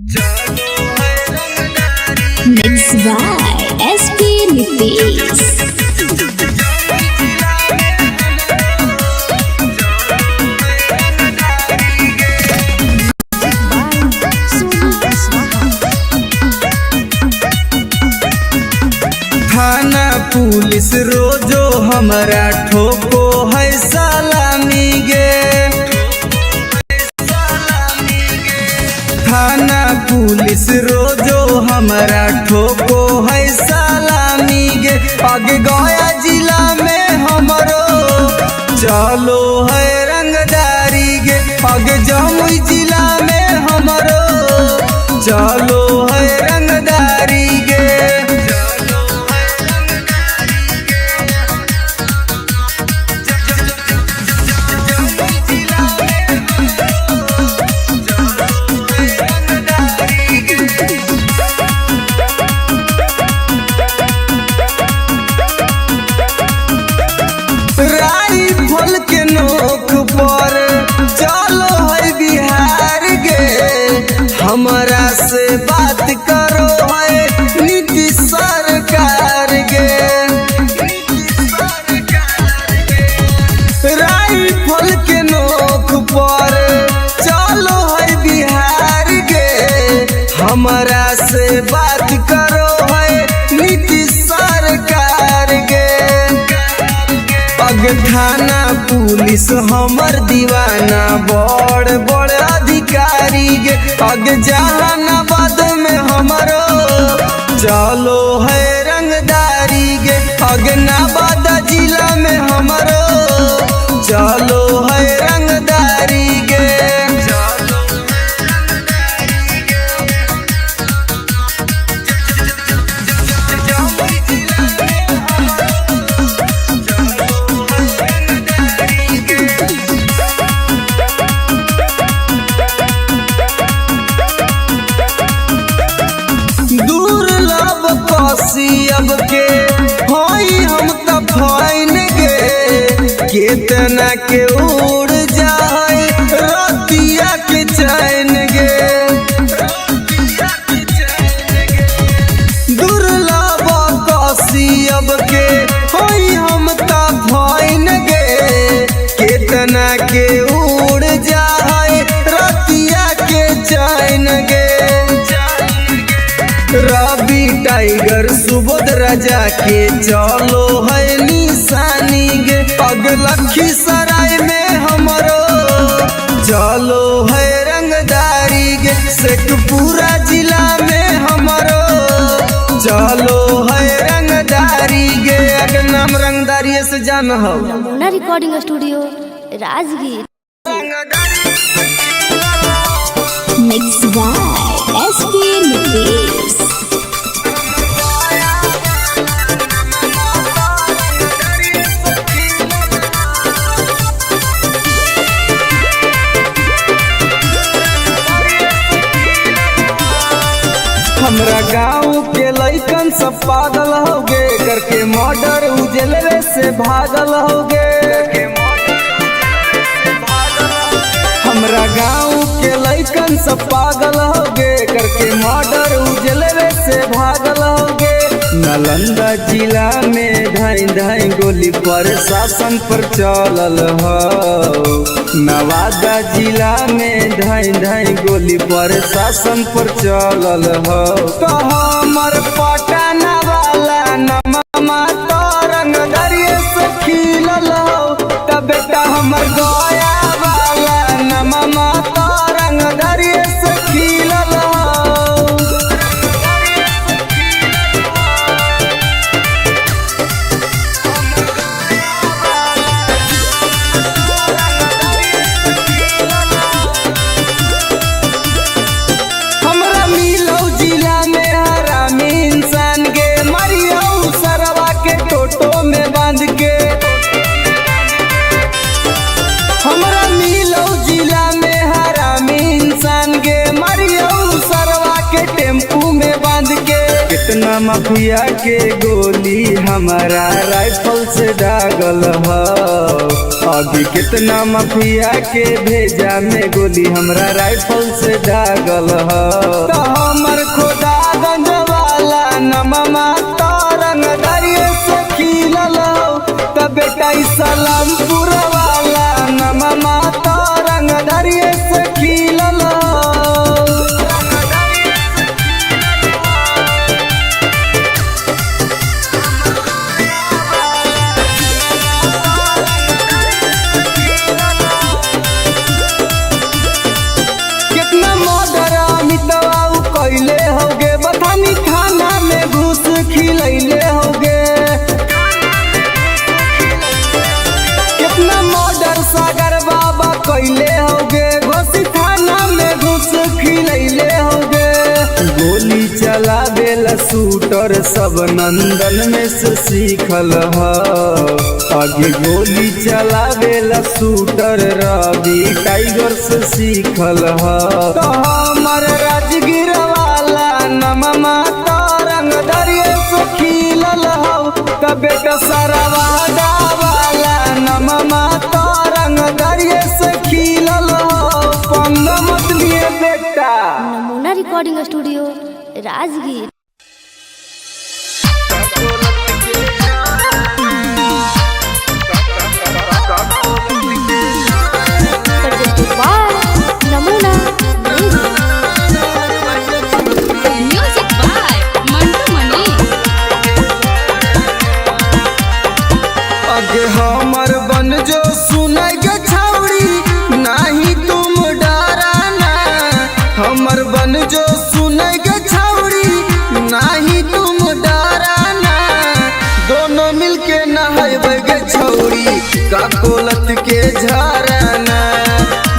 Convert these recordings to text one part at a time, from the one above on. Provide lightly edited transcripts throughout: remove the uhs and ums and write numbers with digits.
Mixed by SP Nitish. थाना police रोजो हमरा ठोको है सलामी गे। थाना पुलिस रोजो हमरा ठोको है सलामी गे। आगे गया जिला में हमरो चलो है रंगदारी गे। आगे जमुई जिला में हमरो चलो है रंगदारी गे। राइफल के नोक पर चलो है बिहार गे। हमरा से बात करो है नीतीश सरकार गे। राइफल के नोक पर चलो है बिहार गे। हमरा से बात करो है नीतीश सरकार गे। पग थाना पुलिस हमर दीवाना बड़ बड़ अधिकारी गे। पग जहानाबाद में हमरो चलो है रंगदारी गे। पग नवादा जिला में हमरो चलो है रंगदारी गे। दुर्लभ कसियब के होई हम त फाइन गे। केतना के उड़ जाए रतिया के चैन गे। दुर्लभ कसियब के होई हम त फाइन गे। केतना के उड़ जाए रतिया के चैन गे। रवि टाइगर सुबोध राजा के चलो है निशानी गे। पग लखीसराय में हमरो चलो है रंगदारी गे। शेखपुरा जिला में हमरो चलो है रंगदारी गे। अगर नाम रंगदारी से जान हो Namuna recording studio Rajgir. Mixed by SP Nitish. हमरा गाँव के लइकन सब पागल होगे। करके मर्डर उजलवे से भागल होगे। हमरा गाँव के लइकन सब पागल होगे। करके मर्डर उजलवे से भागल होगे। नालंदा जिला में धाई धाई गोली प्रशासन पर चलल हो। नवादा जिला में धाई धाई गोली प्रशासन पर चलल हो। तो हमर पटना वाला नमा तो रंगदारिये से खिलल हो। तब बेटा हमर गया वाला नमा तो रंगदारिये से खिलल हो। हमरा मिलौ जिला में हरामी इंसान गे। मरियौ सरवा के टोटो में बांध के। हम माफिया के गोली हमारा राइफल से दागल ह। अभी कितना माफिया के भेजा में गोली हमरा राइफल से दागल ह। तो हमर खोदा गंज वाला नममा तरंग दरिये से खिलल त बेटा सलामपुर वाला नममा तरंग दरिये से खिलल। कितना मर्डर अमितवा कैले होगे बथानी खाना में घुस खिलैले होगे। कितना मर्डर सागर बाबा कैले होगे घोसी थाना में घुस खिलैले होगे। गोली चलावेला शूटर सब नंदन में से सीखल ह। आगे गोली चलावेला शूटर रवि टाइगर से सीखल ह। तो हमर राजगीर वाला नममा तरंग दरिये से खिलल हो त बेटा सरवादा वाला नममा तरंग दरिये से खिलल हो। पंग मत लिए बेटा। नमूना रिकॉर्डिंग स्टूडियो राजगीर। नमूना म्यूजिक बाय मंटू मनी। आगे हमर बन जो सुनाई गे छौड़ी नहीं तुम डराना। हमर बन जो सुनाई गे छौड़ी नहीं तुम डराना। दोनों मिलके नहाइबे गे छौड़ी का कोलत के झरना।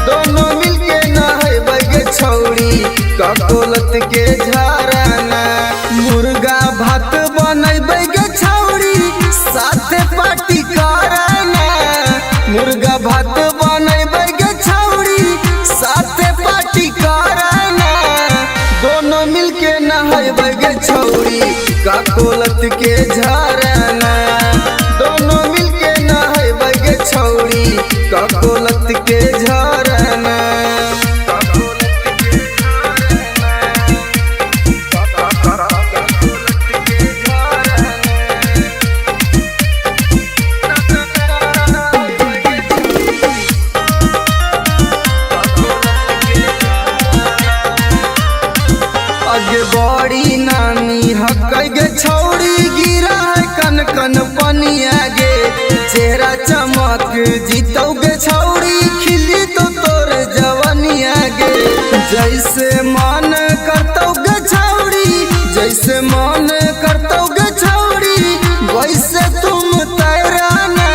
दोनों मिलके नहाइबे गे छौड़ी का कोलत के झरना। मुर्गा भात बनैबे गे छौड़ी साथे पार्टी करना। मुर्गा भात बनैबे गे छौड़ी साथे पार्टी करना। दोनों मिलके नहाइबे गे छौड़ी का कोलत के झरना। दोनों मिलके नहाइबे गे छौड़ी का कोलत के झरना। आगे बड़ी नानी हकै गे छौड़ी गिरा है कन कन पनिया गे। चेहरा चमक जीतौ गे छौड़ी खिली तो तोर जवनिया गे। जैसे मन करतौ गे छौड़ी जैसे मन करतौ गे छौड़ी वैसे तुम तैराना।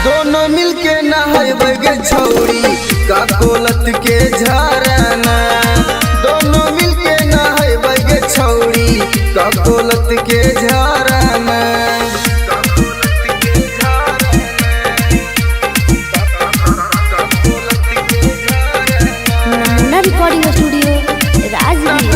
दोनों मिलके नहाइबे गे छौड़ी का कोलत के झरना। दोनों मिलके नहाइबे गे छौड़ी का कोलत के झरना। नमूना रिकॉर्डिंग स्टूडियो राजगीर।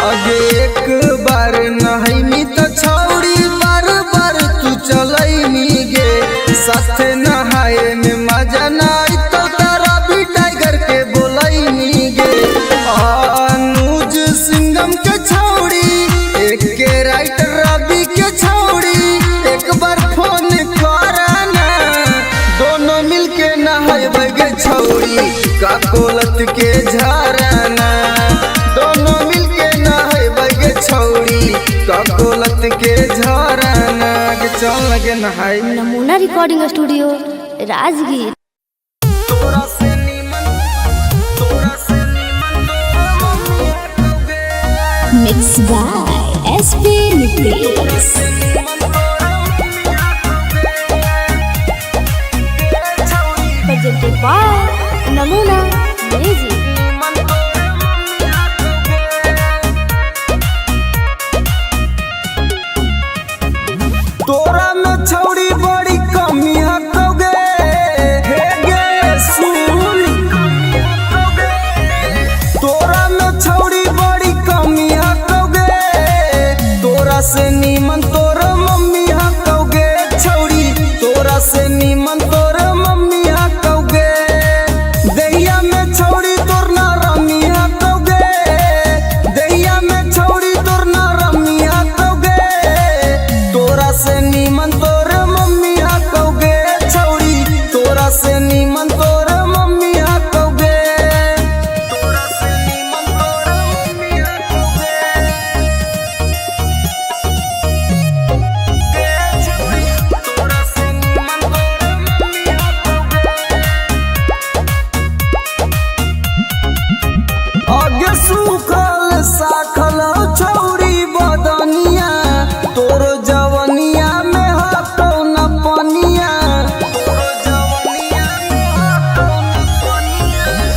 आगे एक बार नहाइमी तो छौड़ी बार बार तू चलैमी गे। साथे नहाए में मजा नाई तो तारा भी टाइगर के बोलैमी गे। अनुज सिंघम के छौड़ी एक के राइटर रवि के छौड़ी एक बार फोन करना। दोनों मिलके नहाइबे गे छौड़ी का कोलत के झरना। दोनों मिलके नहाइबे गे छौड़ी का कोलत के झरना। के चल लगे नहाई। Namuna recording studio Rajgir. तोरा से नीमन mix by SP Nitesh. Presented by Namuna music. तोरा में छौड़ी बड़ी कमी हकोगे। हे गे नीमन तोर मम्मी कौगे छौड़ी, तोरा से नीमन तोर मम्मी कौगे, तोरा से नीमन तोर मम्मी कौगे, छौड़ी तोरा से नीमन तोर मम्मी कौगे। आगे सूखल साखल छौड़ी बदनिया, तोर जवनिया में हाथो न पनिया,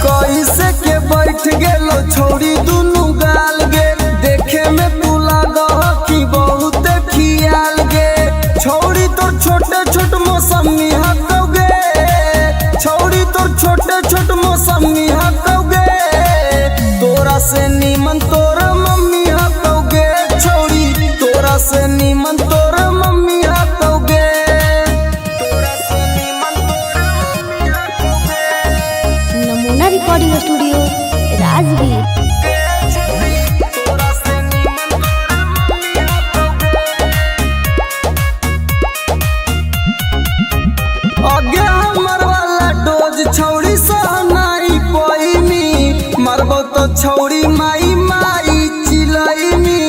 कैसे के बैठ गेलो छौड़ी दुनु गाल गे, देखे में तू लागह कि बहुत खियाल गे, छौड़ी तोर छोटे छोट मौसमी हकौगे, छौड़ी तोर छोटे छोट मौसमी हकौगे, तोरा से नीमन तोर मम्मी हकौगे छौड़ी, तोरा से नीमन तोर मम्मी हकौगे, तोरा से नीमन तोर मम्मी हकौगे, नमूना रिकॉर्डिंग स्टूडियो राजगीर। तोरा से नीमन तोर मम्मी हकौगे। आगे हमर वाला डोज छौड़ी सहनाई पैनी, मारबो तो छौड़ी माई माई चिलैनी,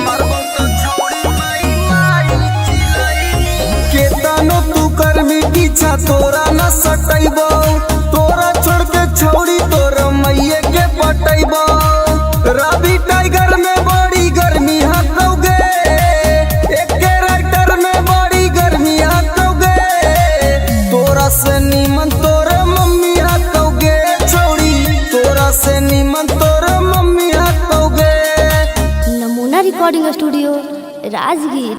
मारबो तो छौड़ी माई माई चिलैनी, केतनो तू करमी पीछा तोरा न सटैबो, तोरा छोड़ के छौड़ी तोर मैये के पटैबो, रवि टाइगर में बड़ी गर्मी हकौगे, एके राइटर में बड़ी गर्मी हकौगे, तोरा से नीमन तोर मम्मी हकौगे छौड़ी, तोरा से नीमन तोर मम्मी हकौगे। नमूना recording studio Rajgir.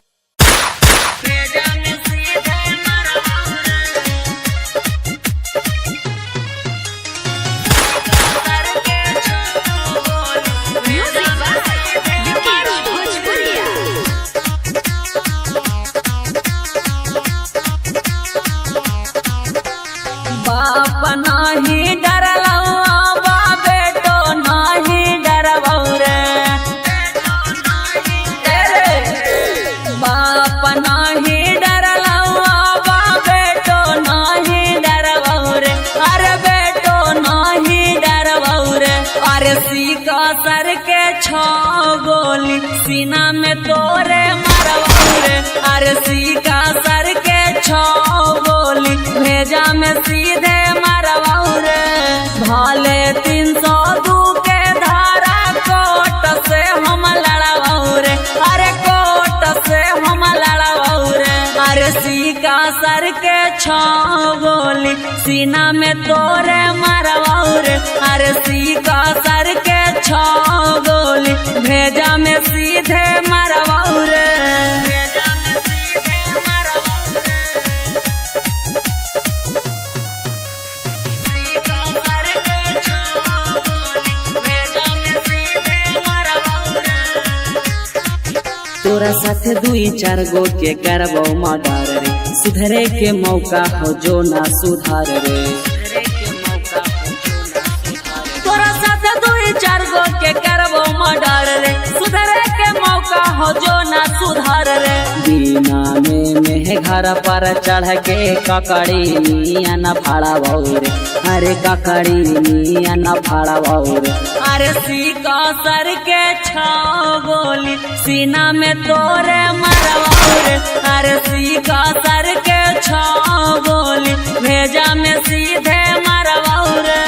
Music by Vikesh Bhojpuria. बाप नाही डरलौआ बा बेटो नाही डरबौ रे, बाप नाही डरलौआ बा बेटो नाही डरबौ रे, अरे बेटो नाही डरबौ रे, अरे सीका सर के छो गोली सीना में तोरे मरबौ रे, अरे सीका सर के छो गोली भेजा में सीधे मरबौ रे, भाले 302 के धारा कोट से हम लड़बौ रे, अरे कोट से हम लड़बौ रे, अरे सीका सर के छो गोली सीना में तोरे मरबौ रे, अरे सीका सर के छो गोली भेजा में सीधे मरबौ रे, भेजा में सीधे मरबौ रे। सीका सर के छो गोली भेजा में सीधे मरबौ रे। तोरा साथे 2-4 गो के करबौ मर्डर रे, सुधरे के मौका हो जो ना सुधार रे, तोरा साथे 2-4 गो के करबौ मर्डर रे, सुधरे के मौका हो जो ना सुधार रे, दीना में घर पर चढ़ के ककड़ी निया न फाड़बौ रे, अरे ककड़ी निया न फाड़बौ रे, अरे सीका सर के छो गोली सीना में तोरे मरबौ रे, अरे सीका सर के छो गोली भेजा में सीधे मरबौ रे,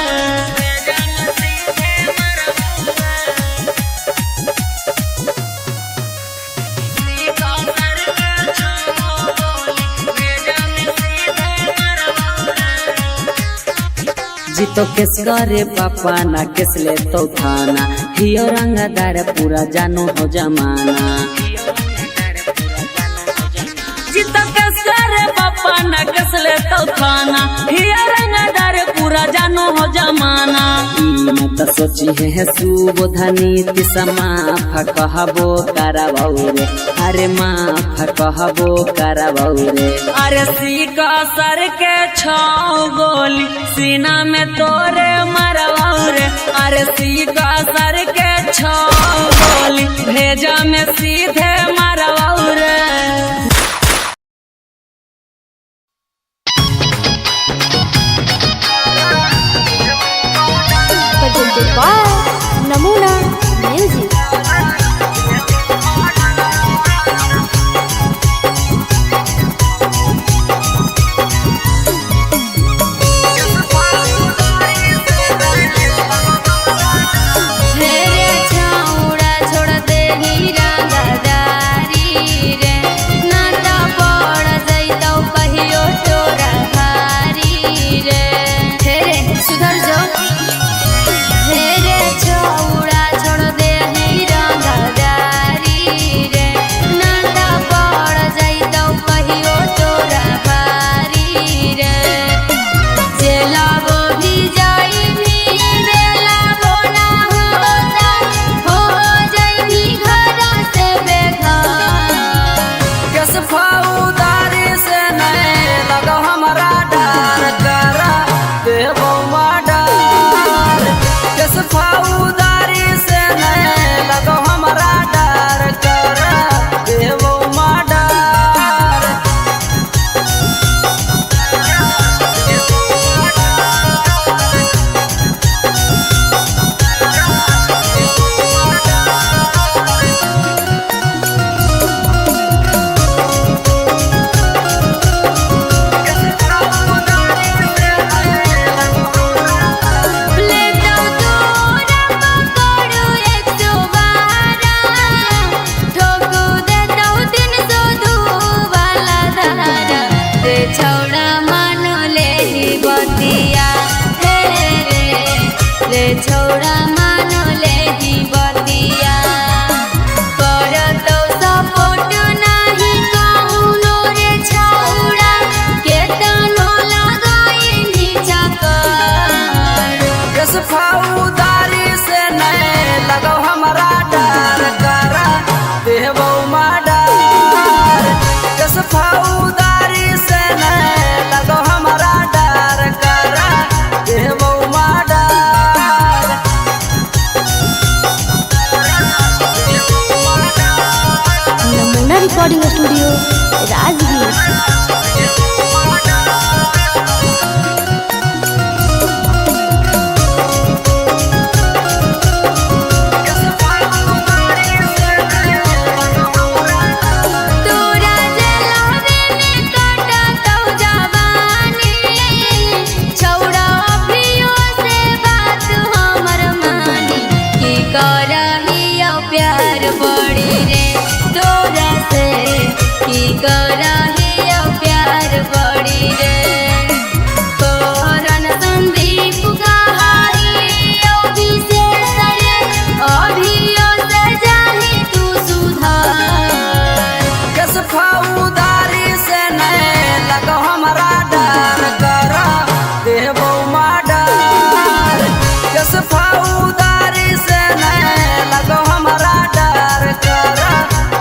भेजा में सीधे मरबौ रे। सीका सर के छो गोली भेजा में सीधे मरबौ रे। जीतो केस करे पापा ना केस ले तो थाना, हियो रंगदार पूरा जानो हो जमाना, जीतो केस करे पापा ना केस ले तो थाना, हियो रंगदार पूरा जानो हो जमाना, ई न त सोची है सुबोधनी तिसमा कहबो करबौ रे, अरे माफ कहबो करबौ रे, अरे सीका सर के छो गोली सीना में तोरे मरबौ रे, अरे सीका सर के छो गोली भेजा में सीधे मरबौ रे। छौड़ा मानो ले ही बतिया करतो सपोर्ट नाही कौनो रे छौड़ा केतनो लगाई नी चक्कर कस फौदारी से नहीं लगो हमारा डर करा देवो माडर कस फौदारी से नहीं लगो हमारा डर करा देवो माडर नमूना रिकॉर्डिंग स्टूडियो राजगीर। तोरा जलावे में कटतो जवानी छौड़ा अभियो से बात हमर मानी की करहियो प्यार बड़ी रे तोरा से की करहियो प्यार बड़ी रे करन संदीप कहाइयो विशेष रे अभियो से जाही तू सुधार कस फौदारी से नहीं लगो हमारा डर करा देवो माडर कस फौदारी से नहीं लगो हमारा डर करा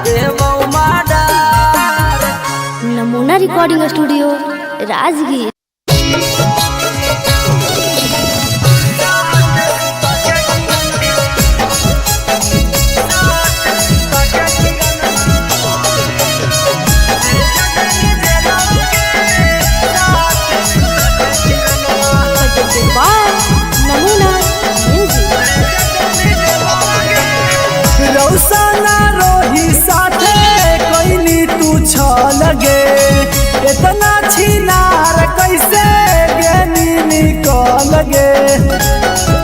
देवो माडर नमूना रिकॉर्डिंग स्टूडियो राजगीर। नमूना म्यूजिक। रौसना रोही साथे कोइनी तू छ लगे इतना छिनार कैसे गेनी निकल गे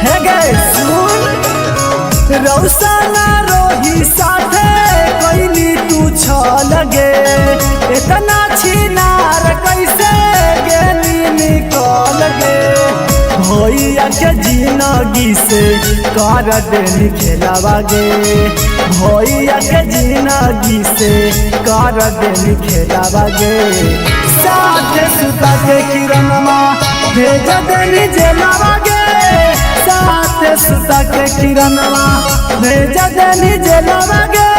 हे गे सुन रौसना रोही साथे कोइनी तू छ लगे इतना छिनार कैसे गेनी निकल गे भैया के जिंदगी से कर देनी खेलावागे भैया के जिंदगी से कर देनी खेलावागे साथे सुता के किरणमा भेज देनी जेलावागे साथे सुता के किरणमा भेज देनी जेलावागे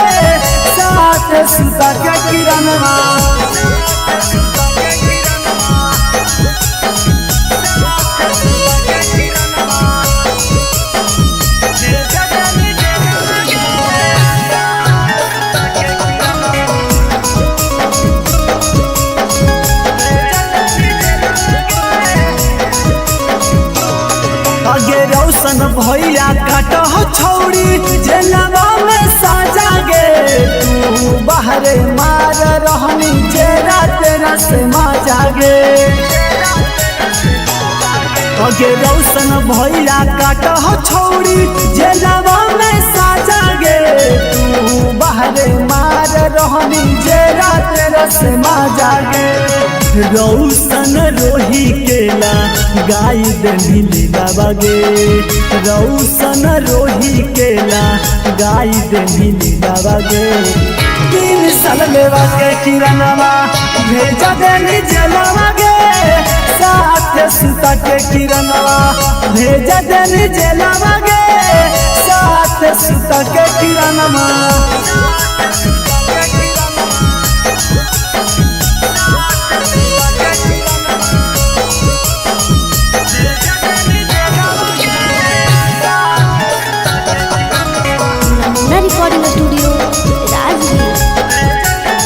साथे सुता के किरणमा आगे रौशन भैया काटो छौड़ी जेलवा में साजा गे तू बाहरे मार रहनी जेरा तेरा से माजा गे आगे रौशन भैया काटो छौड़ी जेलवा में साजा गे तू बाहरे मार रहनी जेरा तेरा से माजा गे रौशन रोही केला गाय दनी लीलावागे रौशन रोही केला गाय दनी लीलावागे 3 साल लेवा के किरणवा भेजा देनी जेलावागे साथ सुता के किरणवा भेजा देनी जेलावागे साथ सुता के किरणवा नमूना रिकॉर्डिंग स्टूडियो राजगीर।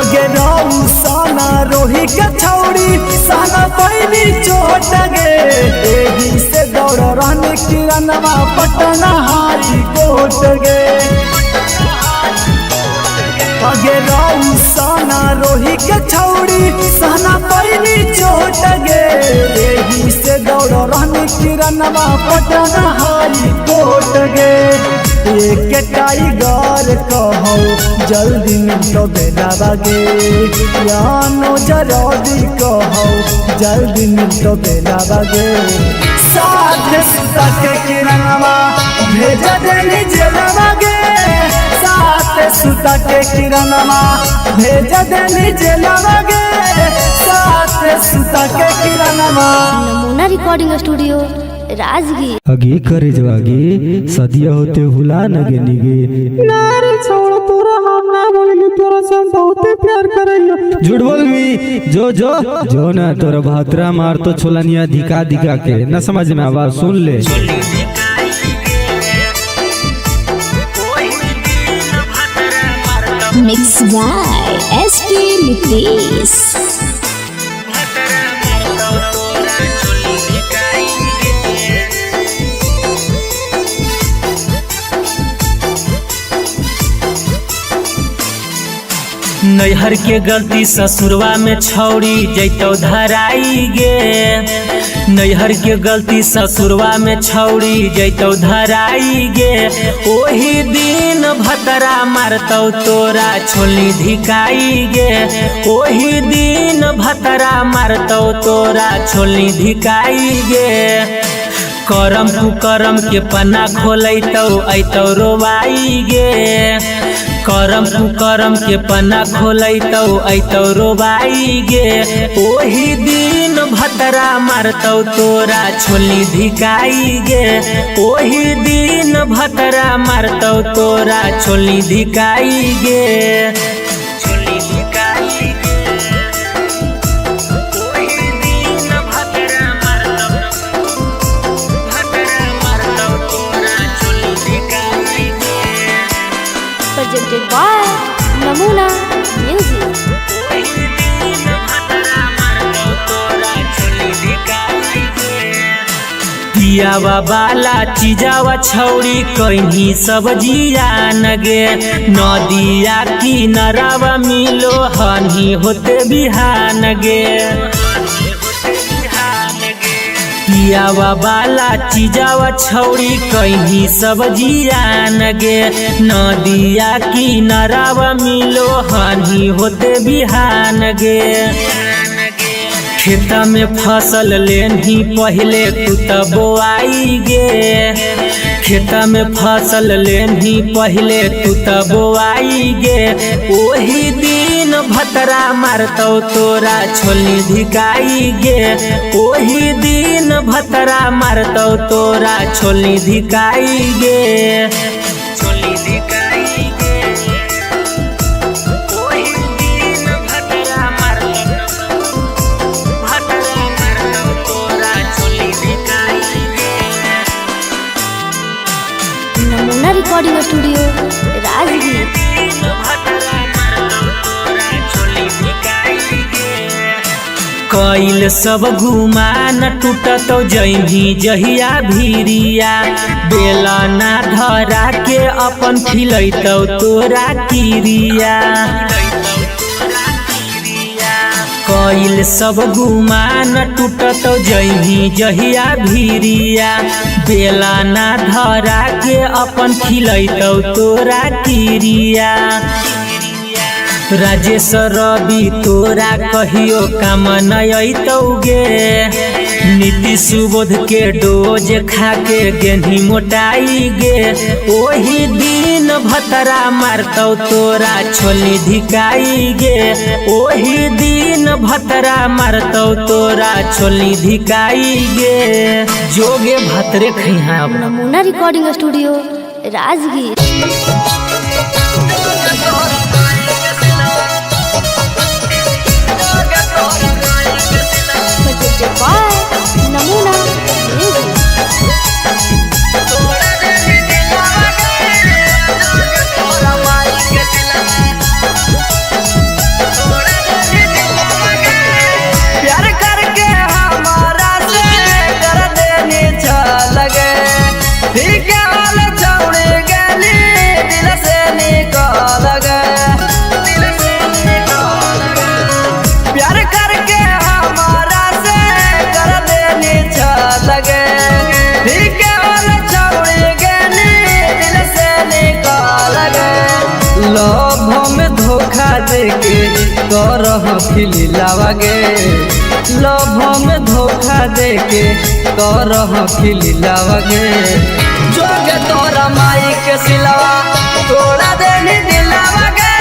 अगे रौसना रोही के छौड़ी साला पैनी चोट गे एही से दौड़ रहने किरणवा पटना हारी कोट गे अगे राऊ साना रोही के छौड़ी सहना पैनी चोट गे यही से दौड़ रहनी किरणवा पटना हाई कोट गे एक टाइगर कहो जल्दी मिलो बेलावा गे यानो जल्दी कहो जल्दी मिलो बेलावा गे साथ सुता के किरणवा भेज देनी जेलवा गे साथ सुता के किरणवा भेज देनी जेलवा गे साथ सुता के किरणवा। नमूना रिकॉर्डिंग स्टूडियो राजगीर। अगे करे जवागे सदिया होते हुला नगे निगे नारे छोड़ तोरा हम ना बोलेंगे तोरा से हम बहुत प्यार करेंगे। झूठ बोल भी जो ना तोरा भातरा मार तो छोलनिया दिखा दिखा के न समझ में आवाज सुन ले। Mix by SP Nitesh. नैहर के गलती ससुरवा में छौड़ी जैतो धराई गे नैहर के गलती ससुरवा में छौड़ी जैतो धराई गे ओही दिन भतरा मारतौ तोरा छोली धिकाई गे ओही दिन भतरा मारतौ तोरा छोली धिकाई गे करम कुकरम के पन्ना खोलैतौ ऐतौ रोवाई गे करम कुकरम के पन्ना खोलैतौ ऐतौ रोवाई गे ओही दिन भतरा मारतौ तोरा छोली धिकाई गे ओही दिन भतरा मारतौ तोरा छोली धिकाई गे छोली धिकाई गे ओही दिन भतरा मारतौ तोरा छोली धिकाई गे प्रेजेंटेड बाय नमूना म्यूजिक। पियावा बाला चीजावा छौड़ी कहीं सब्जिया नगे नदिया किनारावा मिलो हनी होते बिहान गे पियावा बाला चीजावा छौड़ी कहीं सब्जिया नगे नदिया किनारावा मिलो हनी होते बिहान गे खेता में फसल लेनी पहले तू तब बोआई गे खेता में फसल लेनी पहले तू तब बोआई गे ओही दिन भतरा मारतौ तोरा छोली धिकाई गे ओही दिन भतरा मारतौ तोरा छोली धिकाई गे छोली धिकाई गे ओही दिन भतरा मारतौ तोरा छोली धिकाई गे नमूना रिकॉर्डिंग स्टूडियो राजगीर। कइल सब गुमान टूटतौ जैभी जहिया भीरिया बेला ना धरा के अपन खिलैतौ तोरा किरिया कइल सब गुमान टूटतौ जैभी जहिया भीरिया बेला ना धरा के अपन खिलैतौ तोरा किरिया राजेश रवि तोरा कहियो काम नयतौ गे नीति सुबोध के डोज खा के गेंधी मोटाई गे ओही दिन भतरा मारतौ तोरा छोली धिकाई गे ओही दिन भतरा मारतौ तोरा छोली धिकाई गे जोगे भतरे खैहा। Namuna recording studio Rajgir. Presented by Namuna music. प्यार करके हमारा से कर देनी लगे ठीक है छौड़ी गली दिल से निकल गए दे के करह खिलावा गे लभ में धोखा दे के करह खिलावा गे जोगे तोरा माई के सिलवा तोड़ा देनी दिलावा गे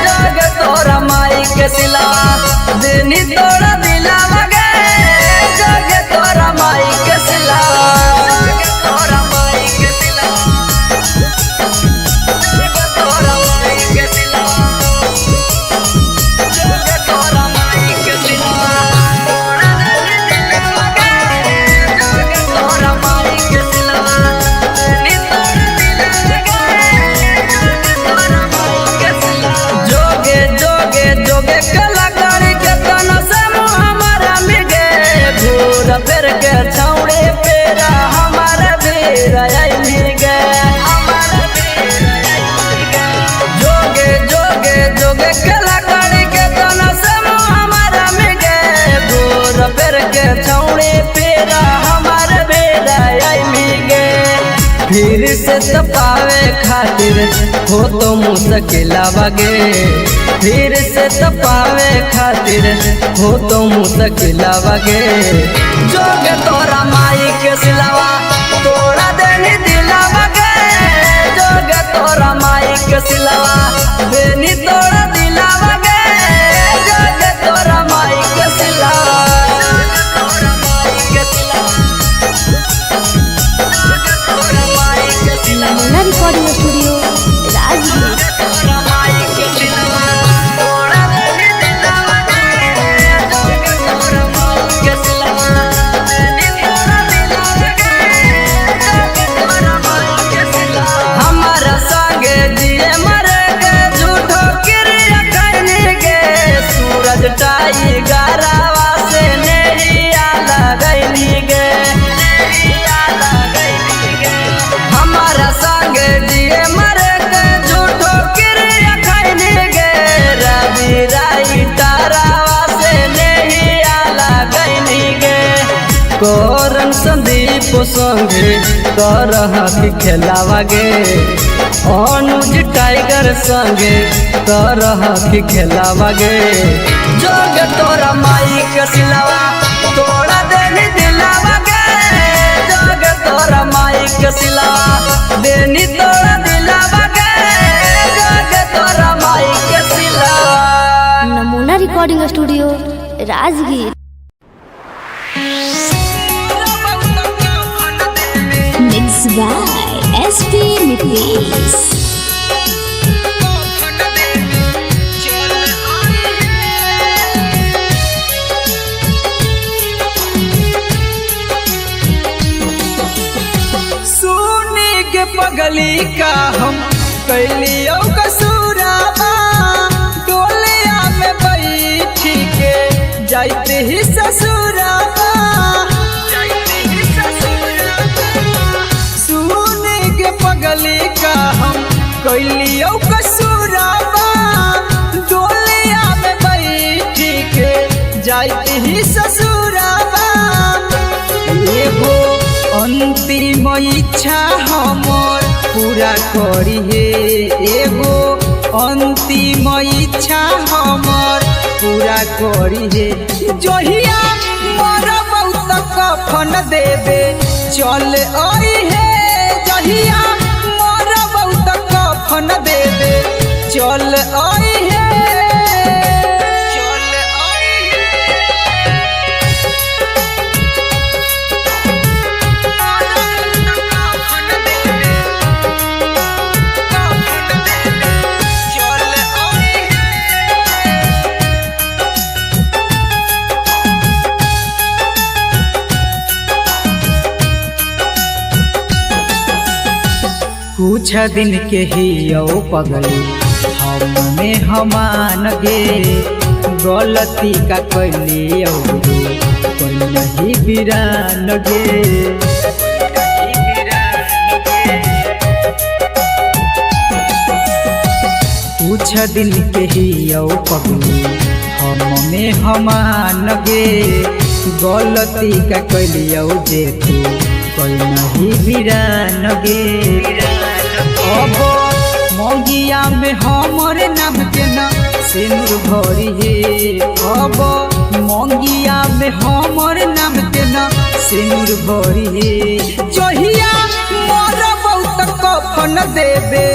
जोगे तोरा माई के सिलवा देनी तोड़ा दिलावा गे जोगे तोरा माई के सिलवा जोगे तोरा माई के सिलवा जोगे तोरा माई के सिलवा जोगे तोरा माई के सिलवा तोड़ा देनी दिलावा गे जोगे तोरा माई के सिलवा देनी तोड़ा दिलावा गे जोगे तोरा माई के सिलवा जोगे जोगे जोगे कलाकारी के तना से हमारा मिगे भूर पेर के छौड़े पेरा हमारा बेरा आई मिगे हमारा बेरा आई मिगे जोगे जोगे जोगे कलाकारी के तना से हमारा मिगे भूर पेर के छौड़े पेरा हमारा बेरा आई मिगे फिर से तपावे खातिर हो तो मुश्किल गे फिर से तपावे खातिर हो तो मुश्किल गे जोगे तोरा माई के सिलवा तोड़ा देनी दिलावा गे जोगे तोरा माई के सिलवा देनी तोड़ा दिलावा गे जोगे तोरा माई के सिलवा जोगे तोरा माई के सिलवा जोगे तोरा माई के सिलवा नमूना रिकॉर्डिंग स्टूडियो राजगीर। तोरा माई के सिलवा तोड़ा देनी दिलावा गे जोगे तोरा माई के सिलवा देनी तोड़ा दिलावा गे जोगे तोरा माई के सिलवा हमारा संगे जिए मरे गे झूठो क्रिया कहने गे सूरज टाई गारावा से नेहिया लगैली गे नेहिया लगैली गे हमारा संगे जिए मरे गे झूठो क्रिया कहने गे रवि राई तारावा से नेहिया लगैली गे कोरन संदीप संगे करह खेलावा गे अनुज टाइगर संगे करह खेलावा गे जोगे तोरा माई के सिलवा तोड़ा देनी दिलावा गे जोगे तोरा माई के सिलवा देनी तोड़ा दिलावा गे जोगे तोरा माई के सिलवा नमूना recording studio Rajgir. Mixed by SP Nitish. सुनी के पगली का हम कैलियो कसूराबा डोलिया में बैठी के जाते ही ससुराबा सुनी के पगली का हम कैलियो कसूराबा डोलिया में बैठी के जाते ही ससुराबा एगो अंतिम इच्छा हमर पूरा करी हे एगो अंतिम इच्छा हमर पूरा करी हे जहिया मोर बहुत कफन देवे चल आई हे जहिया मोर बहुत कफन देवे चल आई हे चल आई कुछ दिन के ही पगली हमने हमान गे गलती का कैली कोई नहीं बिरान गे कुछ दिन के ही पगली हमने हमान गे गलती का कैली जे तू कोई नहीं बिरान गे अब मौगिया में हमरे नाम के न भरी जहिया मोर बहुत कफन देवे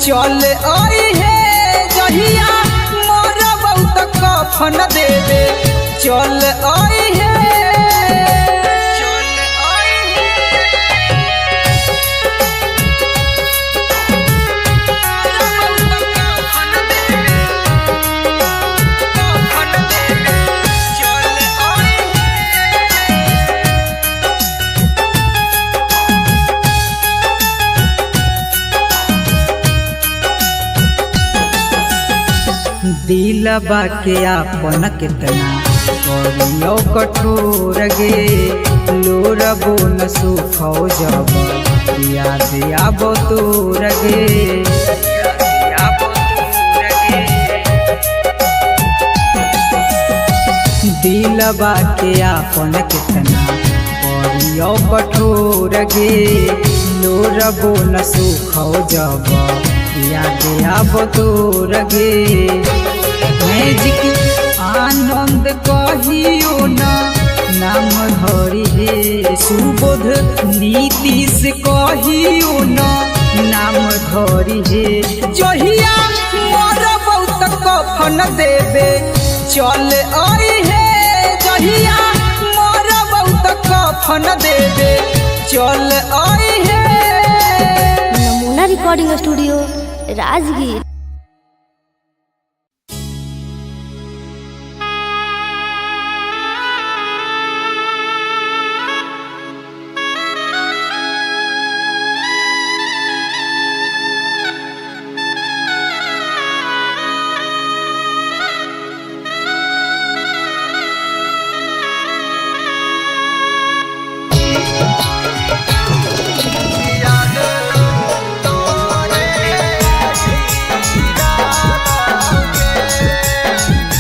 चल आई है जहिया मोर बहुत कफन देवे चल आई है दिलबा के आपन कितना करियो कठोर गे लोरबो न सुखो जब याद आब तोर गे दिलबा के आपन कितना करियो कठोर गे लोरबो न सुखो जब याद आब तोर गे मैजिक आनंद कहियो ना नाम धरी हे सुबोध नीतीश कहियो ना नाम धरी हे जहिया मोर बहुत कफन देवे चल आई है जहिया मोर बहुत कफन देवे चल आई है। नमूना recording studio Rajgir.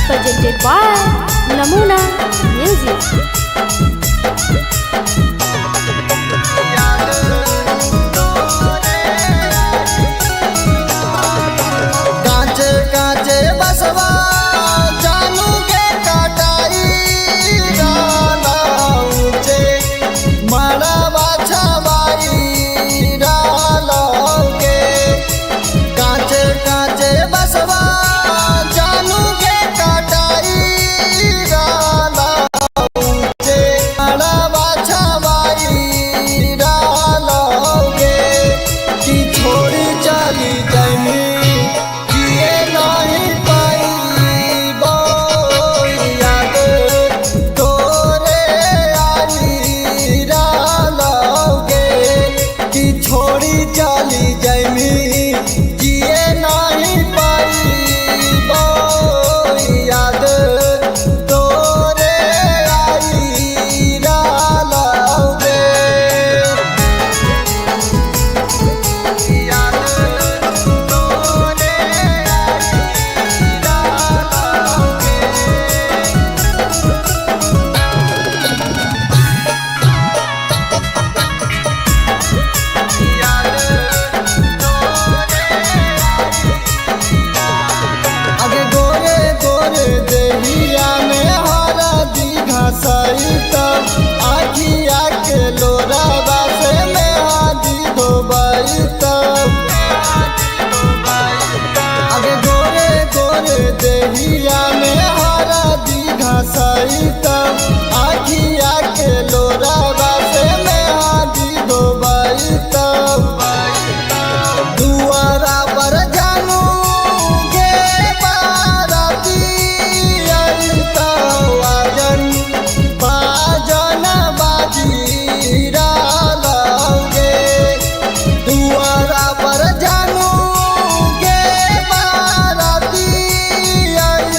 Presented by Namuna Music। कांचे कांचे बसवा जानू के कटाई डाला ऊंचे मड़वा छवाई डाला के कांचे कांचे बसवा जानू के कटाई डाला ऊंचे मड़वा छवाई डाला के कि छोड़ी चली जाई चली जैमी जिए नहीं पाई याद तोरे आई डालोगे याद तोरे आई डालोगे आगे गोरे गोरे देहिया में हरा दीघा सही तब आखिया के लोरा बासे में हादी धोबाई तब आगे गोरे गोरे देहिया में हरा दीघा सही तब आखिया के लोरा बासे में हादी धोबाई तब दुआरा पर जानू गे बाराती आई तवाजन बाजन बाजी डालोगे दुआरा पर जानू गे बाराती आई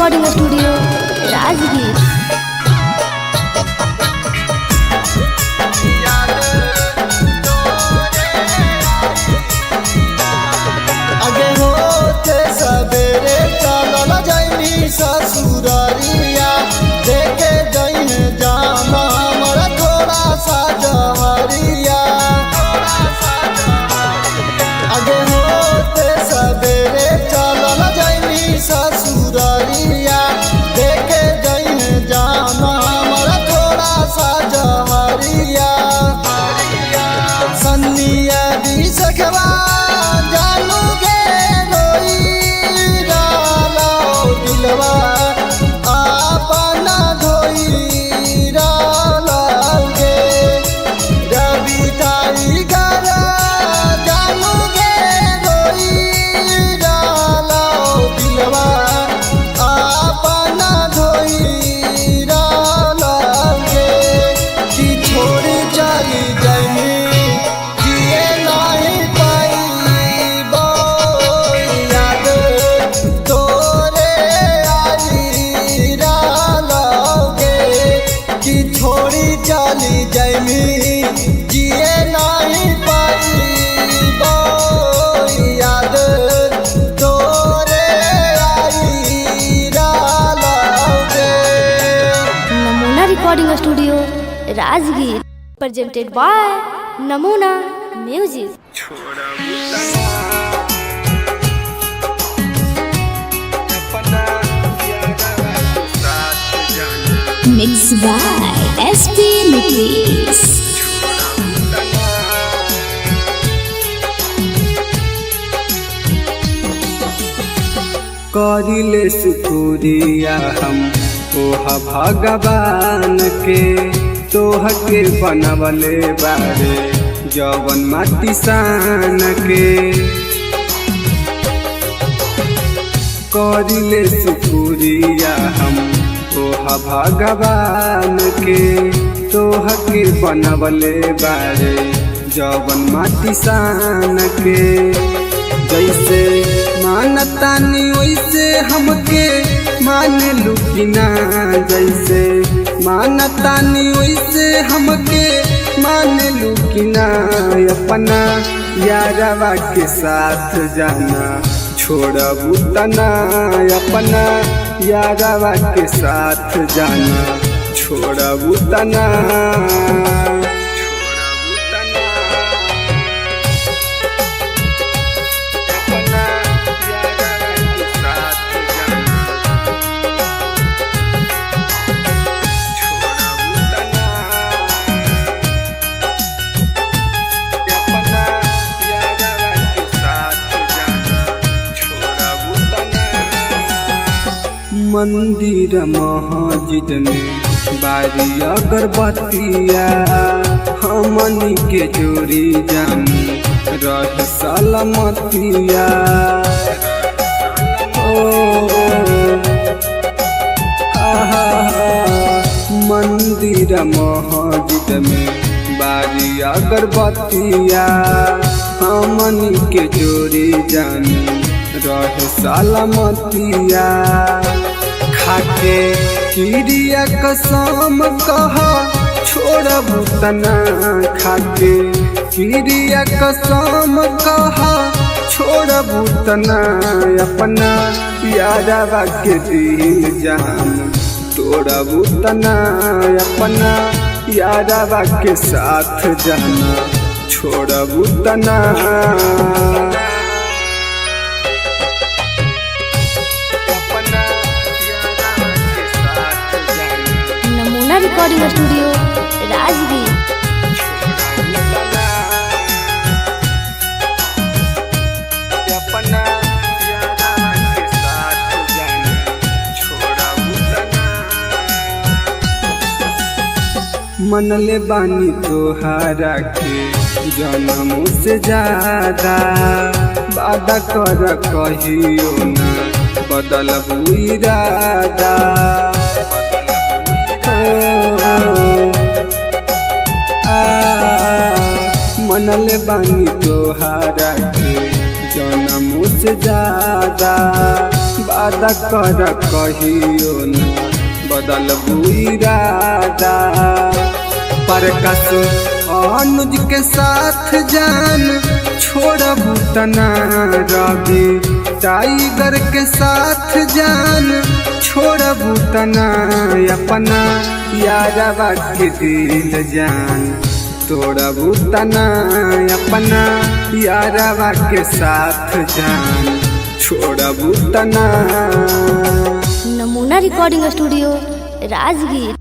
रिकॉर्डिंग स्टूडियो राजगीर। आगे होते सवेरे चलल जैनी ससुररिया देखे जैन जामा हमरा थोड़ा सा जहरिया। आगे होते सवेरे चलल जैनी ससुररिया देखे जैन जामा हमरा थोड़ा सा जहरिया। सन्निया दी सखवा जानू गे रोई डालो दिलवा आपना धोई डालो गे। रवि टाइगर जानू गे रोई डालो दिलवा आपना धोई डालो गे। कि छोड़ी चली जाई जिए नहीं पाइबो याद तोरे आई डालोगे। कि छोड़ी चली जाई जिए नहीं पाइबो याद तोरे आई डालोगे। Namuna recording studio Rajgir presented by Namuna music. Mixed by SP Mitris. करिले शुक्रिया हम ओहा भगवान के तोह के बनवले बारे जवन माटी सान के। करिले शुक्रिया हम ओहा भगवान के तोह के बनवले बारे जवन माटी सान के। जैसे मानतानी वैसे हमके मान लुकिना जैसे मानतानी वैसे हमके मान लुकिना। अपना यारवा के साथ जाना छोड़बू तना अपना यारवा के साथ जाना छोड़बू तना। मंदिर मस्जिद में बारी अगरबत्तिया हमनी के जोड़ी जानी रह सलामतिया। मंदिर मस्जिद में बारी अगरबत्तिया हमनी के जोड़ी जानी रह सलामतिया। खाके किरिया कसम कहा छोड़बू तना खाके किरिया कसम कहा छोड़बू तना। अपना यारवा के दिल जान तोड़बू तना अपना यारवा के साथ जाना छोड़बू तना। Namuna recording studio Rajgir. मनले बानी तोहारा के जन्म से ज्यादा वादा कर कहियो ना बदलबू इरादा। मनले बानी तोहारा के जन्म से ज्यादा वादा कर कहियो न बदल इरादा। प्रकाश अनुज के साथ जान छोड़बू तना, रवि टाइगर के साथ जान छोड़बू तना, अपना यारवा के दिल जान तोड़बू तना, अपना यारवा के साथ जान छोड़बू तना। Namuna recording studio Rajgir.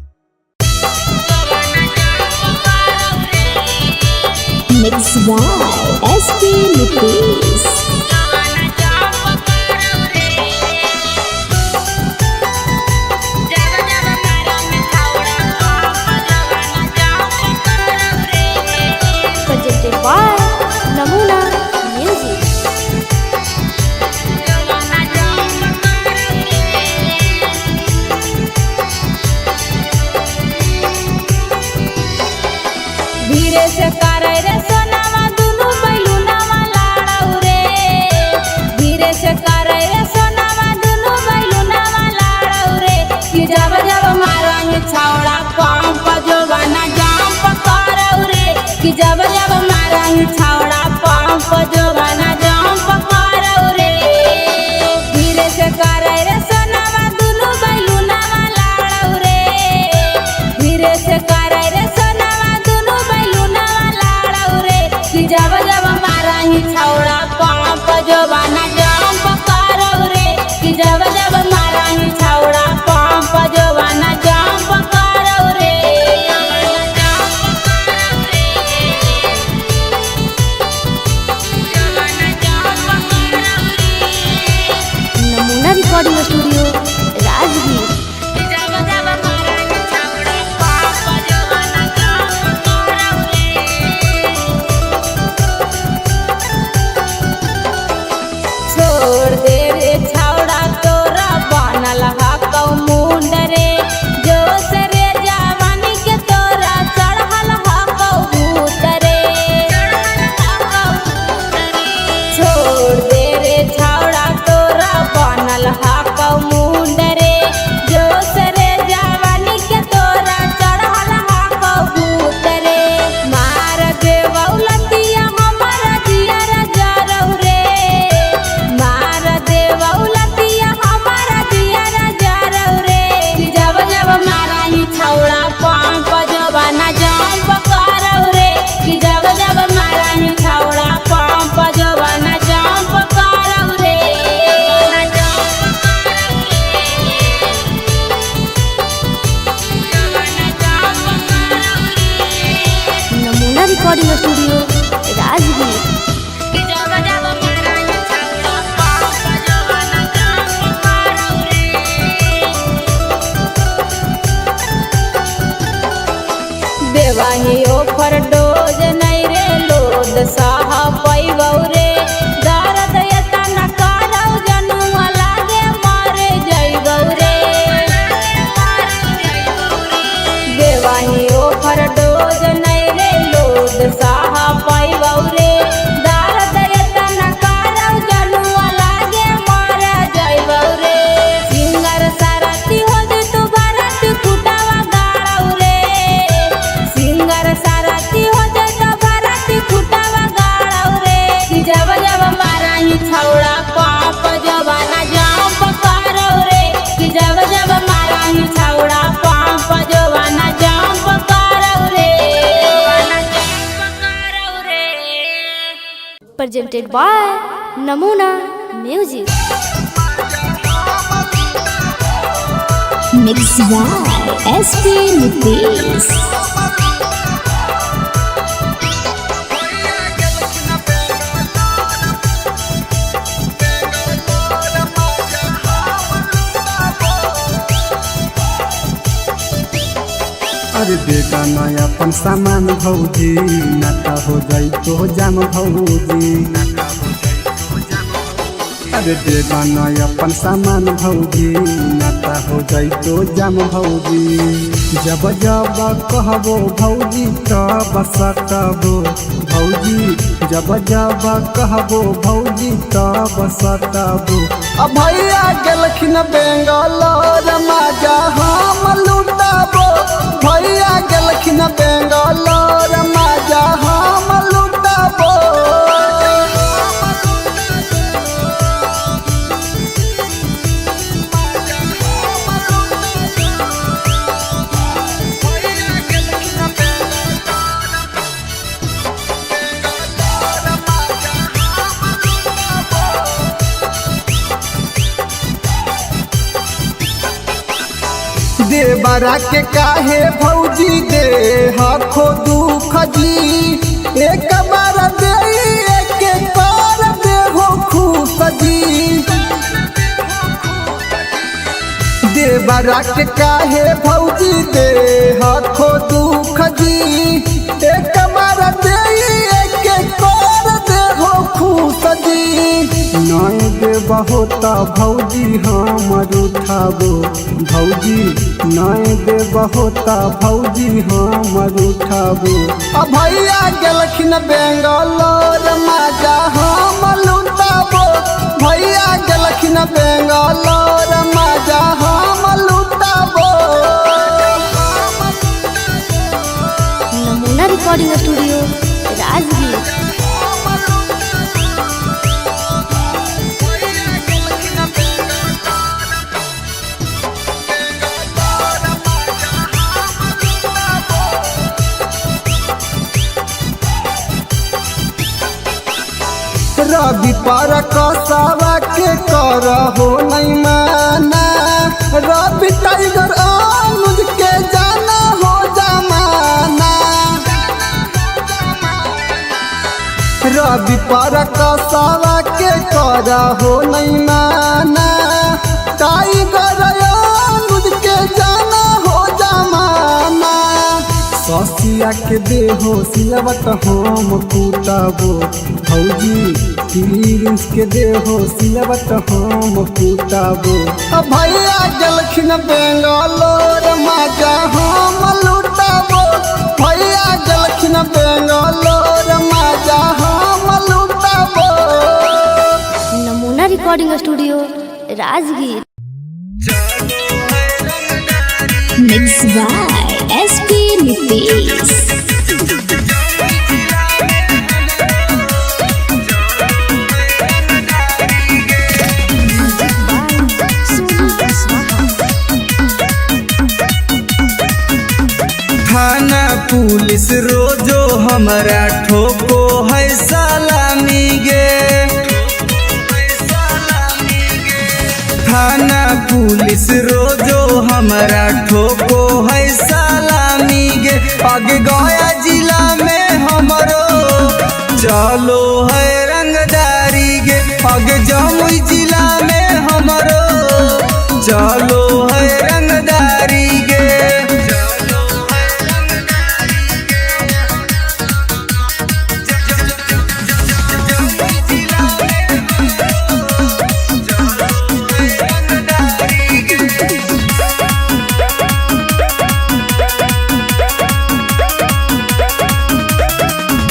Mix by SP Nicks. Presented by Namuna Music. धीरे से करे रे सोनावा दुनु बैलुनावा लाड़ौ रे, धीरे से करे रे सोनावा दुनु बैलुनावा लाड़ौ रे, कि जब जब मारंग छौड़ा पंप जो बना जंप करौ रे, कि जब जब मारंग छौड़ा पंप जो बना जंप करौ रे। धीरे से करे रे सोनावा दुनु बैलुनावा लाड़ौ रे, धीरे से करे रे सोनावा दुनु बैलुनावा लाड़ौ रे, कि जब जब मारंग छौड़ा पंप जो बना जंप करौ रे, कि जब जब मारंग छौड़ा पंप जो बना जंप करौ रे। नमूना रिकॉर्डिंग स्टूडियो राजगीर। छोड़ दे रे छौड़ा तोरा बनल हकौ मुंड रे, जो से रे जवानी के तोरा चढ़ल हकौ भूत रे। छोड़ दे रे छौड़ा तोरा बनल हकौ मुंड रे, जो से रे जवानी के तोरा चढ़ल हकौ भूत रे। मार देवौ लतिया हमर जियर जरौ रे, मार देवौ लतिया हमर जियर जरौ रे, कि जब जब मारही छौड़ा पंप जो बना जंप करौ रे, कि जब जब मारही छौड़ा पंप जो बना जंप करौ रे। नमूना रिकॉर्डिंग स्टूडियो राजगीर। कि जब जब मारही छौड़ा पंप जो बना जंप करौ रे। देवाही ओफर डोज नहीं रे लोद साह पैबौ रे, दर्द एतना करौ जनुआ लागे मारे जइबौ रे। देवाही ओफर डोज नहीं रे लोद साह पैबौ रे, दर्द एतना करौ जनुआ लागे मारे जइबौ रे। सिंगर सारथी हो जे तू भरत कुटावा गाड़ौ रे, सिंगर सारथी हो जे तो भरत कुटावा गाड़ौ रे, कि जब जब मारही छौड़ा पंप जो बना जंप करौ रे, कि जब जब मारही छौड़ा पंप जो बना जंप करौ रे। Presented by Namuna Music. Mix by SP Nicks. अरे बेटा नया अपन सामान भौजी, नाता हो जाई तो जाम भौजी। अरे बेटा नया अपन सामान भौजी, नाता हो जाई तो जाम भौजी। जब जब कहबो भौजी तब सकबो भौजी, जब जब कहबो भौजी तब सकबो। भैया गेलखिन बेंगलोर मजा हम लुटाबो भैया गेलखिन बेंगलोर मजा हम लुटाबो देवरा के काहे भौजी दे हखो दुख जी एक बार दे एक बार दे हो खुश जी देवरा के काहे भौजी दे हखो दुख जी एक बार दे एक बार दे हो खुश जी नहीं दे बहुत भौजी हमर उठाबो भौजी नहीं दे बहुत भौजी हमर उठाबो भैया गेलखिन बेंगलोर मजा हम लुटाबो भैया गेलखिन बेंगलोर मजा हम लुटाबो नमूना रिकॉर्डिंग स्टूडियो राजगीर। रवि पर कसावा के कर हो नहीं माना रवि टाइगर अनुज के जाना हो जमाना रवि पर कसावा के कर हो नहीं माना टाइगर अनुज के जाना हो जमाना ससिया के देहो सिलवट हम कुटाबो भौजी प्लीज के देहो सिलवट हम कुटाबो भैया गेलखिन बेंगलोर मजा हम लुटाबो भैया गेलखिन बेंगलोर मजा हम लुटाबो नमूना recording studio Rajgir. Mixed by SP Nitish. थाना पुलिस रोजो हमरा ठोको है सलामी गे थाना पुलिस रोजो हमरा ठोको है सलामी गे आगे गया जिला में हमरो चलो है रंगदारी गे आगे जमुई जिला में हमरो चलो है रंगदारी गे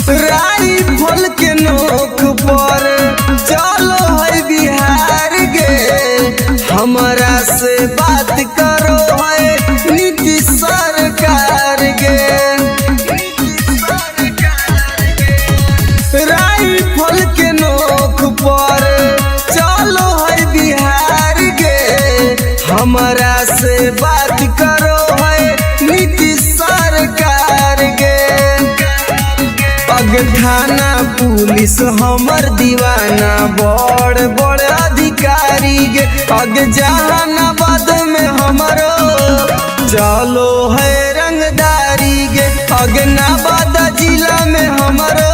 राइफल के नोक पर चलो है बिहार गे हमरा से बात करो है नीतीश सरकार गे राइफल के नोक पर चलो है बिहार गे हमरा से बात करो है नीतीश सरकार गे अग थाना पुलिस हमर दीवाना बड़ बड़ अधिकारी गे अग जहानाबाद में हमरो चलो है रंगदारी गे अग नवादा जिला में हमरो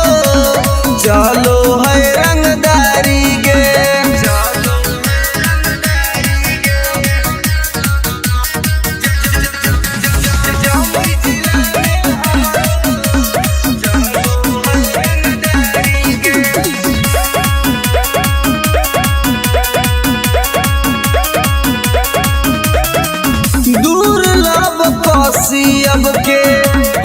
चलो है रंगदारी गे अब के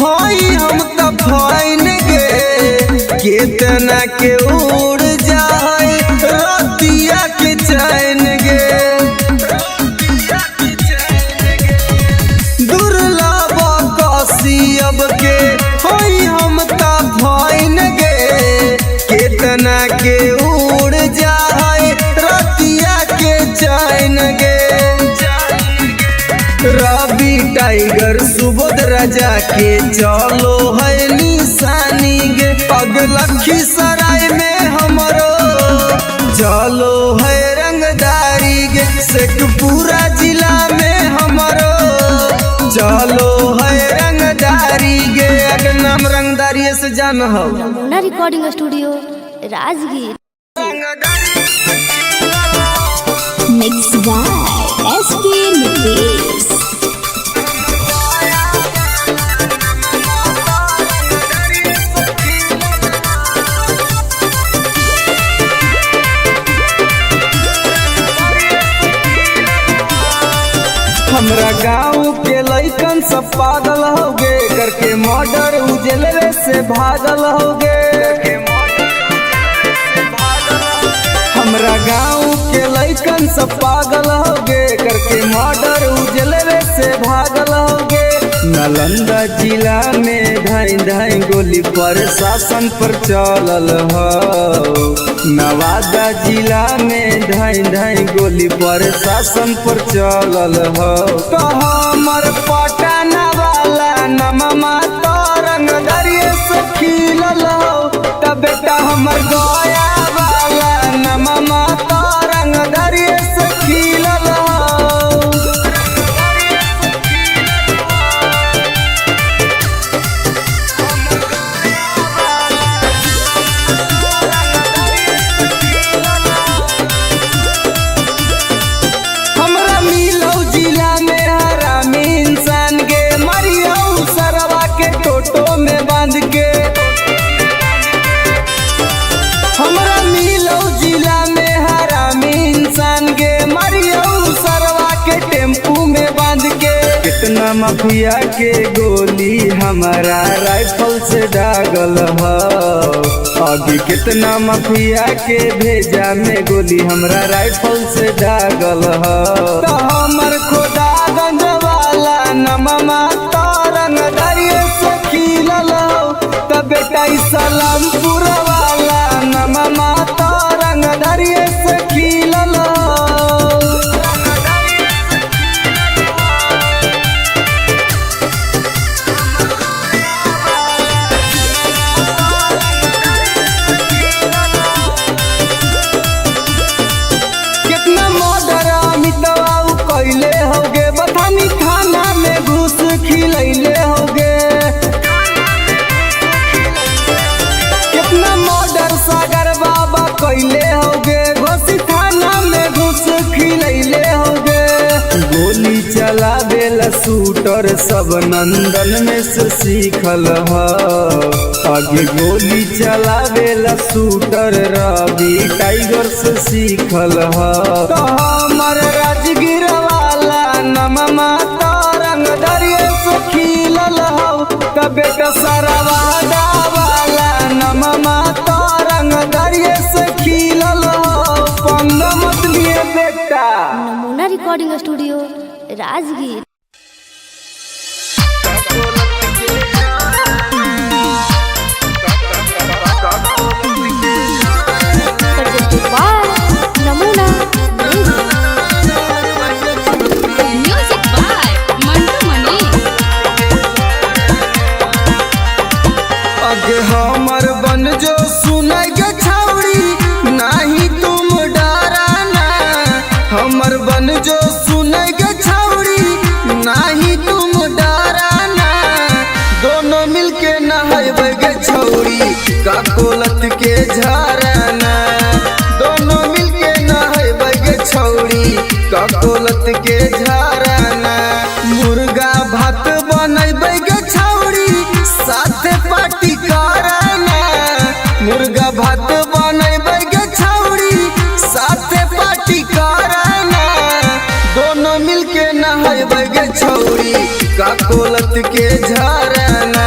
होई हम त फाइन गे केतना के उड़ जाए रतिया के चैन टाइगर सुबोध राजा के चलो है निशानी गे। अगला खिसराय में हमरो चलो है रंगदारी गे। शेखपुरा जिला में हमरो चलो है रंगदारी गे। अगर नाम रंगदारी से जान हो। Namuna recording studio Rajgir. Mixed by SP Nitish. हमरा गाँव के लइकन सब पागल हो गे। करके मर्डर उजलवे से भागल हो गे। हमरा गाँव के लइकन सब पागल हो गे। करके मर्डर उजलवे से भागल हो गे। नालंदा जिला में धाई धाई गोली प्रशासन पर चलल हो। नवादा जिला में धाई धाई गोली प्रशासन पर चलल हो। तो हमर पटना वाला नममा तो रंगदारिये से खिलल हो। तब बेटा हमर गया वाला नममा तो रंगदारिये से खिलल हो। हमरा मिलौ जिला में हरामी इंसान गे। मरियौ सरवा के टोटो में बांध के। हमरा मिलौ जिला में हरामी इंसान गे। मरियौ सरवा के टेम्पू में बांध के। कितना माफिया के गोली हमारा राइफल से दागल हो। अभी कितना माफिया के भेजा में गोली हमरा राइफल से दागल हो। तो हमर खोदागंज वाला नममा तो रंगदारिये से खिलल हो। तो बेटा सलामपुर वाला नममा तो रंगदारिये से खिलल हो। कितना मर्डर अमितवा कैले होगे। बथानी थाना में घूस खिलैले होगे। कितना मर्डर सागर बाबा कैले होगे। घोसी थाना में घूस खिलैले होगे। गोली चलावेला शूटर सब नंदन में से सीखल हो। आगे गोली चलावेला शूटर रवि टाइगर से सीखल हो। तो हमर राजगीर वाला नममा तो रंगदारिये से खिलल हो। तो बेटा सरवादा वाला नममा तो रंगदारिये से खिलल हो। पंग मत लिए बेटा। नमूना recording studio Rajgir. Presented by नमूना Music by Mantu Mani. अगे हमर बन जो सुनाई गे छौड़ी नाही तुम डराना। हमर बन जो सुनाई गे छौड़ी नाही तुम डराना। दोनों मिलके नहाइबे गे छौड़ी का कोलत के झरना। दोनों मिलके नहाइबे गे छौड़ी का कोलत के झरना। मुर्गा भात बनैबे गे छौड़ी साथे पार्टी कराना। मुर्गा भात बनैबे गे छौड़ी साथे पार्टी कराना। दोनों मिलके नहाइबे गे छौड़ी का कोलत के झरना।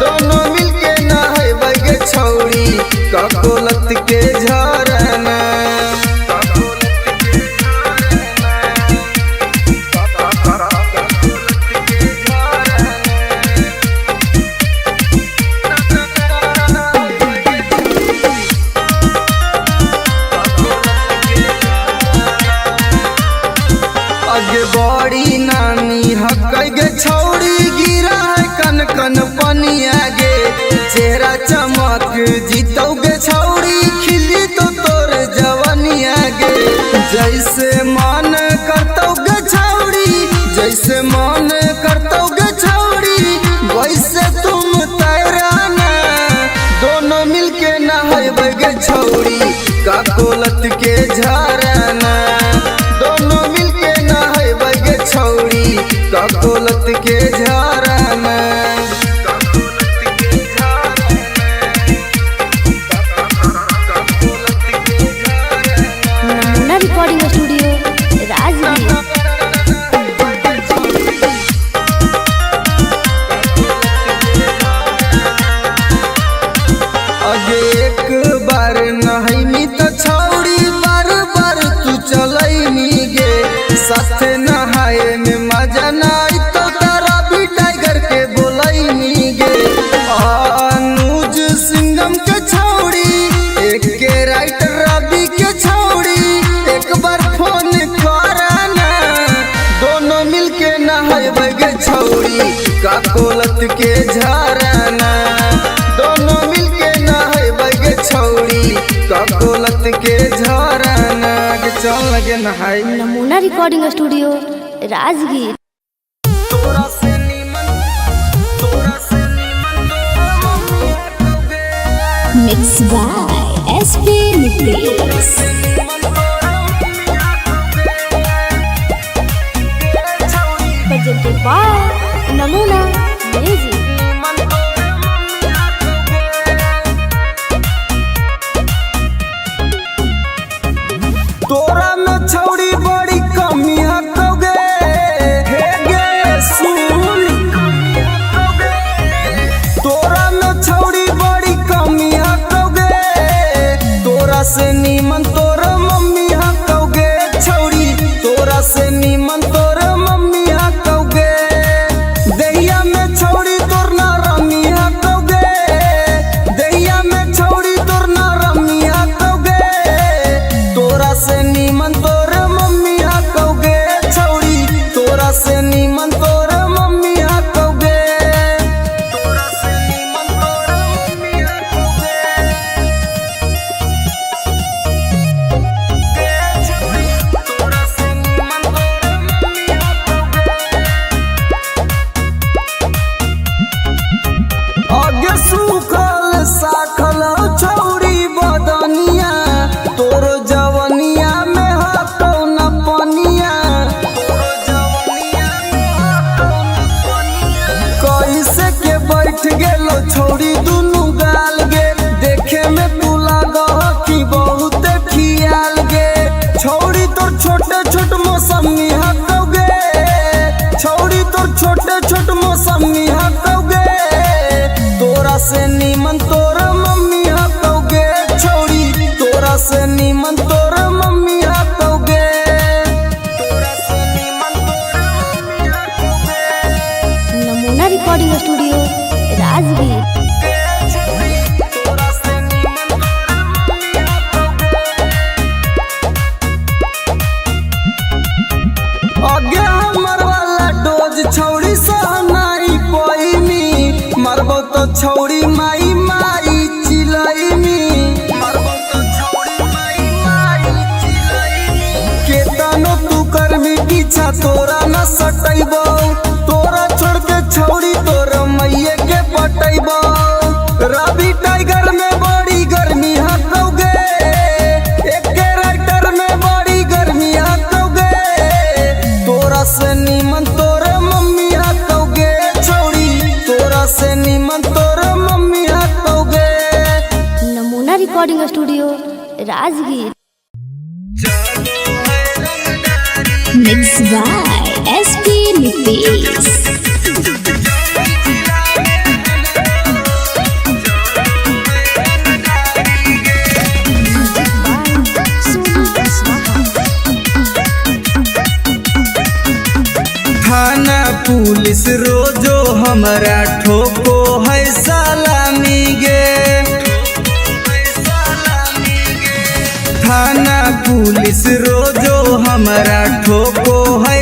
दोनों मिलके नहाइबे गे छौड़ी का कोलत के झरना। आगे बड़ी नानी हक गे छौड़ी गिरा है कन कन पनिया गे चेहरा चमक जीतोगे छौड़ी खिली तो तोर जवनिया गे जैसे मन करतोगे छौड़ी जैसे मन करतोगे छौड़ी वैसे तुम तैराना दोनों मिलके नहाए गे छौड़ी का कोलत के झरना दोनों मिलके नहाए गे छौड़ी का कोलत के झरना नमूना रिकॉर्डिंग स्टूडियो राजगीर। अगे एक बार नहैनी तो छौड़ी बार बार तू चलैनी गे साथे नहाए में मजा नाई तो तारा भी टाइगर के बोलैनी गे अनुज सिंघम के छौड़ी एक के राइटर रवि के छौड़ी एक बार फोन कराना दोनों मिलके नहाए गे छौड़ी का कोलत के झरना दोनों मिलके नहाए गे छौड़ी का कोलत के झरना के चल लगे नहाए नमूना रिकॉर्डिंग स्टूडियो राजगीर। तोरा से नीमन Mixed by SP Nitish. presented by Namuna music. तोरा में छौड़ी बड़ी कमी हकोगे हे गे सुन तोरा में छौड़ी बड़ी कमी हकोगे तोरा से नीमन तोर मम्मी हकोगे छौड़ी तोरा से नीमन तोर मम्मी हकोगे दहिया में छौड़ी तोर ना रमी हकोगे दहिया में छौड़ी तोर ना रमी हकोगे तोरा से नीमन तोर मम्मी हकोगे छौड़ी तोरा से नीमन तोर मम्मी हकोगे तोरा से नीमन तोर मम्मी हकोगे तोरा से नीमन तोर मम्मी हकोगे आगे सूखल साखल छौड़ी बदनिया तोर जवनिया में हटो न पनिया कैसे के बैठ गेलो छौड़ी दुनु गाल गे देखे में तू लागह कि बहुत खियाल गे छौड़ी तोर छोटे छोट मौसमी हकोगे छौड़ी तोर छोटे छोट मौसमी हकोगे तोरा से नीमन तोर मम्मी हकोगे छौड़ी तोरा से नीमन तोर मम्मी हकोगे तोरा से नीमन तोर मम्मी हकोगे नमूना रिकॉर्डिंग स्टूडियो राजगीर। तोरा से नीमन तोर मम्मी हकोगे आगे हमर वाला डोज छौड़ी सहनाई पैनी मारबो तो छौड़ी माई माई चिलैनी मारबो तो छौड़ी माई माई चिलैनी केतनो तू करमी पीछा तोरा न सटैबो तोरा छोड़ के छौड़ी तोर मैये के पटैबो रवि टाइगर में बड़ी गर्मी हकोगे एक के राइटर में बड़ी गर्मी हकोगे तोरा से नीमन तोर मम्मी हकोगे छौड़ी तोरा से नीमन तोर मम्मी हकोगे नमूना recording studio Rajgir. Mixed by SP Nitish. थाना पुलिस रोजो हमरा ठोको है सलामी गे थाना पुलिस रोजो हमरा ठोको है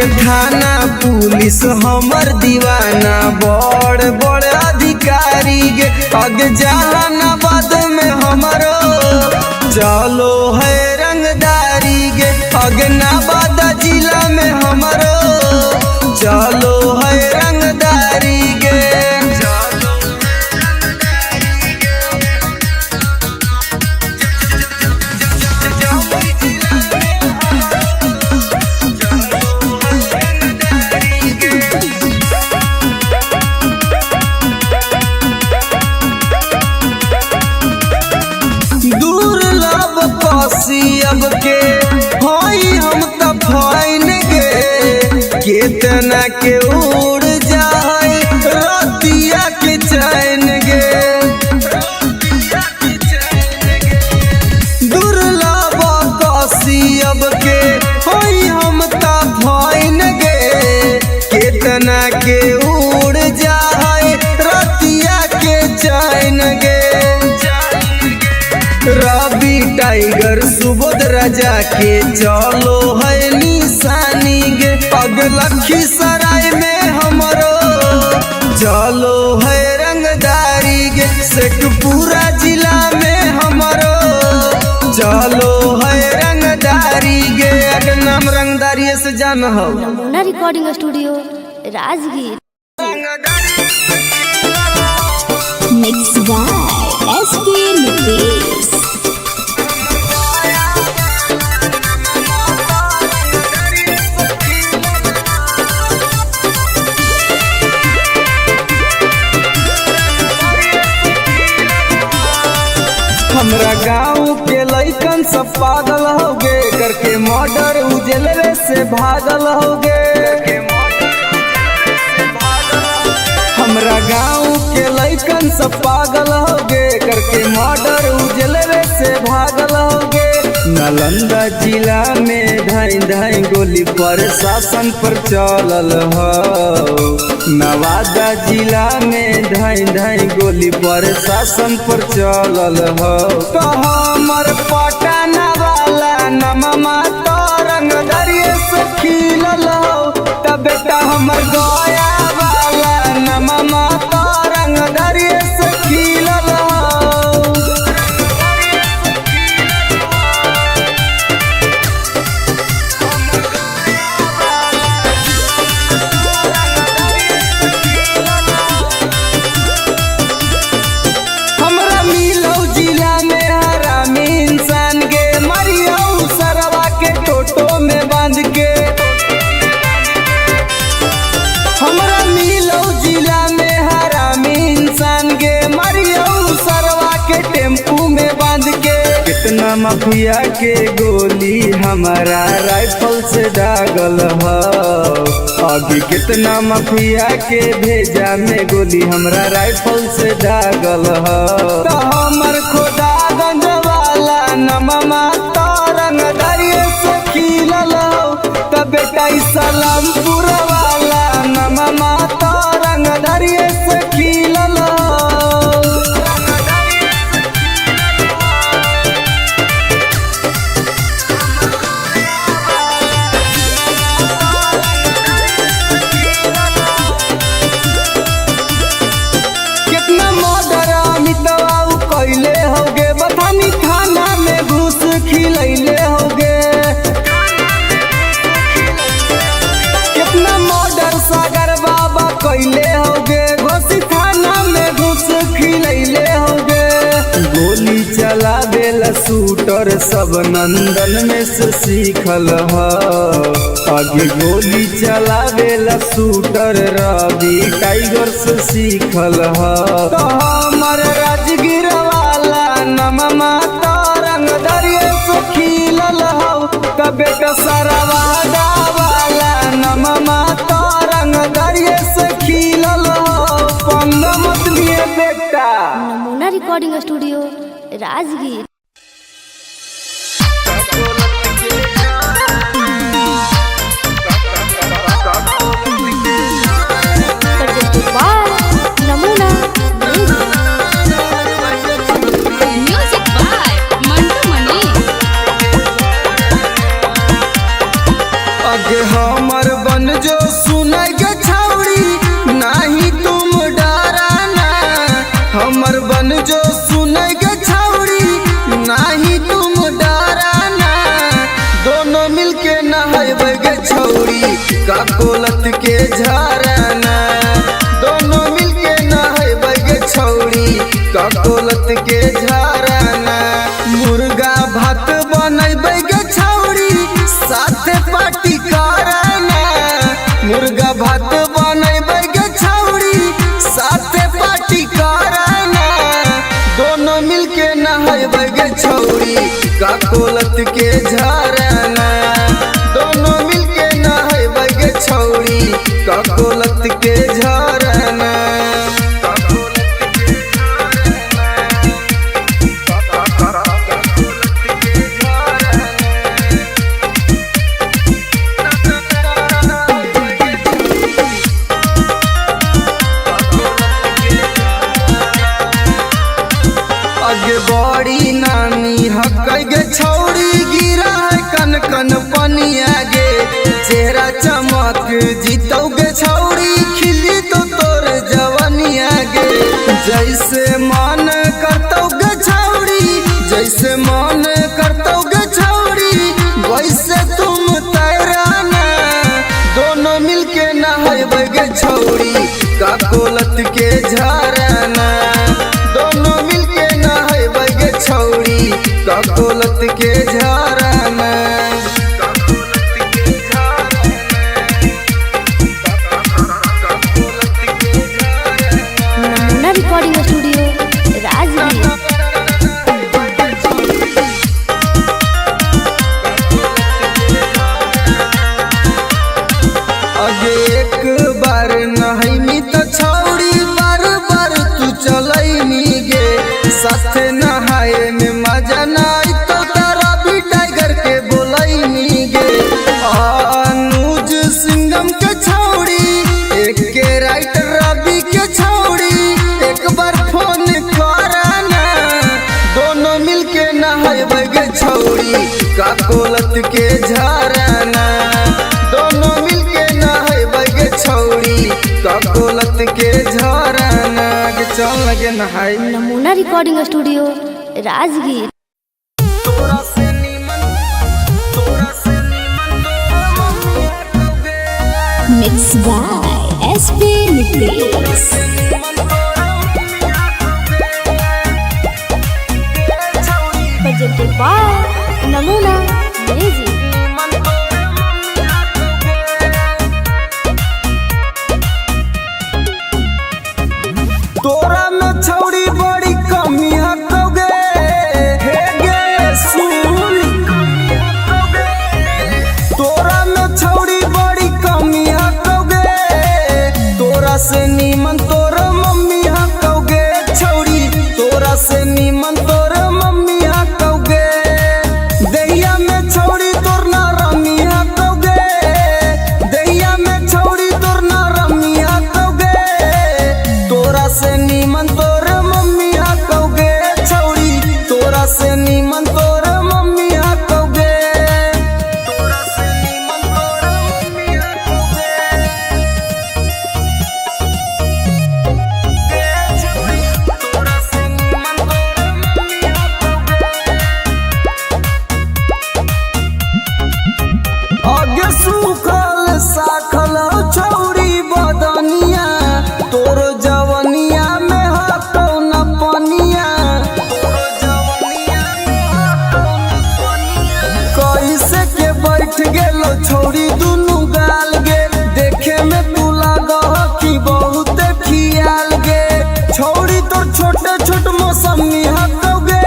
अगे थाना पुलिस हमर दीवाना बड़ बड़ अधिकारी गे अगे जहानाबाद में हमरो चलो है रंगदारी गे अगे नवादा जिला में हमरो चलो है रंगदारी गे दुर्लभ कसियब के हई हम त फाइन गे केतना के उड़ जाए रतिया के चैन गे दुर्लभ कसियब के हई हम त फाइन गे केतना के उड़ जाए रतिया के चैन गे रवि टाइगर सुबोध राजा के चलो है निशानी गे पग लखीसराय में हमरो चलो है रंगदारी गे शेखपुरा जिला में हमरो चलो है रंगदारी गे अगर नाम रंगदारी से जान हो Namuna recording studio Rajgir. Mixed by SP Nitish. हमरा गाँव के लइकन सब पागल हो गे करके मर्डर उजलवे से भागल हो गे हमरा गाँव के लइकन सब पागल हो गे करके मर्डर उजलवे से भागल हो गे नालंदा जिला में धाई धाई गोली प्रशासन पर चलल हो नवादा जिला में धाई धाई गोली प्रशासन पर चलल हो तो हमर पटना वाला नममा तो रंगदरिये से खिलल हो तब बेटा हमर गया वाला नममा तो रंगदरिये से खिलल हो हमरा मिलौ जिला में हरामी इंसान गे मरियौ सरवा के टोटो में बांध के हमरा मिलौ जिला में हरामी इंसान गे मरियौ सरवा के टेम्पू में बांध के कितना माफिया के गोली हमारा राइफल से दागल हो अभी कितना माफिया के भेजा में गोली हमरा राइफल से दागल हो तो हमर खोदागंज वाला नममा तो रंगदरिये से खिलल हो तो बेटा सलामपुर वाला नममा तो रंगदरिये से खिलल हो कितना मर्डर अमितवा कैले होगे बथानी थाना में घूस खिलैले होगे कितना मर्डर सागर बाबा कैले होगे घोसी थाना में घूस खिलैले होगे गोली चलावेला शूटर सब नंदन में से सीखल हो आगे गोली चलावेला शूटर रवि टाइगर से सीखल हो तो हमर राजगीर वाला नममा तो रंगदरिये से खिलल हो तो बेटा सरवादा वाला नममा तो रंगदरिये से खिलल हो पंग मत लिए बेटा नमूना रिकॉर्डिंग स्टूडियो राजगीर। नमूना Music by Mantu Mani. अगे हमर बन काकोलत के झरना दोनों मिलके नहाए बगे छौड़ी काकोलत के झरना मुर्गा भात बनैबे गे छौड़ी साथे पार्टी करना मुर्गा भात बनैबे गे छौड़ी साथे पार्टी करना दोनों मिलके नहाए गे छौड़ी काकोलत के झरना दोनों मिलके नहाए गे छौड़ी काकोलत के झरना आगे बड़ी नानी हकई गे छौड़ी गिरा है कन कन पनिया गे चेहरा चमक जीतौ गे छौड़ी खिली तो तोर जवनिया गे जैसे मन करतौ गे छौड़ी जैसे मन करतौ गे छौड़ी वैसे तुम तैराना दोनों मिलके नहाए गे छौड़ी काकोलत के झरना दोनों मिलके नहाए गे छौड़ी काकोलत के झरना नमूना रिकॉर्डिंग स्टूडियो राजगीर। अगे एक बार नहैनी तो छौड़ी बार बार तू चलैनी गे साथे नहाए में मजा नाई तो तारा भी टाइगर के बोलैनी गे अनुज सिंगम के छौड़ी एक के राइटर रवि के छौड़ी एक बार फोन करना दोनों मिलके नहाए गे छौड़ी काकोलत के झरना दोनों मिलके नहाए गे छौड़ी काकोलत के झरना के चल लगे नहाए नमूना recording studio Rajgir. Mixed by SP Nucleus. presented by Namuna music. तोरा में छौड़ी बड़ी कमी हकोगे हे गे सुन तोरा में छौड़ी बड़ी कमी हकोगे तोरा से नीमन तोर मम्मी हकोगे छौड़ी तोरा से नीमन तोर मम्मी हकोगे दैया में छौड़ी तोर ना रमी हकोगे दैया में छौड़ी तोर ना रमी हकोगे तोरा से नीमन तोर मम्मी हकोगे छौड़ी तोरा से नीमन तोर मम्मी हकोगे तोरा से नीमन तोर मम्मी हकोगे तोरा से नीमन तोर मम्मी हकोगे आगे सुखल साखल छौड़ी बदनिया तोर जवनिया में हटौ न पनिया कैसे के बैठ गेलो छौड़ी दुनु गाल गे देखे में तू लागह कि बहुत खियाल गे छौड़ी तोर छोटे छोट मौसमी हटौगे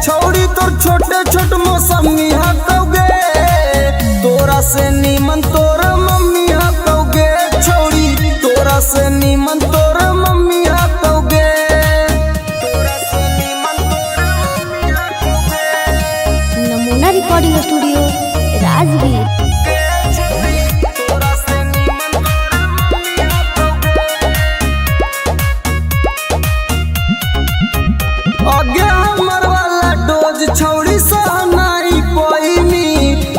छौड़ी तोर छोटे छोट मौसमी हटौगे तोरा से नीमन तोर मम्मी हटौगे छौड़ी तोरा से नीमन तोर मम्मी हटौगे तोरा से नीमन तोर मम्मी हटौगे नमूना रिकॉर्डिंग स्टूडियो राजगीर। तोरा से नीमन तोर मम्मी हटौगे आगे हमर वाला डोज छौड़ी सहनाई पैनी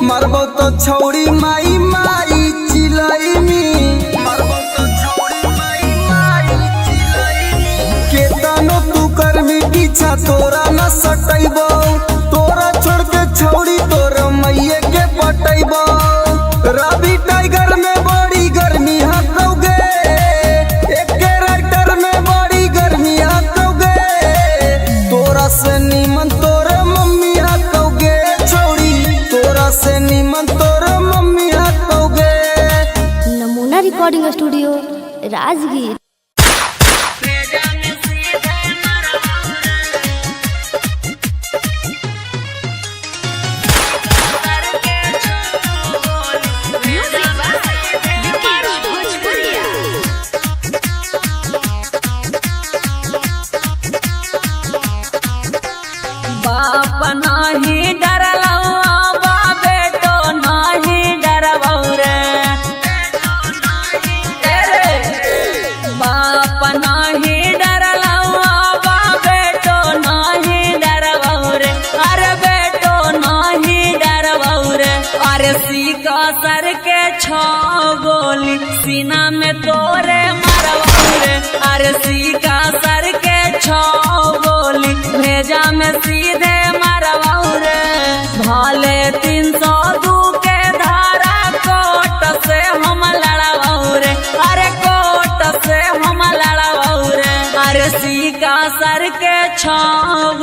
मरबो तो छौड़ी माई माई चिलैनी मरबो तो छौड़ी माई माई चिलैनी केतनो तू करमी पीछा तोरा न सटैबो तोरा छोड़ के छौड़ी तोर मैये के पटैबो Ravi tiger recording studio Rajgir. Music by Vikesh Bhojpuria. बाप नाही डरलवा बा बेटो नाही डरवौ रे बाप नाही डरलवा बा बेटो नाही डरवौ रे अरे बेटो नाही डरवौ रे अरे सीका सर के छो गोली सीना में तोरे मरवौ रे अरे सीका सर के छो गोली भेजा में सीधे मरवौ रे भाले 302 के धारा कोट से हम लड़वौ रे अरे कोट से हम लड़वौ रे अरे सीका सर के छो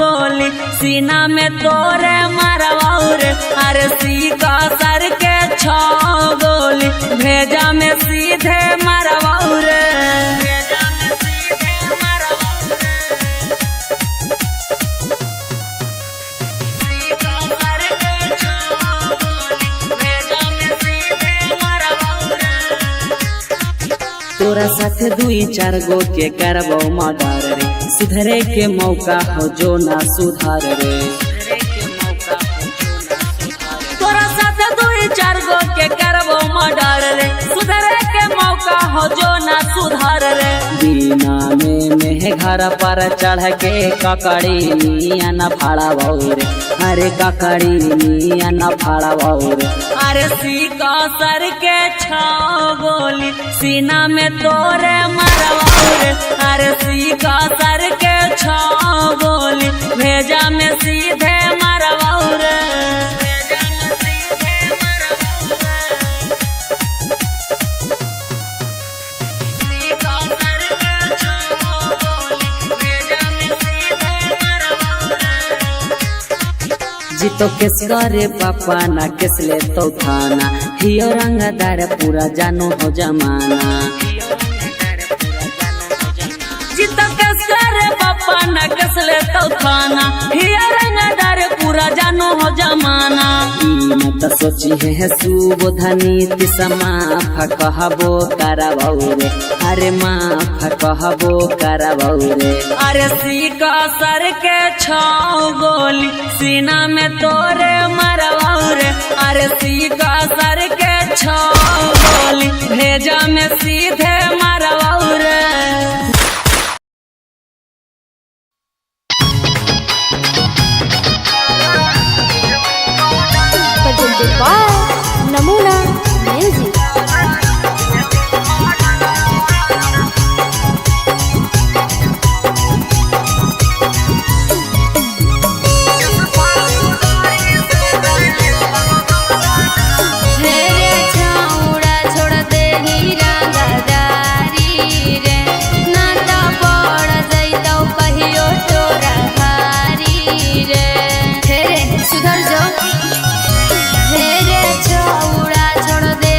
गोली सीना में तोरे मरवौ रे अरे सीका सर के छो गोली भेजा में सीधे मरवौ रे तोरा साथ 2-4 गो के करबो मर्डर रे सुधरे के मौका हो जो ना सुधार रे तोरा साथ 2-4 गो के करबो मर्डर रे सुधरे के मौका हो जो ना सुधार रे दीना में घर पर चढ़ के ककड़ी निया न फाड़ावौ रे अरे ककड़ी निया न फाड़ावौ रे अरे सीका सर के छो गोली सीना में तोरे मरवौ रे अरे सीका सर के छो गोली भेजा में सीधे मरवौ रे जीतो केस करे पापा ना केस ले तो थाना हियो रंगदार पूरा जानो हो जमाना जीतो केस करे पापा ना केस ले तो थाना हियो रंगदार पूरा जानो हो जमाना ई मत सोची है सुबोधनी तिसमा कहबो करबौ रे अरे माफ कहबो करबौ रे अरे सीका सर के छो गोली सीना में तोरे मरवौ रे अरे सीका सर के छो गोली भेजा में सीधे मरवौ रे presented by नमूना म्यूजिक। सुधर जाओ हेरे छौड़ा छोड़ दे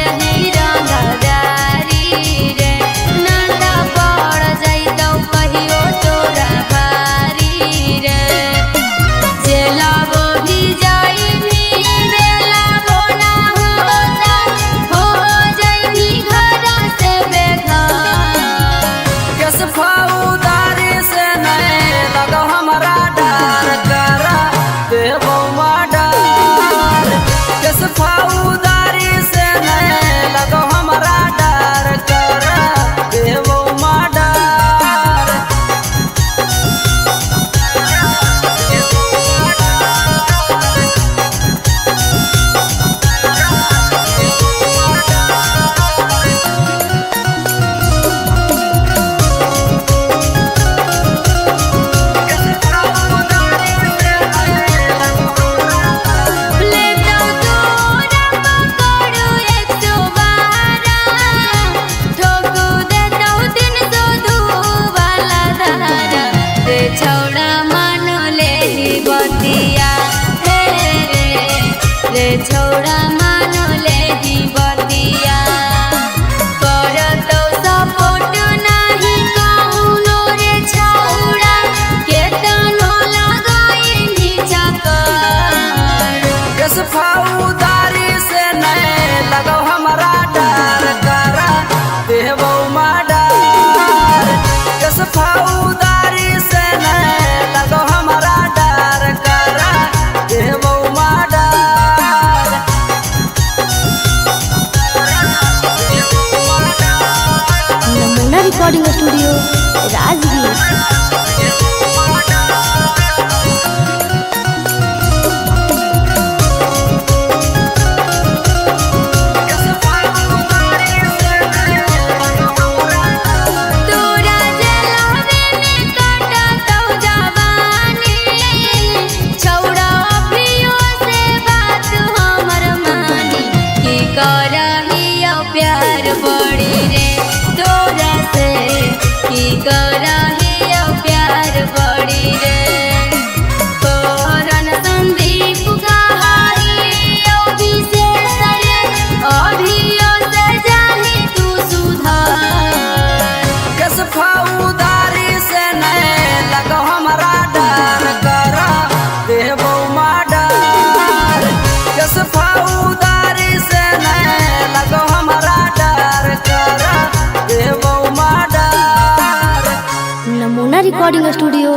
छौड़ा मानो ले ही बतिया करत रिकॉर्डिंग स्टूडियो राजगीर। तोरा जलवे में काटतौ जवानी, छौड़ा अभियो से बात हमर मानी। की करहियो प्यार बड़ी रे तोरा से, की करहियो प्यार बड़ी रे। तोरन संदीप गहाई अभिषेक रे, अभियो से जानी तू सुधार। कस फौदारी से नहीं लगो हमारा डर करा देबो माडर। कस फौदारी से नहीं लगो हमारा डर करा देबो माडर। नमूना रिकॉर्डिंग स्टूडियो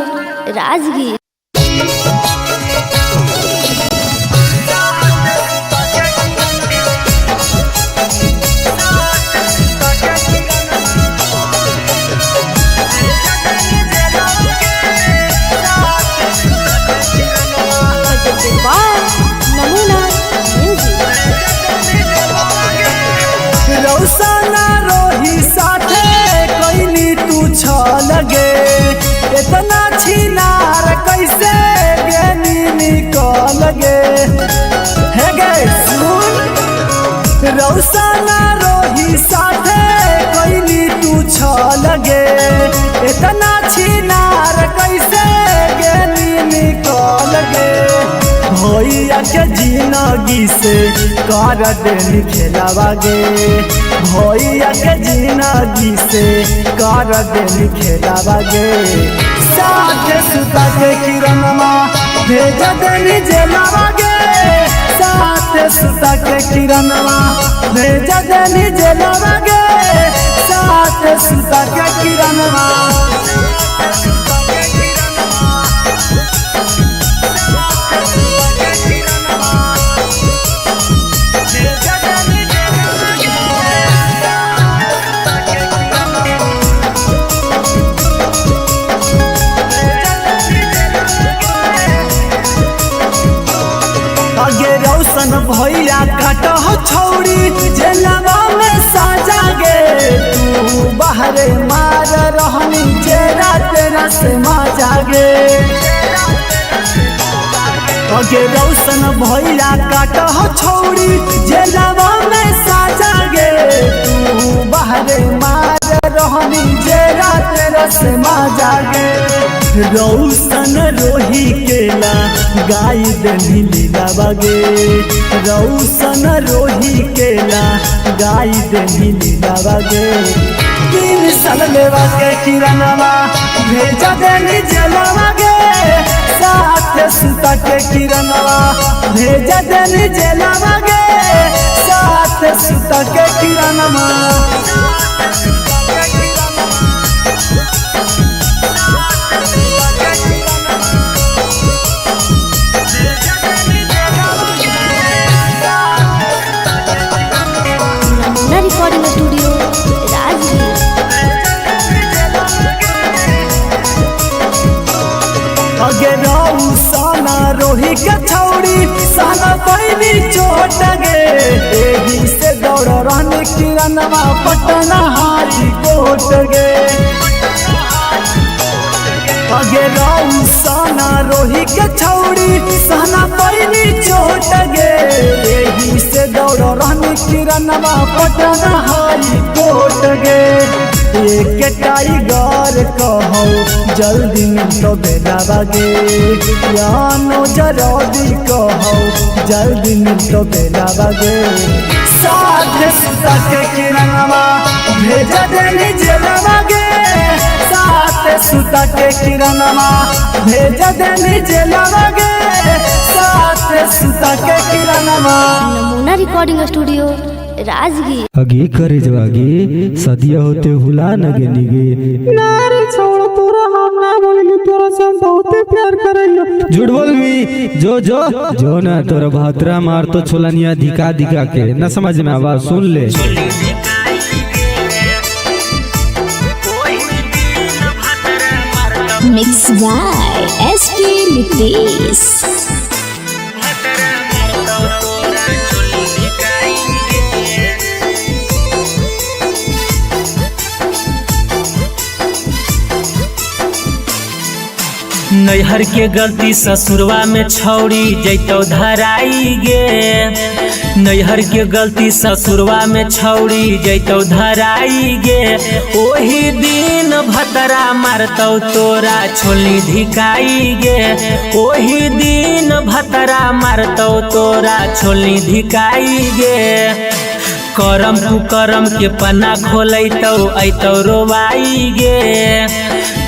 राजगीर। नमूना रौसना रोही साथे कोइनी तू छ लगे, इतना छिनार कैसे गेनी निकल गे। हे गे सुन, रौसना रोही साथे कोइनी तू छ लगे, इतना छिनार कैसे गेनी निकल गे। भैया के जिंदगी से कर देनी खेलावा गे, भैया के जिंदगी से कर देनी खेलावा गे। साथ सुता के किरणमा भेज देनी जेलावा गे, साथ सुता के किरणमा भेज देनी जेलावा गे, साथ सुता के किरणमा। आगे रौशन भैया काट छौड़ी जेलवा में साजा गे, तू बाहरे मार रहनी जेरा तेरा से माजा गे। आगे रौशन भैया काट छौड़ी जेलवा में साजा गे, तू बाहरे मार रहनी जेरा तेरा से माजा गे। रौशन रोही केला गाई देनी लीला बागे, रौशन रोही केला गाई देनी लीला बागे। 3 साल लेवा के किरणवा भेज देनी जेलवा गे, साथ सुता के किरणवा भेज देनी जेलवा गे, साथ सुता के किरणवा। नमूना रिकॉर्डिंग स्टूडियो राजगीर। अगे रौसना रोही के छौड़ी साना पैनी चोट गे, एही से दौड़ रहने किरणवा पटना हारी कोट गे। अगे रौसना रोही के छौड़ी साना पैनी चोट गे, एही से दौड़ रहने किरणवा पटना हारी कोट गे। एक टाइगर कहो जल्दी तो बेलावा गे, यानो जरदी कहो जल्दी तो बेलावा गे। साथ सुता के किरणवा भेज देनी जेलवा गे, साथ सुता के किरणवा भेज देनी जेलवा गे, साथ सुता के किरणवा। नमूना रिकॉर्डिंग स्टूडियो राजगीर। अगे करे जवागे सदिया होते हुला नगे निगे नारे छोड़ तोरा हम ना बोलेंगे, तोरा से हम बहुत प्यार करेंगे। झूठ बोल मी जो ना तोरा भातरा मार तो छोलनिया दिखा दिखा के न समझ में आवाज सुन ले। Mixed by SP Nitish. नैहर के गलती ससुरवा में छौड़ी जैतो धराई गे। नैहर के गलती ससुरवा में छौड़ी जैतो धराई गे। ओही दिन भतरा मारतौ तोरा छोली धिकाई गे। ओही दिन भतरा मारतौ तोरा छोली धिकाई गे। करम कुकरम के पन्ना खोलैतौ ऐतौ रोवाई गे।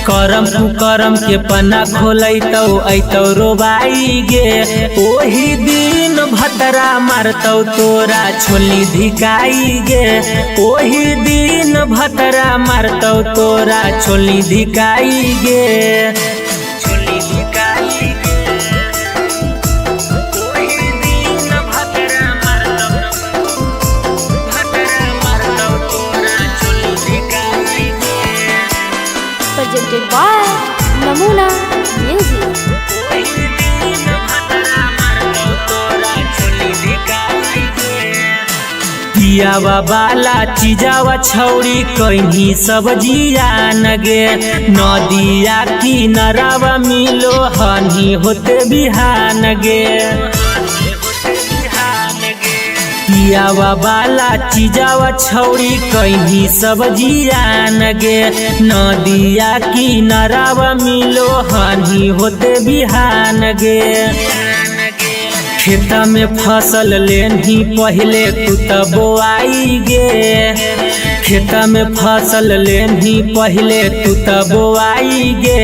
करम कुकरम के पन्ना खोलैतौ ऐतौ रोबाई गे। ओही दिन भतरा मारतौ तोरा छोली धिकाई गे। ओही दिन भतरा मारतौ तोरा छोली धिकाई गे। छोली धिकाई गे। ओही दिन भतरा मारतौ तोरा छोली धिकाई गे। presented by Namuna Music. पियावा वाला चीजावा छौड़ी कहीं सब्जिया नगे। नदिया किनारावा मिलो हनी होते बिहान गे। पियावा वाला चीजावा छौड़ी कहीं सब्जिया नगे। नदिया किनारावा मिलो हनी होते बिहान गे। खेता में फसल लेनी पहले तू त बोआई गे। खेता में फसल लेनी पहले तू त बोआई गे।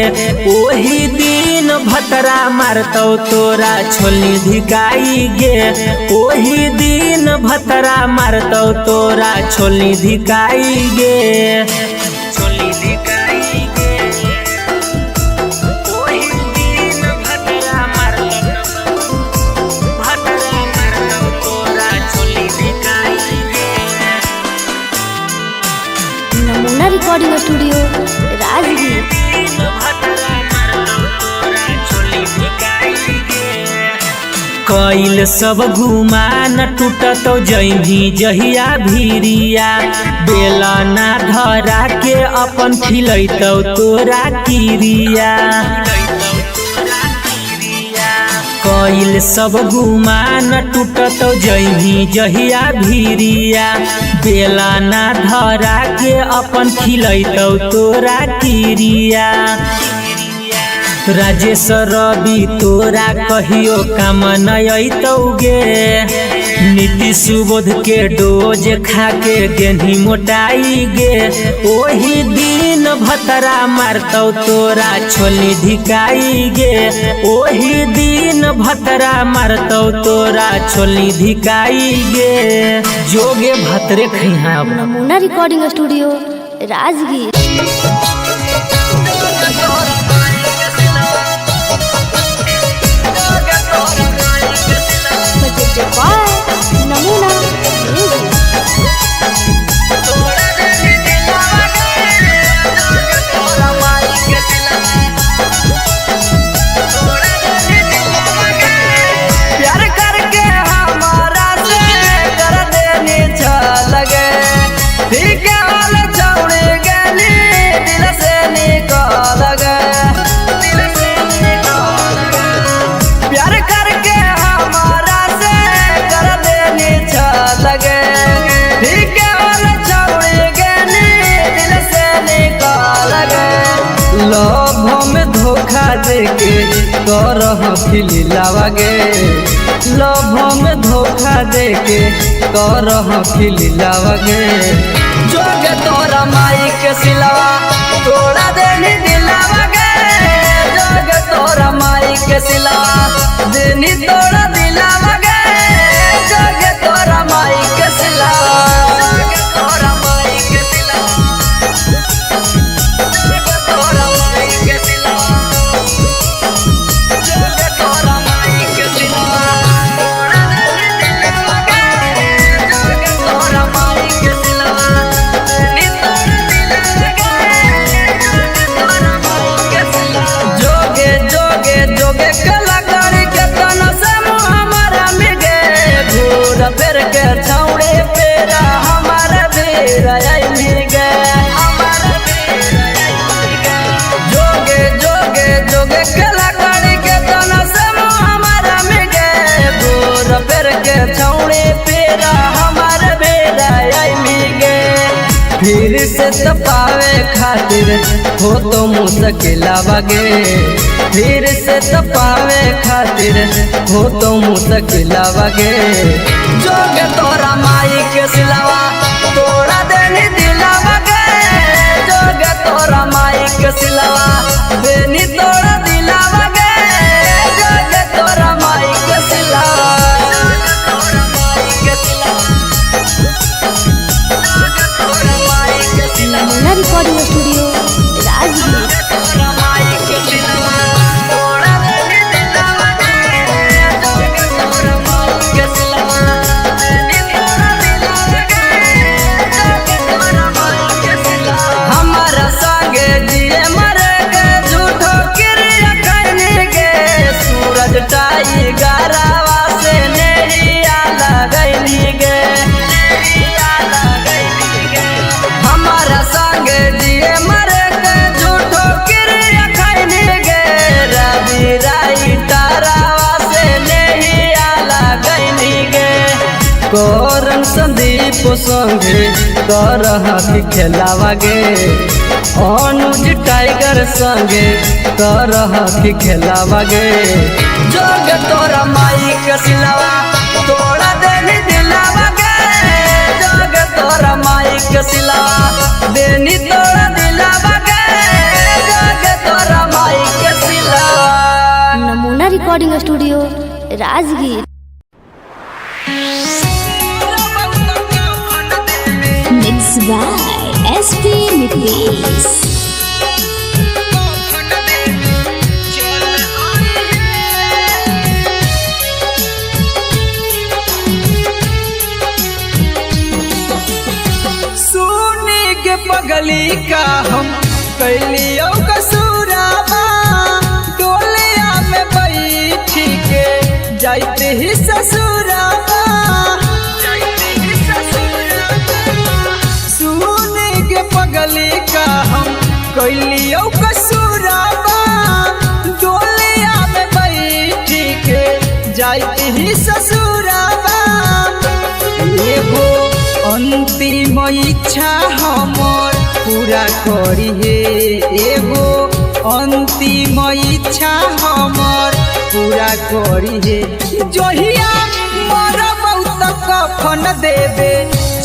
ओही दिन भतरा मारतौ तोरा छोली धिकाई गे। ओही दिन भतरा मारतौ तोरा छोली धिकाई गे। छोली धिकाई गे। ओही दिन भतरा नमूना रिकॉर्डिंग स्टूडियो राजगीर। कैल सब गुमान टूटतौ जही जहिया भीरिया। बेला ना धरा के अपन खिलैतौ तोरा किरिया। कैल सब गुमान टूटतौ जही जहिया भीरिया। बेला ना धरा के अपन खिलैतौ तोरा किरिया। राजेश रवि तोरा कहियो काम नयतौ गे। नीति सुबोध के डोज खा के गेंधी मोटाई गे। ओही दिन भतरा मारतौ तोरा छोली धिकाई गे। ओही दिन भतरा मारतौ तोरा छोली धिकाई गे। जोगे भतरे खैहा। Namuna recording studio Rajgir. presented by Namuna Music. प्यार करके हमारा से कर देनी लगे। ठीक हाल छोड़ गली दिल से निकाल गए। प्यार करके हमारा से कर देनी लगे। ठीक हाल छोड़ गली दिल से निकाल गए। लोभों में धोखा देके करह खिलावा गे। लोभों में धोखा देके करह खिलावा गे। जोगे तोरा माई के सिलावा तोड़ा देनी दिलावा गे। जोगे तोरा माई के सिलावा देनी तोड़ा दिलावा गे। जोगे तोरा माई के सिलावा। जोगे तोरा माई के सिलावा। जोगे तोरा माई के सिलावा। जोगे तोरा माई के सिलावा। तोड़ा देनी दिलावा गे। जोगे तोरा माई के सिलावा। देनी तोड़ा दिलावा गे। जोगे तोरा माई के सिलावा। छौड़े पेरा हमार बेरा मिगे फिर से तपावे खातिर हो तो मुश्किल बगे फिर से तपावे खातिर हो तो मुश्किल बगे जोग तोरा माई के सिलावा तोड़ा देनी दिलावा गे जोग तोरा माई के सिलावा देनी तोड़ा दिलावा गे जोग तोरा माई के सिलावा नमूना रिकॉर्डिंग स्टूडियो राजगीर। हमारा संगे जिए मरे गे झूठो क्रिया करने गे सूरज टाई गरावा से नैया लगैली गे हमारा संगे जिए मरे गे झूठो क्रिया करने गे रवि राई तारावा से नैया लगैली गे कोरन संदीप संगे करह खेलावा गे अनुज टाइगर संगे करह खेलावा गे जोग तोरा माई के सिलावा तोड़ा देनी दिलावा गे जोग तोरा माई के सिलावा देनी तोड़ा दिलावा गे जोग तोरा माई के सिलावा। नमूना recording studio Rajgir. Mixed by SP Nitish. सुनी के पगली का हम कैलियो कसूराबा डोलिया में बैठी के जाते ही ससुराबा सुनी के पगली का हम कैलियो कसूराबा डोलिया में बैठी के जाते ही ससुराबा एगो अंतिम इच्छा हमर पूरा करी हे एगो अंतिम इच्छा हमर पूरा करी हे जहिया मोर बहुत कफन देवे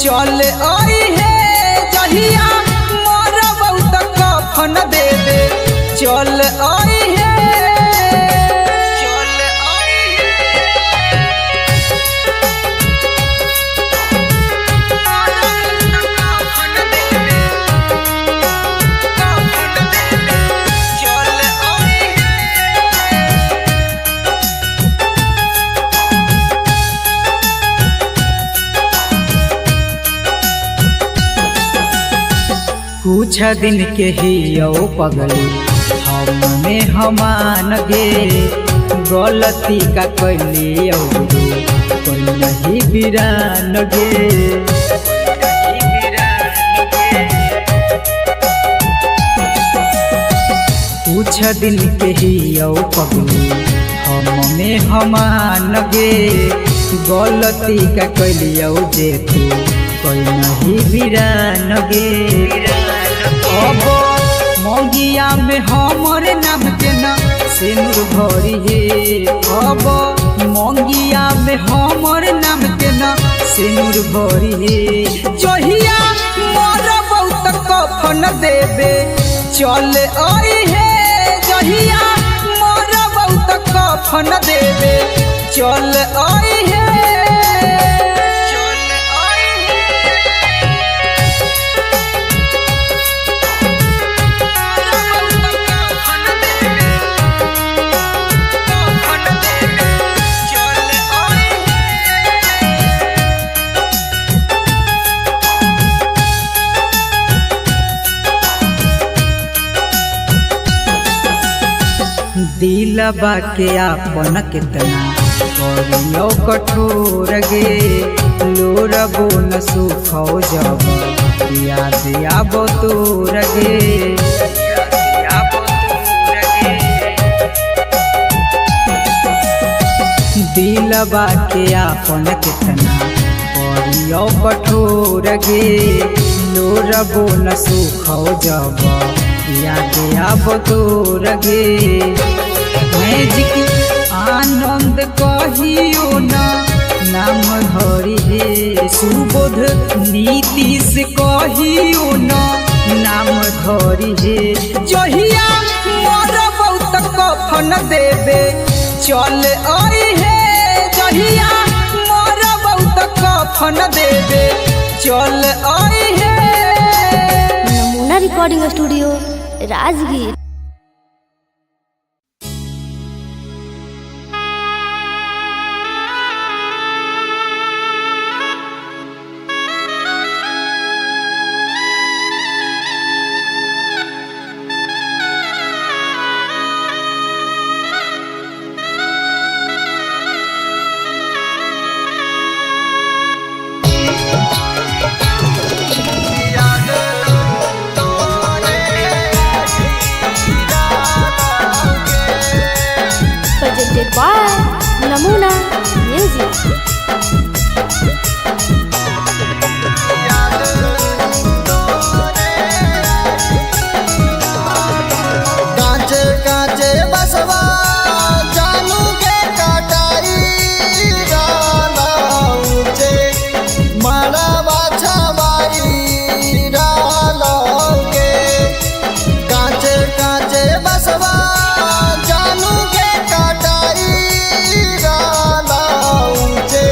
चल आई हे जहिया मोर बहुत कफन देवे चल आई हे चल आई कुछ दिन के ही यो पगली हमने हमान गे गलती का कैली कोई नहीं बिरान गे कुछ दिन के ही यो पगली हमने हमान गे गलती का कैली जे तू कोई नहीं बिरान गे अब मंगिया में हमर नाम के न सिंदूर भरी हे अब मंगिया में हमर नाम के न सिंदूर भरी हे जहिया मोर बहुत कफन देवे चल आई हे जहिया मोर बहुत कफन देवे चल आई हे दिलबा के आपन कितना करियो कठोर गे लोरबो न सुखो जब याद आबो तोर गे दिलबा के आपन कितना बड़ियो कठोर गे लोरबो न सुखो जब याद आब तोर गे मैजिक आनंद कहियो ना नाम धरी हे सुबोध नीतीश कहियो ना नाम धरी हे जहिया मोर बहुत कफन देवे चल आई हे जहिया मोर बहुत कफन देवे चल आई हे। Namuna recording studio Rajgir. Presented by Namuna Music। कांचे कांचे बसवा जानू के कटाई राना ऊंचे मड़वा छवाई राना के कांचे कांचे बसवा जानू के कटाई राना ऊंचे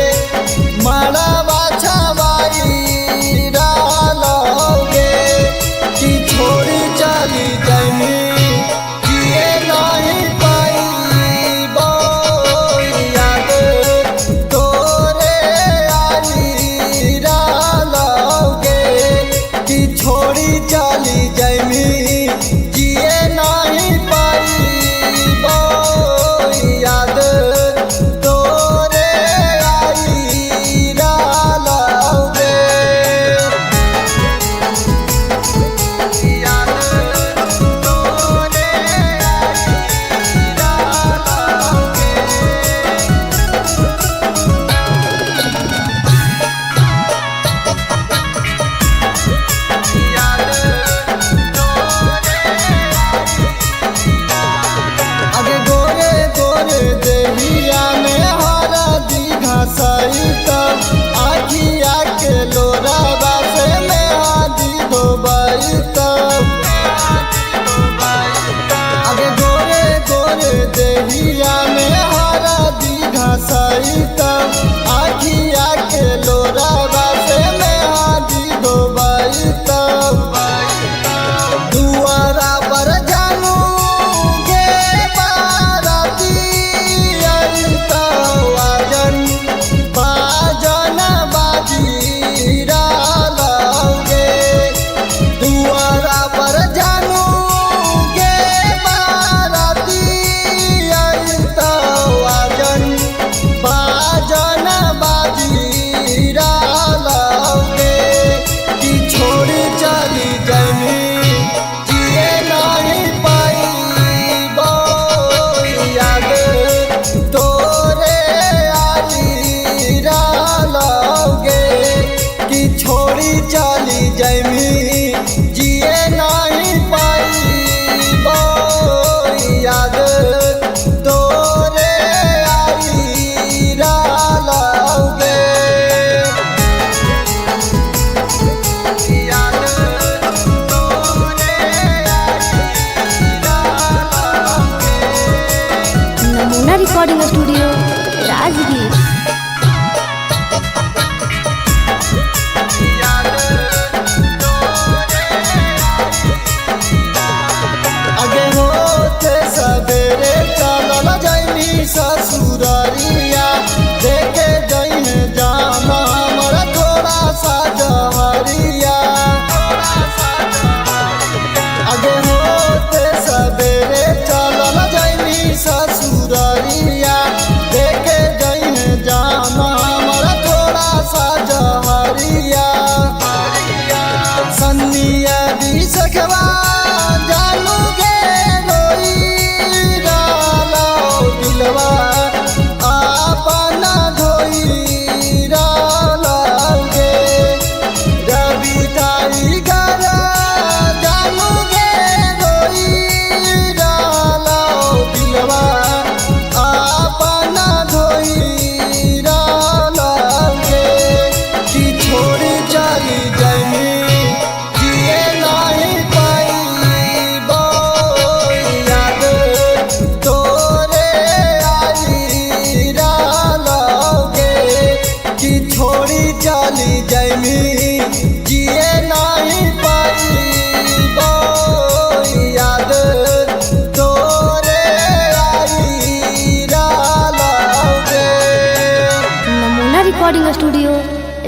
recording studio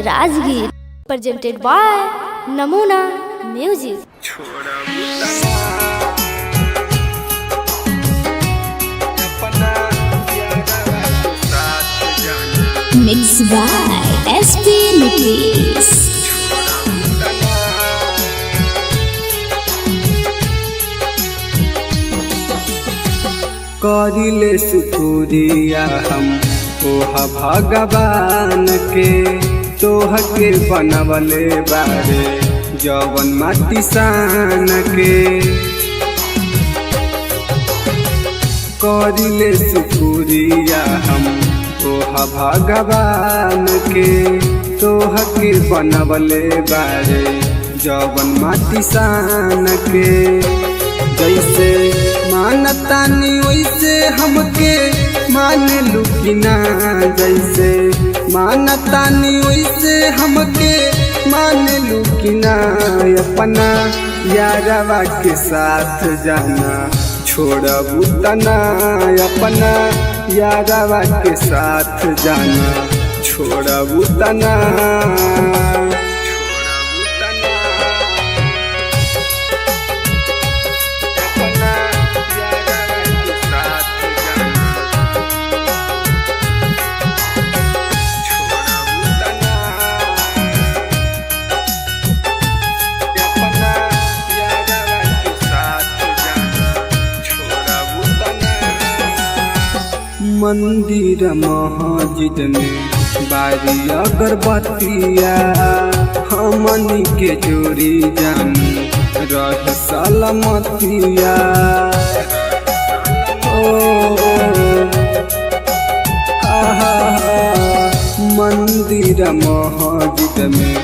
Rajgir presented by Namuna music. Mixed by SP Nickies. करिले शुक्रिया हम तोहा भगवान के, तोह के बनवले बारे जवन माटी सान के। करिले शुक्रिया हम तोहा भगवान के, तोह के बनवले बारे जवन माटी सान के। जैसे मानतानी वैसे हमके मान लू कि ना, जैसे मानतानी वैसे हमके मान लू कि ना। अपना यारवा के साथ जाना छोड़बू तना, अपना यारवा के साथ जाना छोड़बू तना। मंदिर मस्जिद में बारी अगरबत्तिया, हमनी के जोड़ी जान रह सलामतिया। मंदिर मस्जिद में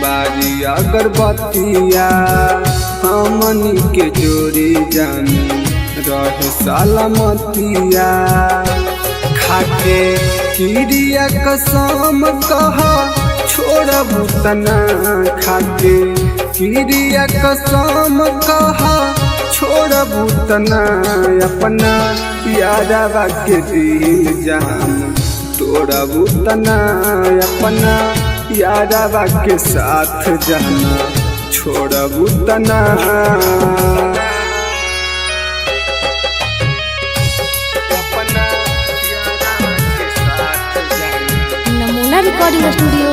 बारी अगरबत्तिया, हमनी के जोड़ी जान रह सलामतिया। खाके किरिया कसम कहा छोड़बू तना, खाके किरिया कसम कहा छोड़बू तना। अपना यारवा के दिल जान तोड़बू तना, अपना यारवा के साथ जाना छोड़बू तना। Namuna recording studio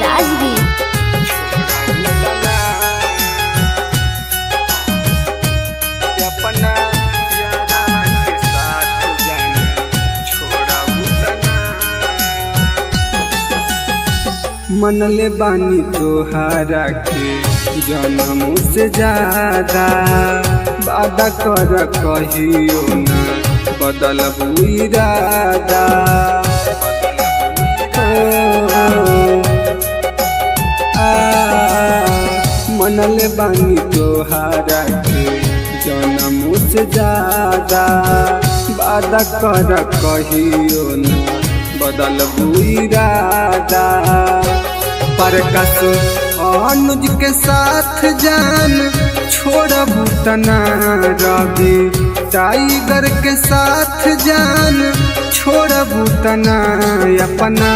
Rajgir. मनले बानी तोहारा के जन्म से ज्यादा, वादा कर कहियो ना बदलबू इरादा। मनले बानी तोहारा के जन्म से ज्यादा, वादा कर कहियो ना बदलबू इरादा। प्रकाश अनुज के साथ जान छोड़बू तना, रवि टाइगर के साथ जान छोड़बू तना। अपना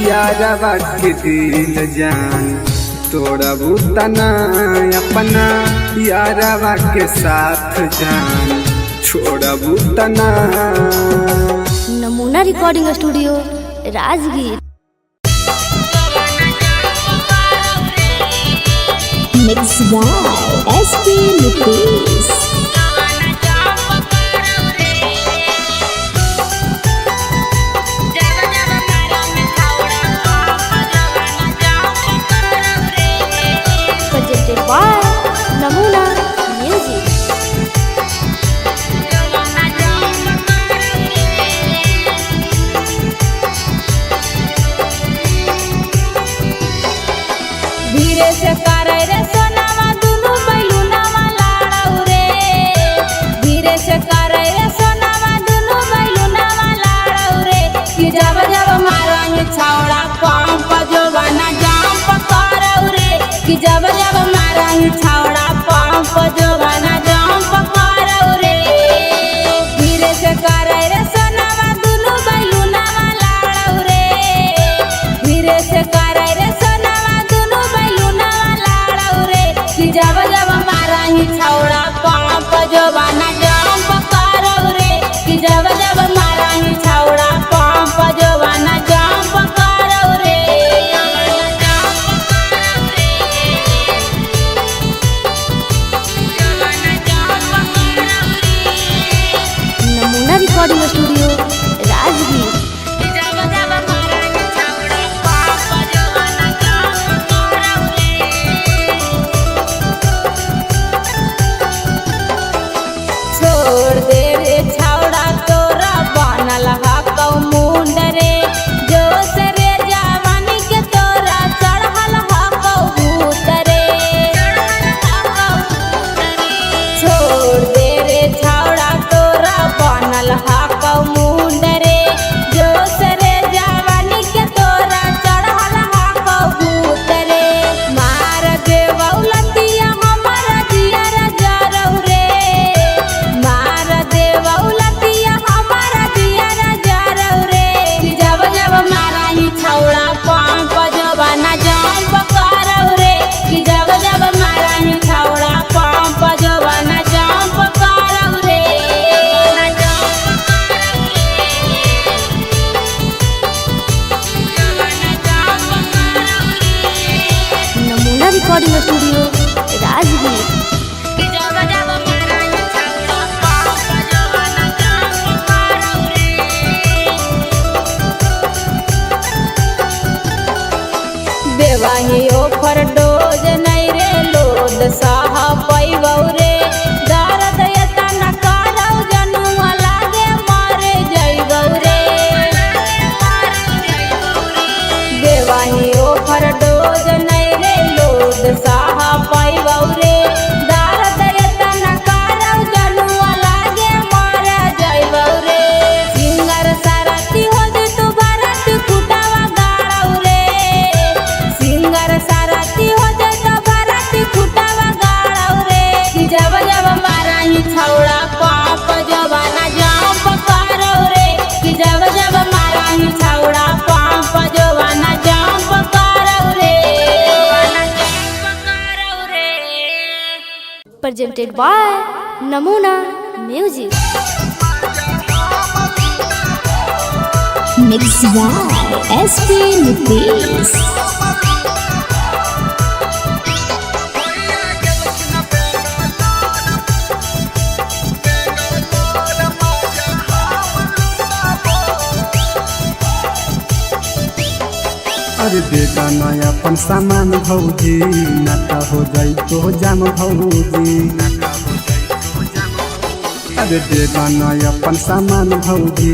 यारवा के दिल जान तोड़बू तना, अपना यारवा के साथ जान छोड़बू तना। Namuna recording studio Rajgir. Mixed by SP Nickies. Presented by Namuna music. धीरे से करे रे सोनावा दुनु बैलुनावा लाड़ौ रे, धीरे से करे रे सोनावा दुनु बैलुनावा लाड़ौ रे। कि जब जब मारंग छौड़ा पंप जो बना जंप करौ रे, कि जब जब मारंग छौड़ा पंप जो बना जंप करौ रे। धीरे से करे रे सोनावा दुनु बैलुनावा लाड़ौ रे, धीरे से करे रे सोनावा दुनु बैलुनावा लाड़ौ रे कि जब जब मारा ही छौड़ा पंप जवाना जंप करौ रे कि जब जब मारा ही छौड़ा पंप जवाना जंप करौ रे नमूना रिकॉर्डिंग स्टूडियो राजगीर। छोड़ दे रे छौड़ा तोरा बनल हकौ मुंड रे जोश रे जवानी के तोरा चढ़ल हकौ भूत रे छोड़ दे रे छौड़ा तोरा बनल हकौ मुंड रे जोश रे जवानी के तोरा चढ़ल हकौ भूत रे मार देवौ लतिया हमर जियर जरौ रे मार देवौ लतिया हमर जियर जरौ रे कि जब जब मारा ही छौड़ा पंप जवाना जंप करौ रे कि जब जब मारा ही छौड़ा पंप जवाना जंप करौ रे नमूना रिकॉर्डिंग स्टूडियो राजगीर। कि जब जब मारा ही छौड़ा पंप जवाना जंप करौ रे देवाही ओफर डोज नहीं रे लोद साह पैबौ रे दर्द एतना करौ जनुआ लागे मारे जइबौ रे देवाही ओफर डोज नहीं रे लोद साह पैबौ रे दर्द एतना करौ जनुआ लागे मारे जइबौ रे सिंगर सारथी हो दे तू भरत कुटावा गाड़ौ रे सिंगर सारथी हो दे तो भरत कुटावा गाड़ौ रे कि जब जब मारा ही छौड़ा पंप जवाना जंप करौ रे कि जब जब मारा ही छौड़ा पंप जवाना जंप करौ रे presented by Namuna music. Mix by SP Nitish. अरे बेटा नया अपन सामान भौजी नाता हो जाई तो जाम भौजी अरे बेटा नया अपन सामान भौजी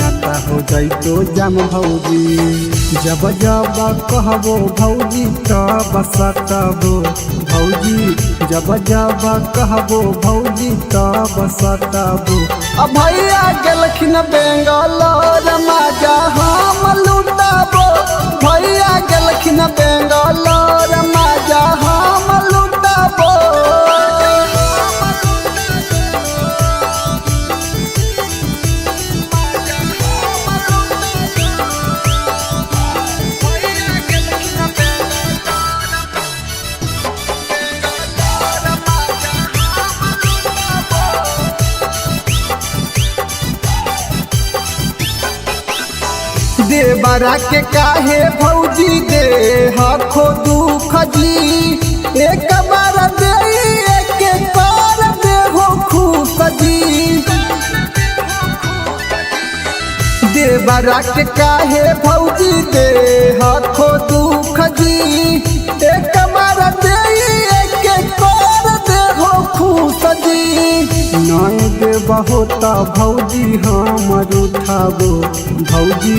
नाता हो जाई तो जाम भौजी जब जब कहबो भौजी तब सतबो भौजी जब जब कहबो भौजी तब सतबो अब भैया गेलखिन बेंगलोर मजा हम लुटाबो भैया गेलखिन बेंगलोर मजा हम लुटाबो देवरा के काहे भौजी दे हखो दुख जी एक बार दे एक बार दे हो खुश जी देवरा के काहे भौजी दे हखो दुख जी एक बार दे एक बार दे हो खुश जी नय दे बहुत भौजी हमर उठाबो भौजी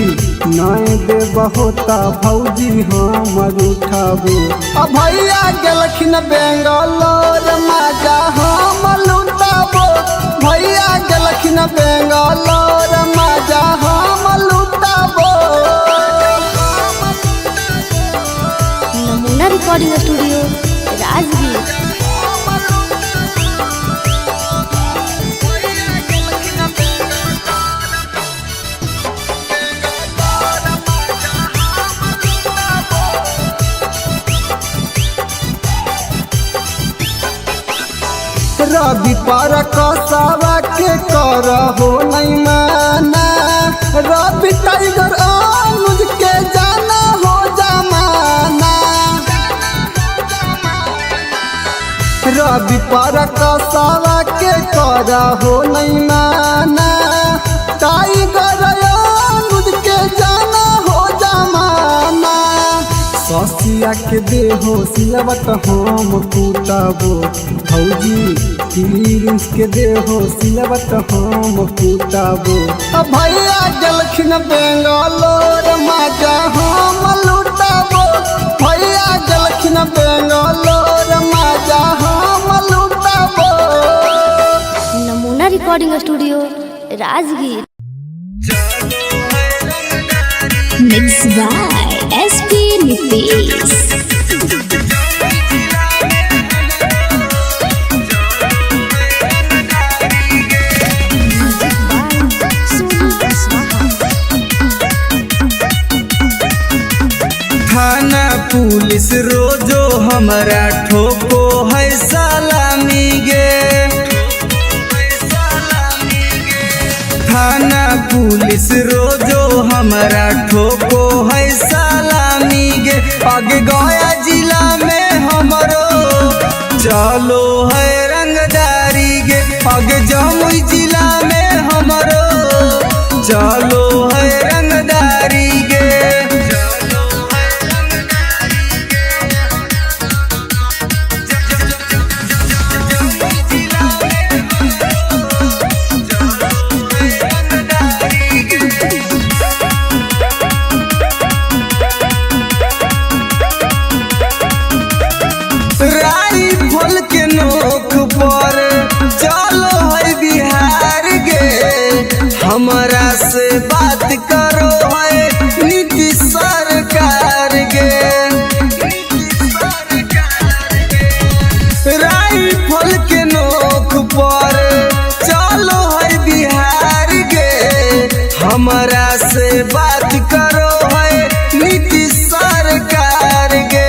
नय दे बहुत भौजी हमर उठाबो अब भैया गेलखिन बेंगलोर मजा हम लुटाबो भैया गेलखिन बेंगलोर मजा हम लुटाबो नमूना रिकॉर्डिंग स्टूडियो राजगीर। रवि पर कसावा के कर हो नहीं माना, रवि टाइगर अनुज के जाना हो जमाना। रवि पर कसावा के कर हो नहीं माना, टाइगर अनुज के जाना हो जमाना। ससिया के देहो सिलवट हम कूटबो भौजी, प्रिंस के देहो सिलवट हम कूटबो। भैया गलखिन बेंगलोर मजा हम लुटबो, भैया गलखिन बेंगलोर मजा हम लुटबो। नमूना recording studio Rajgir. Mixed by SP Nitish. थाना पुलिस रोजो हमारा ठोको है सलामी गे, थाना पुलिस रोजो हमारा ठोको है सलामी गे। आगे गया जिला में हमरो चलो है रंगदारी गे, आगे जमुई जिला में हमरो चलो है रंगदारी गे। राइफल के नोक पर चलो है बिहार गे, हमारा से बात करो है नीतीश सरकार गे। राइफल के नोक पर चलो है बिहार गे, हमारा से बात करो है नीतीश सरकार गे।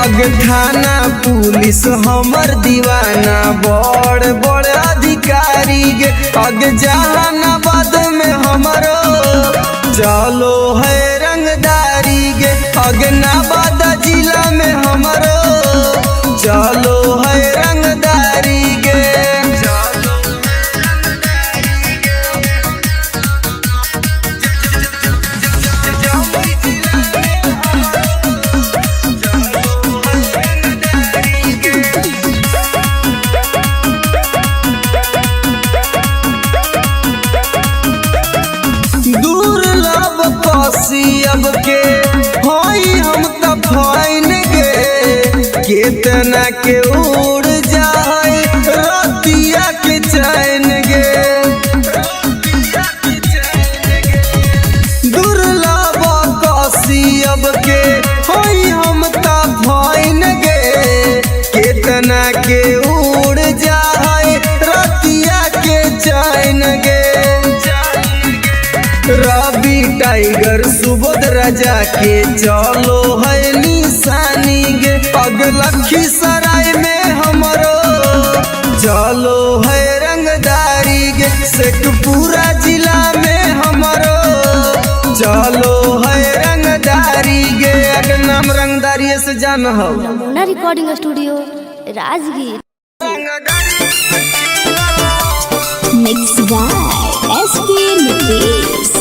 अग थाना पुलिस हमर दीवाना बड़ बड़ अधिकारी गे, अग जहानाबाद में हमरो चलो है रंगदारी गे, अग नवादा जिला में हमरो चलो है रंगदारी गे। अब के होई हम त फाइन गे, केतना के उड़ जाए रतिया के चैन गे। दुर्लभ कसियब के होई हम त फाइन गे, केतना के उड़ जाए रतिया के चैन गे। रवि टाइगर सुबोध राजा के चलो है निशानी गे, अग लखीसराय में हमरो चलो है रंगदारी गे, शेखपुरा जिला में हमरो चलो है रंगदारी गे। अगर नाम रंगदारी से जान हो। Namuna recording studio Rajgir. Mixed by SP Nitish.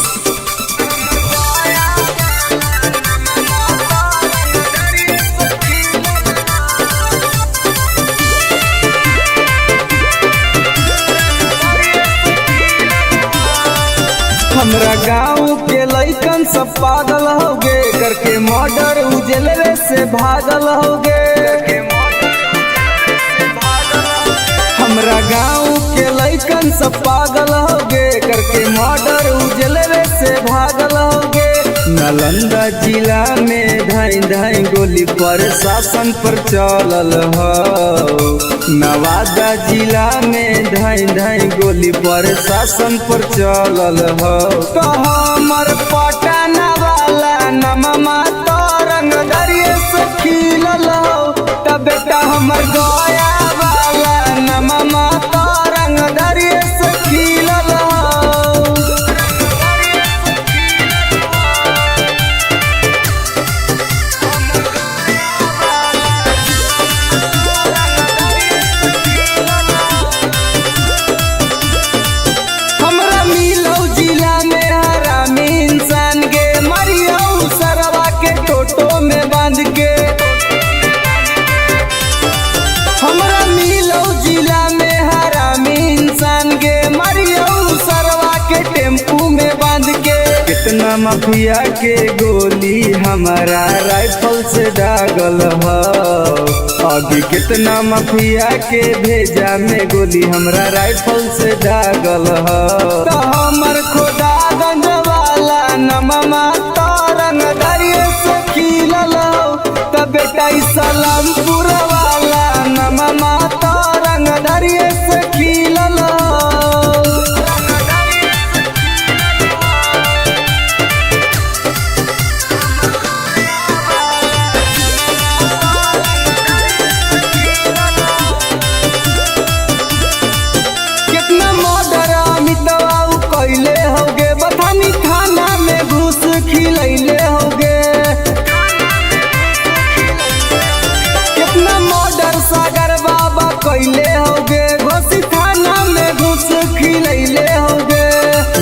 हमरा गाँव के लइकन सब पागल हो गे, करके मर्डर उजलवे से भागल हो गे। हमरा गाँव के लइकन सब पागल हो गे, करके मर्डर उजलवे से भागल हो गे। नालंदा जिला में धाई धाई गोली प्रशासन पर चलल हो, नवादा जिला में धाई धाई गोली प्रशासन पर चलल हो। तो हमर पटना वाला नममा तरंग दरिये से खिलल हो, तब बेटा हमर गया वाला माफिया के गोली हमारा राइफल से दागल ह। अभी कितना माफिया के भेजा में गोली हमरा राइफल से दागल ह। तो हमर खोदा गंज वाला नममा तारंग दरिये से खिलल हो। तो बेटा सलामपुर वाला नममा तारंग दरिये से खिलल हो।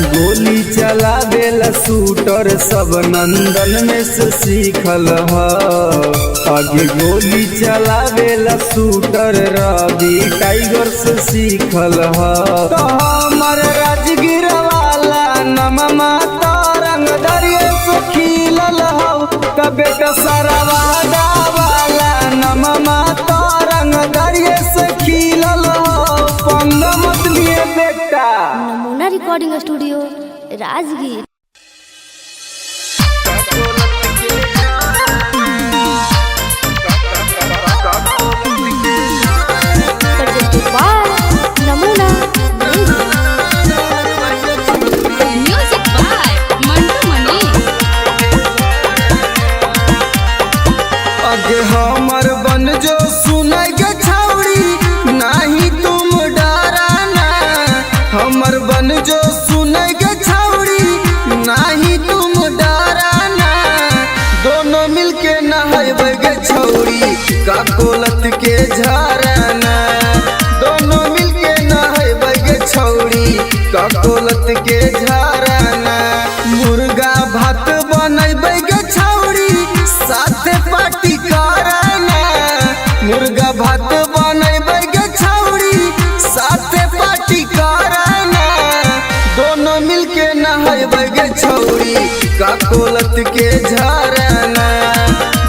गोली चला बेला शूटर सब नंदन में से सीखल ह। आगे गोली चला बेला शूटर रवि टाइगर से सीखल ह। तो हमर राजगीर वाला नममा तारंग दरिये से खिलल हो। तो बेटा सरवादा वाला नममा तारंग दरिये से खिलल हो। पंग मत लिए बेटा। नमूना रिकॉर्डिंग स्टूडियो राजगीर। नमूना म्यूजिक बाय मंटू मनी। आगे हमर बन जो सुनाई के छौड़ी नहीं तुम डराना। हमर बन जो सुनाई के छौड़ी नहीं तुम डराना। दोनों मिलके नहाइबे गे छौड़ी का कोलत के झरना। दोनों मिलके नहाइबे गे छौड़ी का कोलत के झरना। मुर्गा भात बनैबे गे छौड़ी साथे पार्टी करना। मुर्गा भात बनैबे गे छौड़ी साथे पार्टी करना। दोनों मिलके नहाइबे गे छौड़ी का कोलत के झरना।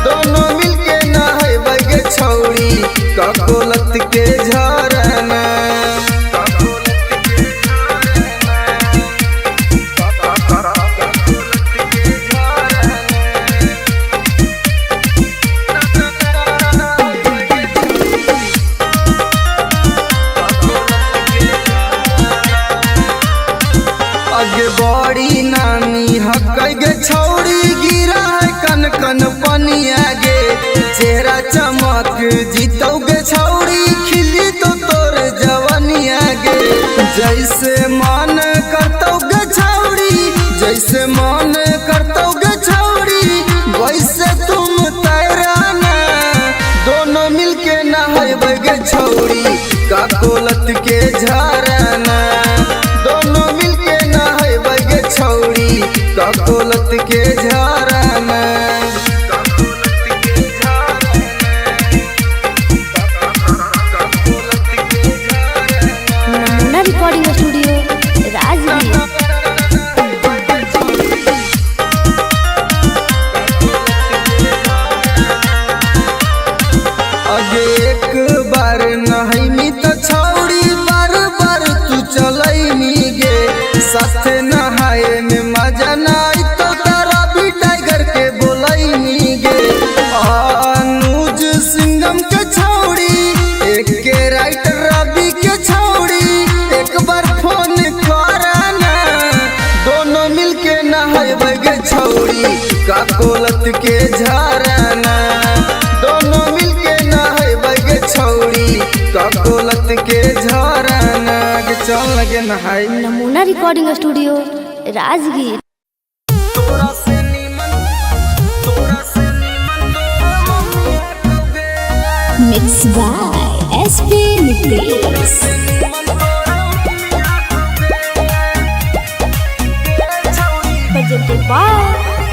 दोनों मिलके नहाइबे गे छौड़ी का कोलत के झरना। आगे बड़ी नानी हकै गे छौड़ी गिरा है कन कन पनिया गे। चेहरा चमक जीतौ गे छौड़ी खिली तो तोर जवनिया गे। जैसे मन करतौ गे छौड़ी जैसे मन करतौ गे छौड़ी वैसे तुम तैराना। दोनों मिलके नहाइबे गे छौड़ी का कोलत के झरना। दोनों मिलके नहाइबे गे छौड़ी का कोलत के झरना। नमूना रिकॉर्डिंग स्टूडियो राजगीर। आगे एक बार नहाइमी तो छौड़ी बार बार तू चलैमी गे। साथे नहाए में मजा नाई तो तारा भी टाइगर के बोलैमी गे। अनुज सिंघम के छौड़ी एक के राइटर रवि के छौड़ी एक बार फोन करना। दोनों मिलके नहाइबे गे छौड़ी का कोलत के झरना। दोनों मिलके नहाइबे गे छौड़ी का कोलत के झरना। चल लगे नहाई। Namuna recording studio Rajgir. Mix by SP Nitesh.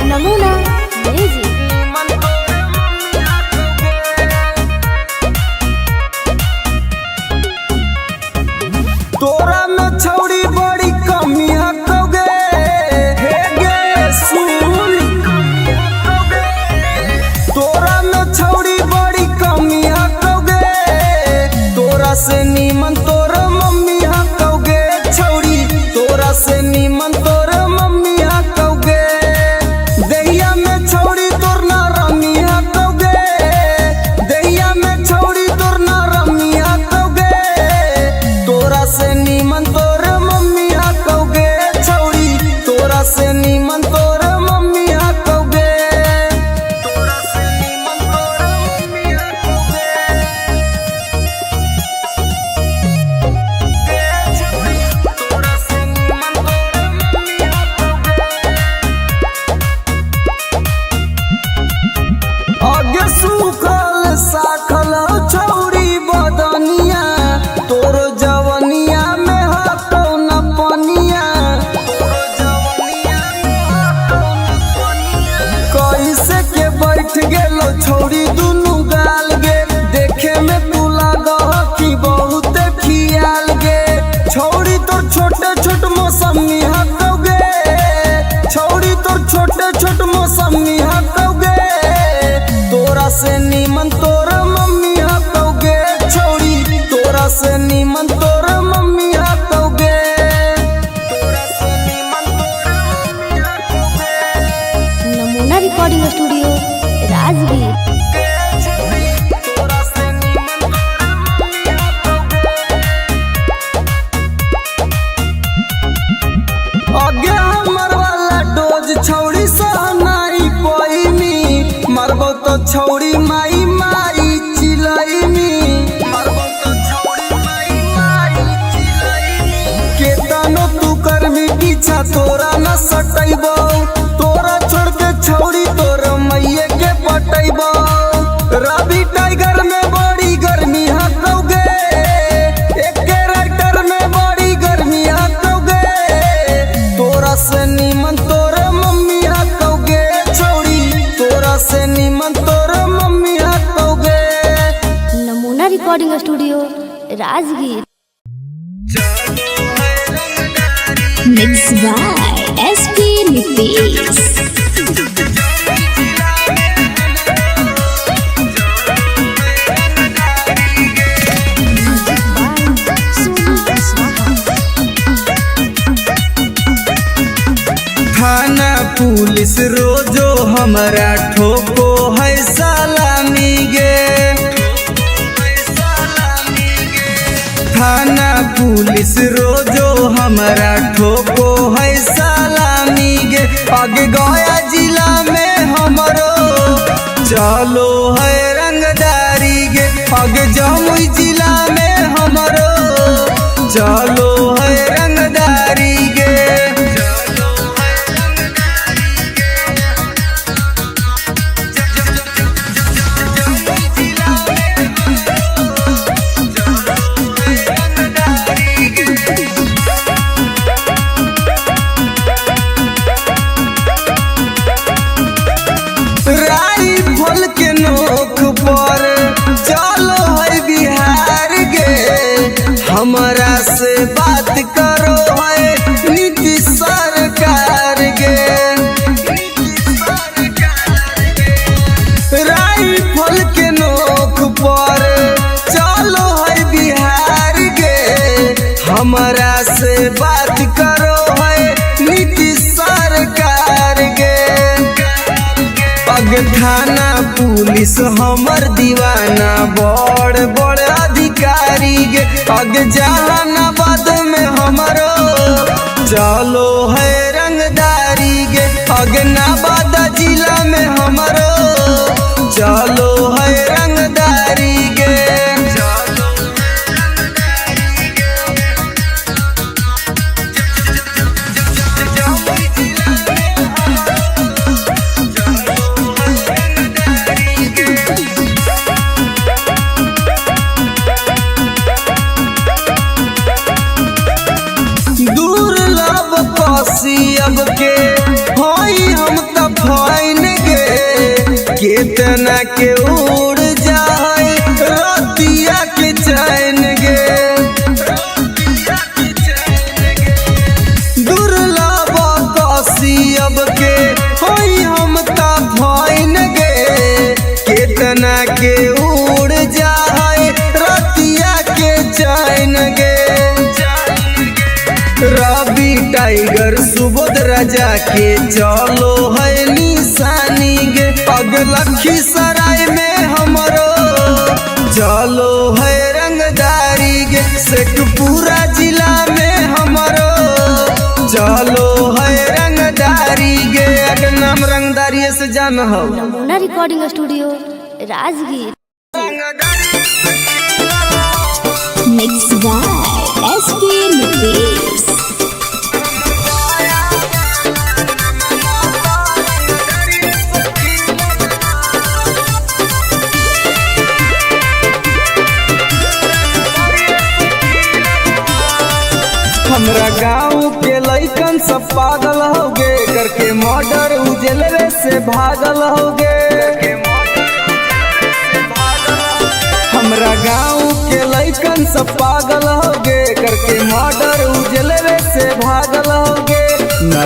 Namuna music. तोरा में छौड़ी बड़ी कमी हकोगे हे गे सुन। से नीमन तोर मम्मी हतौगे छौड़ी, तोरा से नीमन तोर मम्मी हतौगे, तोरा से नीमन तोर मम्मी हतौगे। नमूना रिकॉर्डिंग स्टूडियो राजगीर। आगे हमर वाला डोज छौड़ी सहनाई पैनी, मरबो तो छौड़ी माई माई चिलैनी, मरबो तो छौड़ी माई माई चिलैनी। केतनो तू करमी पीछा तोरा न सटैबो, तोरा छोड़ के छौड़ी तोर मैये के पटैबो। रवि टाइगर में बड़ी गर्मी हतौगे, एके राइटर में बड़ी गर्मी हतौगे, तोरा से नीमन तोर मम्मी हतौगे छौड़ी, तोरा से नीमन तोर मम्मी हतौगे। नमूना recording studio Rajgir. Mixed by SP Nitish. थाना पुलिस रोजो हमरा ठोको है सलामी गे, थाना पुलिस रोजो हमरा ठोको है सलामी गे। आगे गया जिला में हमरो चलो है रंगदारी गे, आगे जमुई जिला में हमरो चलो है रंगदारी गे। राइफल के नोक पर चलो है बिहार गे, हमरा से बात करो है नीतीश सरकार गे। राइफल के नोक पर चलो है बिहार गे, हमरा से बात करो है नीतीश सरकार गे। अग थाना पुलिस हमर दीवाना बड़ बड़ अधिकारी गे, अग जहानाबाद में हमरो चलो है रंगदारी गे, अग नवादा जिला में हमरो चलो है रंगदारी गे। दुर्लभ कसियब के हई हम त फाइन गे, केतना के उड़ जाए रतिया के चैन गे। दुर्लभ कसियब के हई हम त फाइन गे, केतना के उड़ जाए रतिया के चैन गे। रवि टाइगर सुबोध राजा के चलो है निशानी गे, अग लखीसराय में हमरो चलो है रंगदारी गे, शेखपुरा जिला में हमरो चलो है रंगदारी गे। अगर नाम रंगदारी से जान हो। Namuna recording studio Rajgir. Mixed by SP Nitish. हमरा गाँव के लइकन सब पागल होगे, करके मर्डर उजलवे से भागल होगे। हमरा गाँव के लइकन सब पागल होगे, करके मर्डर उजलवे से भागल होगे।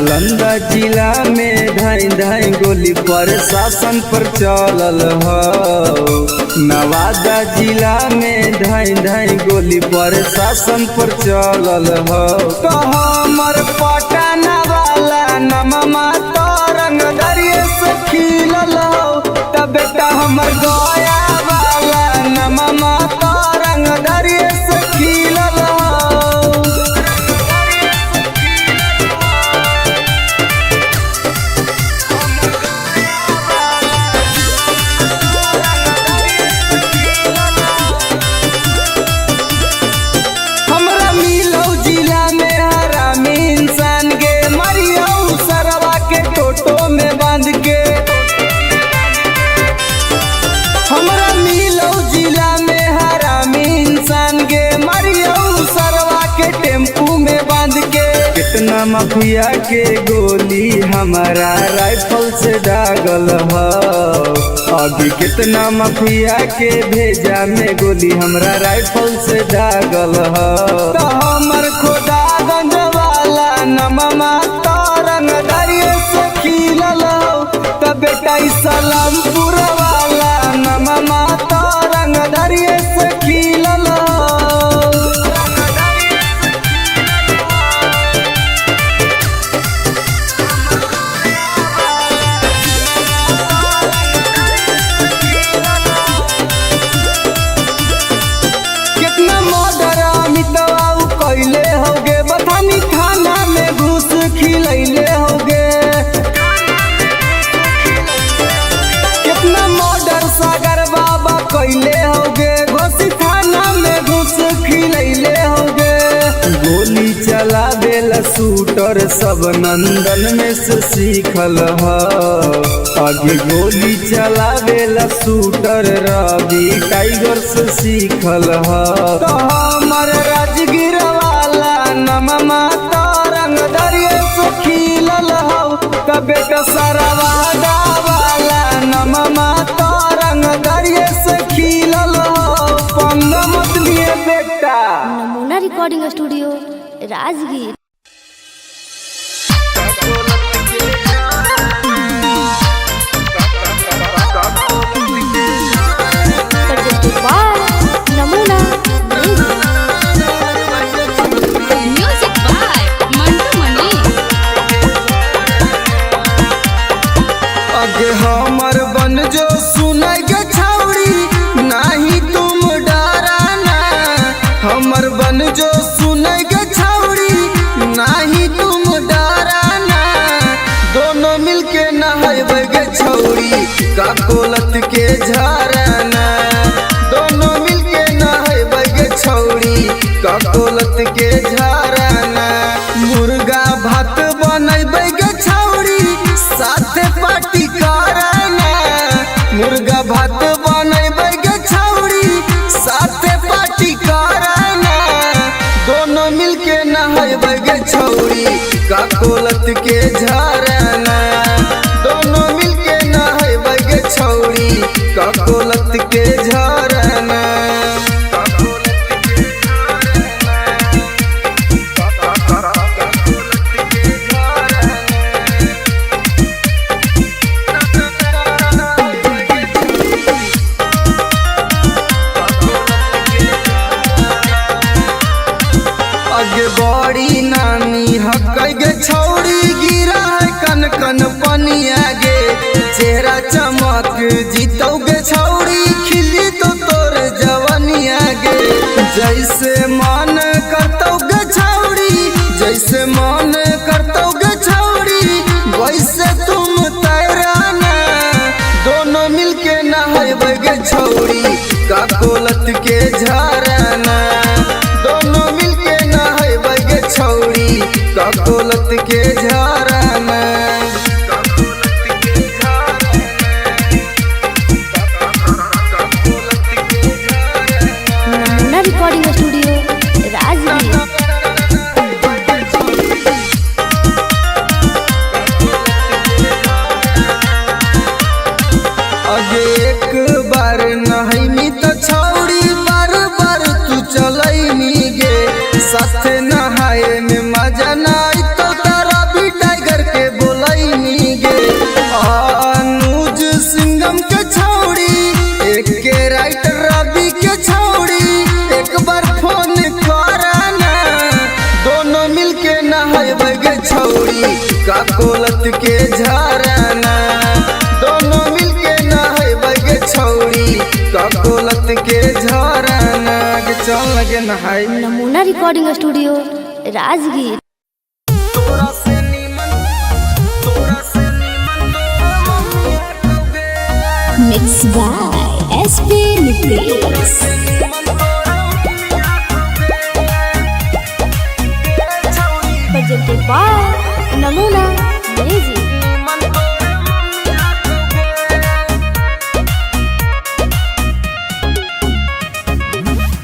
नालंदा जिला में धाई धाई गोली प्रशासन पर चलल हो। नवादा जिला में धाई धाई गोली प्रशासन पर चलल हो। तो हमर पटना वाला नममा तो रंग दरिये से खिलल हो। तब बेटा हमर गया वाला नममा तो रंग दरिये से खिलल हो। कितना माफिया के गोली हमारा राइफल से दागल हो। अभी कितना माफिया के भेजा में गोली हमरा राइफल से दागल हो। तो हमर खुदागंज वाला नममा तो रंग दरिये से खिलल हो। तो बेटा सलामपुर वाला नममा तो रंग दरिये से खिलल हो। गोली चलावेला शूटर सब नंदन में से सीखल हो। आगे गोली चलावेला शूटर रवि टाइगर से सीखल हो। तो हमर राजगीर वाला नममा तो रंग दरिये से खिलल हो। तो बेटा सरवादा वाला नममा तो रंग दरिये से खिलल हो। पंग मत लिए बेटा। नमूना रिकॉर्डिंग स्टूडियो राजगीर। नमूना म्यूजिक बाय मंटू मनी। आगे हमर बन जो सुनाई गे छौड़ी नहीं तुम डराना। हमर बन जो सुनाई गे छौड़ी नहीं तुम डराना। दोनों मिलके नहाइबे गे छौड़ी का कोलत के झरना। दोनों मिलके नहाइबे गे छौड़ी का कोलत के झरना। मुर्गा भात बनैबे गे छौड़ी साथे पार्टी करना। मुर्गा भात बनैबे गे छौड़ी साथे पार्टी करना। दोनों मिलके नहाइबे गे छौड़ी का कोलत के झरना। दोनों मिलके नहाइबे गे छौड़ी का कोलत के झरना। आगे बड़ी नानी हकै गे छौड़ी गिरा है कन कन पनिया गे। चेहरा चमक जीतौ गे छौड़ी खिली तो तोर जवनिया गे। जैसे मन करतौ गे छौड़ी जैसे मन करतौ गे छौड़ी वैसे तुम तैराना। दोनों मिलके नहाइबे गे छौड़ी का कोलत के झरना। दोनों मिलके नहाइबे गे छौड़ी का कोलत के झरना। नमूना रिकॉर्डिंग स्टूडियो राजगीर। आगे एक बार नहाइमी तो छौड़ी बार बार तू चलैनी गे। साथे नहाए में मजा नहीं तो तारा भी टाइगर ककोलत के झरना दोनों मिलके नहाए बगे छौड़ी ककोलत के झरना के चल लगे नहाए। नमूना recording studio Rajgir. Mixed by SP Nucleus. presented by Namuna music.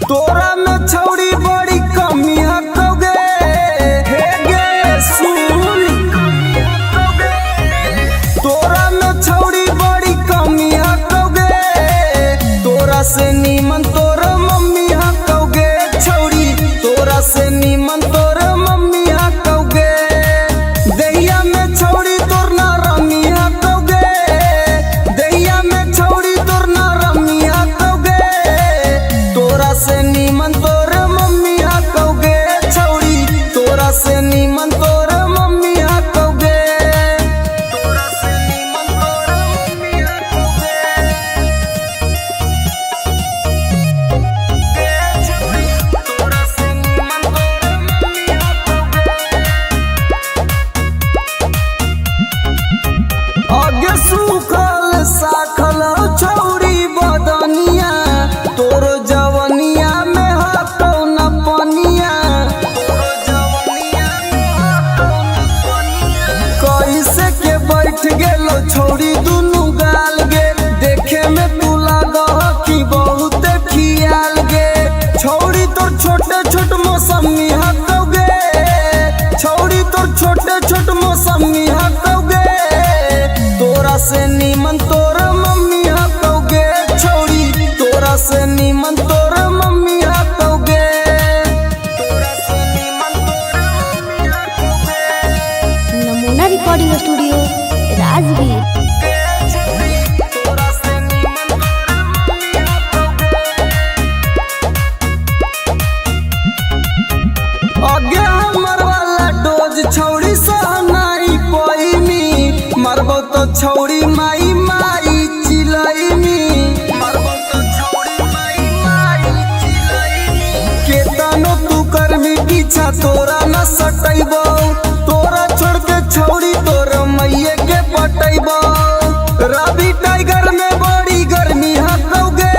तोरा में छौड़ी बड़ी कमी हकोगे हे गे सुन तोरा में छौड़ी बड़ी कमी हकोगे तोरा से नीमन तोर मम्मी हकोगे छौड़ी तोरा से नीमन तोर मम्मी हकोगे दैया में छौड़ी तोर ना रमी हकोगे दैया में छौड़ी तोर ना रमी हकोगे तोरा से नीमन तोर मम्मी हकोगे छौड़ी तोरा से नीमन तोर मम्मी हकोगे तोरा से नीमन तोर मम्मी हकोगे तोरा से नीमन तोर मम्मी हकोगे। आगे सूखल साखल छौड़ी बदनिया तोर जवनिया में हतो न पनिया कैसे के बैठ गेलो छौड़ी दुनु गाल गे देखे में तू लागह कि बहुत खियाल गे छौड़ी तोर छोटे छोट मौसमी हकोगे छौड़ी तोर छोटे छोट मौसमी हकोगे तोरा से नीमन तोर मम्मी हकोगे छौड़ी तोरा से नीमन तोर मम्मी हकोगे तोरा से नीमन तोर मम्मी हकोगे। नमूना रिकॉर्डिंग स्टूडियो राजगीर। तोरा से नीमन तोर मम्मी हकोगे। आगे हमर वाला डोज छौड़ी सहनाई पैनी मरबो तो छौड़ी माई माई चिलैनी मरबो तो छौड़ी माई माई चिलैनी केतनो तू करमी पीछा तोरा न सटैबो तोरा छोड़ के छौड़ी तोर मैये के पटैबो रवि टाइगर में बड़ी गर्मी हकोगे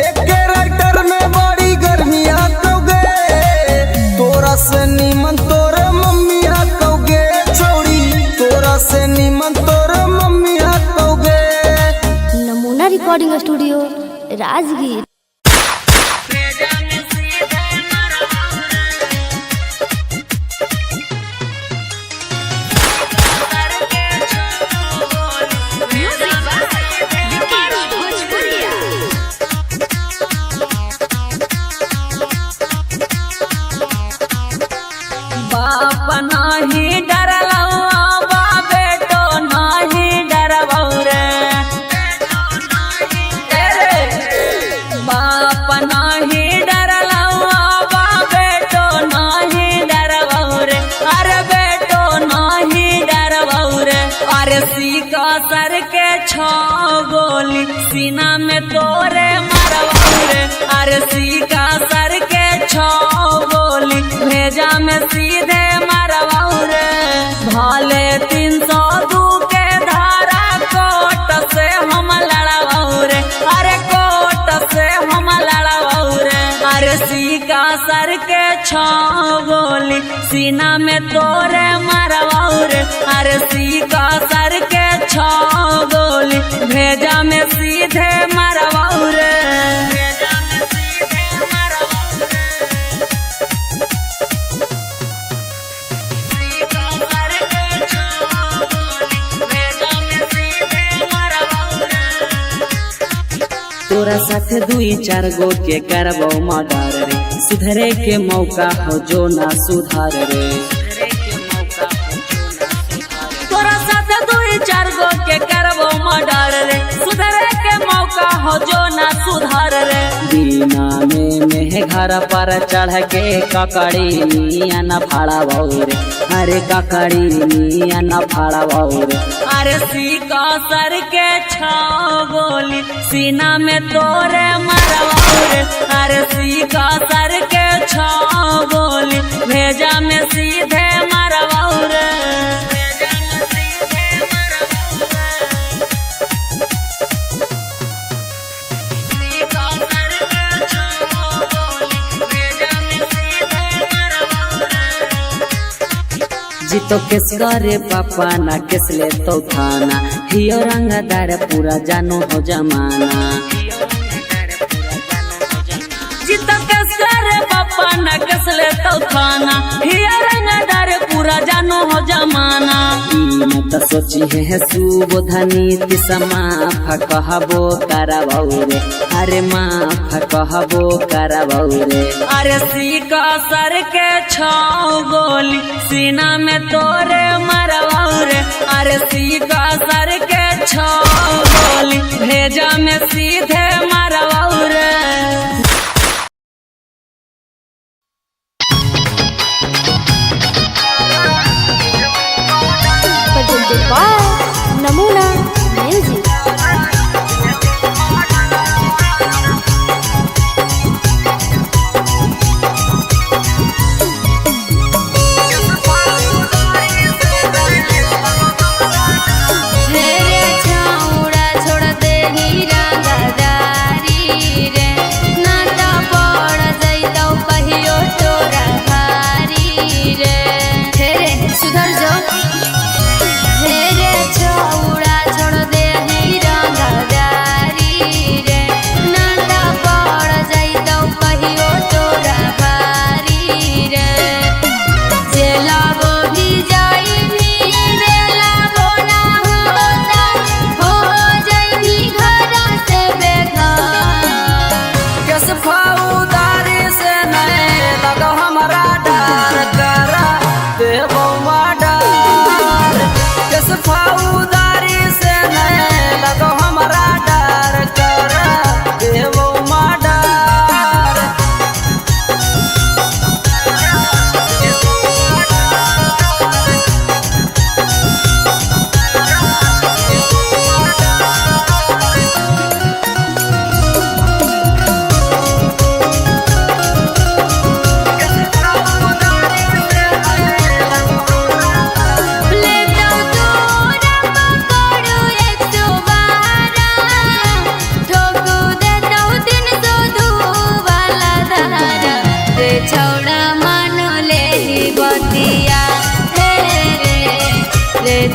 एके राइटर में बड़ी गर्मी हकोगे तोरा से नीमन तोर मम्मी हकोगे छौड़ी तोरा से नीमन तोर मम्मी हकोगे। नमूना रिकॉर्डिंग स्टूडियो राजगीर। बाप नाही डरलौ बा बेटो नाही डरबौ रे बाप नाही डरलौ बा बेटो नाही डरबौ रे अरे बेटो नाही डरबौ रे अरे सीका सर के छो गोली सीना में तोरे मरबौ रे अरे सीका सर के छो गोली भेजा में सीधे मरबौ रे भाले 302 के धारा कोट से हम लड़बौ रे अरे कोट से हम लड़बौ रे अरे सीका सर के छो गोली सीना में तोरे मरबौ रे अरे सीका सर के छो गोली भेजा में सीधे मरबौ रे तोरा साथ 2-4 गो के करबो मर्डर रे सुधरे के मौका हो जो ना सुधार रे तोरा साथ 2-4 गो के करबो मर्डर रे सुधरे के मौका हो जो ना सुधार रे दीना में है घर पर चढ़ के ककड़ी निया न फाड़ा रे, अरे ककड़ी निया न फाड़ा रे। अरे सीका सर के छाओ गोली सीना में तोरे मरवाओ रे, अरे सीका सर के छाओ गोली भेजा में सीधे मरवाओ रे। जीतो किस करे पापा ना किस ले तो थाना, हियो रंगदार पूरा जानो हो जमाना। जीतो किस करे पापा ना किस ले तो थाना, हियो रंगदार पूरा जानो हो जमाना। मैं तो सोची है सुबोध नीति समाफा कहबो करबो रे, अरे माफ कहबो करबो रे। अरे सीका सर के छाओ गोली सीना में तोरे मरवाओ रे, अरे सीका सर के छाओ गोली भेजा में सीधे मरवाओ रे। नमूना म्यूजिक।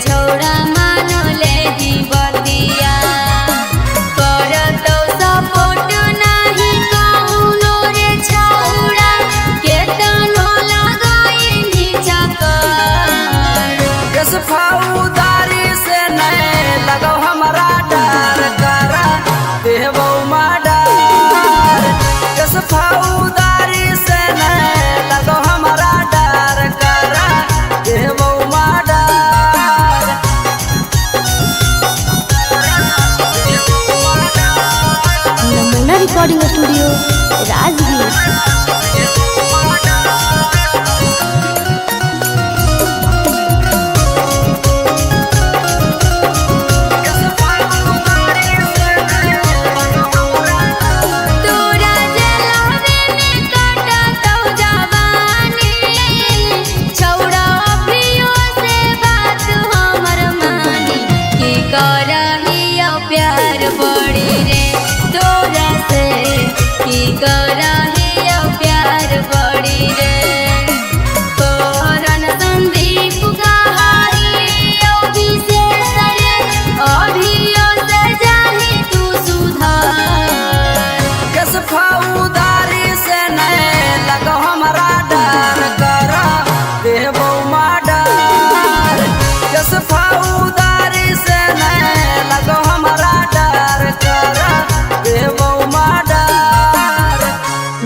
छौड़ा मानो ले ही बतिया कर तो सपोर्ट नहीं कौनो रे छौड़ा के तनो लगाई नीचा कर किस फौदारी से नहीं लगो हमारा डर करा देवो माडर। किस फौदारी से नहीं लगो हमारा डर करा देवो रिकॉर्डिंग स्टूडियो राजगीर।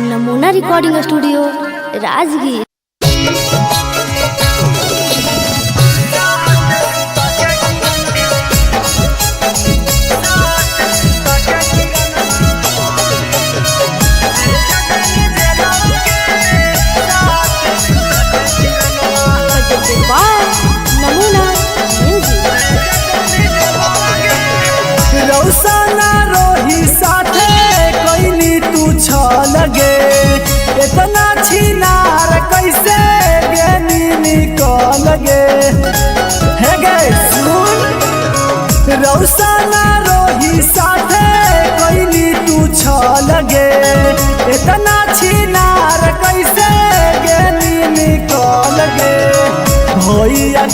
नमूना रिकॉर्डिंग स्टूडियो राजगीर।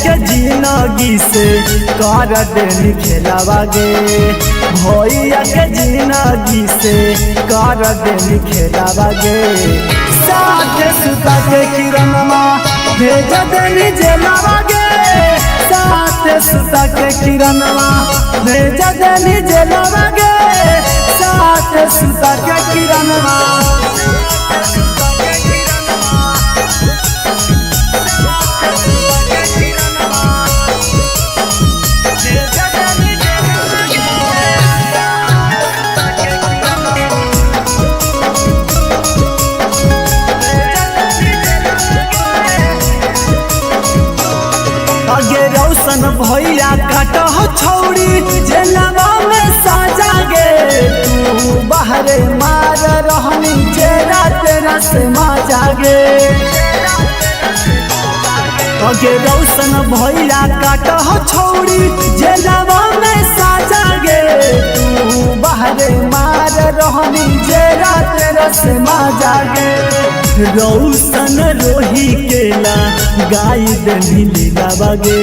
के जिंदगी से कर देनी खेलावा गे भैया के जिंदगी से कर देनी खेलावा गे साथ सुता के किरणमा भेज देनी जेलावा गे साथ सुता के किरणमा भेज देनी जेलावा गे साथ सुता के किरणमा रौशन भैया काट हो छौड़ी जेलवा में साजा गे तू बाहरे मार रहनी जेरा तेरा से माजा गे अगे रौशन भैया काट हो छौड़ी जेलवा में साजा गे तू बाहरे मार रहनी जेरा तेरा से माजा गे रौशन रोही केला गाय दनी लीला बागे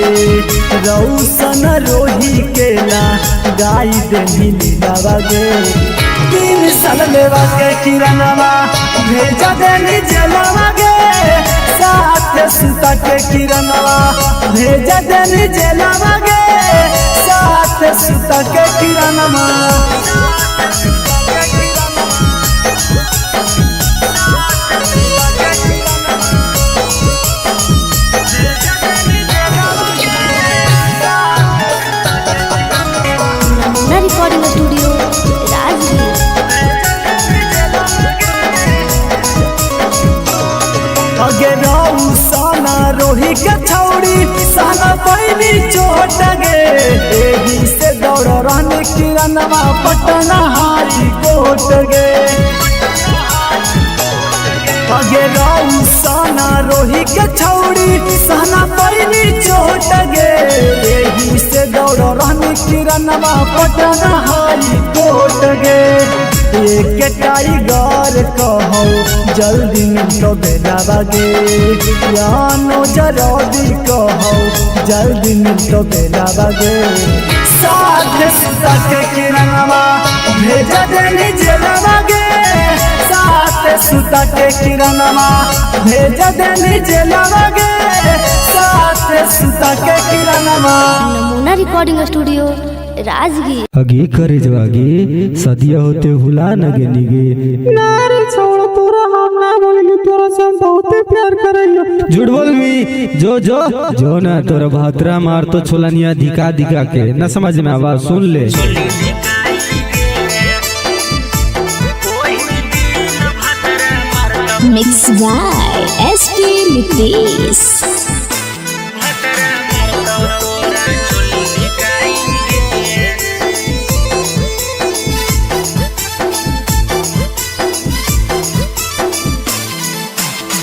रौशन रोही केला गाय दनी लीला बागे 3 साल लेवा के किरणवा भेजा देनी जेलवा गे साथ सुता के किरणवा भेजा देनी जेलवा गे साथ सुता के किरणवा रिकॉर्डिंग स्टूडियो राजगीर। अगे रौशन रोही के छौड़ी साला पैनी चोट गे एही से दौड़ रहने किरणवा पटना हाई कोट गे अगे रौशन रोही के छौड़ी साला पैनी चोट गे एही से दौड़ रहने किरणवा पटना हाई कोट गे एक टाइगर कहो जल्दी मिलो बेलावा गे यानो जल्दी कहो जल्दी मिलो बेलावा गे साथ सुता के किरणवा भेज देनी जेलवा गे साथ सुता के किरणवा भेज देनी जेलवा गे साथ सुता के किरणवा। नमूना रिकॉर्डिंग स्टूडियो राजगीर। अगे करे जवागे सदिया होते हुला नगे निगे नारे छोड़ तोरा हम ना बोलेंगे तोरा से हम बहुत प्यार करेंगे झूठ बोल मी जो ना तोरा भातरा मार तो छोलनिया दिखा दिखा के ना समझ में आवाज सुन ले मिक्स बाय एसपी नितेश।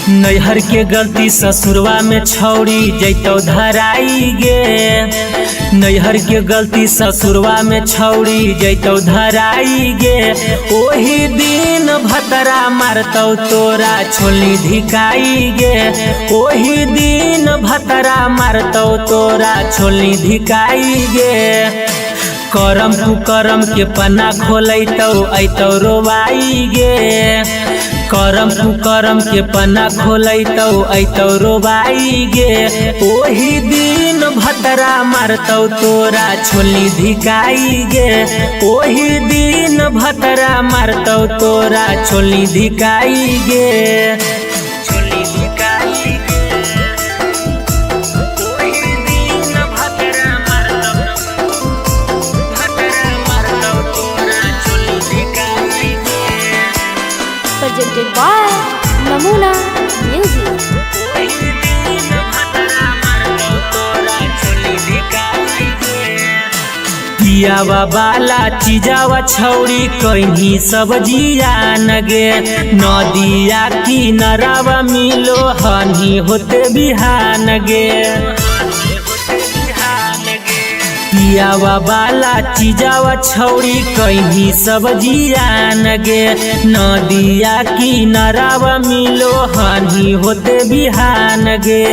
नैहर के गलती ससुरवा में छौड़ी जैतो धराई गे नैहर के गलती ससुरवा में छौड़ी जैतो धराई गे ओही दिन भतरा मारतौ तोरा छोली धिकाई गे ओही दिन भतरा मारतौ तोरा छोली धिकाई गे करम कुकरम के पन्ना खोलैतौ ऐतौ रोवाई गे करम कुकरम के पन्ना खोलैतौ ऐतौ रोवाई गे ओही दिन भतरा मारतौ तोरा छोली धिकाई गे ओही दिन भतरा मारतौ तोरा छोली धिकाई गे छोली धिकाई गे ओही दिन भतरा मारतौ तोरा छोली धिकाई गे प्रेजेंटेड बाय नमूना म्यूजिक। पियावा बाला चीजावा छौड़ी कहीं सब्जिया नगे नदिया किनारावा मिलो हनी होते बिहान गे पियावा बाला चीजावा छौड़ी कहीं सब्जिया नगे नदिया किनारावा मिलो हनी होते बिहान गे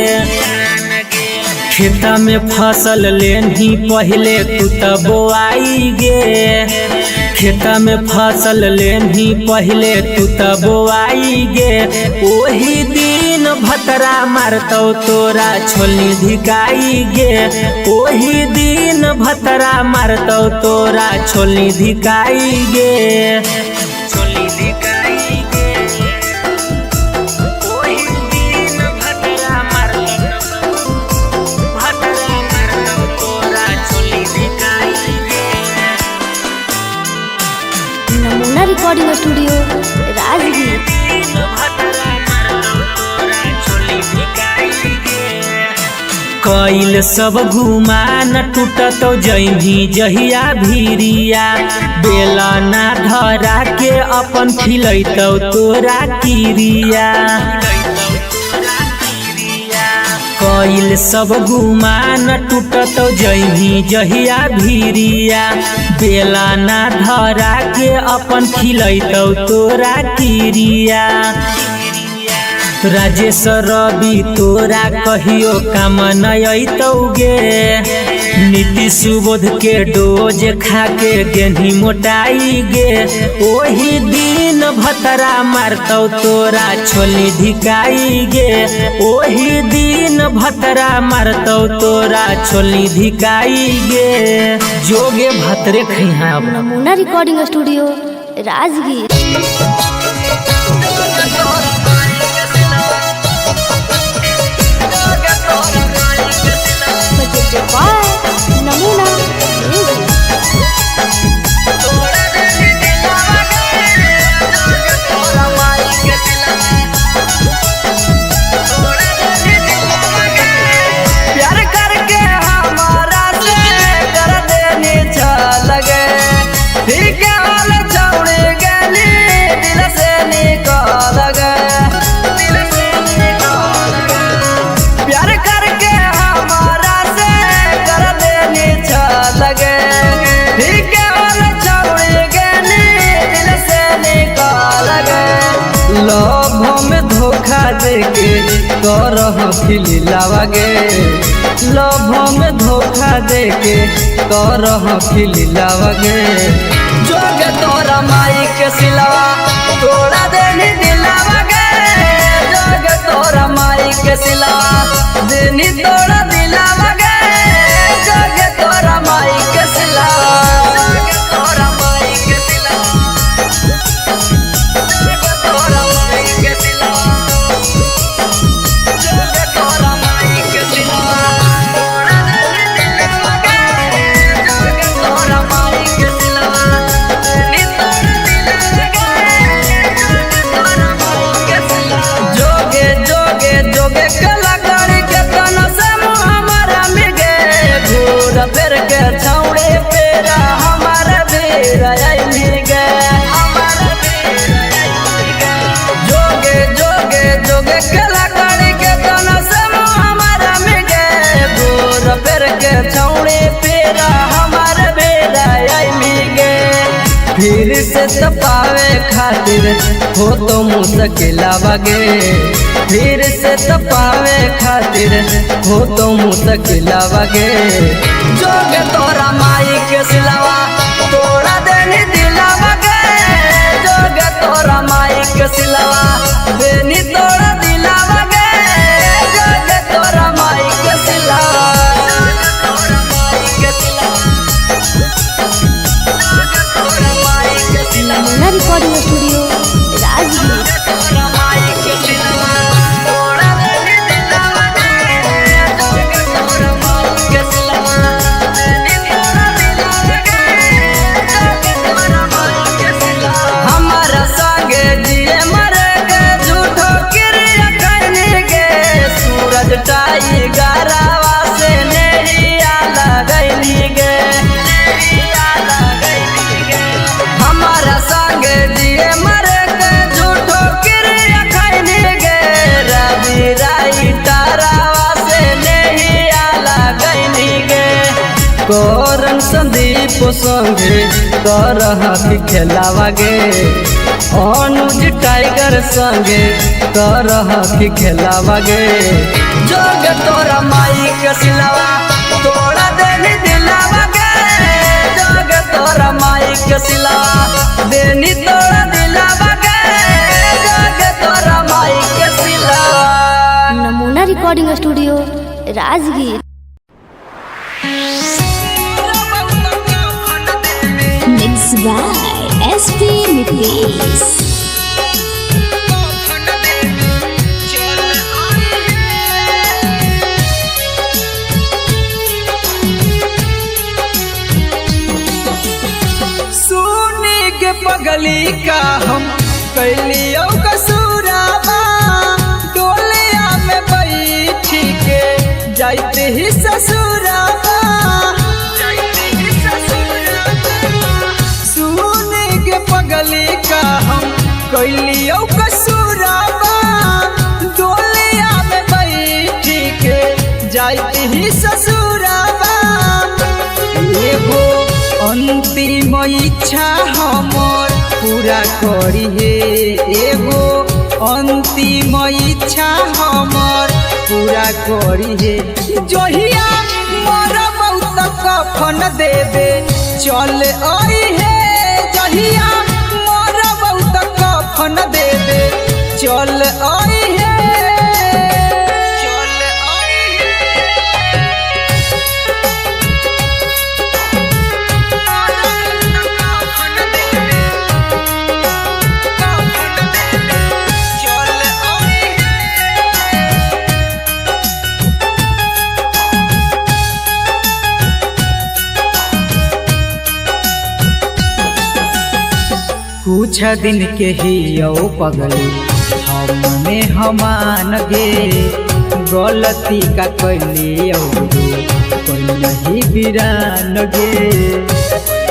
खेता में फसल लेनी पहले तू त बोआई गे खेता में फसल लेनी पहले तू त बोआई गे ओही दिन भतरा मारतौ तोरा छोलनी धिकाई गे ओही दिन भतरा मारतौ तोरा छोलनी धिकाई गे छोलनी धिकाई गे ओही दिन भतरा मारतौ तोरा छोलनी धिकाई गे। नमूना रिकॉर्डिंग स्टूडियो राजगीर। कैल सब घुमान टूटत जही जहिया भीरिया बेला ना धरा के अपन खिलैतौ तोरा किरिया कैल सब गुमान टूटत जही जहिया भीरिया बेला ना धरा के अपन खिलैतौ तोरा किरिया राजेश रवि तोरा कहियो काम नयतौ गे नीति सुबोध के डोज खा के गेंधी मोटाई गे ओही दिन भतरा मारतौ तोरा छोलनी धिकाई गे ओही दिन भतरा मारतौ तोरा छोलनी धिकाई गे जोगे भतरे खैहा। Namuna recording studio Rajgir. नमूना म्यूजिक। प्यार करके हमारा से कर देनी लगे ठीक हाल छोड़ गली दिल से निकल गए प्यार करके हमारा से कर देनी लगे ठीक हाल छोड़ गली दिल से निकल गए लोभों में धोखा देके करह खिलावा गे लोभों में धोखा देके करह खिलावा गे जोगे तोरा माई के सिलावा तोड़ा देनी दिलावा गे जोगे तोरा माई के सिलावा देनी तोड़ा दिलावा गे जोगे तोरा माई के सिलावा जोगे तोरा माई के सिलावा जोगे तोरा माई के सिलावा फिर के छौड़े पेरा हमारा बेरा मिल गए जोगे जोगे जोगे कलाकारी के तना से हमारा मिल गए भोर फिर के छौड़े पेरा हमारा बेरा मिल गए फिर से तपावे खातिर हो तो मुश्किल गे फिर से तपावे खातिर हो तो मुश्किल गे जोगे तोरा माई के सिलावा तोड़ा देनी दिलावा गे जोगे तोरा माई के सिलावा देनी तोड़ा दिलावा गे जोगे तोरा माई के सिलावा तोरा माई के सिलावा तोरा माई के सिलावा। नमूना रिकॉर्डिंग स्टूडियो राजगीर। टाइगरवा से नेहिया लगैली गे हमारा संग दिए मरे के झूठो क्रिया खैली गे रवि राइटरवा से नेहिया लगैली गे कोरन संदीप दीपो संगे करह की खेलावा गे अनुज टाइगर संगे करह की खेलावा गे जोग तोरा माई के सिलावा तोड़ा देनी दिलावा गे जोग तोरा माई के सिलावा देनी तोड़ा दिलावा गे जोग तोरा माई के सिलावा। नमूना recording studio Rajgir. Mixed by SP Nitish. सुनी के पगली का हम कैलियो कसूराबा डोलिया में बैठी के जाते ही ससुराबा सुनी के पगली का हम कैलियो कसूराबा डोलिया में बैठी के जाते ही ससुराबा एगो अंतिम इच्छा हमर पूरा करी हे एगो अंतिम इच्छा हमर पूरा करी हे जहिया मोरा बहुत कफन देवे चल आई हे जहिया मोरा बहुत कफन देवे चल आई हे कुछ दिन के ही पगली हमने हमान गे गलती का कैली कोई नहीं बिरान गे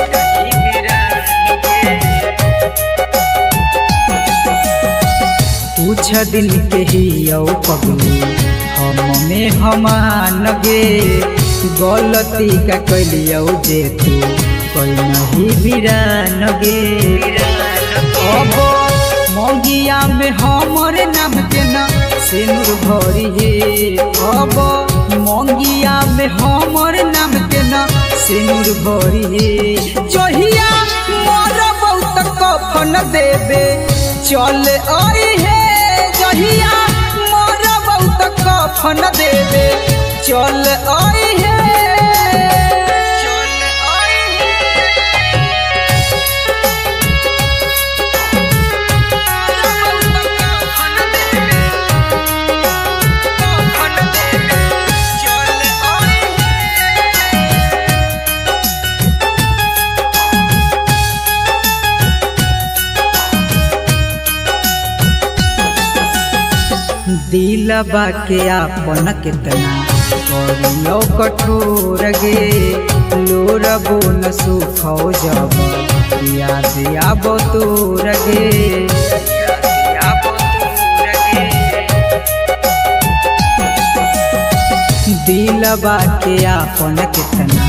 कुछ दिन के ही पगली हमने हमान गे गलती का कैली जे तू कोई नहीं बिरान गे अब मंगिया में हमर नाम के ना सिंदूर भरी हे अब मंगिया में हमर नाम के ना सिंदूर भरी हे जहिया मोर बहुत कफन देवे चल आई हे जहिया मोर बहुत कफन देवे चल आई हे दिलबा के आपन कितना करियो कठोर गे लोरबो न सुखो जब याद आबो तोर गे दिलबा के आपन कितना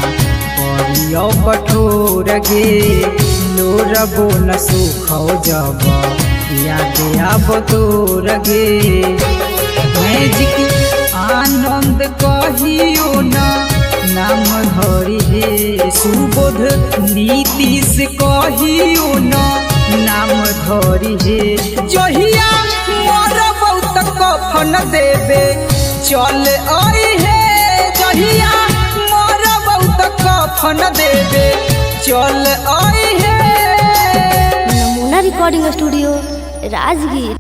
करियो कठोर गे लोरबो न सुखो जब याद आबो तोर गे मैजिक आनंद कहियो ना नाम धरी हे सुबोध नीतीश कहियो ना नाम धरी हे जहिया मोर बहुत कफन देवे चल आई हे जहिया मोर बहुत कफन देवे चल आई हे। Namuna recording studio Rajgir.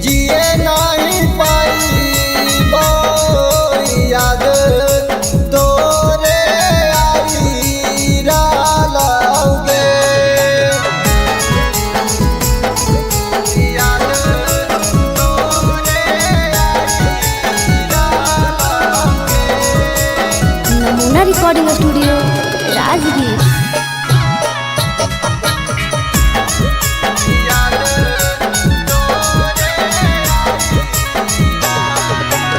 जिए नहीं पाई याद तोरे आई डालोगे याद तोरे आई डालोगे। Namuna recording studio Rajgir.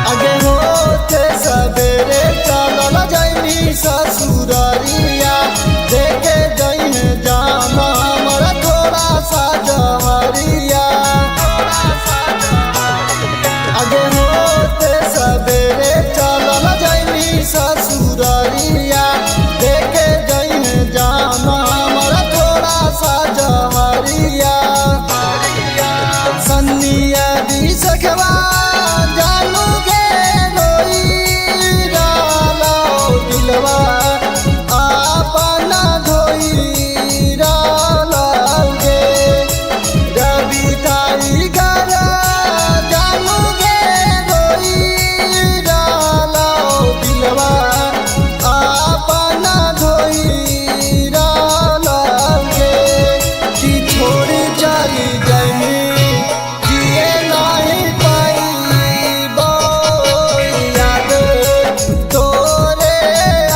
आगे होते सवेरे चलल जाइनी ससुरारिया देखे जइन जामा हमारा थोड़ा सा जहरिया। आगे होते सवेरे चलल जाइनी ससुरारिया देखे जइन जामा हमारा थोड़ा सा जहरिया। सन्निया भी सखवा जानू गे रोई डालो दिलवा आपना धोई डालोगे। रवि टाइगर जानू गे रोई डालो दिलवा आपना धोई डालोगे। कि छोड़ी चली जाइनी जिए नहीं पाई याद तोरे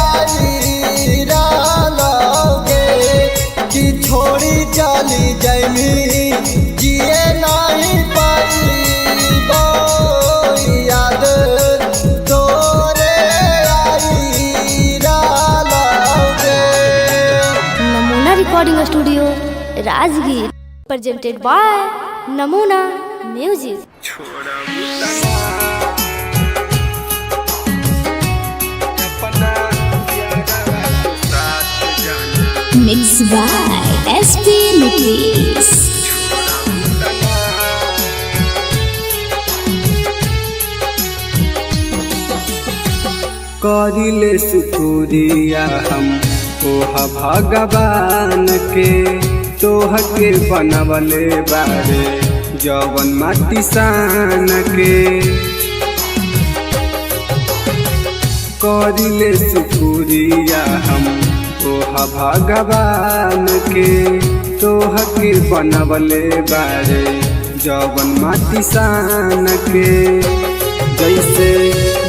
आई डालोगे। कि छोड़ी चली जाइनी जिए नहीं पाई याद तोरे आई डालोगे। Namuna recording studio Rajgir presented by Namuna music. Mixed by SP Mitris. करिले शुक्रिया हम ओहा भगवान के तोह के बनवले बारे जवन माटी सान के। करिले शुक्रिया हम ओहा भगवान के तोह के बनवले बारे जवन माटी सान के। जैसे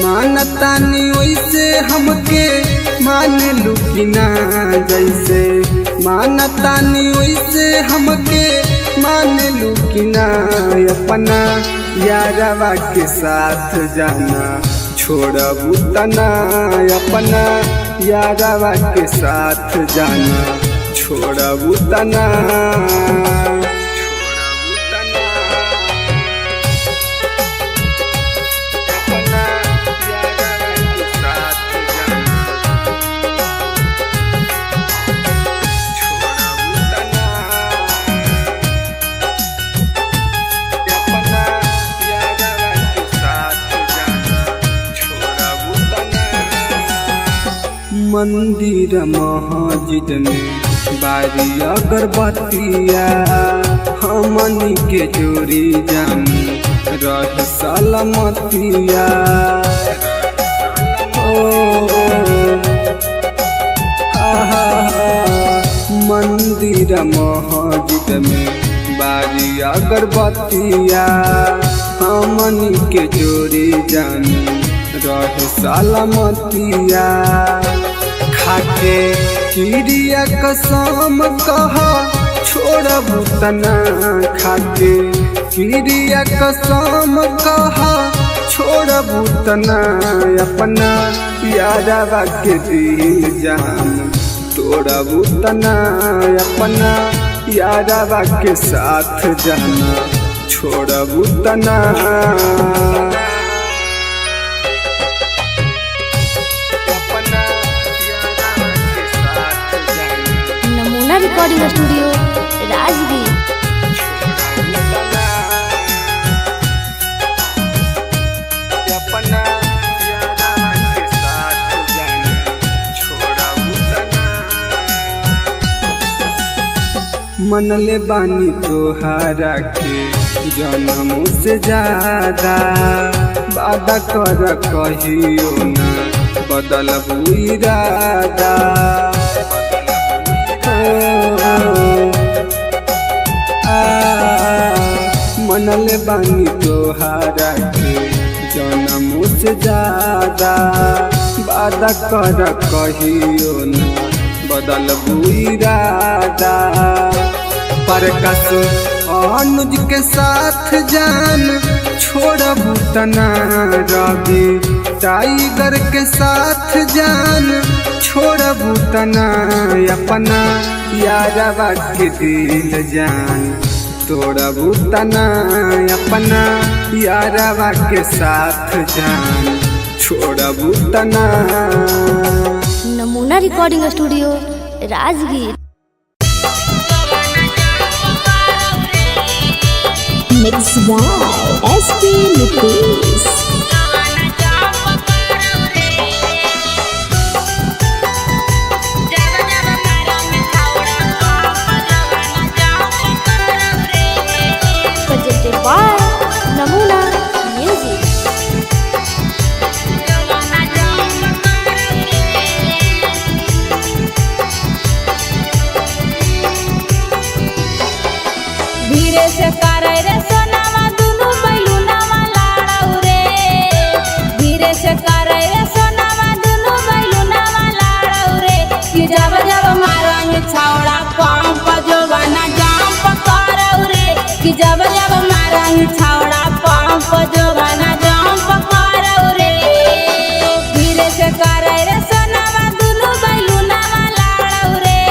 मानतानी वैसे हमके मान लुकिना जैसे मानतानी वैसे हमके मान लुकिना। अपना यारवा के साथ जाना छोड़बू तना अपना यारवा के साथ जाना छोड़बू तना। मंदिर मस्जिद में बारी अगरबत्तिया हमनी के जोड़ी जान रही सलामतिया। मंदिर मस्जिद में बारी अगरबत्तिया हमनी के जोड़ी जान रही सलामतिया। खाके किरिया कसम कहा छोड़बू तना खाके किरिया कसम कहा छोड़बू तना। अपना यारवा के दिल जान तोड़बू तना अपना यारवा के साथ जाना छोड़बू तना। Namuna recording studio Rajgir. मनले बानी तोहारा के जन्मों से ज्यादा, वादा कर कहियो ना बदलबू इरादा। मनले बानी तोहारा के जन्मों से ज्यादा, वादा कर कहियो ना बदलबू इरादा। प्रकाश अनुज के साथ जान छोड़बू तना, रवि टाइगर के साथ जान छोड़बू तना, अपना यारवा के दिल जान तोड़बू तना, अपना यारवा के साथ जान छोड़बू तना। Namuna recording studio Rajgir. Mixed by SP Nitish. Presented by Namuna Music. धीरे से करे रे सोनावा दुनु बैलुनावा लाड़ौ रे, धीरे से करे रे सोनावा दुनु बैलुनावा लाड़ौ रे। कि जब जब मारंग छौड़ा पंप जोबाना जंप करौ रे, कि जब जब मारंग छौड़ा पंप जोबाना जंप करौ रे। धीरे से करे रे सोनावा दुनु बैलुनावा लाड़ौ रे,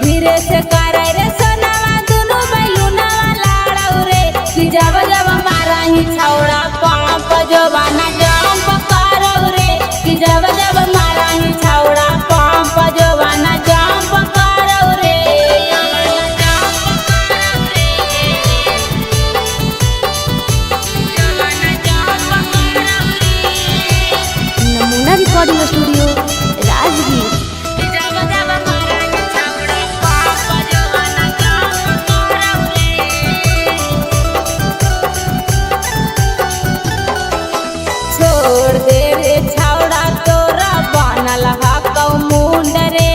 धीरे से करे रे जब जब मारही छौड़ा पंप जोबाना जंप करौ रे, कि जब जब मारही छौड़ा पंप जोबाना जंप करौ रे। नमूना रिकॉर्डिंग स्टूडियो राजगीर। छोड़ दे रे छौड़ा तोरा बनल हकौ मुंड रे,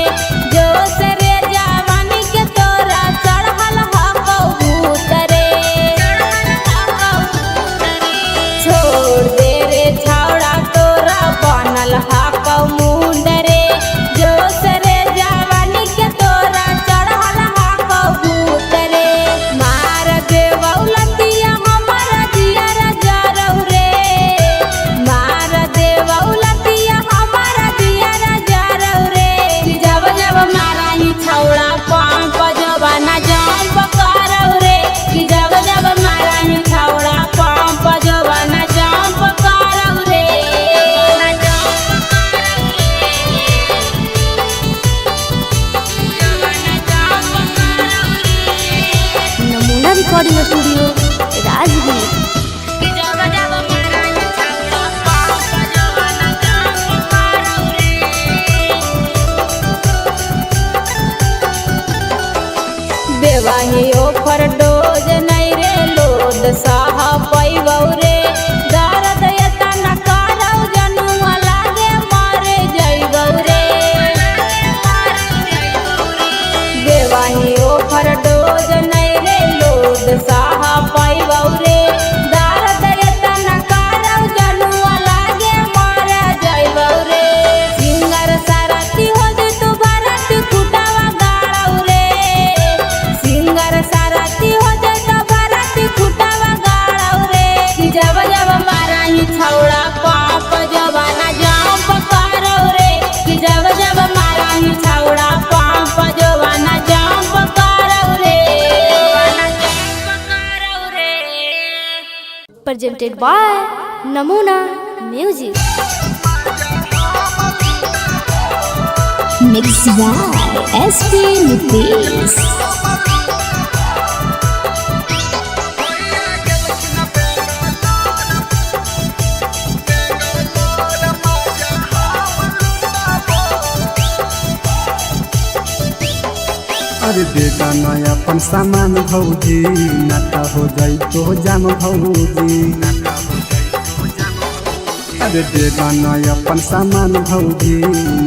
जोश रे जवानी के तोरा चढ़ल हकौ भूत रे। छोड़ दे रे छौड़ा तोरा बनल हकौ मुंड रे, जोश रे जवानी के तोरा चढ़ल हकौ भूत रे। मार देवौ लतिया हमर जियर जरौ रे, मार देवौ लतिया हमर जियर जरौ रे। कि जब जब मारही छौड़ा पंप जोबाना जंप करौ रे, कि जब जब मारही छौड़ा पंप जोबाना जंप करौ रे। नमूना रिकॉर्डिंग स्टूडियो राजगीर। कि जब जब मारही छौड़ा पंप जोबाना जंप करौ रे। देवाही ओफर डोज नहीं रे लोद साह पैबौ रे, दर्द एतना करौ जनुआ लागे मरे जइबौ रे। देवाही ओफर डोज नहीं रे लोद साह पैबौ रे, दर्द एतना करौ जनुआ लागे मरे जइबौ रे। सिंगर सारथी हो जइतु भरत कुटावा गाड़ौ रे, सिंगर सारथी हो जइतु भरत कुटावा गाड़ौ रे। कि जब जब मारही छौड़ा पंप जोबाना जंप करौ रे, कि जब जब मारही छौड़ा पंप जोबाना जंप करौ रे। Presented by Namuna Music. Mixed by SP Nitish. अरे देता नया अपन सामान भौजी नाता हो जाई तो जाम भौजी अरे देता नया अपन सामान भौजी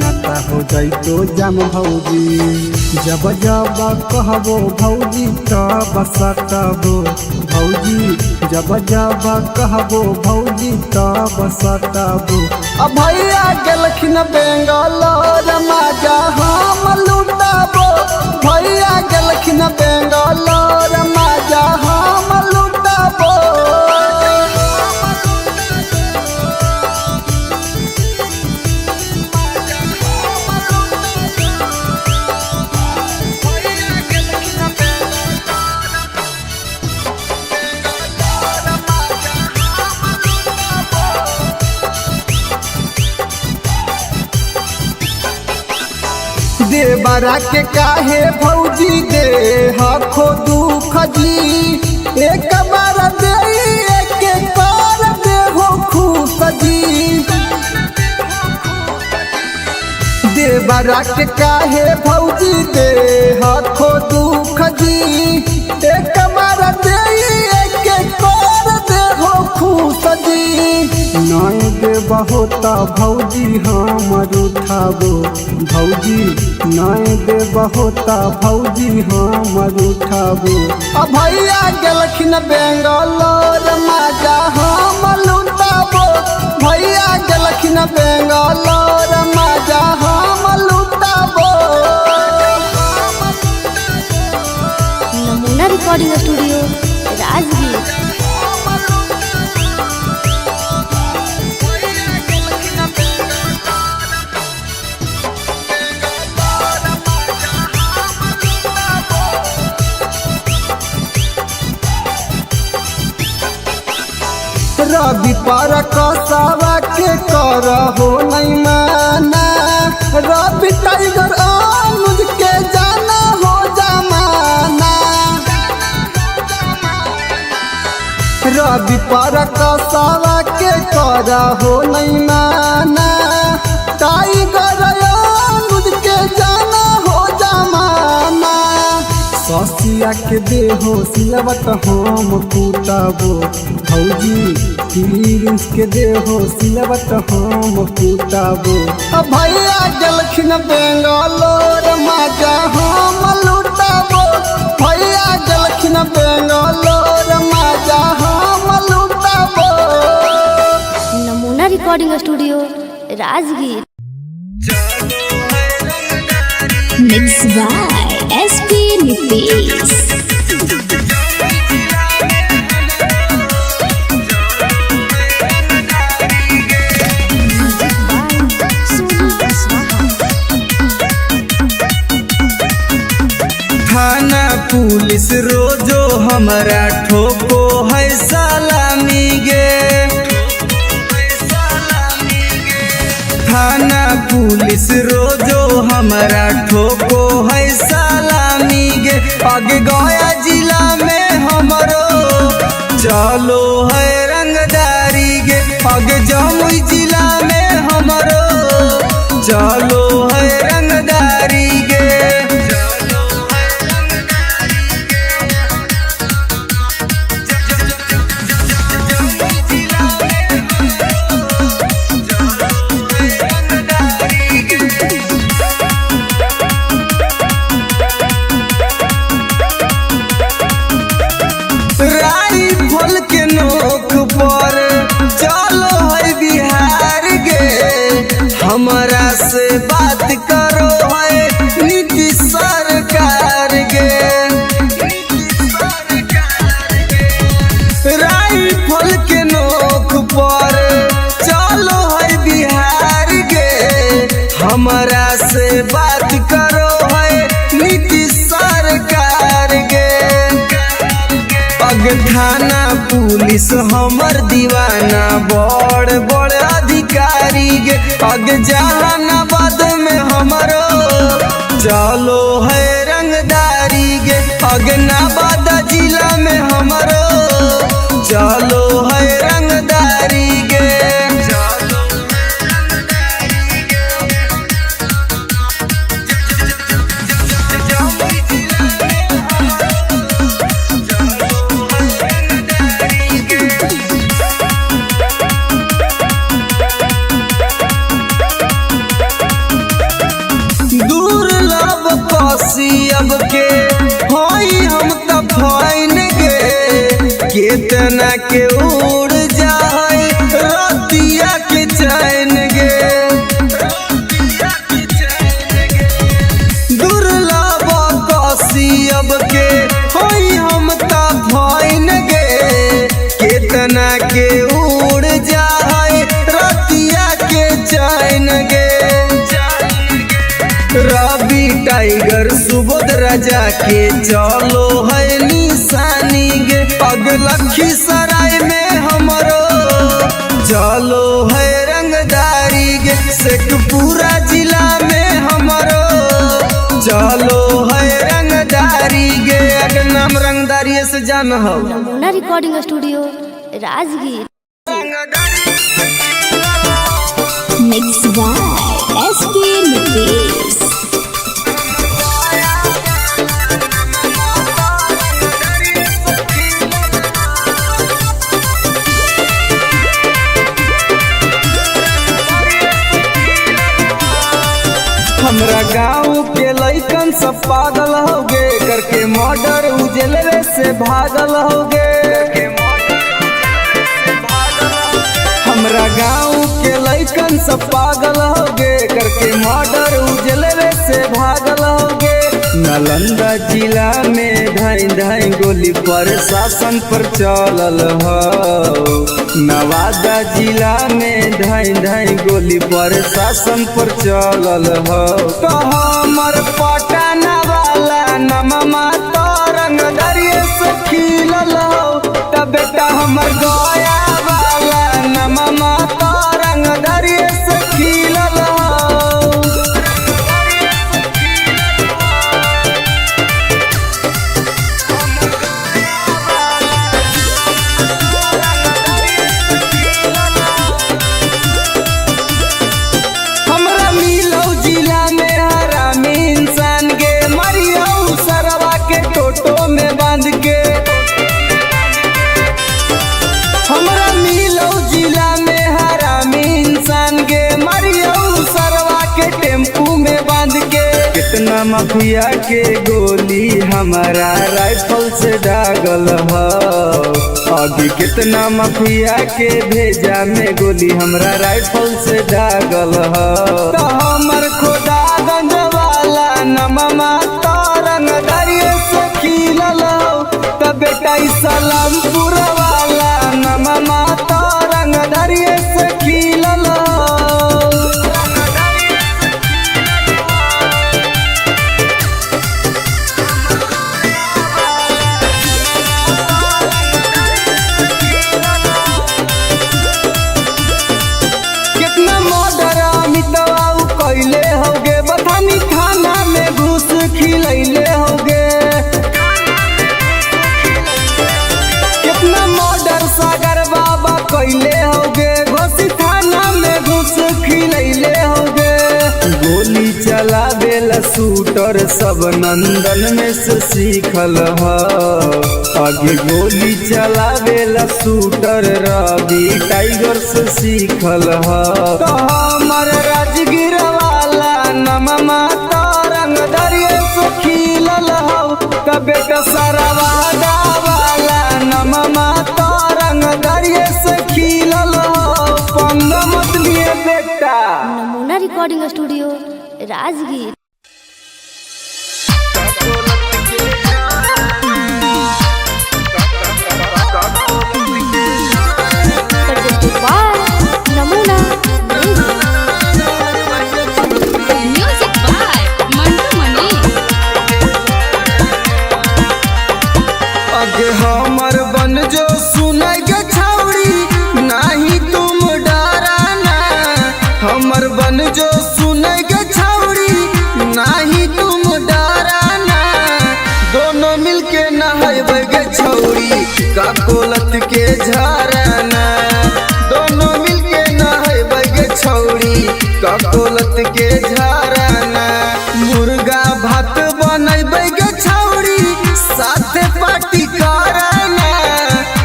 नाता हो जाई तो जाम भौजी जब जब कहबो भौजी तब सटबो भौजी जब जब कहबो भौजी तब सटबो अब भैया गेलखिन बेंगलोर माजा हम लुटाबो भैया गेलखिन बेंगलोर माजा हम लुटाबो देवरा के काहे भौजी दे हखो दुख जी एक बार दे एक बार दे हो खुश जी देवरा के काहे भौजी दे हखो दुख जी एक बार दे एक बार दे हो खुश जी नय देबा होता भौजी हमर उठाबो भौजी नय देबा होता भौजी हमर उठाबो अब भैया गेलखिन बेंगलोर माजा हम लुटाबो भैया गेलखिन बेंगलोर माजा हम लुटाबो नमूना रिकॉर्डिंग स्टूडियो राजगीर। रवि पर कसावा के कर हो नहीं माना रवि टाइगर अनुज के जाना हो जमाना रवि पर कसावा के कर हो नहीं माना टाइगर अनुज के जाना हो जमाना ससिया के देहो सिलवट हम कुटाबो भौजी प्रिंस के देहो सिलवट हम कुटाबो अब भैया गेलखिन बेंगलोर माजा हम लुटाबो भैया गेलखिन बेंगलोर माजा हम लुटाबो नमूना recording studio Rajgir. Mixed by SP Nitish. थाना पुलिस रोजो हमारा ठोको है सलामी गे थाना पुलिस रोजो हमारा ठोको है सलामी गे आगे गया जिला में हमरो चलो है रंगदारी गे आगे जमुई जिला में हमरो चलो है रंगदारी गे राइफल के नोक पर चलो है बिहार गे हमरा से बात करो है नीतीश सरकार गे राइफल के नोक पर चलो है बिहार गे हमरा से बात करो है नीतीश सरकार गे पग थाना पुलिस हमर दीवाना बड़ बड़ अधिकारी गे पग जहानाबाद में हमरो चलो है रंगदारी गे पग नवादा जिला में हमरो चलो है रंगदारी गे कितना के उड़ जाए रतिया के चैन गे। रवि टाइगर सुबोध राजा के चलो है निशानी गे। पग लखीसराय में हमरो चलो है रंगदारी गे। शेखपुरा जिला में हमरो चलो है रंगदारी गे। अगर नाम रंगदारी से जान हो। Namuna recording studio Rajgir. Mixed by SP Nitish. हमरा गाँव के लइकन सब पागल होगे करके मर्डर उजलवे से भागल होगे। हमरा गाँव के लइकन सब पागल होगे करके मर्डर उजलवे से भागल होगे। नालंदा जिला में धाई धाई गोली प्रशासन पर चलल हो। नवादा जिला में धाई धाई गोली प्रशासन पर चलल हो। तो हमर पटना वाला नममा तो रंगदारिये से खिलल हो। तब बेटा हमर गया वाला नममा तो रंगदारिये से खिलल हो। हमरा मिलो जिला में हरामी इंसान गे। मरियो सरवा के टोटो में बांध के। हमरा मिलो जिला में हरामी इंसान गे। मरियो सरवा के टेम्पू में बांध के। कितना माफिया के गोली हमारा राइफल से दागल हो। अभी कितना माफिया के भेजा में गोली हमरा राइफल से दागल हो। तो हमर खुदागंज वाला नममा तो रंगदारिये से खिलल हो। तो बेटा सलामपुर वाला नममा तो रंगदारिये से खिलल हो। कितना मर्डर अमितवा कैले होगे। बथानी थाना में घूस खिलैले होगे। कितना मर्डर सागर बाबा कैले होगे। घोसी थाना में घूस खिलैले होगे। गोली चलावेला शूटर सब नंदन में से सीखल हो। आगे गोली चलावेला शूटर रवि टाइगर से सीखल हो। तो हमर राजगीर वाला नममा तो रंगदारिये से खिलल हो। तो बेटा सरवादा वाला नममा तो रंगदारिये से खिलल हो। पंग मत लिए बेटा। नमूना रिकॉर्डिंग स्टूडियो राजगीर। नमूना म्यूजिक बाय मंटू मनी। अगे हमर बन जो सुनाई के छौड़ी नहीं तुम डराना। हमर बन जो सुनाई के छौड़ी नहीं तुम डराना। दोनों मिलके नहाइबे गे छौड़ी का कोलत के झरना। दोनों मिलके नहाइबे गे छौड़ी का कोलत के झरना। मुर्गा भात बनैबे गे छौड़ी साथे पार्टी करना।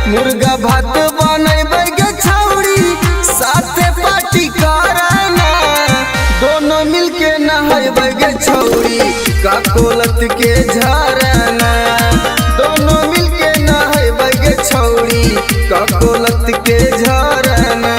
मुर्गा भात बनैबे गे छौड़ी साथे पार्टी करना। दोनों मिलके नहाइबे गे छौड़ी का कोलत के झरना। दोनों मिलके नहाइबे गे छौड़ी का कोलत के झरना।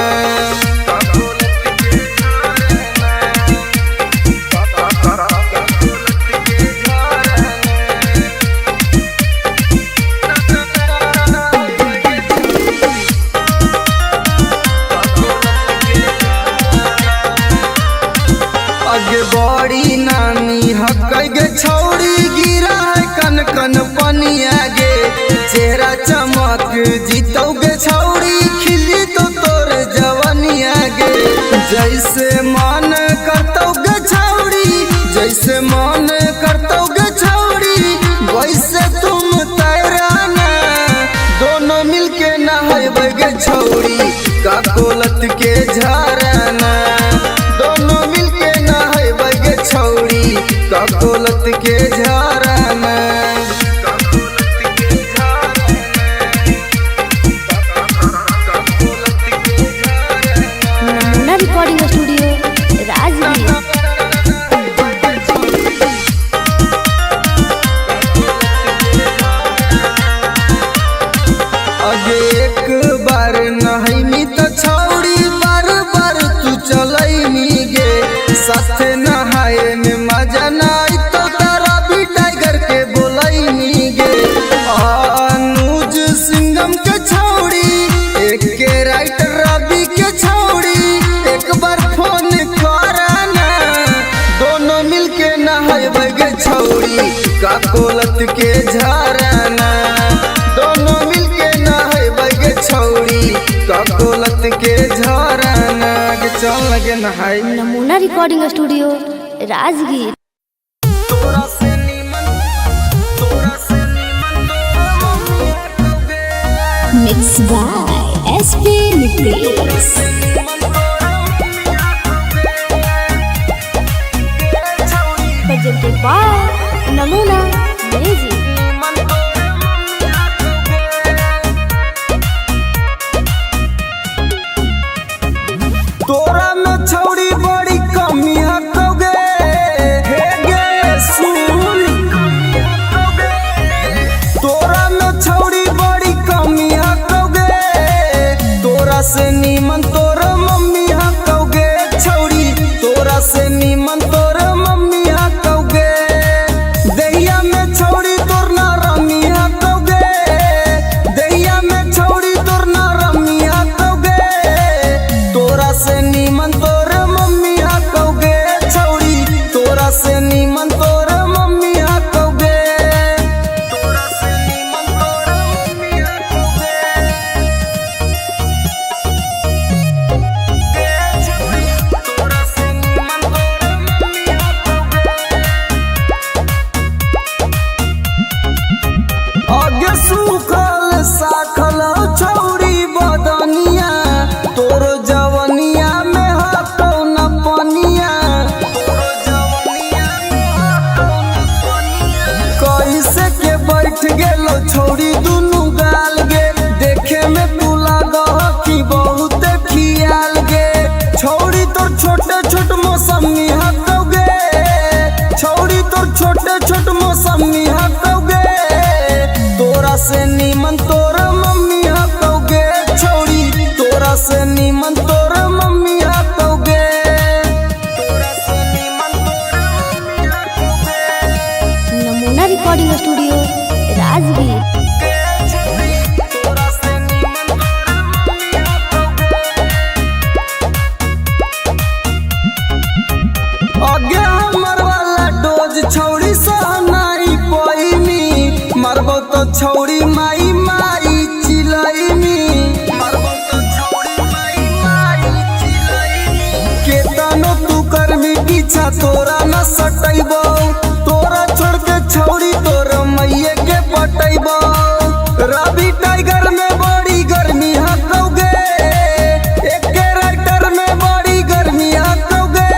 छौड़ी का कोलत के झरना। दोनों मिलके नहाए गे छौड़ी का कोलत के झरना। नमूना रिकॉर्डिंग स्टूडियो राजगीर। अगे एक बार नहैनी तो छौड़ी बार बार तू चलैनी गे। साथे नहाए में मजा नाई तो तारा भी टाइगर के बोलैनी गे। अनुज सिंघम के छौड़ी एक के राइटर रवि के छौड़ी एक बार फोन करना। दोनों मिलके नहाए गे छौड़ी का कोलत के झरना। दोनों मिलके नहाए गे छौड़ी का कोलत के झरना। चल लगे नहाए। नमूना recording studio Rajgir. Mixed by SP Nitish. presented by Namuna music. तोरा में छौड़ी बड़ी कमी हकोगे हे गे सुन। तोरा में छौड़ी बड़ी कमी हकोगे। तोरा से नीमन तोर मम्मी हकोगे छौड़ी। तोरा से नीमन तोर मम्मी हकोगे। दहिया में छौड़ी तोर ना रमी हकोगे। दहिया में छौड़ी तोर ना रमी हकोगे। तोरा से नीमन तोर मम्मी हकोगे छौड़ी। तोरा से नीमन तोर मम्मी हकोगे। तोरा से नीमन तोर मम्मी हकोगे। तोरा से नीमन तोर मम्मी हकोगे। आगे सूखल साखल छौड़ी बदनिया। तोर जवनिया में हटो न पनिया। कैसे के बैठ गेलो छौड़ी दुनु गाल गे। देखे में तू लागह कि बहुत खियाल गे। छौड़ी तोर छोटे छोट मौसमी हकोगे। छौड़ी तोर छोटे छोट मौसमी हकोगे। तोरा से नीमन तोर मम्मी हकोगे छौड़ी। तोरा से नीमन तोर मम्मी हकोगे। तोरा से नीमन तोर मम्मी हकोगे। नमूना रिकॉर्डिंग स्टूडियो राजगीर। तोरा से नीमन तोर मम्मी हकोगे। आगे हमर वाला डोज छौड़ी सहनाई पैनी। मरबो तो छौड़ी माई माई चिलैनी। मरबो तो छौड़ी माई माई चिलैनी। केतनो तू करमी पीछा तोरा न सटैबो। तोरा छोड़ के छौड़ी तोर मैये के पटैबो। रवि टाइगर में बड़ी गर्मी हकोगे। एक के राइटर में बड़ी गर्मी हकोगे।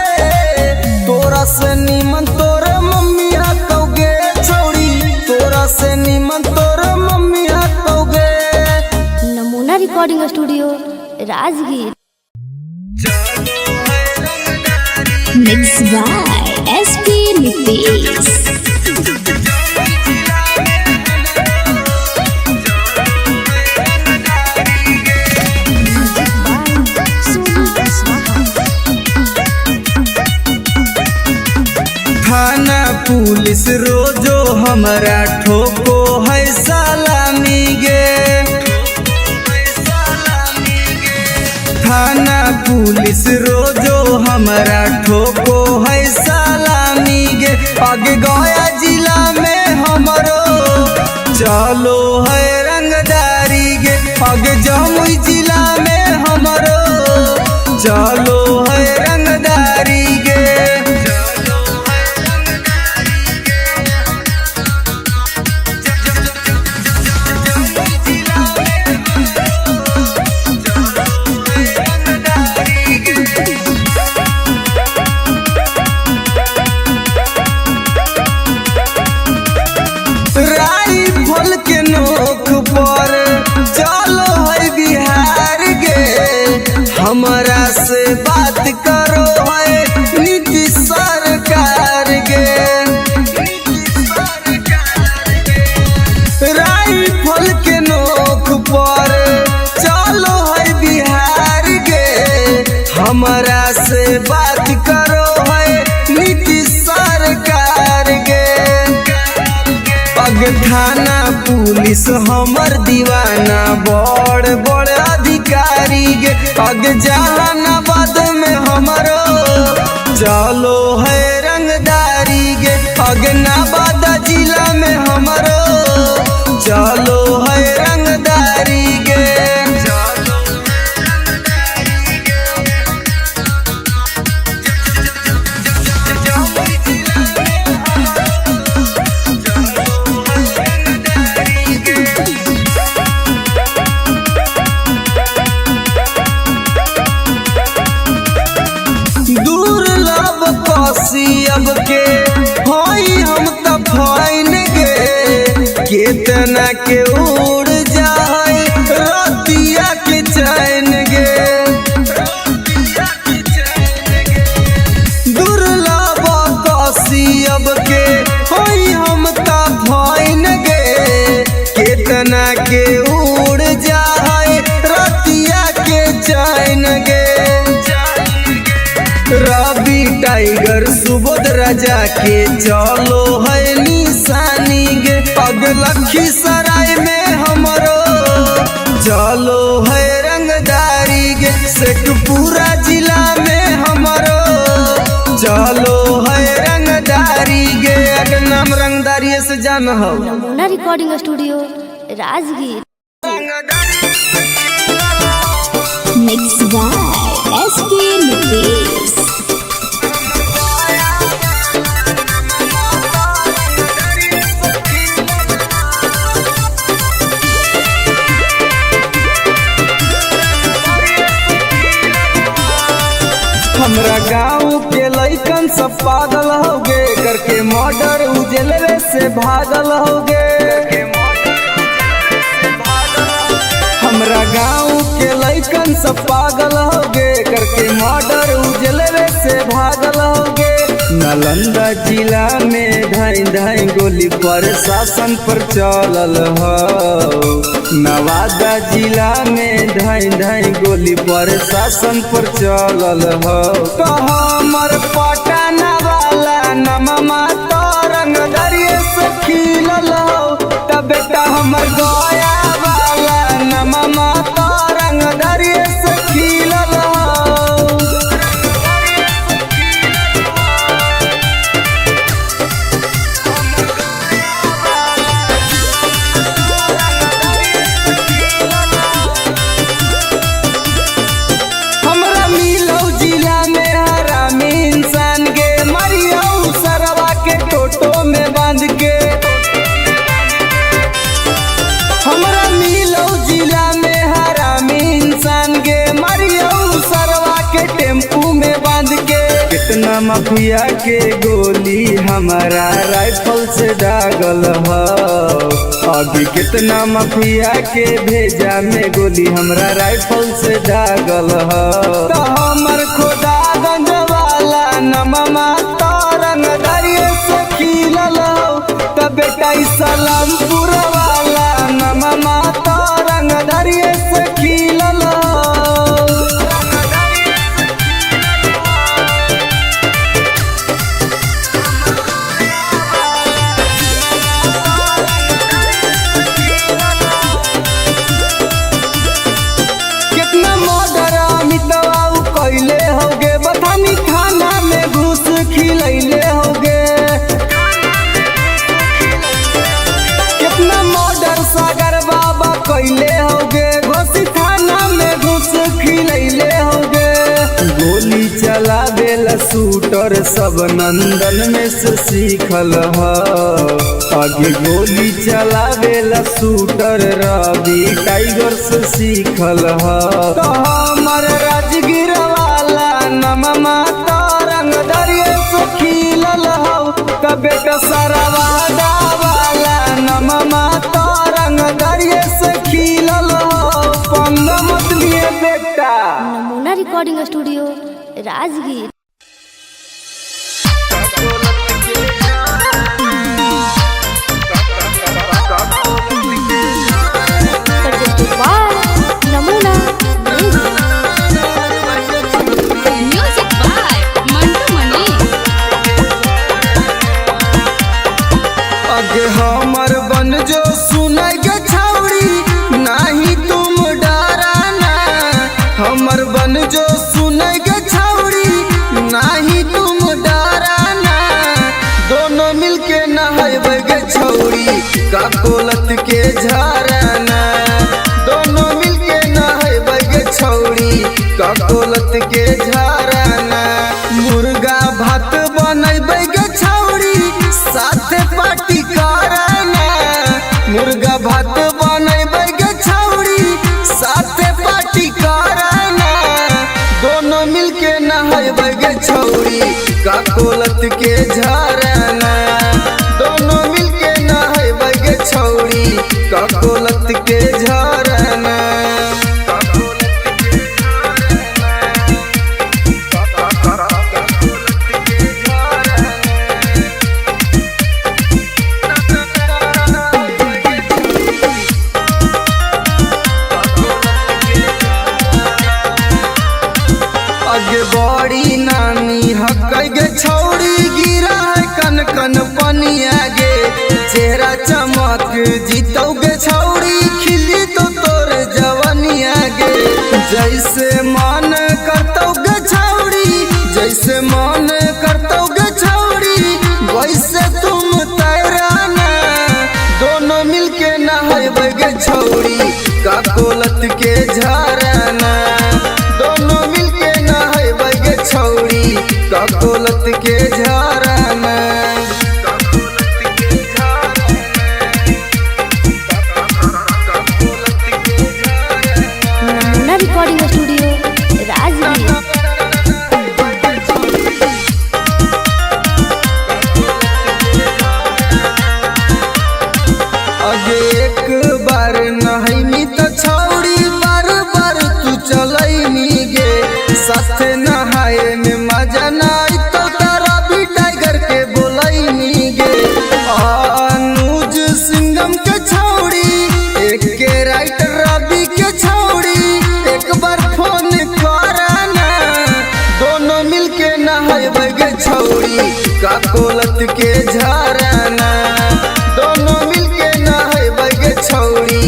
तोरा से नीमन तोर मम्मी हकोगे छौड़ी। तोरा से नीमन तोर मम्मी हकोगे। नमूना recording studio Rajgir. Mixed by SP Nitish. थाना पुलिस रोजो हमरा ठोको है सलामी गे। थाना पुलिस रोजो हमरा ठोको है सलामी गे। आगे गया जिला में हमरो चलो है रंगदारी गे। आगे जमुई जिला में हमरो चलो है रंगदारी गे। आगे थाना पुलिस हमर दीवाना बड़ बड़ अधिकारी गे आगे जहानाबाद में हमरो चलो है रंगदारी गे आगे नवादा जिला में हमरो चलो है रंगदारी गे अब के होई हम त फाइन गे कितना के उड़ जाए रतिया के चैन गे दुर्लभ कसी अब के होई हम त फाइन गे कितना के उड़ जाए रतिया के चैन गे रवि टाइगर सुबोध राजा के चलो है निशानी गे पग लखीसराय में हमरो चलो है रंगदारी गे शेखपुरा जिला में हमरो चलो है रंगदारी गे अगर नाम रंगदारी से जान हो Namuna recording studio Rajgir. Mix by SP Nitesh. हमरा गाँव के लइकन सब पागल होगे करके मर्डर उजलवे से भागल होगे हमरा गाँव के लइकन सब पागल होगे करके मर्डर उजलवे से भागल होगे नालंदा जिला में ढाई ढाई गोली प्रशासन पर चलल हो नवादा जिला में ढाई ढाई गोली प्रशासन पर चलल हो तो हमर पटना वाला नममा तो रंगदरिये से खिलल हो तब बेटा हमर गया वाला नममा तो रंगदरिये से खिलल हो। हमरा मिलो जिला में हरामी इंसान गे मरियो सरवा के टेम्पू में बांध के कितना माफिया के गोली हमारा राइफल से दागल हो अभी कितना माफिया के भेजा में गोली हमरा राइफल से दागल हो तो हमर खुदागंज वाला नममा तो रंगदरिये से खिलल हो तो बेटा सलामपुर वाला नममा तो रंगदरिये से खिलल हो। कितना मर्डर अमितवा कैले होगे बथानी खाना में घुस खिलैले होगे कितना मर्डर सागर बाबा कैले होगे घोसी थाना में घुस खिलैले होगे गोली चलावेला शूटर सब नंदन में से सीखल हो आगे गोली चलावेला शूटर रवि टाइगर से सीखल हो तो हमर राजगीर वाला नममा तो रंगदरिये से खिलल हो तो बेटा सरवादा वाला नममा तो रंगदरिये से खिलल हो पंग मत लिए बेटा। नमूना रिकॉर्डिंग स्टूडियो राजगीर। नमूना म्यूजिक बाय मंटू मनी। आगे हमर ककोलत के झरना दोनों मिलके नहैबै गे छौड़ी ककोलत के झरना मुर्गा भात बनैबै गे छौड़ी साथे पार्टी करना मुर्गा भात बनैबै गे छौड़ी साथे पार्टी करना दोनों मिलके नहैबै गे छौड़ी ककोलत के झरना दोनों मिलके नहैबै गे छौड़ी ककोलत के झरना आगे बड़ी नानी हकै गे छौड़ी गिरा है कन कन पनिया गे चेहरा चमक जीतौ गे छौड़ी खिली तो तोर जवनिया गे जैसे मन करतौ गे छौड़ी जैसे मन करतौ गे छौड़ी वैसे तुम तैराना दोनों मिलके नहैबै गे छौड़ी ककोलत के झरना दोनों मिलके नहैबै गे छौड़ी ककोलत के झरना नमूना रिकॉर्डिंग स्टूडियो राजगीर। अगे एक बार नहैनी तो छौड़ी बार बार तू चलैनी गे साथे नहाए में मजा नाई तो तारा भी टाइगर के बोलैनी गे अनुज सिंघम के छौड़ी एक के राइटर रवि के छौड़ी एक बार फोन करना दोनों मिलके नहैबै गे छौड़ी ककोलत के झरना दोनों मिलके नहैबै गे छौड़ी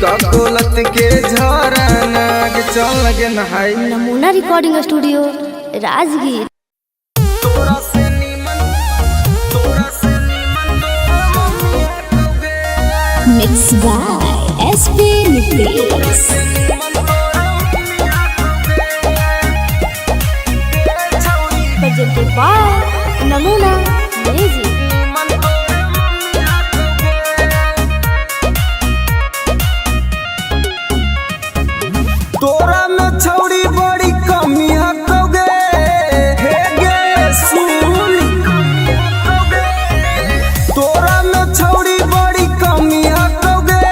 ककोलत के झरना के चल लगे नहाई। Namuna recording studio Rajgir. Mixed by SP Nucleus. presented by Namuna music. तोरा में छौड़ी बड़ी कमी हकोगे हे गे सुन तोरा में छौड़ी बड़ी कमी हकोगे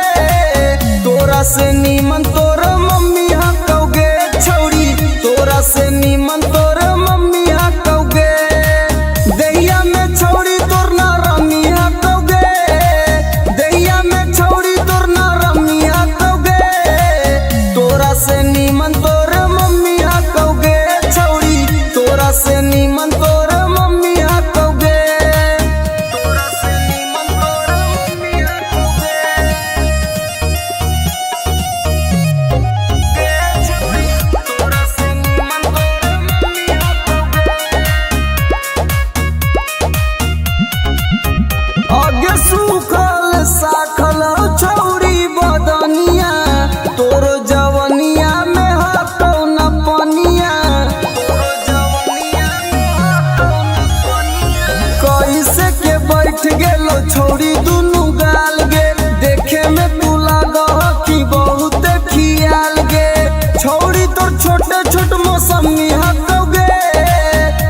तोरा से नीमन तोर मम्मी हकोगे छौड़ी तोरा से नीमन तोर मम्मी हकोगे दहिया में छौड़ी तोर ना रमी हकोगे दहिया में छौड़ी तोर ना रमी हकोगे तोरा से नीमन तोर मम्मी हकोगे छौड़ी तोरा से नीमन तोर मम्मी हकोगे तोरा से नीमन तोर मम्मी हकोगे तोरा से नीमन तोर मम्मी हकोगे आगे सूखल साखल छौड़ी बदनिया तोर जवनिया में हटौ न पनिया कैसे के बैठ गेलो छौड़ी दुनू गाल गे देखे में तू लागह कि बहुत खियाल गे छौड़ी तोर छोटे छोट मौसमी हकोगे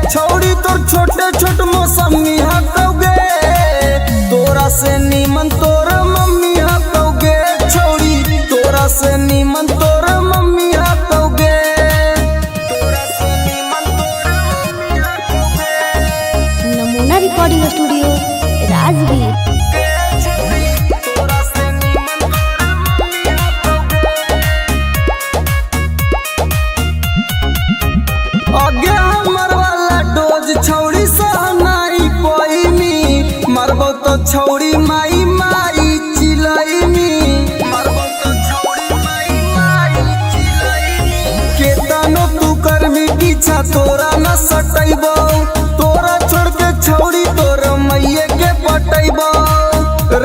छौड़ी तोर छोटे छोट मौसमी हकोगे तोरा से नीमन तोर मम्मी हकोगे छौड़ी तोरा से नीमन तोर मम्मी हकोगे तोरा से नीमन तोर मम्मी हकोगे नमूना रिकॉर्डिंग स्टूडियो राजगीर। तोरा से नीमन तोर मम्मी हकोगे आगे हमर वाला डोज छौड़ी सहनाई पैनी मरबो तो छौड़ी माई माई चिलैनी मरबो तो छौड़ी माई माई चिलैनी केतनो तू करमी पीछा तोरा न सटैबो तोरा छोड़ के छौड़ी तोर मैये के पटैबो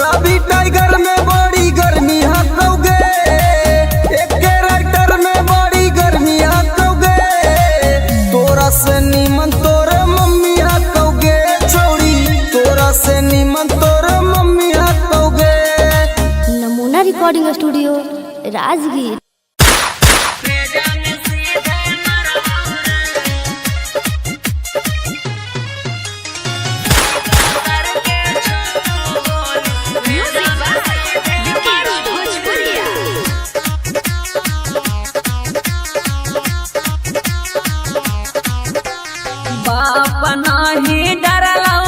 Ravi tiger recording studio Rajgir. बाप नाही डरलौ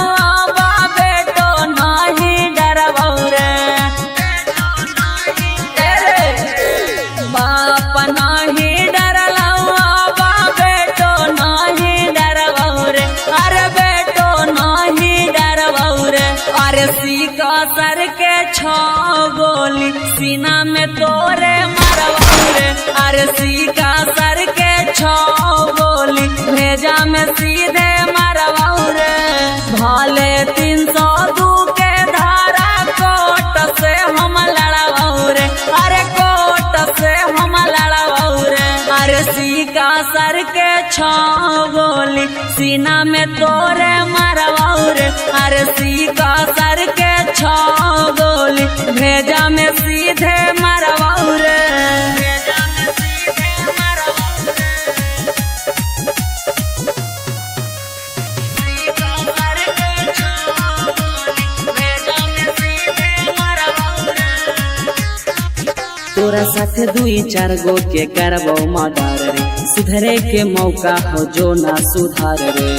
बेटो नाही डरबौ रे, बाप नाही डरलौ बेटो नाही डरबौ रे, अरे बेटो नाही डरबौ रे। अरे सीका सर के छो गोली सीना में तोरे मरबौ रे, अरे सीका सर के छो गोली भेजा में सीधे मरबौ रे। भाले 302 के धारा कोट से हम लड़बौ रे, अरे कोट से हम लड़बौ रे। अरे सीका सर के छो गोली सीना में तोरे मरबौ रे, अरे सीका सर के छो गोली भेजा में सीधे मरबौ रे। तोरा साथ 2-4 गो के करबो मर्डर रे, सुधरे के मौका हो जो ना सुधार रे।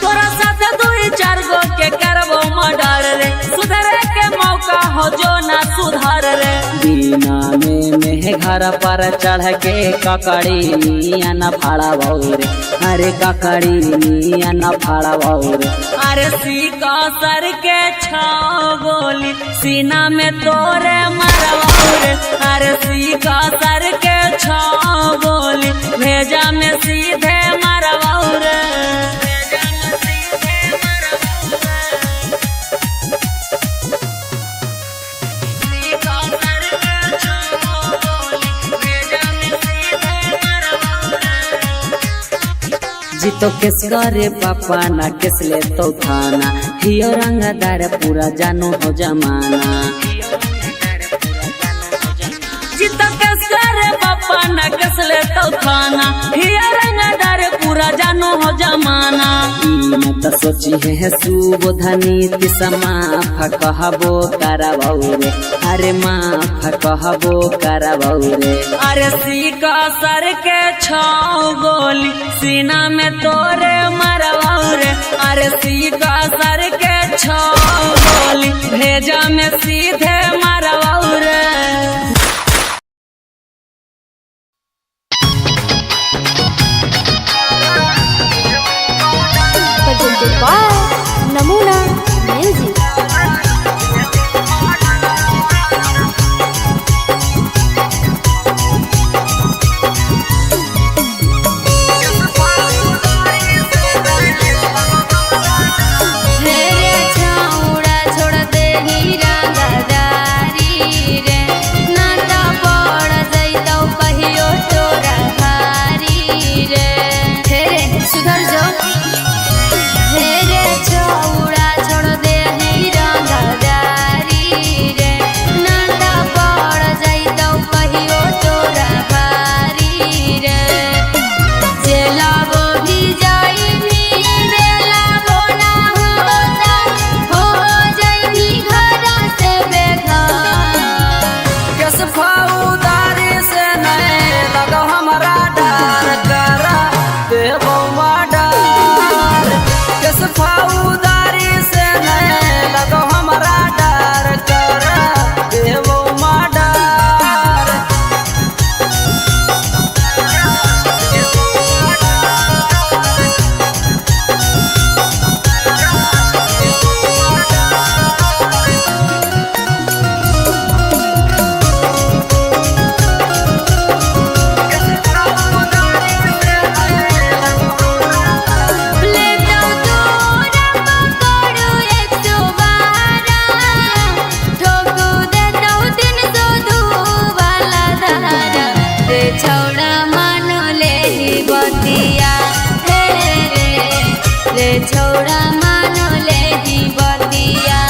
तोरा साथ 2-4 गो के करबो मर्डर रे, सुधरे के मौका हो जो ना सुधार रे। बिना में घर पर चढ़ के ककड़ी मिया न फाड़बौ रे, अरे ककड़ी मिया न फाड़बौ रे। अरे सीका सर के छो गोली सीना में तोरे मरबौ रे, अरे सीका सर के छो गोली भेजा में सीधे मरबौ रे। जीतो केस करे पापा ना केस ले तो थाना, हियो रंगदार पूरा जानो हो जमाना। जीतो केस करे पापा ना केस ले तो थाना, हियो रंगदार पूरा जानो हो जमाना। मैं तो सोची है सुबोधनी माफ कहबो करबौ रे, अरे माफ कहबो करबौ रे। अरे सीका सर के छो गोली सीना में तोरे मरबौ रे, अरे सीका सर के छो गोली भेजा में सीधे मरबौ रे। नमूना म्यूजिक। छौड़ा मानो ले ही बतिया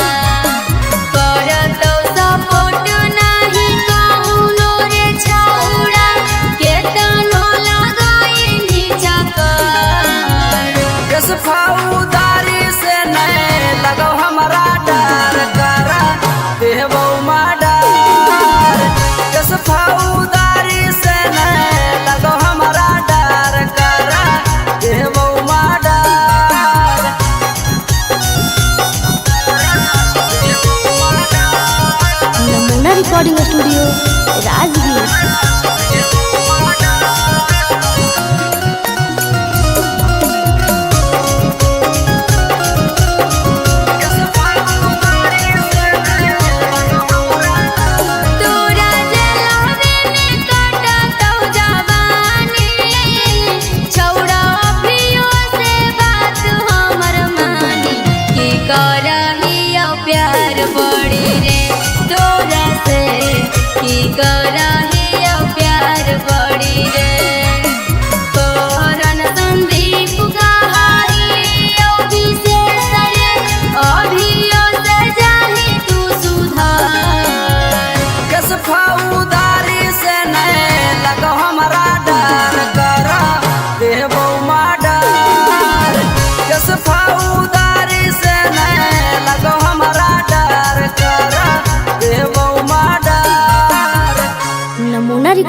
कर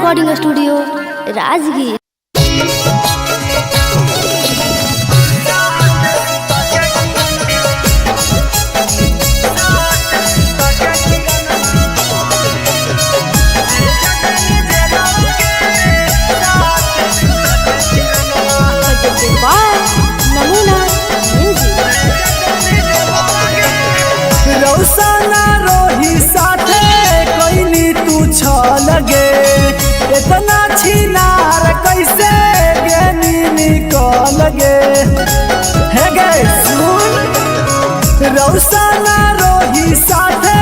रिकॉर्डिंग स्टूडियो राजगीर। नमूना म्यूजिक। रौसना रोही साथे कोइनी तू छ लगे इतना छिनार कैसे गेनी निकल गे हे गे सुन रौसना रोही साथे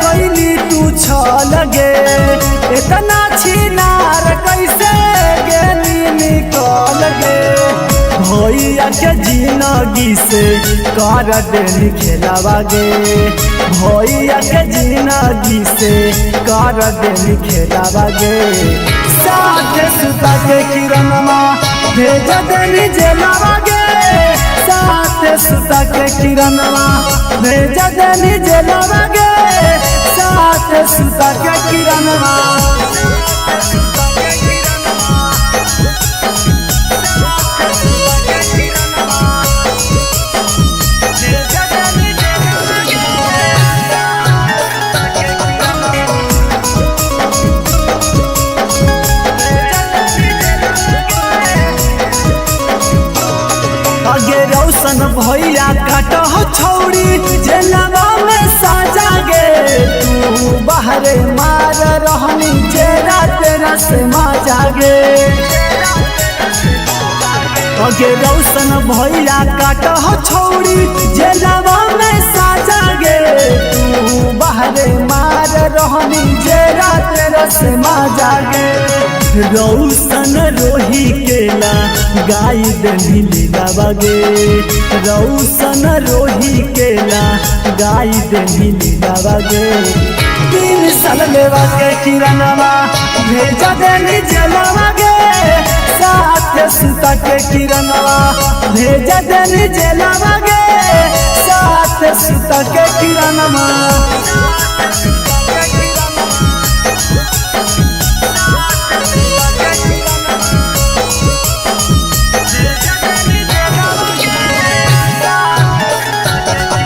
कोइनी तू छ लगे इतना छिनार कैसे गेनी निकल गे भैया के जिंदगी से कर देनी खेलावा गे भैया के जिंदगी से कर देनी खेलावा गे साथ सुता के किरणमा भेज देनी जेलावा गे साथ सुता के किरणमा भेज देनी जेलावा गे साथ सुता के किरणमा आगे रौशन भैया काट हो छौड़ी जेलवा में साजा गे तू बाहरे मार रहनी जेरा तेरा से माजा गे आगे रौशन भैया काट हो छौड़ी जेलवा में साजा गे तू बाहरे मार रहनी जेरा तेरा से माजा गे रौशन रोही केला गाय दही लीलावा गे रौशन रोही केला गाय दही लीलावा गे 3 साल लेवा के किरणवा भेजा देनी जेलवा गे साथ सुता के किरणवा भेजा देनी जेलवा गे साथ सुता के किरणवा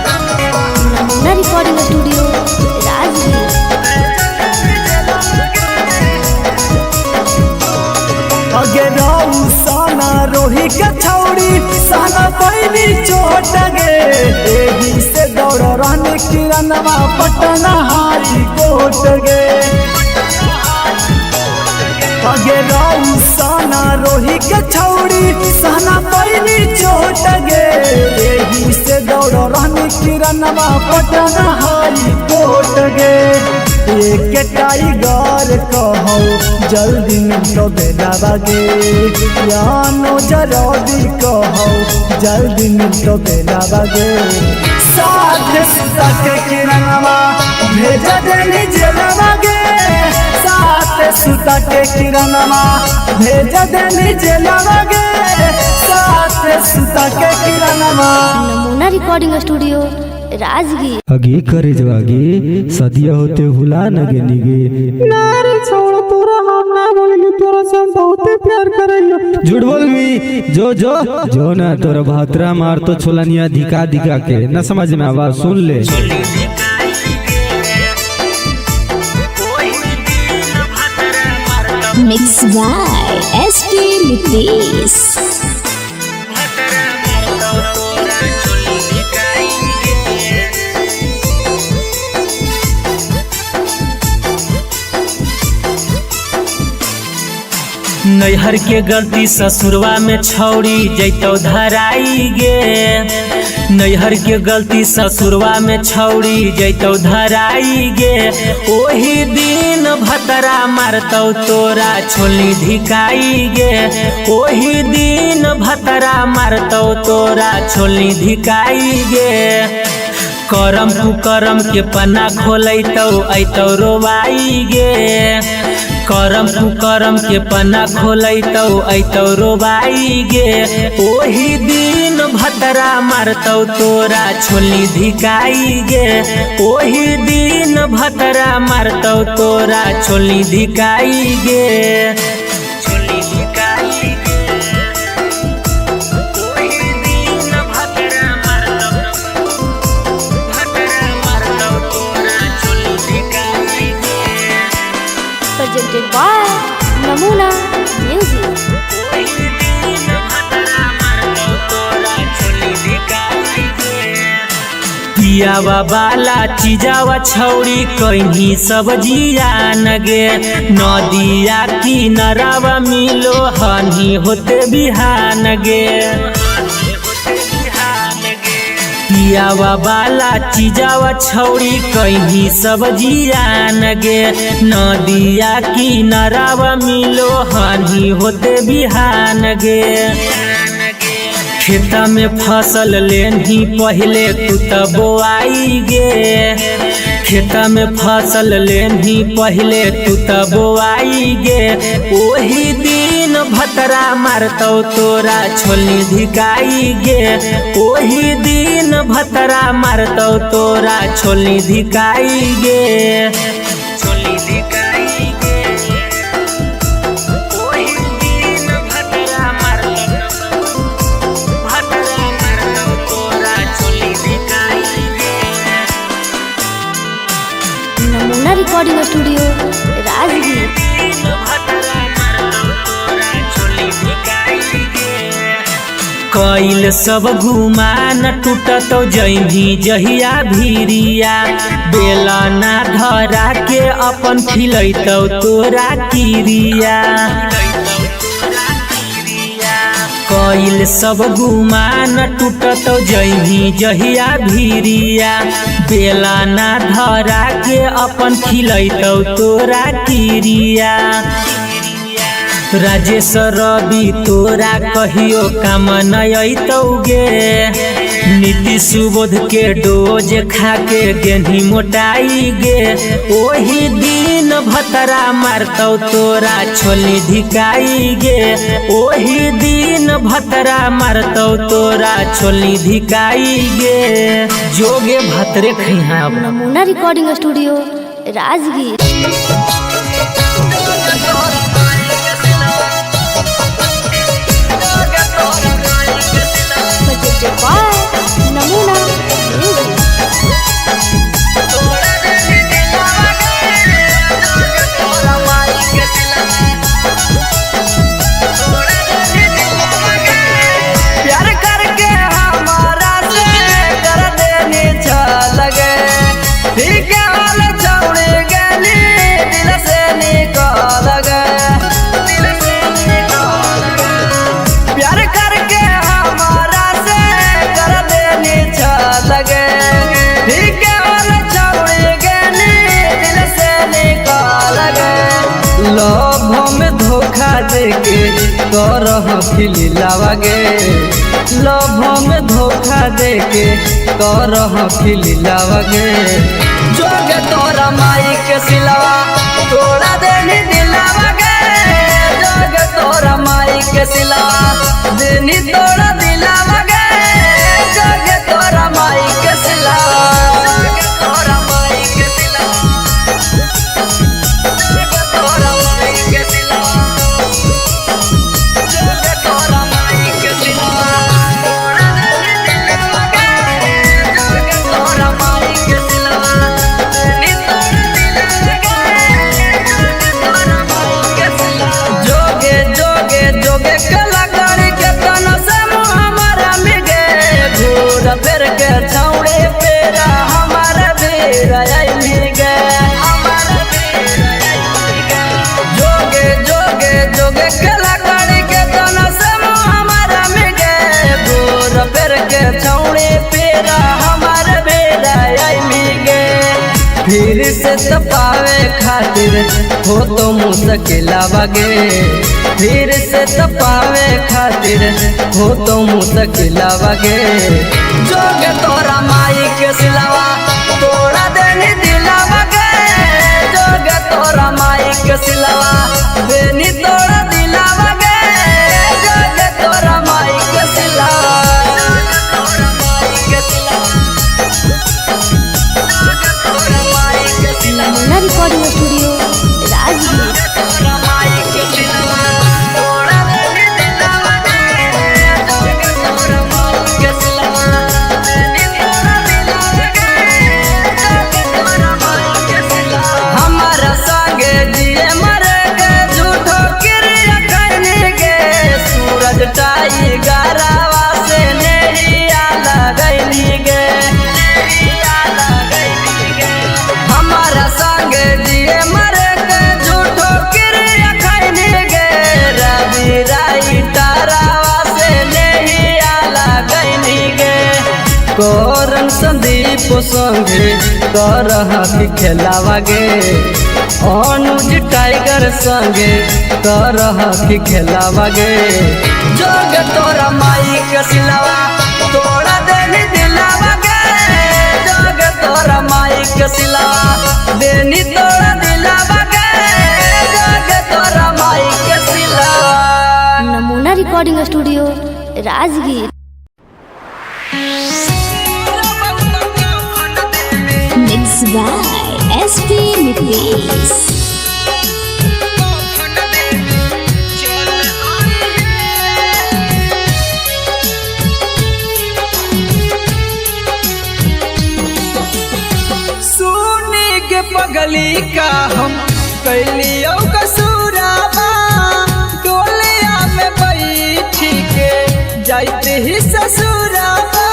नमूना रिकॉर्डिंग स्टूडियो राजगीर। अगे रौसना रोही के छौड़ी साला पैनी चोट गे एही से दौड़ रहने किरणवा पटना हाई कोट गे अगे रौसना रोही के छौड़ी साला पैनी चोट गे एही से दौड़ रहने किरणवा पटना हाई कोट गे एक टाइगर कहो जल्दी मिलो बेलावा गे यानो जल्दी कहो जल्दी मिलो बेलावा गे साथ सुता के किरणवा भेज देनी जेलवा गे साथ सुता के किरणवा भेज देनी जेलवा गे साथ सुता के किरणवा। नमूना रिकॉर्डिंग स्टूडियो राजगीर। अगे करे जवागे सदिया होते हुला न गे निगे नारे छोड़ तोरा हम ना बोलेंगे तोरा से हम बहुत प्यार करेंगे झूठ बोल मी जो ना तोरा भातरा मार तो छोलनिया दिखा दिखा के ना समझ में आवाज सुन ले मिक्स बाय एसपी नितेश। नैहर के गलती ससुरवा में छौड़ी जैतो धराई गे नैहर के गलती ससुरवा में छौड़ी जैतो धराई गे ओही दिन भतरा मारतौ तोरा छोली धिकाई गे ओही दिन भतरा मारतौ तोरा छोली धिकाई गे करम तू करम के पन्ना खोलैतौ ऐतौ रोवाई गे करम कुकरम के पन्ना खोलैतौ ऐतौ रोबाई गे ओही दिन भतरा मारतौ तोरा छोली धिकाई गे ओही दिन भतरा मारतौ तोरा छोली धिकाई गे छोली धिकाई गे ओही दिन भतरा मारतौ तोरा छोली धिकाई गे presented by Namuna Music. पियावा बाला चीजावा छौड़ी कहीं सब्जिया नगे नदिया किनारावा मिलो हनी होते बिहान गे पियावा बाला चीजावा छौड़ी कहीं सब्जिया नगे नदिया किनारावा मिलो हनी होते बिहान गे खेता में फसल लेनी पहले तू तब बोआई गे खेता में फसल लेनी पहले तू तब बोआई गे ओही दिन भतरा मारतौ तोरा छोली धिकाई गे ओही दिन भतरा मारतौ तोरा छोली धिकाई गे छोली धिकाई गे ओही दिन भतरा नमूना रिकॉर्डिंग स्टूडियो राजगीर। कैल सब घुमान टूटतौ जैभी जहिया भीरिया बेला ना धरा के अपन खिलैतौ तोरा किरिया कैल सब गुमान टूटतौ जैभी जहिया भीरिया बेला ना धरा के अपन खिलैतौ तोरा किरिया राजेश रवि तोरा कहियो काम नयतौ गे नीति सुबोध के डोज खा के गेंधी मोटाई गे ओही दिन भतरा मारतौ तोरा छोली धिकाई गे ओही दिन भतरा मारतौ तोरा छोली धिकाई गे जोगे भतरे खैहा Namuna recording studio Rajgir. presented by Namuna Music. प्यार करके हमारा से कर देनी लगे ठीक हाल छोड़ गली दिल से निकाल गए प्यार करके हमारा से कर देनी लगे ठीक हाल छोड़ गली दिल से निकाल गए लोभ में धोखा देके करह फिलिलावागे लोभ में धोखा देके करह फिलिलावागे जोगे तोरा माई के सिलावा तोड़ा देनी दिलावागे जोगे तोरा माई के सिलावा देनी तोड़ा दिलावागे जोगे तोरा माई के सिलावा जोगे तोरा माई के सिलावा जोगे तोरा माई के सिलावा जोगे जोगे जोगे कलाकारी के तना से हमारा मिगे घूर फेर के छौड़े पेरा हमारा बेरा आई मिगे जोगे जोगे जोगे कलाकारी के तना से हमारा मिगे घूर फेर के छौड़े पेरा हमारा बेरा आई मिगे फिर से तपावे खातिर हो तो मुश्किल आवागे फिर से तपावे खातिर हो तो मुश्किल आवागे जोगे तोरा माई के सिलावा तोड़ा देनी दिलावागे जोगे तोरा माई के के सिलवा देनी तोड़ा दिलावा गे जग तोरा माई के सिलवा नमूना रिकॉर्डिंग स्टूडियो राजगीर। हमारा संगे जिए मरे के झूठो क्रिया करने के सूरज टाई गरावा से नेहिया लगैली गे हमारा संगे जिए मरे के झूठो क्रिया करने के रवि राई तारावा से नेहिया लगैली गे कोरन संदीप संगे करह खेलावा गे अनुज टाइगर संगे करह खेलावा गे जोग तोरा माई के सिलवा तोड़ा देनी दिलावा गे जोग तोरा माई के सिलवा देनी तोड़ा दिलावा गे जोग तोरा माई के सिलवा। नमूना recording studio Rajgir. Mixed by SP Nitish. सुनी के पगली का हम कैलियो कसूराबा डोलिया में बैठी के जाते ही ससुराबा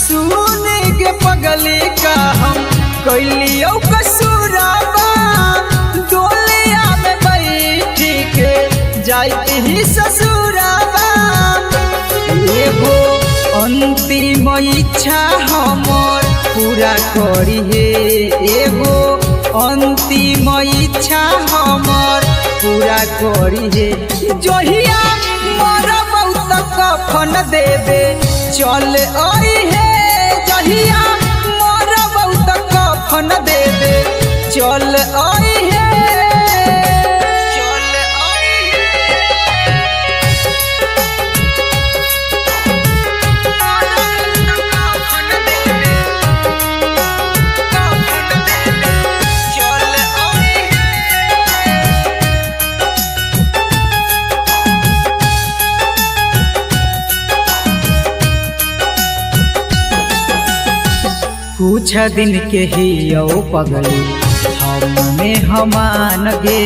सुनी के पगली का हम कैलियो कसूराबा डोलिया में बैठी के जाते ही ससुराबा एगो अंतिम इच्छा हमर पूरा करी हे एगो अंतिम इच्छा हमर पूरा करी हे जहिया मोर बहुत कफन देवे चल आई हे जहिया मोर बहुत कफन देवे चल आई हे कुछ दिन के ही पगली हमने हमान गे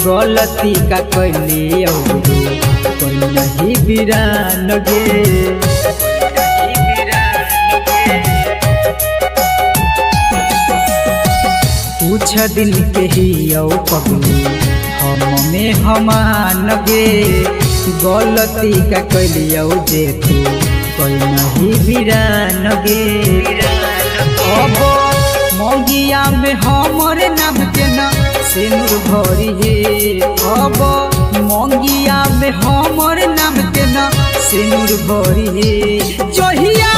गलती का कैली कोई नहीं बिरान गे कुछ दिन के ही पगली हमने हमान गे गलती का कैली जे तू कोई नहीं बिरान गे अब मंगिया में हमर नाम के न सिनुर भरी हे अब मंगिया में हमर नाम के न सिनुर भरी हे जहिया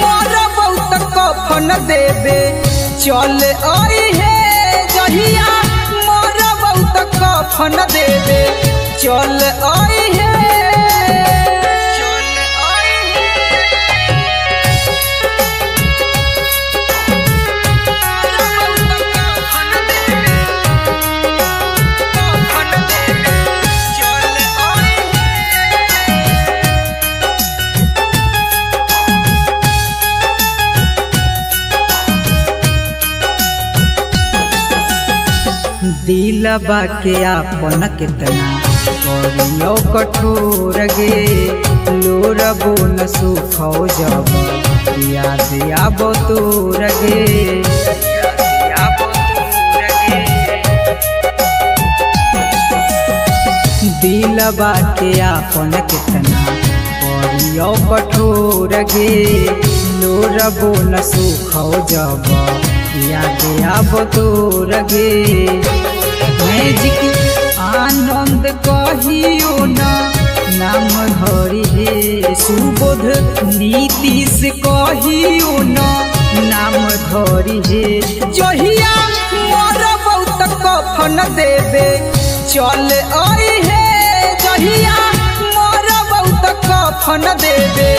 मोर बहुत कफन देवे चल आई हे जहिया मोर बहुत कफन देवे चल आई हे दिलबा के आपन कितना करियो कठोर गे लोरबो न सुखो जब याद आबो तोर गे दिलबा के आपन कितना करियो कठोर गे लोरबो न सुखो जब याद आबो तोर गे मैजिक आनंद कहियो ना नाम धरी हे सुबोध नीतीश कहियो ना नाम धरी हे जहि कफन देवे चल आई है जहिया मोर बहुत कफन देवे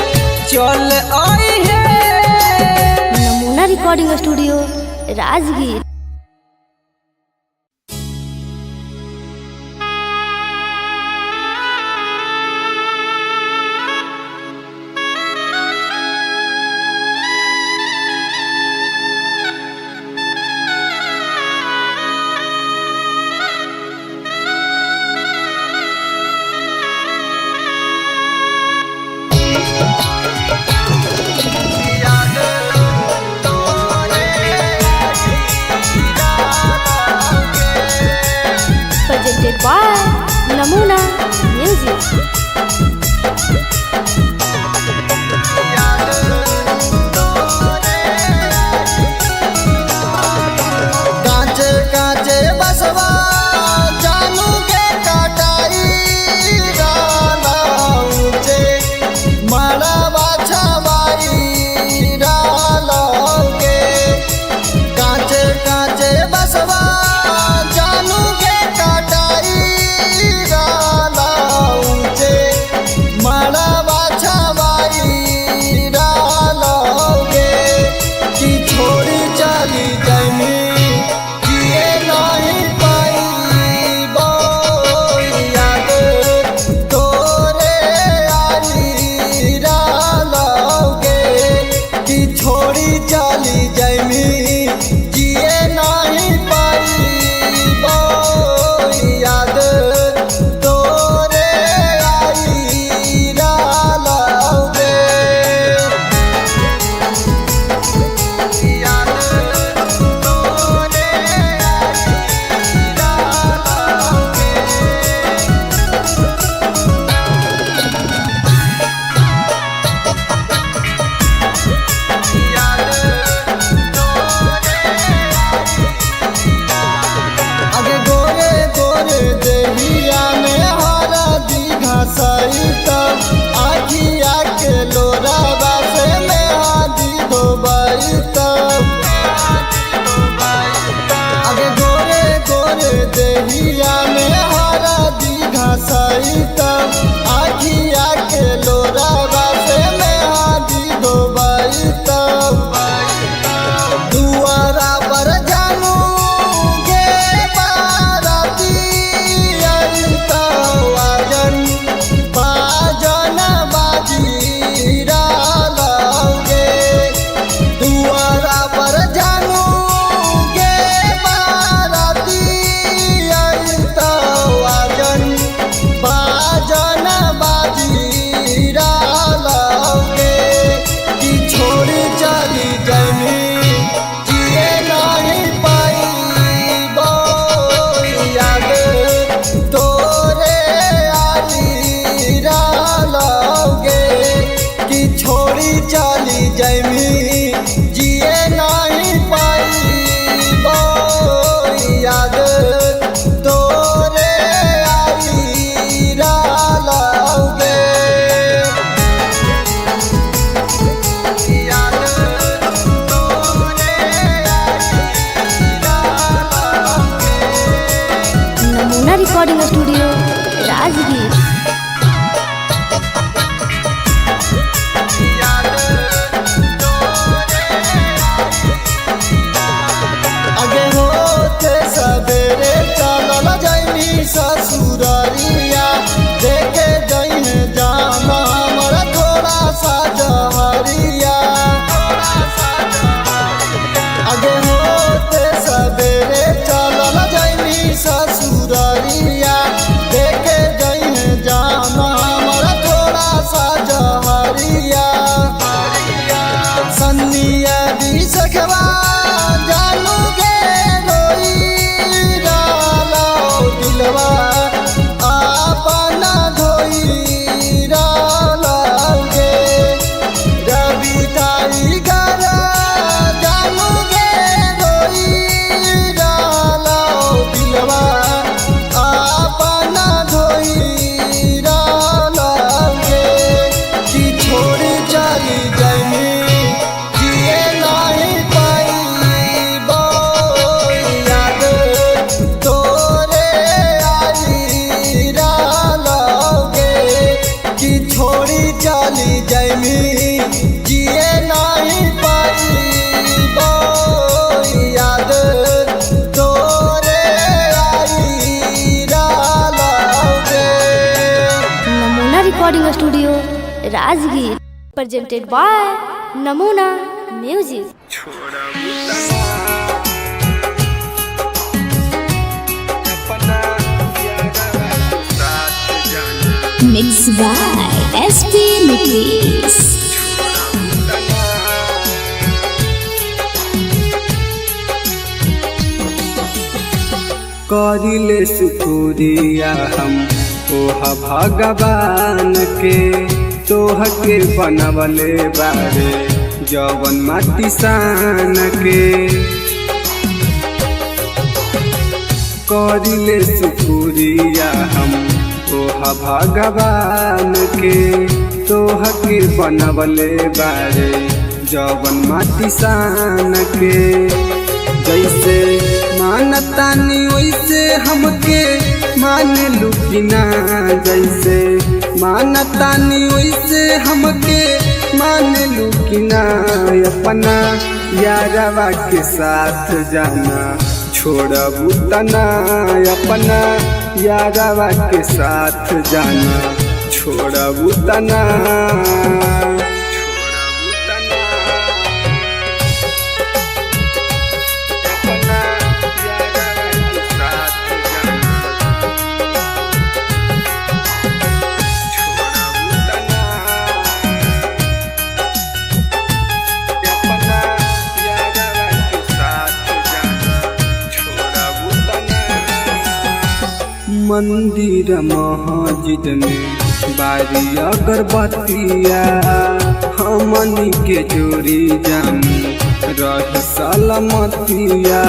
चल आई है। नमूना recording studio Rajgir. Presented by Namuna Music. कांचे कांचे बसवा जानू के कटाई डाला ऊंचे मड़वा छवाई डाला के। कांचे कांचे बसवा जानू के कटाई डाला ऊंचे मड़वा छवाई डाला के। कि छोड़ी चली जमी जिए नहीं पाई याद तोरे आई डालोगे। कि छोड़ी चली जमी जिए नहीं पाई याद तोरे आई डालोगे। आगे गोरे गोरे देहिया में हरा दीघा सहिता आखिया के लोरावा से में आदि धोबाइता। आगे गोरे गोरे देहिया में हरा दीघा सहिता आखिया के लोरावा से में आदि धोबाइता। दुआरा पर जानू के बाराती अइता वाजन बाजन बाजी डालोगे। दुआरा पर जानू के बाराती अइता वाजन बाजन बाजी डालोगे। कि छोड़ी चली जमी जिए नहीं पाई याद तोरे आई डालोगे। कि छोड़ी चली जमी जिए नहीं पाई याद तोरे आई डालोगे। Namuna recording studio Rajgir. आगे होते सवेरे चलल जैनी ससुररिया देखे जैन जामा हमारा थोड़ा सा जहरिया। आगे होते सवेरे चलल जैनी ससुररिया देखे जैन recording studio Rajgir presented by Namuna music. Mixed by SP Mitris. करिले शुक्रिया हम ओहा भगवान के तोह के बनवले बारे जवन माटी सान के। करिले शुक्रिया हम ओहा भगवान के तोह के बनवले बारे जवन माटी सान के। जैसे मानतानी वैसे हमके मान लुकिना, जैसे मानतानी वैसे हमके मान लुकिना। अपना यारवा के साथ जाना छोड़बू तना, अपना यारवा के साथ जाना छोड़बू तना। मंदिर मस्जिद में बारी अगरबत्तिया हमनी के जोड़ी जानी रह सलामतिया।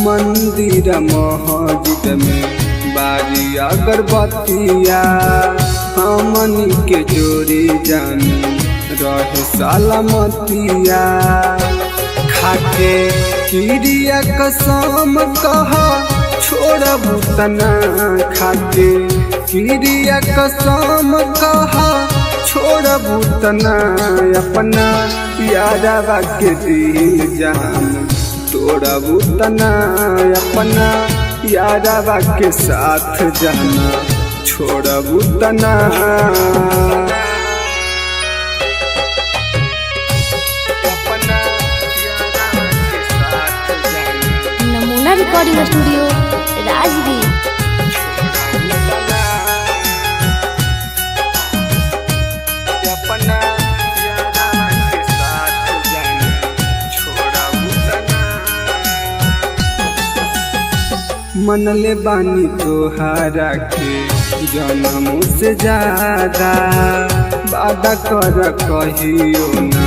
मंदिर मस्जिद में बारी अगरबत्तिया हमनी के जोड़ी जानी रह सलामतिया। खाके किरिया कसम कहा छोड़बू तना, खाके किरिया कसम कहा छोड़बू तना। अपना यारवा के दिल जान तोड़बू तना, अपना यारवा के साथ जाना छोड़बू तना। Namuna recording studio Rajgir. मनले बानी तोहारा के जन्म से ज्यादा, वादा कर कहियो ना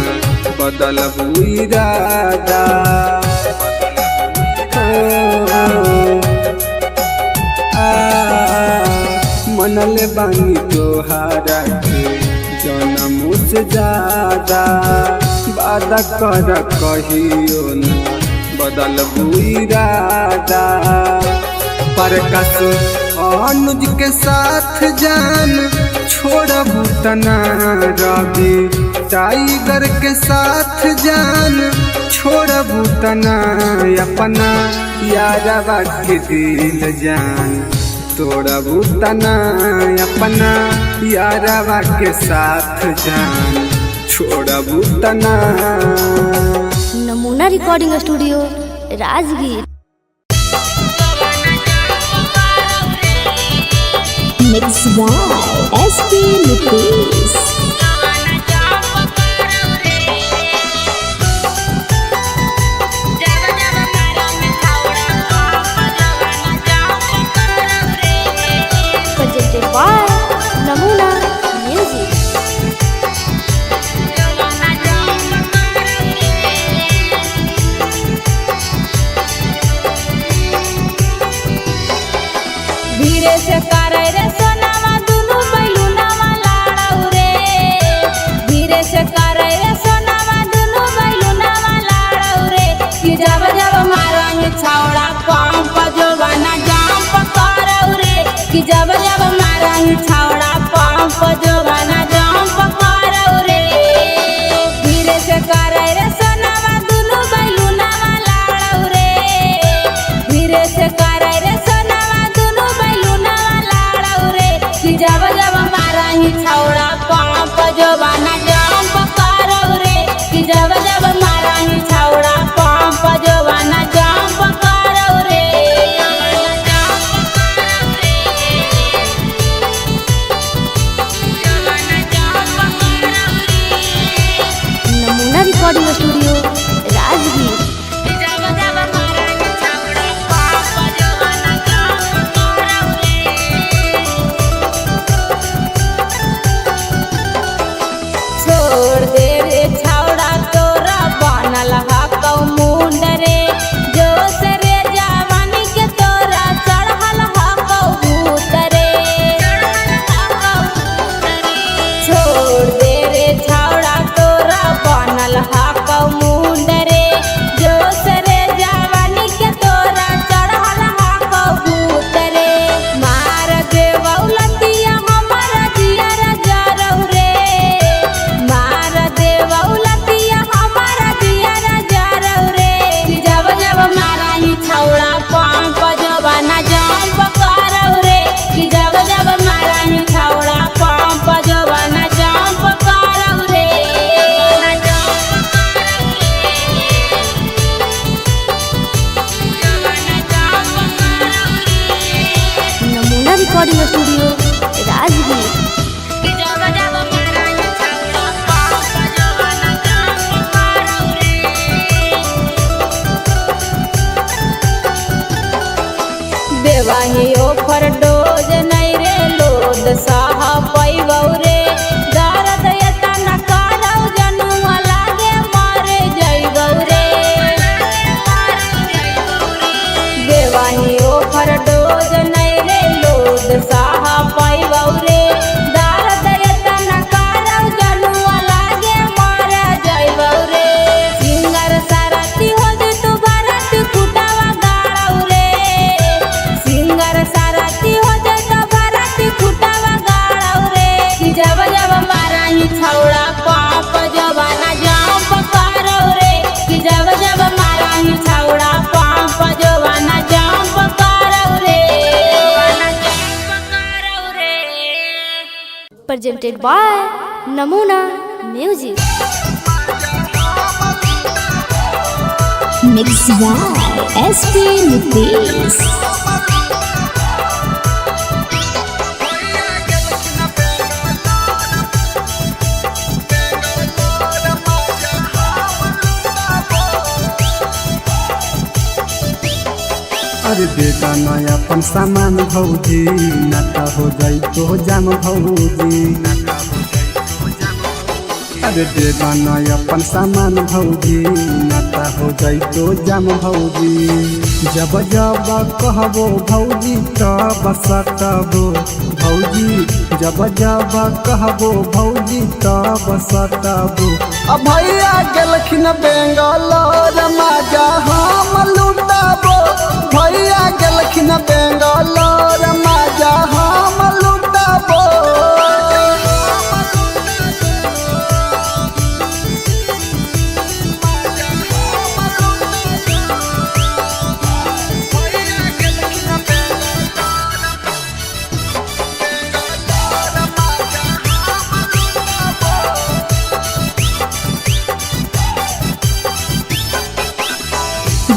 बदलबू इरादा। मनले बानी तोहारा के जन्म से ज्यादा, वादा कर कहियो ना बदलबू इरादा। प्रकाश अनुज के साथ जान छोड़बू तना, रवि टाइगर के साथ जान छोड़बू तना। अपना यारवा के दिल जान तोड़बू तना, अपना यारवा के साथ जान छोड़बू तना। Namuna recording studio Rajgir. Mixed by SP Mitris. Presented by Namuna music. धीरे से करे रे सोनावा दुनु बैलुनावा लाड़ौ रे। Recording studio Rajgir. देवाही ओफर डोज नहीं रे लोद साहा पैबौ रे दर्द एता न करौ जनुआ लागे मारे जइबौ रे देवाही ओफर डोज नहीं रे लोद साहा पैबौ रे दर्द एता न करौ जनुआ लागे मारे जइबौ रे सिंगर सारथी हो दे तू भारत फुटावा गाड़ौ रे सिंगर सारथी हो दे तो भारत फुटावा गाड़ौ रे कि जब जब मारा ही छौड़ा पाप जवाना जाम पकड़ौ रे कि जब जब मारा ही छौड़ा पाप जवाना जाम पकड़ौ रे presented by Namuna music. Mix by SP Nitish. अरे बेटा नया अपन सामान भौजी नाता हो जाई तो जाम भौजी। अरे बेटा नया अपन सामान भौजी नाता हो जाई तो जाम भौजी। जब जब कहबो भौजी तब सतबो भौजी जब जब कहबो भौजी तब सतबो। अब भैया गेलखिन बेंगलोर माजा हम लुटाबो भैया गेलखिन बेंगलोर माजा हम लुटाबो।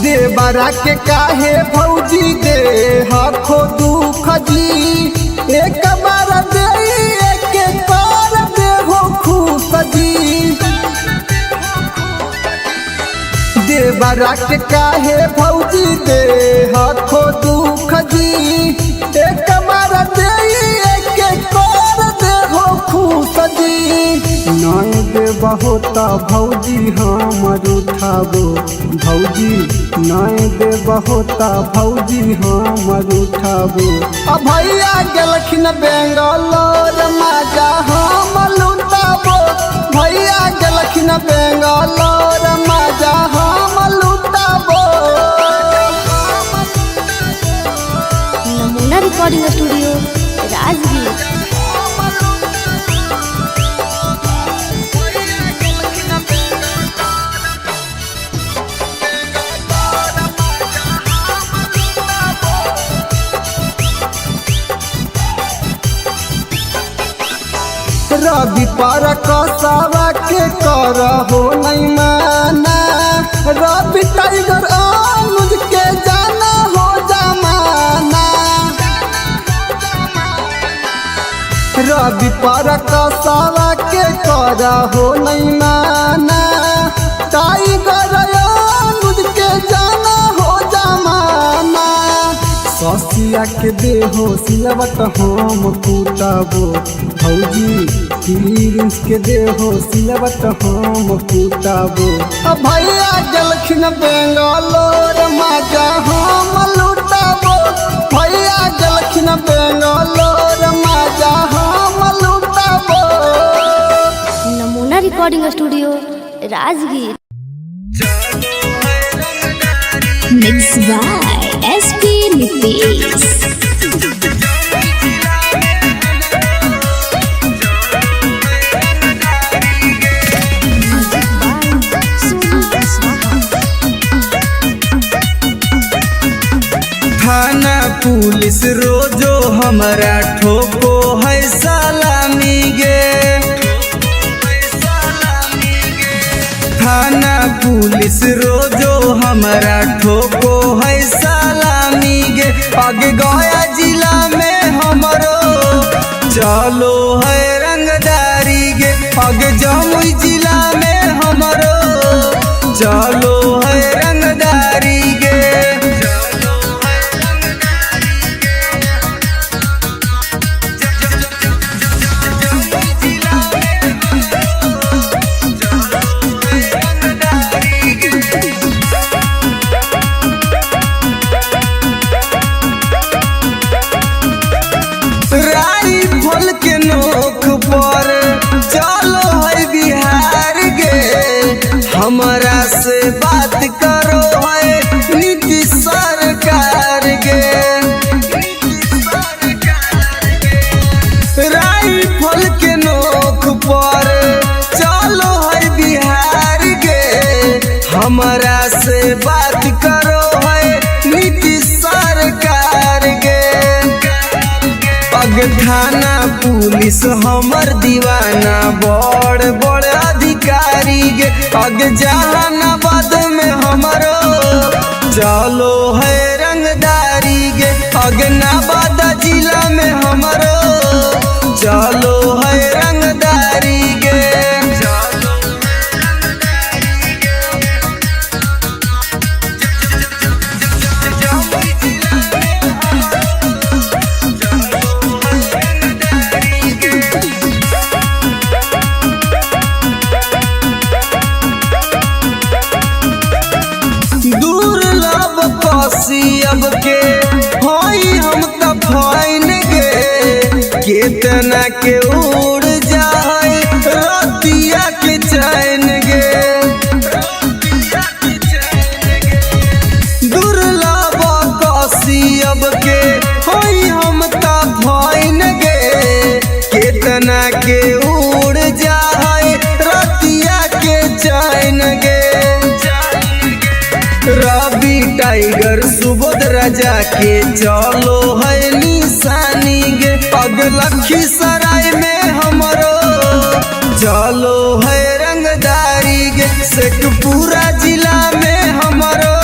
देवरा के काहे भौजी दे हखो दुख जी एक बार दे एक बार दे हो खुश जी। देवरा के काहे भौजी दे हखो दुख जी एक बार दे एक बार दे हो खुश जी। नय दे बहुत भौजी हमर उठाबो भौजी नय दे बहुत भौजी हमर उठाबो। अब भैया गेलखिन बेंगलोर माजा हम लुटाबो भैया गेलखिन बेंगलोर माजा हम लुटाबो। नमूना रिकॉर्डिंग स्टूडियो राजगीर। रवि पर कसावा के कर हो नहीं माना रवि टाइगर अनुज के जाना हो जमाना। रवि पर कसावा के कर हो नहीं माना टाइगर अनुज के जाना हो जमाना। ससिया के देहो सिलवट हम कुटाबो भौजी प्रिंस के देहो सिलवट हम कुटाबो। अब भैया गेलखिन बेंगलोर माजा हम लुटाबो भैया गेलखिन बेंगलोर माजा हम लुटाबो। नमूना recording studio Rajgir. Mix by SP Nitish. थाना पुलिस रोजो हमरा ठोको है सलामी गे। थाना पुलिस रोजो हमरा ठोको है सलामी गे। आगे गया जिला में हमरो चलो है रंगदारी गे आगे जमुई जिला में हमरो चलो है रंगदारी गे राइफल के नोक पर चलो है बिहार गे हमरा से बात करो है नीतीश सरकार गे राइफल के नोक पर चलो है बिहार गे हमरा से बात करो है नीतीश सरकार गे पग थाना पुलिस हमर दीवाना बड़ बड़ अधिकारी गे पग जहानाबाद में हमरो चलो है रंगदारी गे पग नवादा जिला में हमरो चलो है रंगदारी गे दुर्लभ कसियब के हई हम त फाइन गे केतना के उड़ जाए रतिया के चैन गे दुर्लभ कसियब के हई हम त फाइन गे केतना के उड़ जाए रतिया के चैन गे रवि टाइगर सुबोध राजा के चलो है निशानी गे पग लखीसराय में हमरो चलो है रंगदारी गे शेखपुरा जिला में हमरो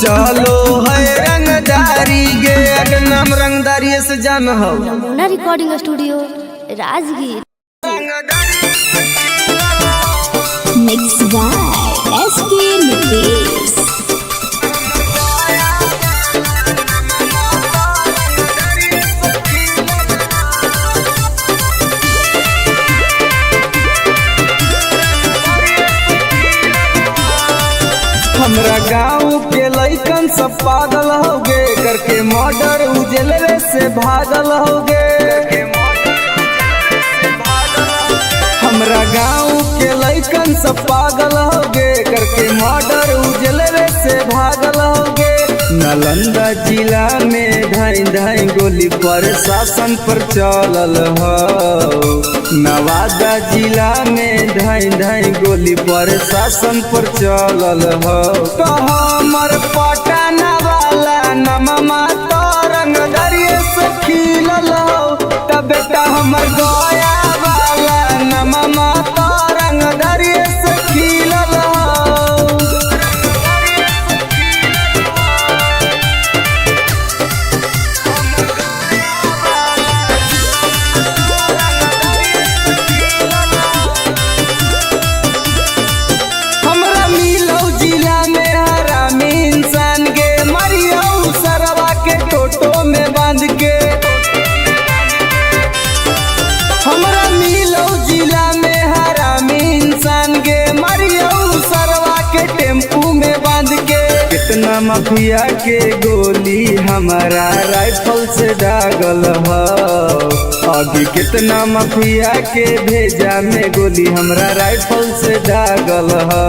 चलो है रंगदारी गे अगर नाम रंगदारी से जान हो Namuna recording studio Rajgir. Mixed by SP Nitish. हमरा गाँव के लइकन सब पागल होगे करके मर्डर उजलवे से भागल होगे हमरा गाँव के लइकन सब पागल होगे करके मर्डर उजलवे से भागल होगे नालंदा जिला में धाई धाई गोली प्रशासन पर चलल हो नवादा जिला में धाई धाई गोली प्रशासन पर चलल हो तो हमर पटना वाला नममा तो रंगदरिये से खिलल हो तब बेटा हमर गया वाला नममा तो रंगदरिये से खिलल हो हमरा मिलौ जिला में हरामी इंसान गे मरियौ सरवा के टोटो में बांध के हमरा मिलौ जिला में हरामी इंसान गे मरियौ सरवा के टेम्पू में बांध के कितना माफिया के गोली हमारा राइफल से दागल हो अभी कितना माफिया के भेजा में गोली हमरा राइफल से दागल हो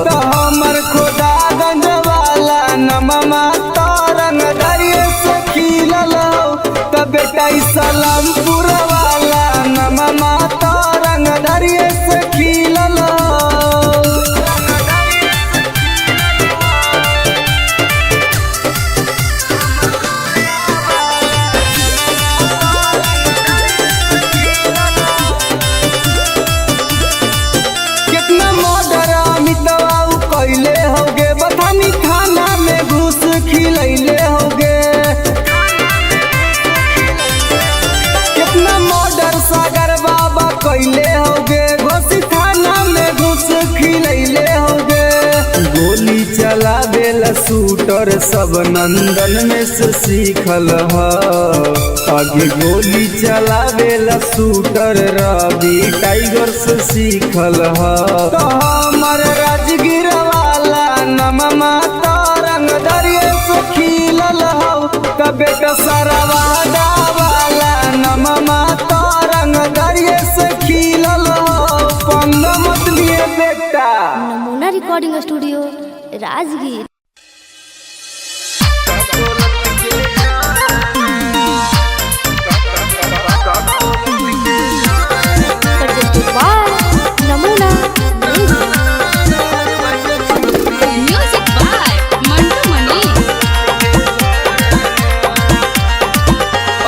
तो हमर खोदागंज वाला नममा तो रंगदरिये से खिलल हो तो बेटा सलामपुर वाला नममा तो रंगदरिये से खिलल हो कितना मर्डर अमितवा कैले होगे बथानी थाना में घुस खिलैले होगे कितना शूटर सब नंदन में से सीखल ह आगे गोली चलावेला शूटर रवि टाइगर से सीखल ह हमर राजगीर वाला नममा तरंग दरिये से खिलल हो कबे कसरवादा वाला नममा तरंग दरिये से खिलल हो पंग मत लिए बेटा। नमूना रिकॉर्डिंग स्टूडियो राजगीर। नमूना म्यूजिक बाय मंटू मनी।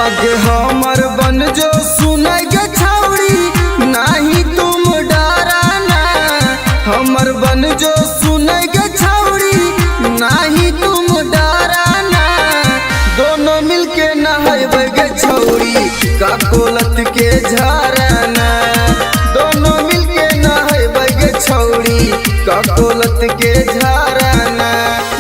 आगे हमर बन जो सुनाई गे छौड़ी नहीं तुम डराना हमर बन जो सुनाई गे छौड़ी नहीं तुम डराना दोनों मिलके नहाइबे गे छौड़ी का कोलत के झरना दोनों मिलके नहाइबे गे छौड़ी का कोलत के झरना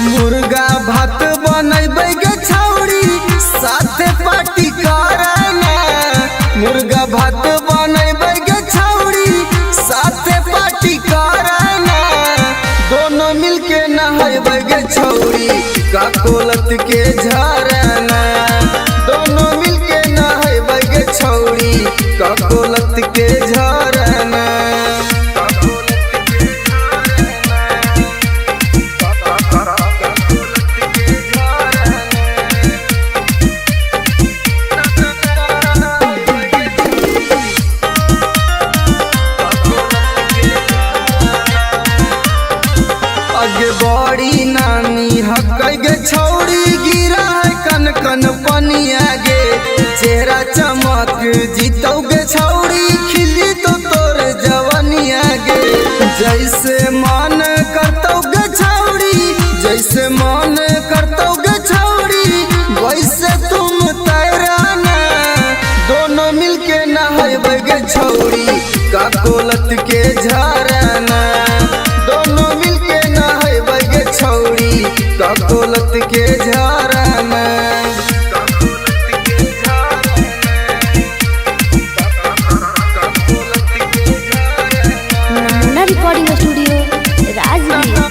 मुर्गा भात बनैबे गे छौड़ी साथे पार्टी कराना मुर्गा भात बनैबे गे छौड़ी साथे पार्टी कराना दोनों मिलके नहाइबे गे छौड़ी का कोलत के झरना दोनों मिलके नहाइबे गे छौड़ी का कोलत के झरना। आगे बड़ी नानी हकई गे छौड़ी गिरा है कन कन पनिया गे चेहरा चमक जीतौ गे छौड़ी खिली तो तोर जवनिया गे जैसे मन करतौ गे छौड़ी जैसे मन करतौ गे छौड़ी वैसे तुम तैराना दोनों मिलके नहाइबे गे छौड़ी का कोलत के झरना दोनों मिलके नहाइबे गे छौड़ी का कोलत के झरना। नमूना रिकॉर्डिंग स्टूडियो राजगीर।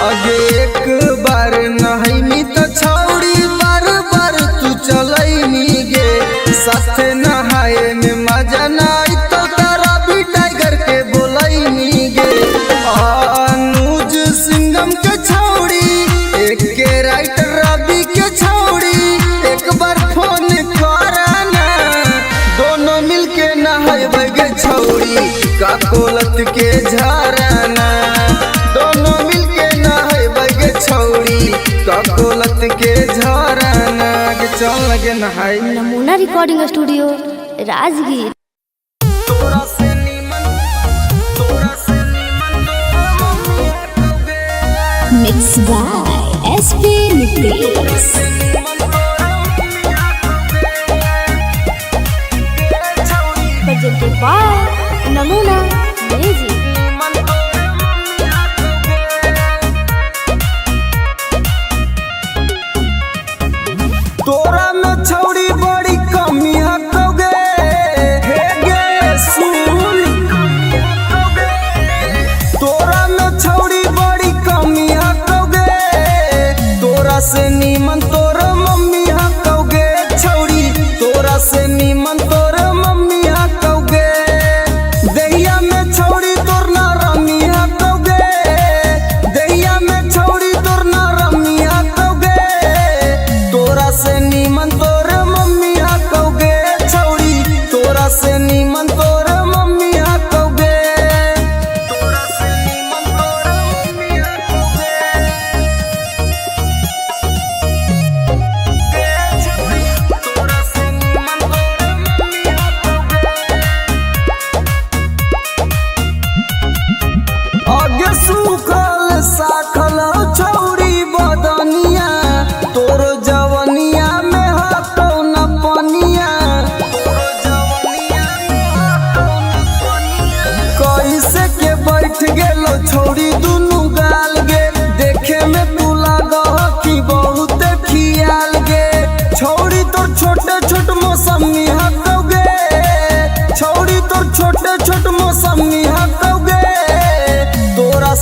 आगे एक बार नहाइनी तो छौड़ी बार बार तू चलैनी गे साथे नहाए में मजा नहीं तो तारा भी टाइगर के बोलैनी गे अनुज सिंघम के छौड़ी एक के राइटर रवि के छौड़ी एक बार फोन कराना दोनों मिलके नहाइबे गे छौड़ी का कोलत के झरना दोनों मिलके नहाइबे गे छौड़ी का कोलत के झरना के चल लगे नहाई। Namuna recording studio Rajgir. Mix by SP Nitesh. presented by Namuna music. तोरा में छौड़ी बड़ी कमी हकोगे हे गे सुन तोरा में छौड़ी बड़ी कमी हकोगे तोरा से नीमन तोर मम्मी हकोगे छौड़ी तोरा से नीमन तोर मम्मी हकोगे दहिया में छौड़ी तोर ना रमी हकोगे दहिया में छौड़ी तोर ना रमी हकोगे तोरा से नीमन तोर मम्मी हकोगे छौड़ी तोरा से नीमन तोर मम्मी हकोगे तोरा से नीमन तोर मम्मी हकोगे तोरा से नीमन तोर मम्मी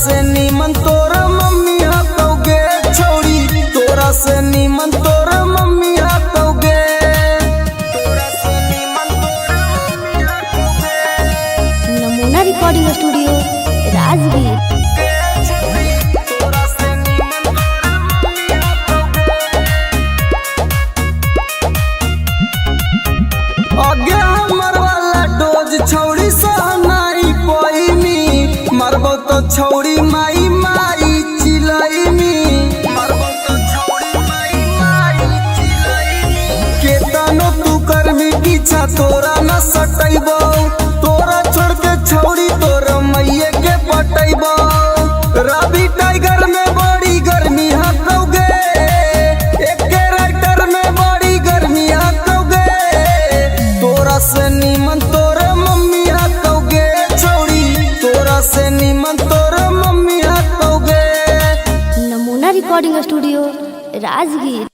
से नीमन तोरा मम्मी हकौगे छौड़ी, तोरा से नीमन तोरा मम्मी हकौगे, तोरा से नीमन तोरा मम्मी हकौगे। नमूना रिकॉर्डिंग स्टूडियो राजगीर। आगे हमर वाला डोज छौड़ी सहनाई पैनी, मरबो तो छौड़ी माई माई चिलैनी, मरबो तो छौड़ी माई माई चिलैनी। केतनो तू करबी पीछा तोरा न सटैबो, तोरा छोड़ के छौड़ी तोरा मैये के पटैबो। रवि टाइगर में बड़ी गर्मी हकौगे, एके राइटर में बड़ी गर्मी हकौगे, तोरा से नीमन तोरे मम्मी हकौगे छौड़ी, तोरा से नीमन तोरे मम्मी हकौगे। नमूना recording studio Rajgir.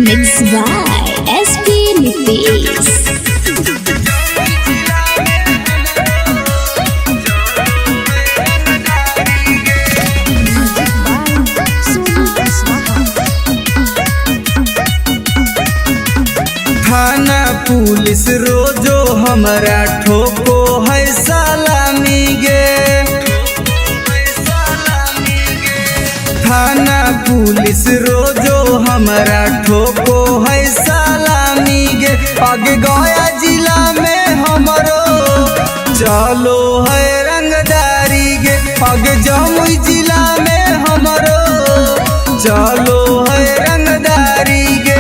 Mixed by SP Nitish. थाना पुलिस रोजो हमारा ठोको है सलामी गे, थाना पुलिस रोजो हमारा ठोको है सलामी गे। आगे गया जिला में हमरो चलो है रंगदारी गे, आगे जमुई जिला में हमरो चलो है रंगदारी गे।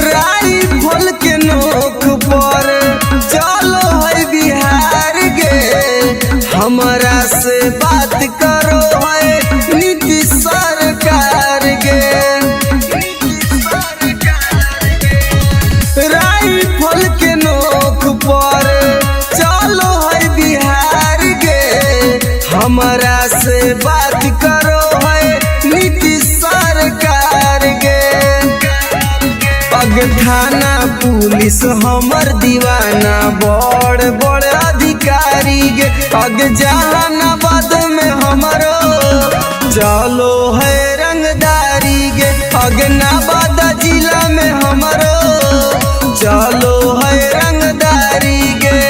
राइफल के नोक पर चलो है बिहार गे, हमरा से बात करो है नीतीश सरकार गे। राइफल के नोक पर चलो है बिहार गे, हमरा से बात करो है नीतीश सरकार गे। पग थाना पुलिस हमर दीवाना बड़ बड़ अधिकारी गे, पग जहानाबाद में हमरो चलो है रंगदारी गे, पग नवादा जिला में हमरो चलो है रंगदारी गे।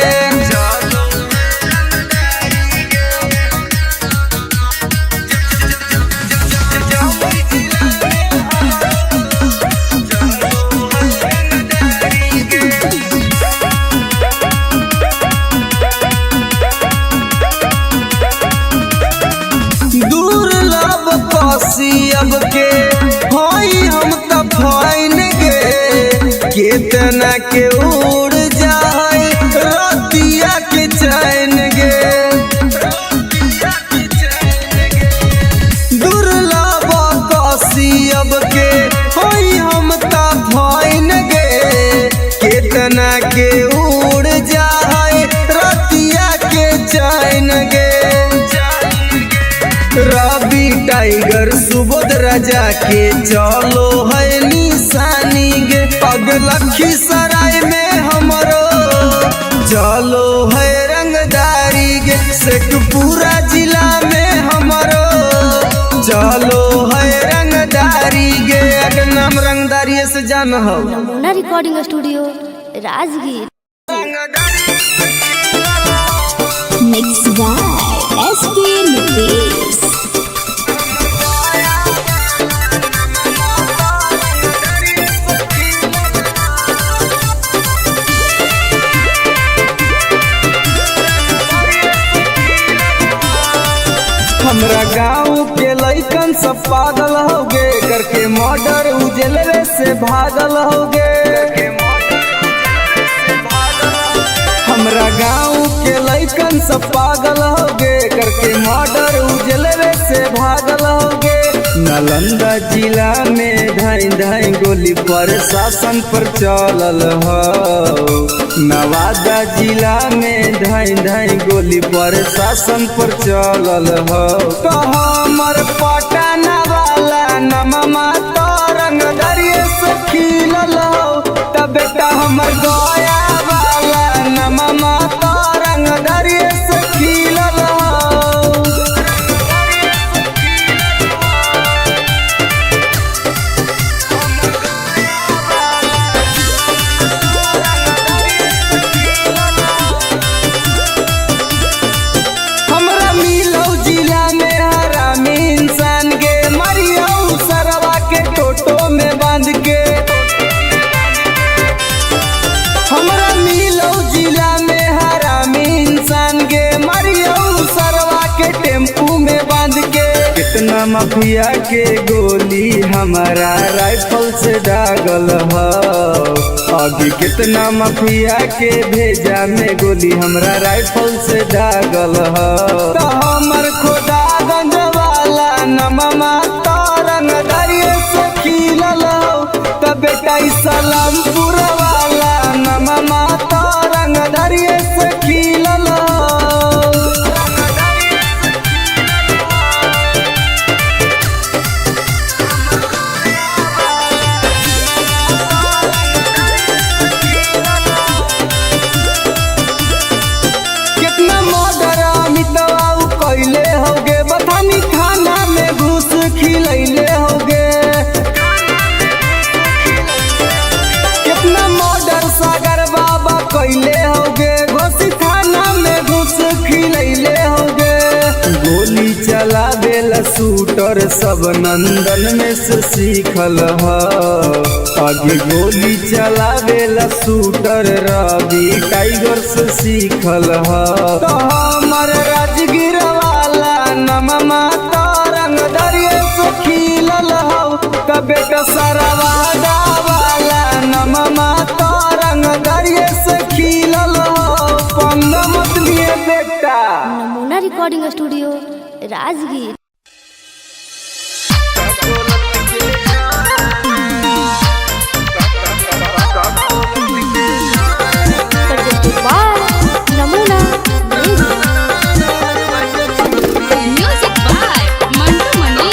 दुर्लभ कसियब के होई हम त फाइन गे, केतना के उड़ जाए रतिया के चैन गे। दुर्लभ कसियब के होई हम त फाइन गे, केतना के उड़ जाए रतिया के चैन गे। रवि टाइगर सुबोध राजा के चलो है निशानी गे, पग लखीसराय में हमरो चलो है रंगदारी गे, शेखपुरा जिला में हमरो चलो है रंगदारी गे। अगर नाम रंगदारी से जान हो। Namuna recording studio Rajgir. Mixed by SP Nitish. हमरा गाँव के लइकन सब पागल होगे, करके मर्डर उजलवे से भागल होगे। हमरा गाँव के लइकन सब पागल होगे, करके मर्डर उजलवे से भागल होगे। नालंदा जिला में धाई धाई गोली प्रशासन पर चलल हो। नवादा जिला में धाई धाई गोली प्रशासन पर चलल हो। तो हमर पटना वाला नममा तो रंग दरिये से खिलल हो। तब बेटा हमर गया वाला नममा तो रंग दरिये से खिलल हो। हमरा मिलो जिला में हरामी इंसान के मरियो सरवा के टोटो में बांध के। हमरा मिलो जिला में हरामी इंसान के मरियो सरवा के टेम्पू में बांध के। कितना माफिया के गोली हमारा राइफल से दागल हो। अभी कितना माफिया के भेजा में गोली हमरा राइफल से दागल हो। तो हमर खोदागंज वाला नममा तो रंग दरिये से खिलल हो। तो बेटा सलामपुर वाला नममा तो रंग दरिये से खिलल हो। कितना मर्डर अमितवा कैले होगे बथानी थाना में घूस खिलैले होगे। कितना मर्डर सागर बाबा कैले होगे घोसी थाना में घूस खिलैले होगे। गोली चलावेला शूटर सब नंदन में से सीखल हो। आगे गोली चलावेला शूटर रवि टाइगर से सीखल हो। तो हमर राजगीर वाला नममा तो रंग दरिये से खिलल हो। तो बेटा सरवादा वाला नममा तो रंग दरिये से खिलल हो। पंग मत लिए बेटा। नमूना रिकॉर्डिंग स्टूडियो राजगीर। नमूना म्यूजिक बाय मंटू मनी।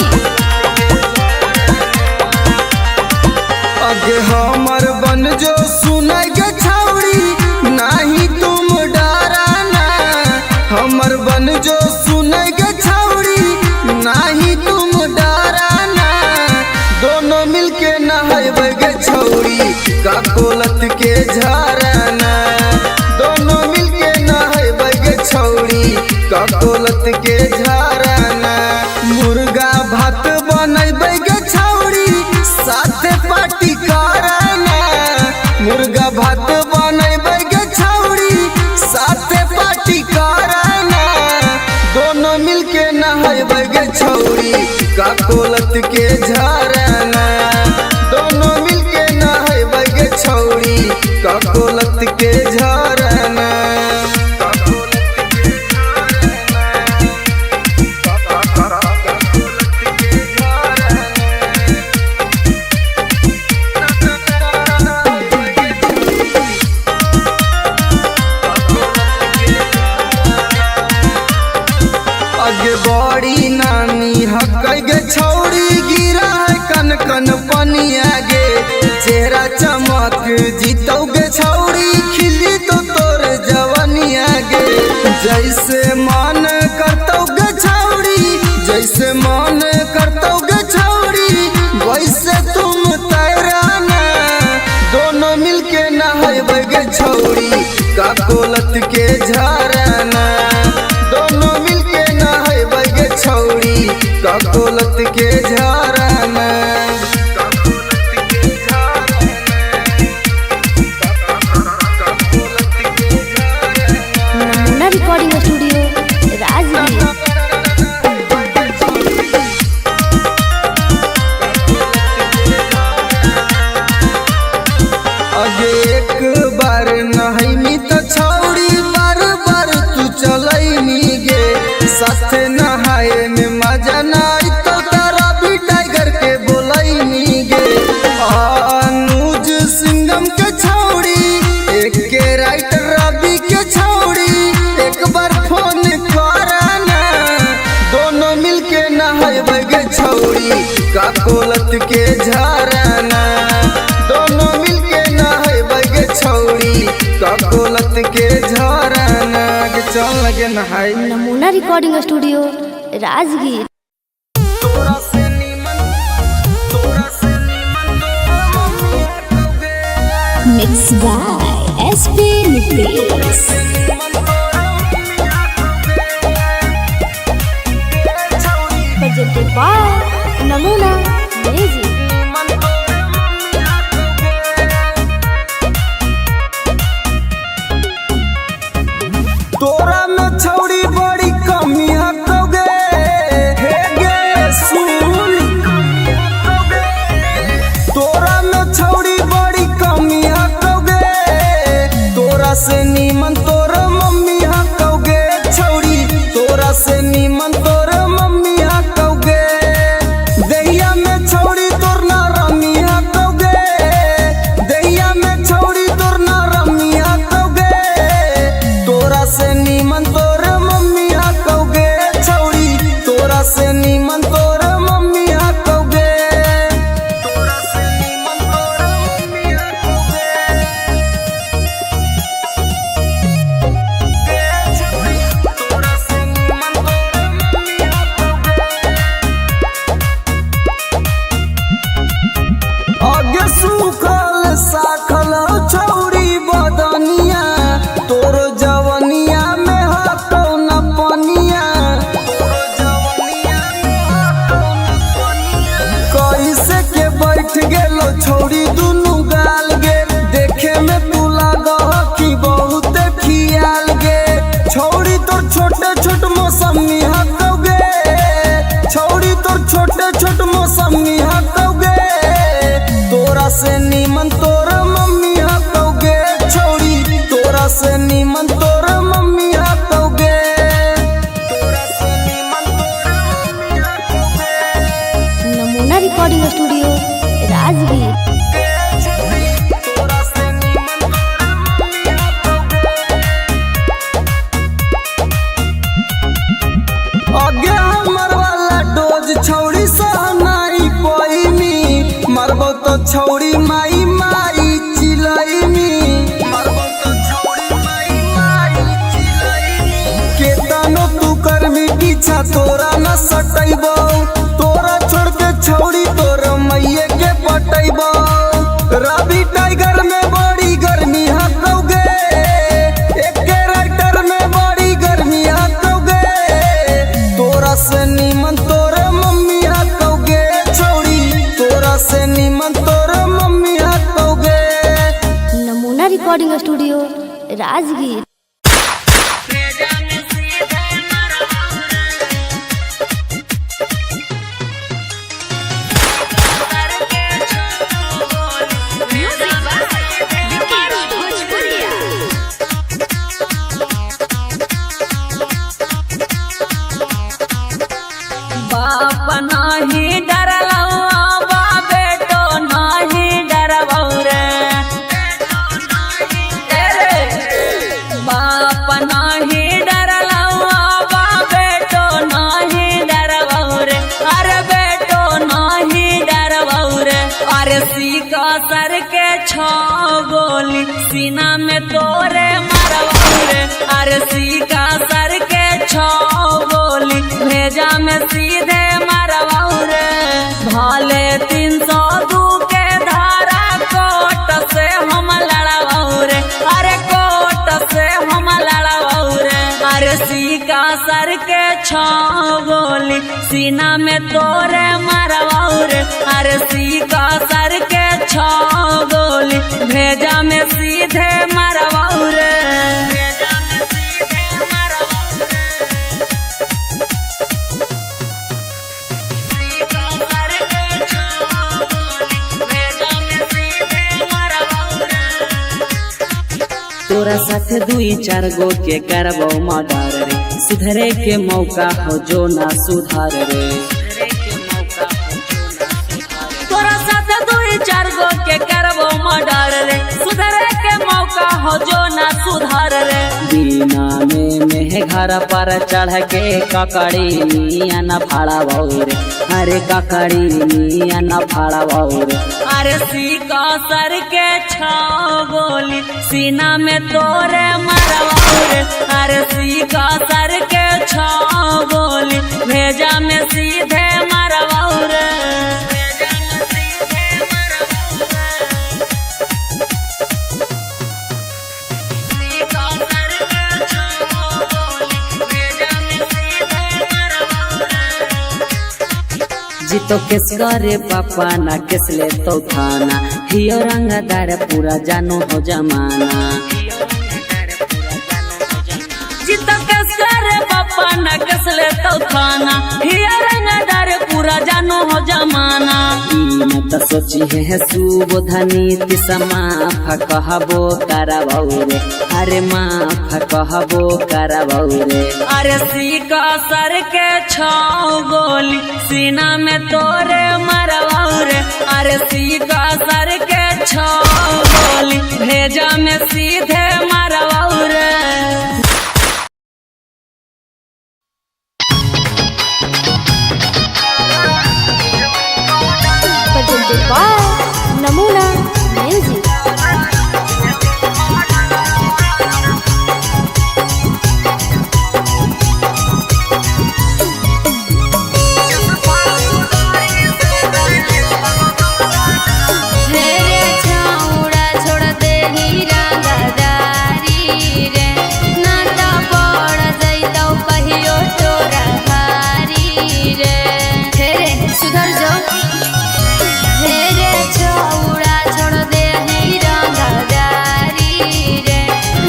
आगे हमर बन जो सुनाई के छौड़ी नाही तुम डराना। हमर बन जो सुनाई के छौड़ी नाही तुम डराना। दोनों मिलके नहाइबे गे छौड़ी का कोलत के झरना। दोनों मिलके नहाइबे गे छौड़ी का कोलत के झरना। मुर्गा भात बनैबे गे छौड़ी साथे पार्टी करना। मुर्गा भात बनैबे गे छौड़ी साथे पार्टी करना। दोनों मिलके नहाइबे गे छौड़ी का कोलत के झरना। दोनों मिलके नहाइबे गे छौड़ी का कोलत के झरना। आगे बड़ी नामी हकै गे छौड़ी गिरा है कन कन पनिया गे। चेहरा चमक जीतौ गे छौड़ी खिली तो तोर जवनिया गे। जैसे मन करतौ गे छौड़ी जैसे मन करतौ गे छौड़ी वैसे तुम तैराना। दोनों मिलके नहाइबे गे छौड़ी का कोलत के झरना। दोनों मिलके नहाइबे गे छौड़ी का कोलत के झरना। नमूना रिकॉर्डिंग स्टूडियो राजगीर। अगे एक बार नहाइमी तो छौड़ी बार बार तू चलैमी गे। साथे नहाए में मजा नहीं तो तारा भी काकोलत के झरना दोनों मिलके नहाए बगे छौड़ी काकोलत के झरना के चल लगे नहाए। नमूना recording studio Rajgir. Mixed by SP Nitish. presented by Namuna music. तोरा में छौड़ी बड़ी कमी हकोगे हे गे सुन तोरा में छौड़ी बड़ी कमी हकोगे तोरा से नीमन तोर मम्मी हकोगे छौड़ी तोरा से नीमन तोर मम्मी हकोगे दहिया में छौड़ी तोर ना रमी हकोगे दहिया में छौड़ी तोर ना रमी हकोगे तोरा से नीमन तोर मम्मी हकोगे छौड़ी तोरा से नीमन तोर मम्मी हकोगे तोरा से नीमन तोर मम्मी हकोगे छौड़ी तोरा से नीमन तोर मम्मी हकोगे। आगे सूखल साखल छौड़ी बदनिया तोर जवनिया में हाथों न पनिया कैसे के बैठ गेलो छौड़ी दुनु गाल गे देखे में तू लागह कि बहुत खियाल गे छौड़ी तोर छोटे छोट मौसमी हकोगे छौड़ी तोर छोटे छोट मौसमी हकोगे तोरा से नीमन तोर मम्मी हकोगे छौड़ी तोरा से नीमन तोर मम्मी हकोगे तोरा से नीमन तोर मम्मी हकोगे नमूना रिकॉर्डिंग स्टूडियो राजगीर। तोरा से नीमन तोर मम्मी हकोगे। आगे हमर वाला डोज छौड़ी सहनाई पैनी मरबो तो छौड़ी माई माई चिलैनी मरबो तो छौड़ी माई माई चिलैनी केतनो तू करमी पीछा तोरा न सटैबो तोरा छोड़ के छौड़ी तोर मैये के पटैबो रवि टाइगर में बड़ी गर्मी हकोगे एके राइटर में बड़ी गर्मी हकोगे तोरा से नीमन तोर मम्मी हकोगे छौड़ी तोरा से नीमन तोर मम्मी हकोगे। नमूना रिकॉर्डिंग स्टूडियो राजगीर। बाप नाही डरलौ बा बेटो नाही डरबौ रे बाप नाही डरलौ बा बेटो नाही डरबौ रे अरे बेटो नाही डरबौ रे अरे सीका सर के छो गोली सीना में तोरे मारबौ रे अरे सीका सर के छो गोली भेजा में सीधे मारबौ रे भले 302 के धारा कोट से हम लड़बौ रे अरे कोट से हम लड़बौ रे अरे सीका सर के छो गोली सीना में तोरे मारबौ रे अरे सीका सर के छो गोली भेजा में सीधे मारबौ रे तोरा साथे 2-4 गो के करबो मर्डर रे सुधरे के मौका हो जो ना सुधार रे तोरा साथे 2-4 गो के करबो मर्डर रे सुधरे के मौका हो जो ना सुधार रे दीना में घर पर चढ़ के ककड़ी मिया न फाड़ा रे अरे ककड़ी मिया न फाड़ा रे। अरे सीका सर के छाओ गोली सीना में तोरे मरवाओ रे। अरे सीका सर के छाओ गोली भेजा में सीधे मरवाओ रे। जीतो किस करे पापा ना किस ले तो थाना हियो रंगदार पूरा जानो हो जमाना। जीतो किस करे पापा ना किस ले तो थाना हियो रंगदार पूरा जानो हो जमाना। न तो सोची है सुबोधनी माफ कहबो करबौ रे। अरे माफ कहबो करबौ रे। अरे सीका सर के छाओ गोली सीना में तोरे मरवाओ रे। अरे सीका सर के छाओ गोली भेजा में सीधे मरवाओ रे। presented by Namuna Music. रे छौड़ा छोड़ दे ही रंगदारी रे। ना तो पड़ जइतौ कहियो तोरा भारी रे। हे रे सुधर जाओ। हे रे छौड़ा छोड़ दे ही रंगदारी रे।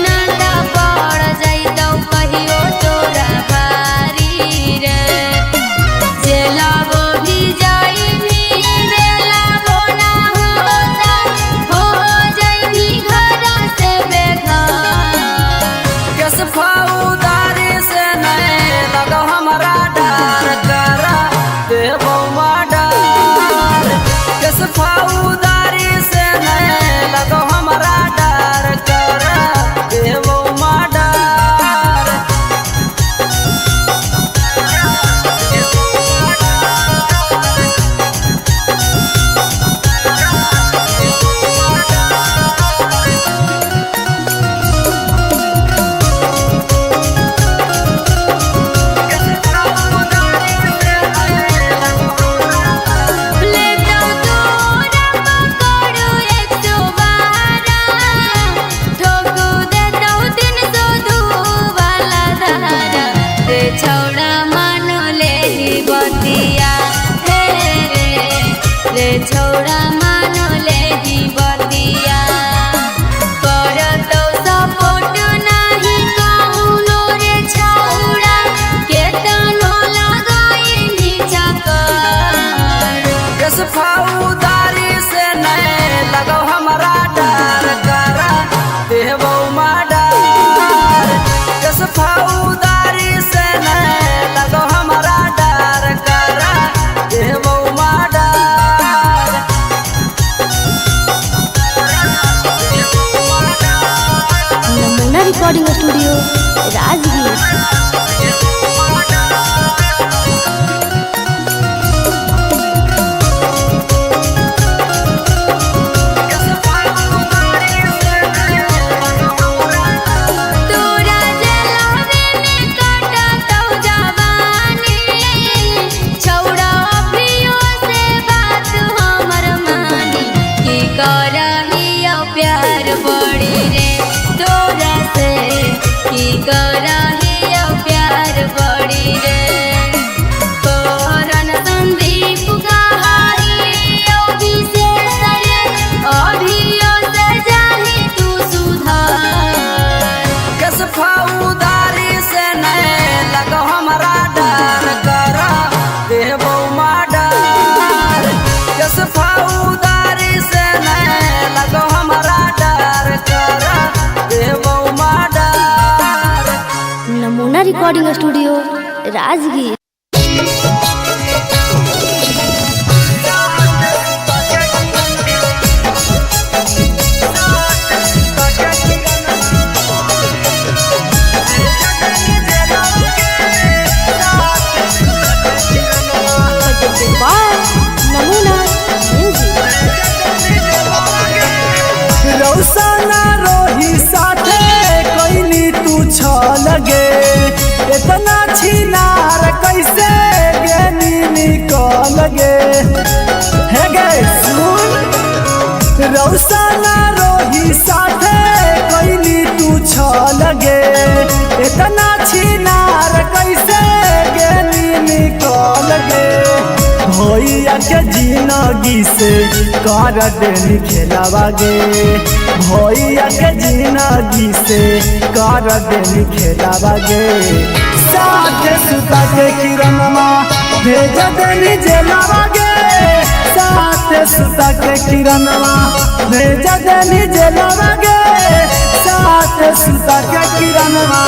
ना तो पड़ जइतौ कहियो तोरा भारी रे। चलाबो भी जाई भी बेलाबो ना होता हो जाई घर से बेघर। किस फौदारी से नहीं लगो हमारा डर करा देवो मर्डर। किस फौदारी से नहीं लगो हमारा डर करा देवो मर्डर। लेतौ तोरा पकड़ू 112 ठोकू देतौ 302 वाला धारा। रे छौड़ा मान ले ही बतिया हे रे छौड़ा मान ले ही बतिया। करतौ सपोर्ट नाही कौनो रे छौड़ा केतनो लगाई नीचा कर। किस फौदारी से नहीं लगो हमारा डर करा देवो मर्डर। किस फौदारी से नहीं लगो हमारा डर करा देवो murder. Namuna Recording Studio, Rajgir. तोरा जलावे में काटतौ जवानी। छौड़ा अभियो से बात हमर मानी। की करहियो प्यार बड़ी रे तोरा से। की करहियो प्यार बड़ी रे। करन संदीप गहाइयो विशेष रे। अभियो से जाही तू सुधार। किस फौदारी से नहीं लगो हमारा डर करा देवो मर्डर। किस फौदारी से नहीं लगो हमारा डर करा देवो murder. Namuna Recording Studio, Rajgir. presented रौसना रोही साथे कैली तू लगे इतना छिनार कैसे गेली निकल गे भैया के जिंदगी से कर देनी खेलावा गे भैया के जिंदगी से कर देनी खेलावा गे साथे सुता के किरणमा भेज देनी जेलावा गे साथे सुता के किरणमा भेज देनी जेलावा गे साथे सुता के किरणमा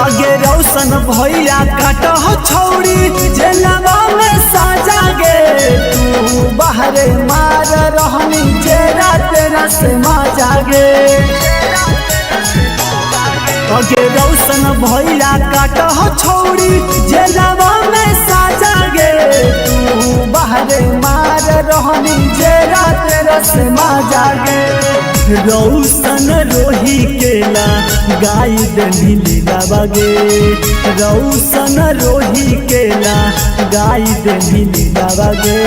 आगे रौशन भैया काट छौड़ी जेलवा में साजा गे तू बाहरे मार रहनी जेरा तेरा से माजा गे आगे रौशन भैया काट छौड़ी जेलवा में साजा गे तू बाहरे मार रहनी जेरा तेरा से माजा गे रौशन रोही केला गाय दही लीला बगे रौशन रोही केला गाय दही लीला बगे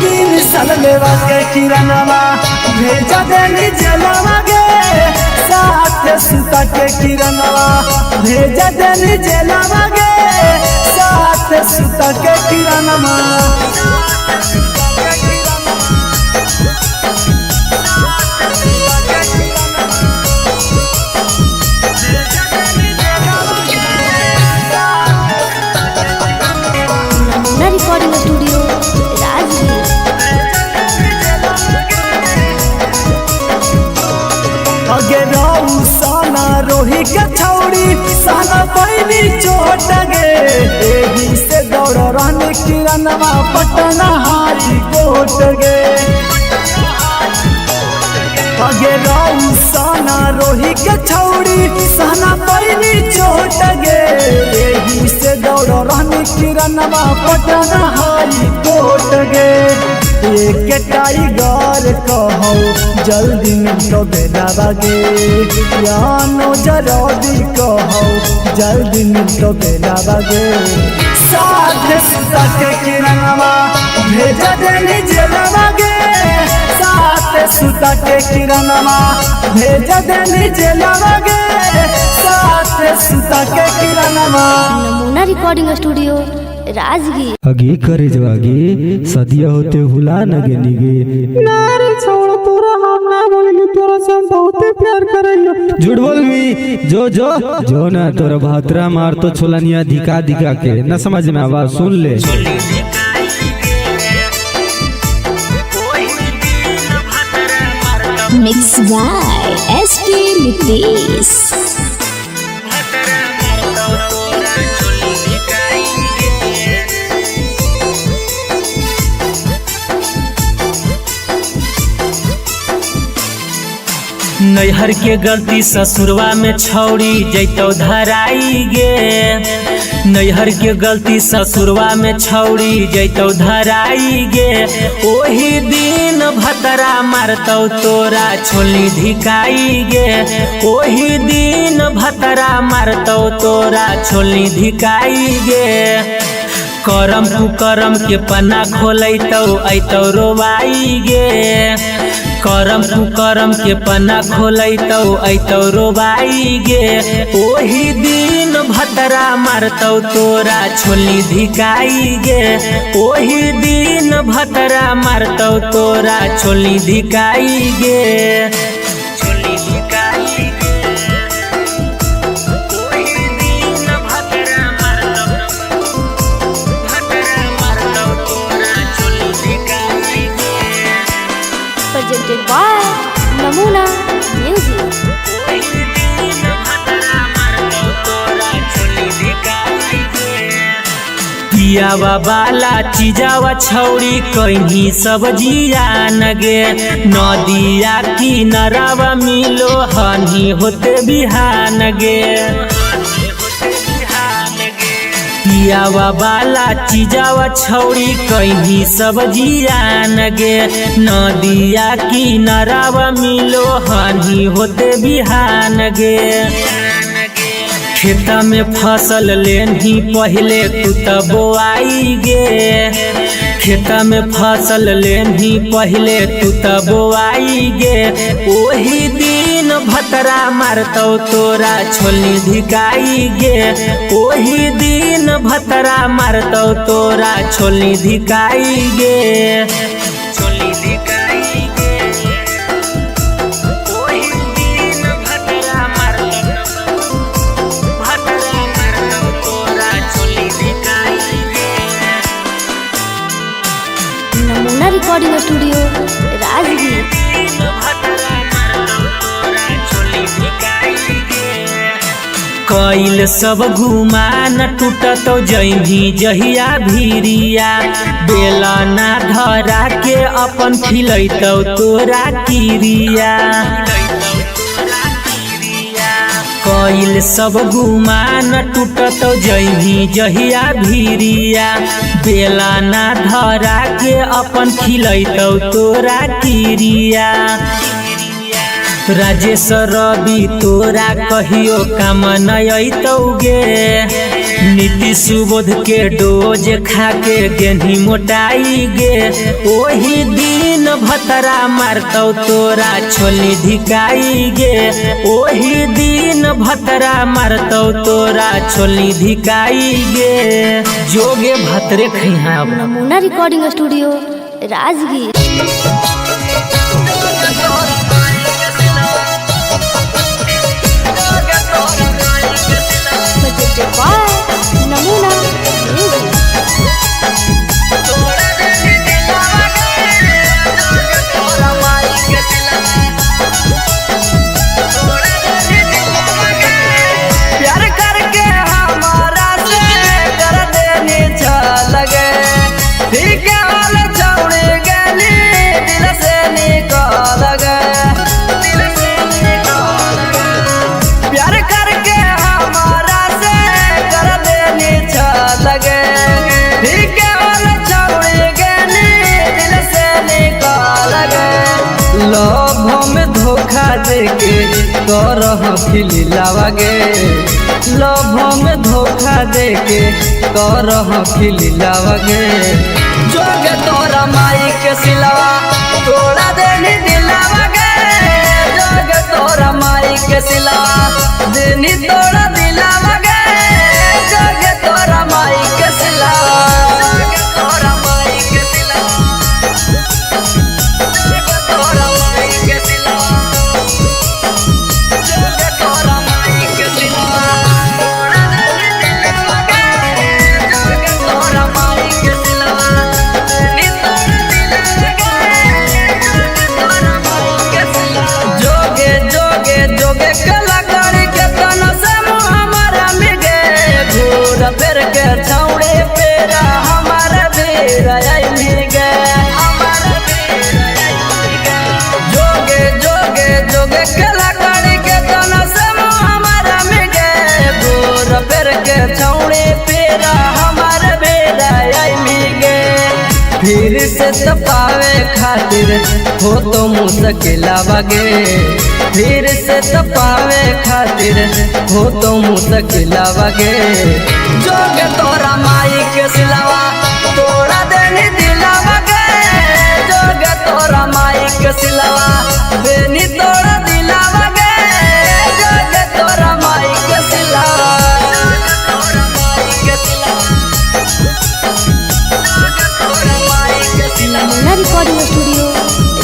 3 साल लेवा के किरणवा भेज देनी जेलवा गे साथ सुता के किरणवा भेज देनी जेलवा गे साथ सुता के किरणवा रिकॉर्डिंग स्टूडियो राजगीर। अगे रौसना रोही के छौड़ी साना पैनी चोट गे एही से दौड़ रहनी किरणवा पटना हारी कोट गे अगे रौसना रोही के छौड़ी साना पैनी चोट गे एही से दौड़ रहनी किरणवा पटना हारी कोट गे एक टाइगर कहो जल्दी तो बेलावा गे यानो जरौदी कहो जल्दी तो बेलावा गे साथ सुता के किरणवा भेज देनी जेलवा गे साथ सुता के किरणवा भेज देनी जेलवा गे साथ सुता के किरणवा नमूना रिकॉर्डिंग स्टूडियो राजगीर। अगे करे जवागे सदिया होते हुला नगे निगे नारे छोड़ तोरा हम ना बोलेंगे तोरा से हम बहुत प्यार करेंगे झूठ बोल मी जो ना तोरा भातरा मार तो छोलनिया दिखा दिखा के न समझ में आवाज सुन ले मिक्स बाय एसपी नितेश। नैहर के गलती ससुरवा में छौड़ी जैतो धराई गे नैहर के गलती ससुरवा में छौड़ी जैतो धराई गे ओही दिन भतरा मारतौ तोरा छोली धिकाई गे ओही दिन भतरा मारतौ तोरा छोली धिकाई गे करम कुकरम के पन्ना खोलैतौ ऐतौ रोवाई गे करम कुकरम के पन्ना खोलैतौ ऐतौ रोबाई गे ओही दिन भतरा मारतौ तोरा छोली धिकाई गे ओही दिन भतरा मारतौ तोरा छोली धिकाई गे छोली धिकाई गे ओही दिन भतरा मारतौ तोरा छोली धिकाई गे presented by नमूना म्यूजिक। पियावा बाला चीजावा छौड़ी कहीं सब्जिया नगे नदिया किनारावा मिलो हनी होते बिहान गे पियावा वाला चीजावा छौड़ी कहीं सब्जियान गे नदिया किनारावा मिलो हानि होते बिहान गे खेता में फसल लेनी पहले तू तब बोआई गे खेता में फसल लेनी पहले तू तब बोआई गे ओही दिन भतरा मारतौ तोरा छोलनी धिकाई गे ओही दिन भतरा मारतौ तोरा छोलनी धिकाई गे छोलनी धिकाई गे ओही दिन भतरा मारतौ तोरा छोलनी धिकाई गे नमूना रिकॉर्डिंग स्टूडियो राजगीर। कैल सब घुमान टूटत जही जहिया भीरिया बेला ना धरा के अपन खिलैतौ तोरा किरिया कैल सब गुमान टूटत जही जहिया भीरिया बेला ना धरा के अपन खिलैतौ तोरा किरिया राजेश रवि तोरा कहियो काम नयतौ गे नीति सुबोध के डोज खा के गेंधी मोटाई गे ओही दिन भतरा मारतौ तोरा छोलनी धिकाई गे ओही दिन भतरा मारतौ तोरा छोलनी धिकाई गे जोगे भतरे खैहा Namuna recording studio Rajgir. Presented by Namuna music. प्यार करके हमारा से कर देनी लगे ठीक हाल छोड़ गली दिल से निकाल गए प्यार करके हमारा से कर देनी लगे ठीक हाल छोड़ गली दिल से निकाल गए लोभों में धोखा देके करह खिलावा गे लोभों में धोखा देके करह खिलावा गे जोगे तोरा माई के सिलवा तोड़ा देनी दिलावा गे जोगे तोरा माई के सिलवा देनी तोड़ा दिलावा गे जोगे तोरा माई के सिलवा जोगे तोरा माई के सिलवा जोगे तोरा माई के सिलवा जोगे तोरा माई के सिलवा तोड़ा देनी दिलावा गे जोगे तोरा माई के सिलवा देनी तोड़ा दिलावा गे जोगे जोगे जोगे कला करी के तना से मुँह हमारा मिगे भूरा पेर के छौड़े पेरा हमारा भीरा आई मिगे हमारा भीरा आई मिगे जोगे जोगे जोगे कला करी के तना से मुँह हमारा मिगे भूरा पेर के छौड़े पेरा हमारा भीरा आई मिगे फिर से तपावे खातिर हो तो मुश्किलावा गे फिर से तपावे खातिर हो तो मुश्किलावा गे जोगे तोरा माई के सिलवा तोड़ा देनी दिलावा गे जोगे तोरा माई के सिलवा देनी तोड़ा दिलावा गे जोगे तोरा माई के सिलवा जोगे तोरा माई के सिलवा जोगे तोरा माई के सिलवा नमूना रिकॉर्डिंग स्टूडियो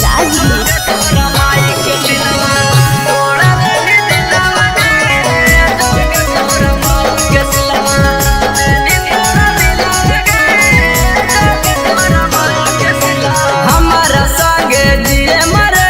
राजगीर। तोरा माई के सिलवा तोड़ा देनी दिलावा गे जोगे तोरा माई के सिलवा देनी तोड़ा दिलावा गे जोगे तोरा माई के सिलवा हमारा संगे जिए मरे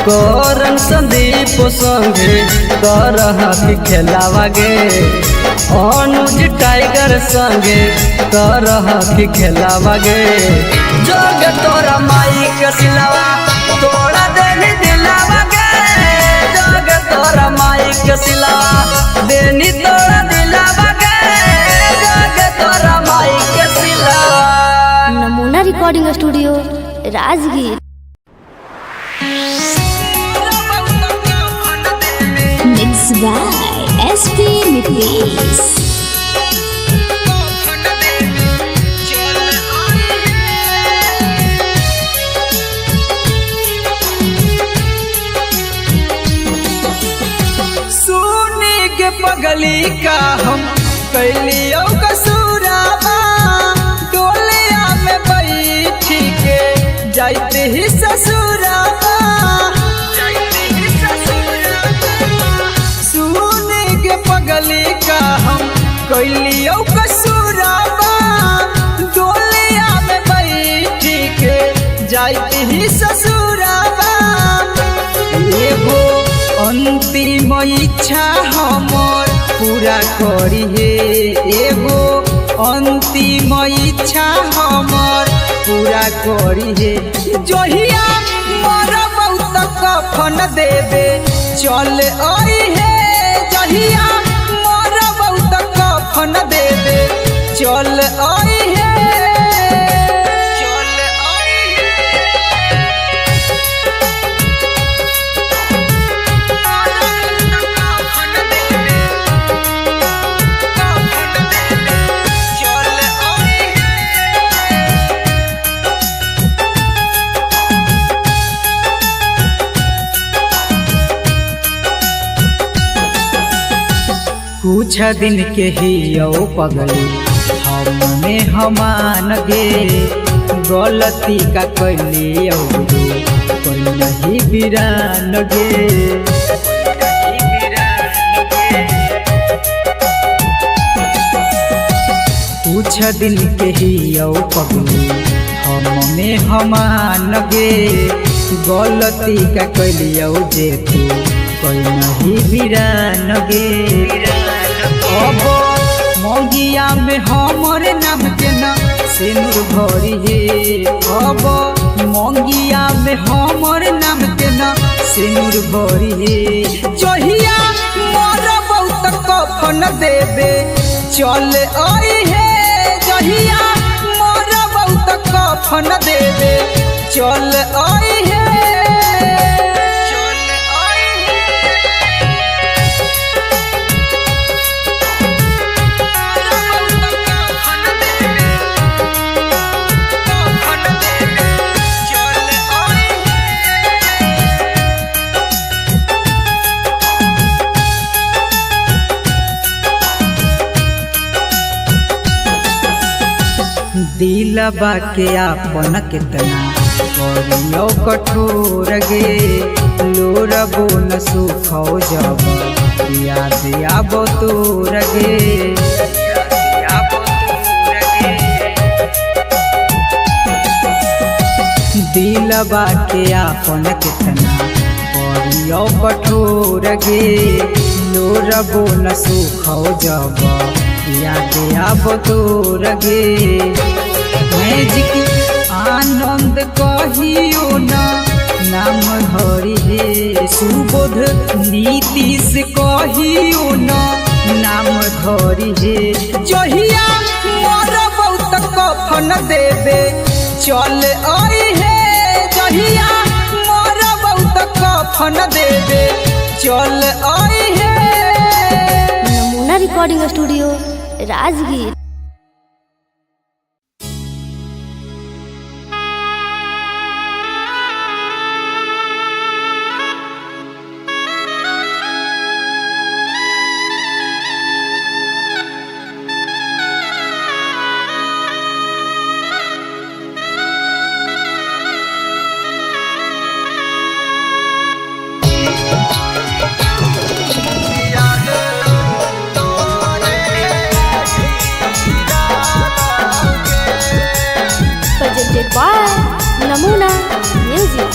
करन संदीप संगे करह की खेलावा गे अनुज टाइगर संगे करह की खेलावा गे जोग तोरा माई के सिलावा तोड़ा देनी दिलावा गे जोग तोरा माई के सिलावा देनी तोड़ा दिलावा गे जोग तोरा माई के सिलावा। नमूना recording studio Rajgir. Mixed by SP Nitish. सुनी के पगली का हम कैलियो कसूराबा डोलिया में बैठी के जाते ही ससुराबा सुनी के पगली का हम कैलियो कसूराबा डोलिया में बैठी के जाते ही ससुराबा एगो अंतिम इच्छा हमर पूरा करी हे एगो अंतिम इच्छा हमर पूरा करी हे जहिया मोर बहुत कफन देवे चल आई हे जहिया मोर बहुत कफन देवे चल आई हे कुछ दिन के ही यो पगली हमने हमान गे गलती का कैली कोई नहीं बिरान गे कुछ दिन के ही यो पगली हमने हमान गे गलती का कैली जे तू कोई नहीं बिरान गे अब मंगिया में हमरे नाम के ना सिंदूर भरी हे अब मंगिया में हमरे नाम के ना सिंदूर भरी हे जहिया मोर बहुत कफन देवे चल आई हे जहिया मोर बहुत कफन देवे चल आई हे दिलबा के आपन कितना करियो कठोर गे लोरबो न सुखो जब याद आबो तोर गे दिलबा के आपन कितना करियो कठोर गे लोरबो न सुखो जब याद आबो तोर गे मैजिक आनंद कहियो ना नाम धरी हे सुबोध नीतीश कहियो ना नाम धरी हे जहिया मोर बहुत कफन देवे चल आई हे जहिया मोर बहुत कफन देवे चल आई हे। Namuna recording studio Rajgir. presented by Namuna Music।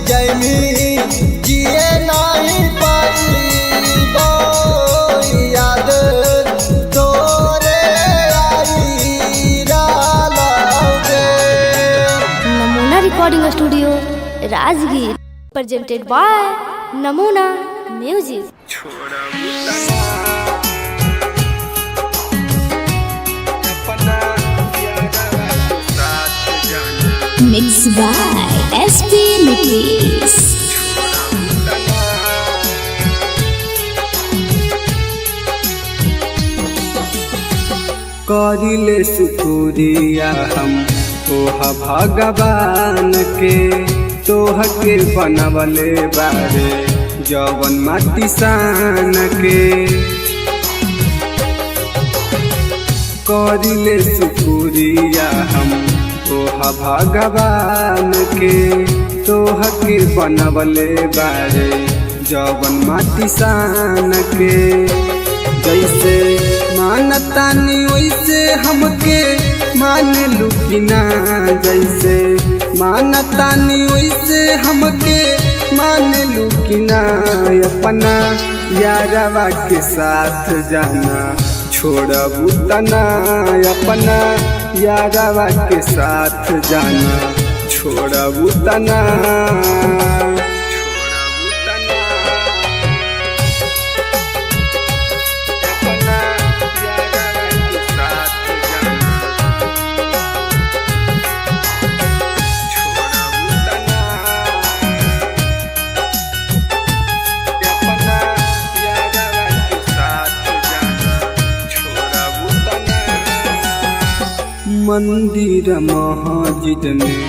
जैमी जिए नहीं पाई याद तोरे आई रालागे। Namuna recording studio Rajgir presented by Namuna music. Mixed by SP Mitlis. करिले शुक्रिया हम तोह भगवान के, तोह के बनवले बारे जवन माटी सान के। करिले शुक्रिया हम तोह भगवान के, तोह के बनवले बारे जवन माटी सान के। जैसे मानतानी वैसे हमके मान लू कि ना, जैसे मानतानी वैसे हमके मान लू कि ना। अपना यारवा के साथ जाना छोड़बू तना, अपना यारवा के साथ जाना छोड़बू तना। मंदिर मस्जिद में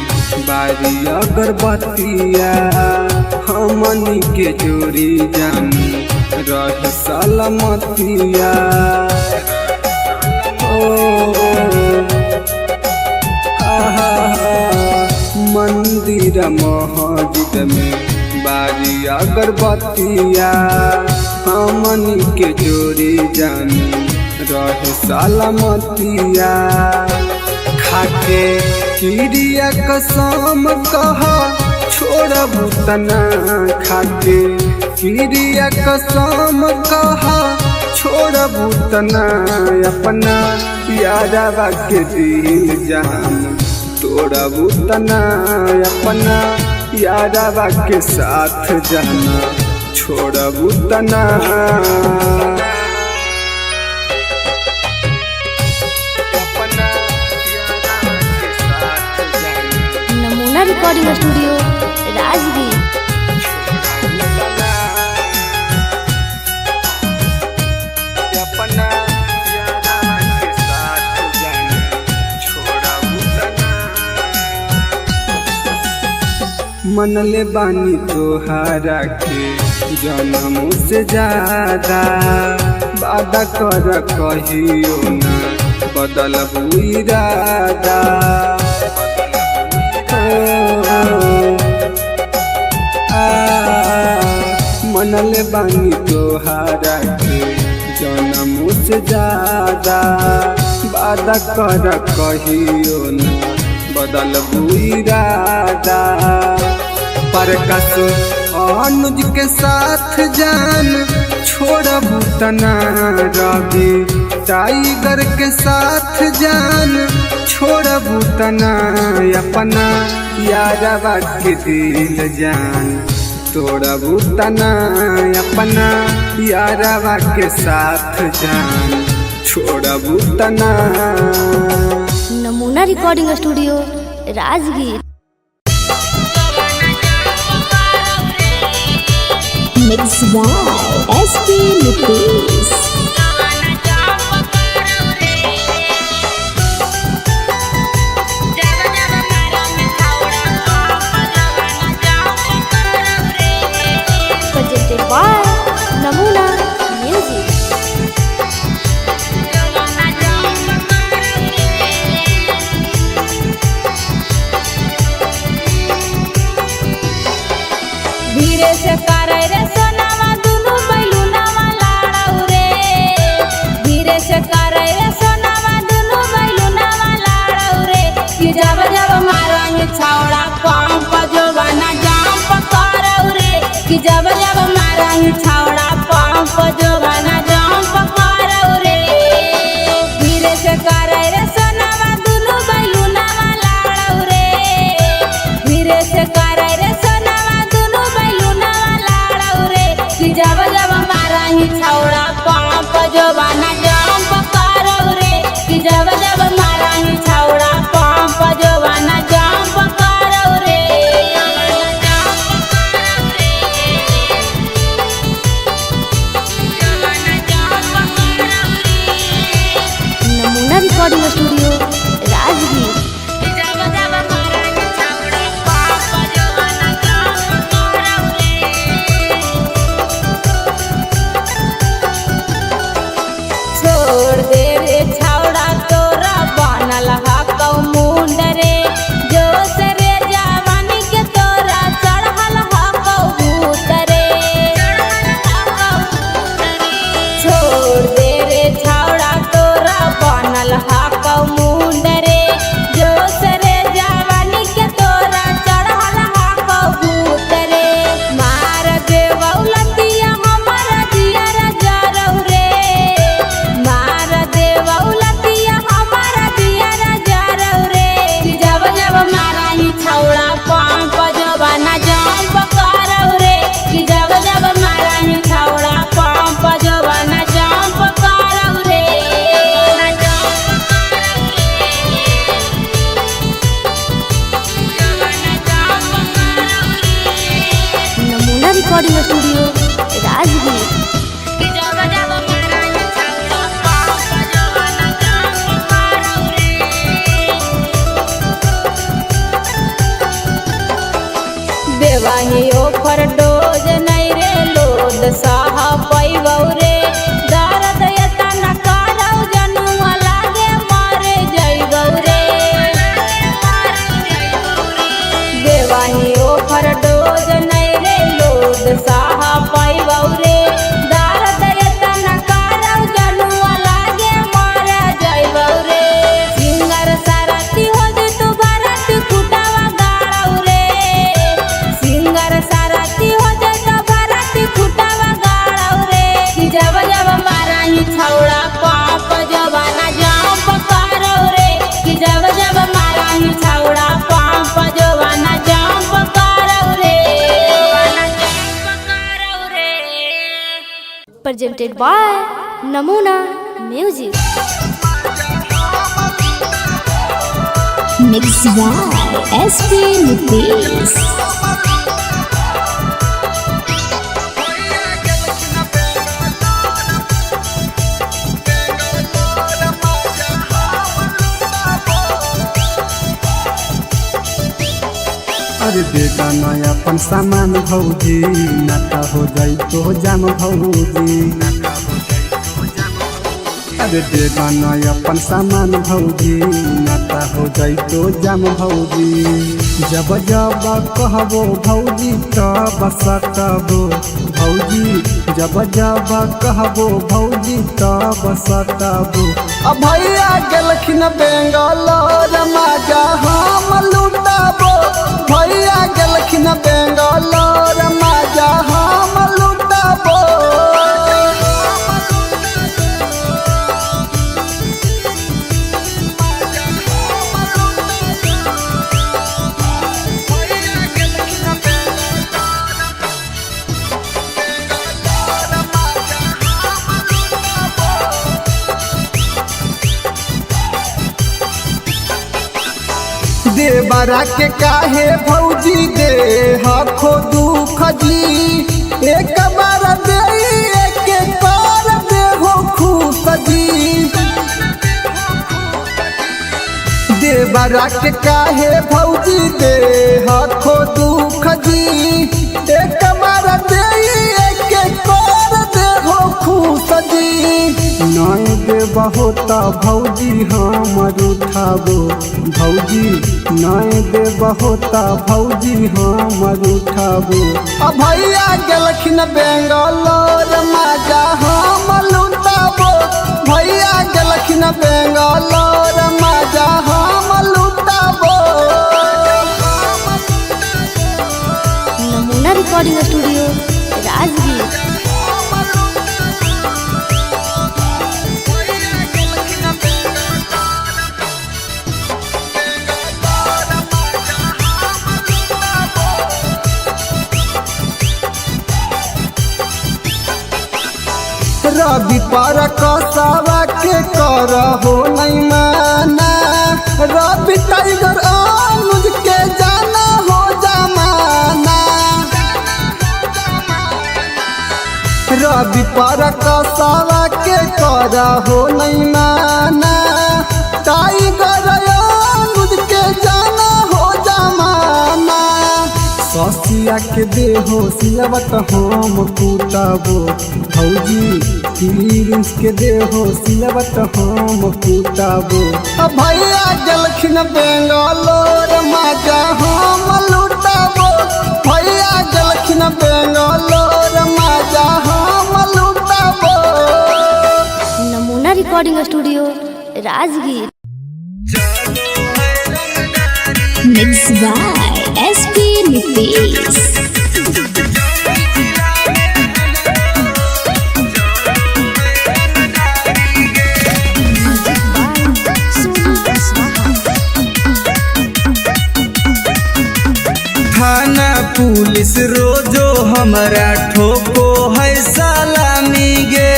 बारी अगरबत्तिया, हमनी के जोड़ी जान रह सलामतिया। मंदिर मस्जिद में बारी अगरबत्तिया, हमनी के जोड़ी जान रह सलामतिया। खाके किरिया कसम कहा छोड़बू तना, खाके किरिया कसम कहा छोड़बू तना। अपना यारवा के दिल जान तोड़बू तना, अपना यारवा के साथ जाना छोड़बू तना। Namuna recording studio Rajgir. मनले बानी तोहारा के जन्म से ज्यादा, वादा कर कहियो ना बदलबू इरादा। मनले बानी तोहारा के जन्म से ज्यादा, वादा कर कहियो ना बदलबू इरादा। प्रकाश अनुज के साथ जान छोड़बू तना, रवि टाइगर के साथ जान छोड़बू तना। अपना यारवा के दिल जान तोड़बू तना, अपना यारवा के साथ जान छोड़बू तना। Namuna recording studio Rajgir. Mixed by SP Mitlis. Presented by Namuna music. धीरे से करे रे सोनावा दुनु बैलुनावा लाड़ौ रे, धीरे से करे रे सोनावा दुनु बैलुनावा लाड़ौ रे। कि जब जब मारंग छौड़ा पंप जो बना जाम रिकॉर्डिंग स्टूडियो राजगीर। बेवाही ओफर डोज नहीं रे लोद साहा पैबौ रे दर्द यता न करौ जनुआ लागे मारे जइबौ रे बेवाही ओफर डोज नहीं रे लोद साहा पैबौ रे दर्द यता न करौ जनुआ लागे मारे जइबौ रे सिंगर सारथी हो जे तू भरत कुटावा गाड़ौ रे सिंगर सारथी हो जाए तो भरत फुटावा गाड़ौ रे कि जब जब माराही छौड़ा पाप जवाना जाम पकड़ौ रे कि जब जब माराही छौड़ा पाप जवाना जाम पकड़ौ रे presented by Namuna music. Mix by SP Nitish. अरे बेटा नया अपन सामान भौजी नाता हो जाई तो जाम भौजी। अरे बेटा नया अपन सामान भौजी नाता हो जाई तो जाम भौजी। जब जब कहबो भौजी तब सटबो भौजी जब जब कहबो भौजी तब सटबो। अब भैया गेलखिन बेंगलोर मजा हम लुटाबो भैया गेलखिन बेंगलोर मजा हम लुटाबो। देवरा के काहे भौजी दे हखो दुख जी एक बार दे एक बार दे हो खुश जी। देवरा के काहे भौजी दे हखो दुख जी एक बार दे एक बार दे हो खुश जी। नय दे बहुत भौजी हमर उठाबो भौजी नय दे बहुत भौजी हमर उठाबो। अब भैया गेलखिन बेंगलोर मजा हम लुटाबो भैया गेलखिन बेंगलोर मजा हम लुटाबो। नमूना रिकॉर्डिंग स्टूडियो राजगीर। रवि पर कसावा के करहो नहीं माना रवि टाइगर अनुज के जाना हो जमाना। रवि पर कसावा के करहो नहीं माना टाइगर अनुज के जाना हो जमाना। ससिया के देहो सिलवत हम कुटाबो भौजी तीरिंस के देहो सिलवत हम कुटाबो। अब भैया गेलखिन बेंगलोर मजा हम लुटाबो भैया गेलखिन बेंगलोर मजा हम लुटाबो। नमूना recording studio Rajgir. Mix by SP Nitish. थाना पुलिस रोजो हमरा ठोको है सलामी गे।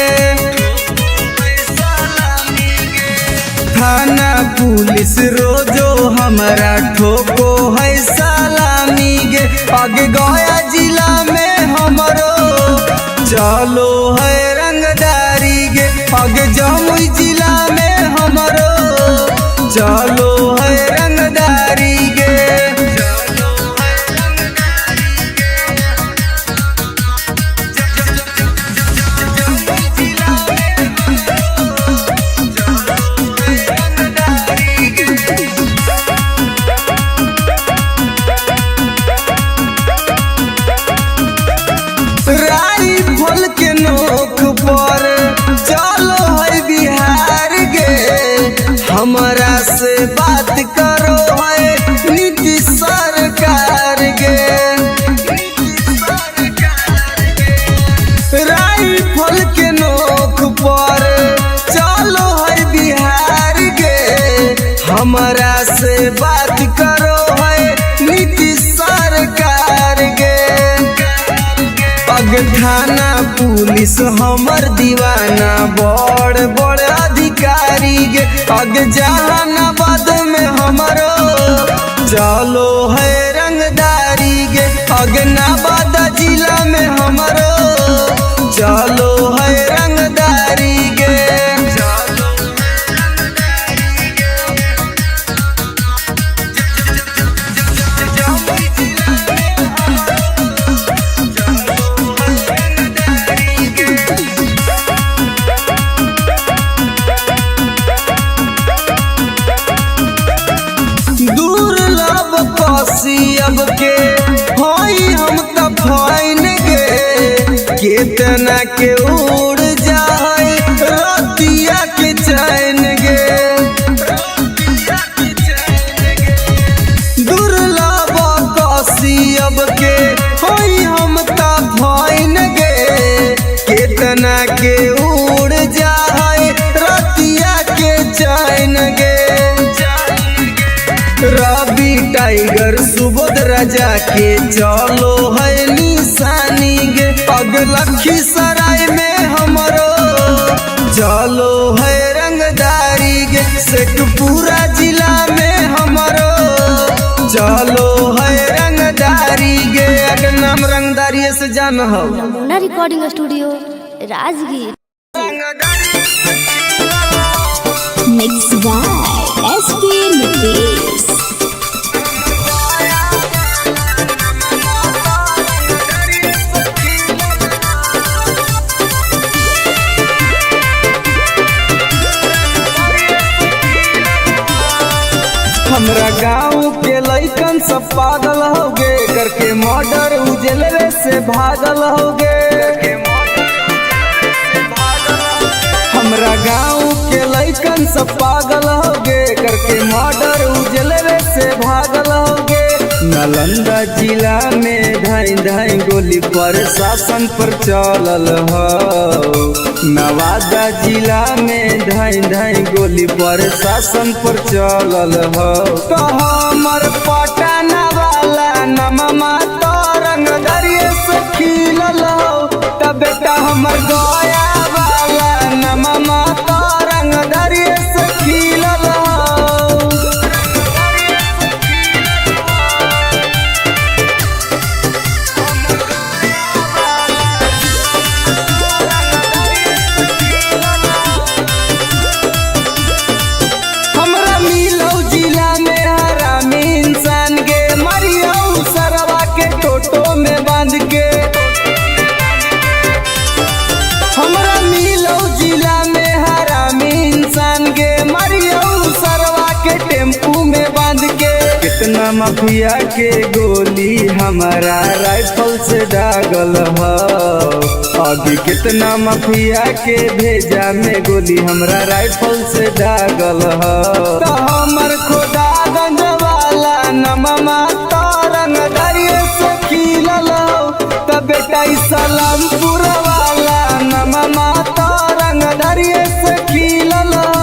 थाना पुलिस रोजो हमरा ठोको है सलामी गे। आगे गया जिला में हमर चलो है रंगदारी गे आगे जमुई जिला में हमरो चलो है रंगदारी गे राइफल के नोक पर चलो है बिहार गे हमारा से बात करो है नीतीश सरकार गे राइफल के नोक पर चलो है बिहार गे हमारा से बात करो है नीतीश सरकार गे अग थाना पुलिस हमर दीवाना बड़ बड़ अधिकारी गे अग जहानाबाद में हमरो चलो है रंगदारी गे अग नवादा जिला में हमरो चलो है रंगदारी गे अब के होई हम त फाइन गे केतना के उड़ जाए रतिया के चैन गे दुर्लभ कसी अब के होई हम त फाइन गे केतना के उड़ जाए रतिया के चैन गे रवि टाइगर सुबोध राजा के चलो है निशानी गे अग लखीसराय में हमरो चलो है रंगदारी गे शेखपुरा जिला में हमरो चलो है रंगदारी गे अग नाम रंगदारी से जान हो Namuna recording studio Rajgir Mixed by SP Nitish. हमरा गाँव के लइकन सब पागल हो गे करके मर्डर उजलवे से भागल हो गे हमरा गाँव के लइकन सब पागल हो गे करके मर्डर उजलवे से भागल हो गे नालंदा जिला में धाई धाई गोली पर शासन पर चलल हो नवादा जिला में धाई धाई गोली पर शासन पर चलल हो तो हमर पटना वाला नममा तो रंगदरिये से खिलल हो तब बेटा हमर गया वाला नममा तो रंगदरिये से खिलल हो कितना माफिया के गोली हमारा राइफल से दागल हो अभी कितना माफिया के भेजा में गोली हमरा राइफल से दागल हो तो हमर खुदागंज वाला नममा तो रंगदरिये से खिलल हो तो बेटा सलामपुर वाला नममा तो रंगदरिये से खिलल हो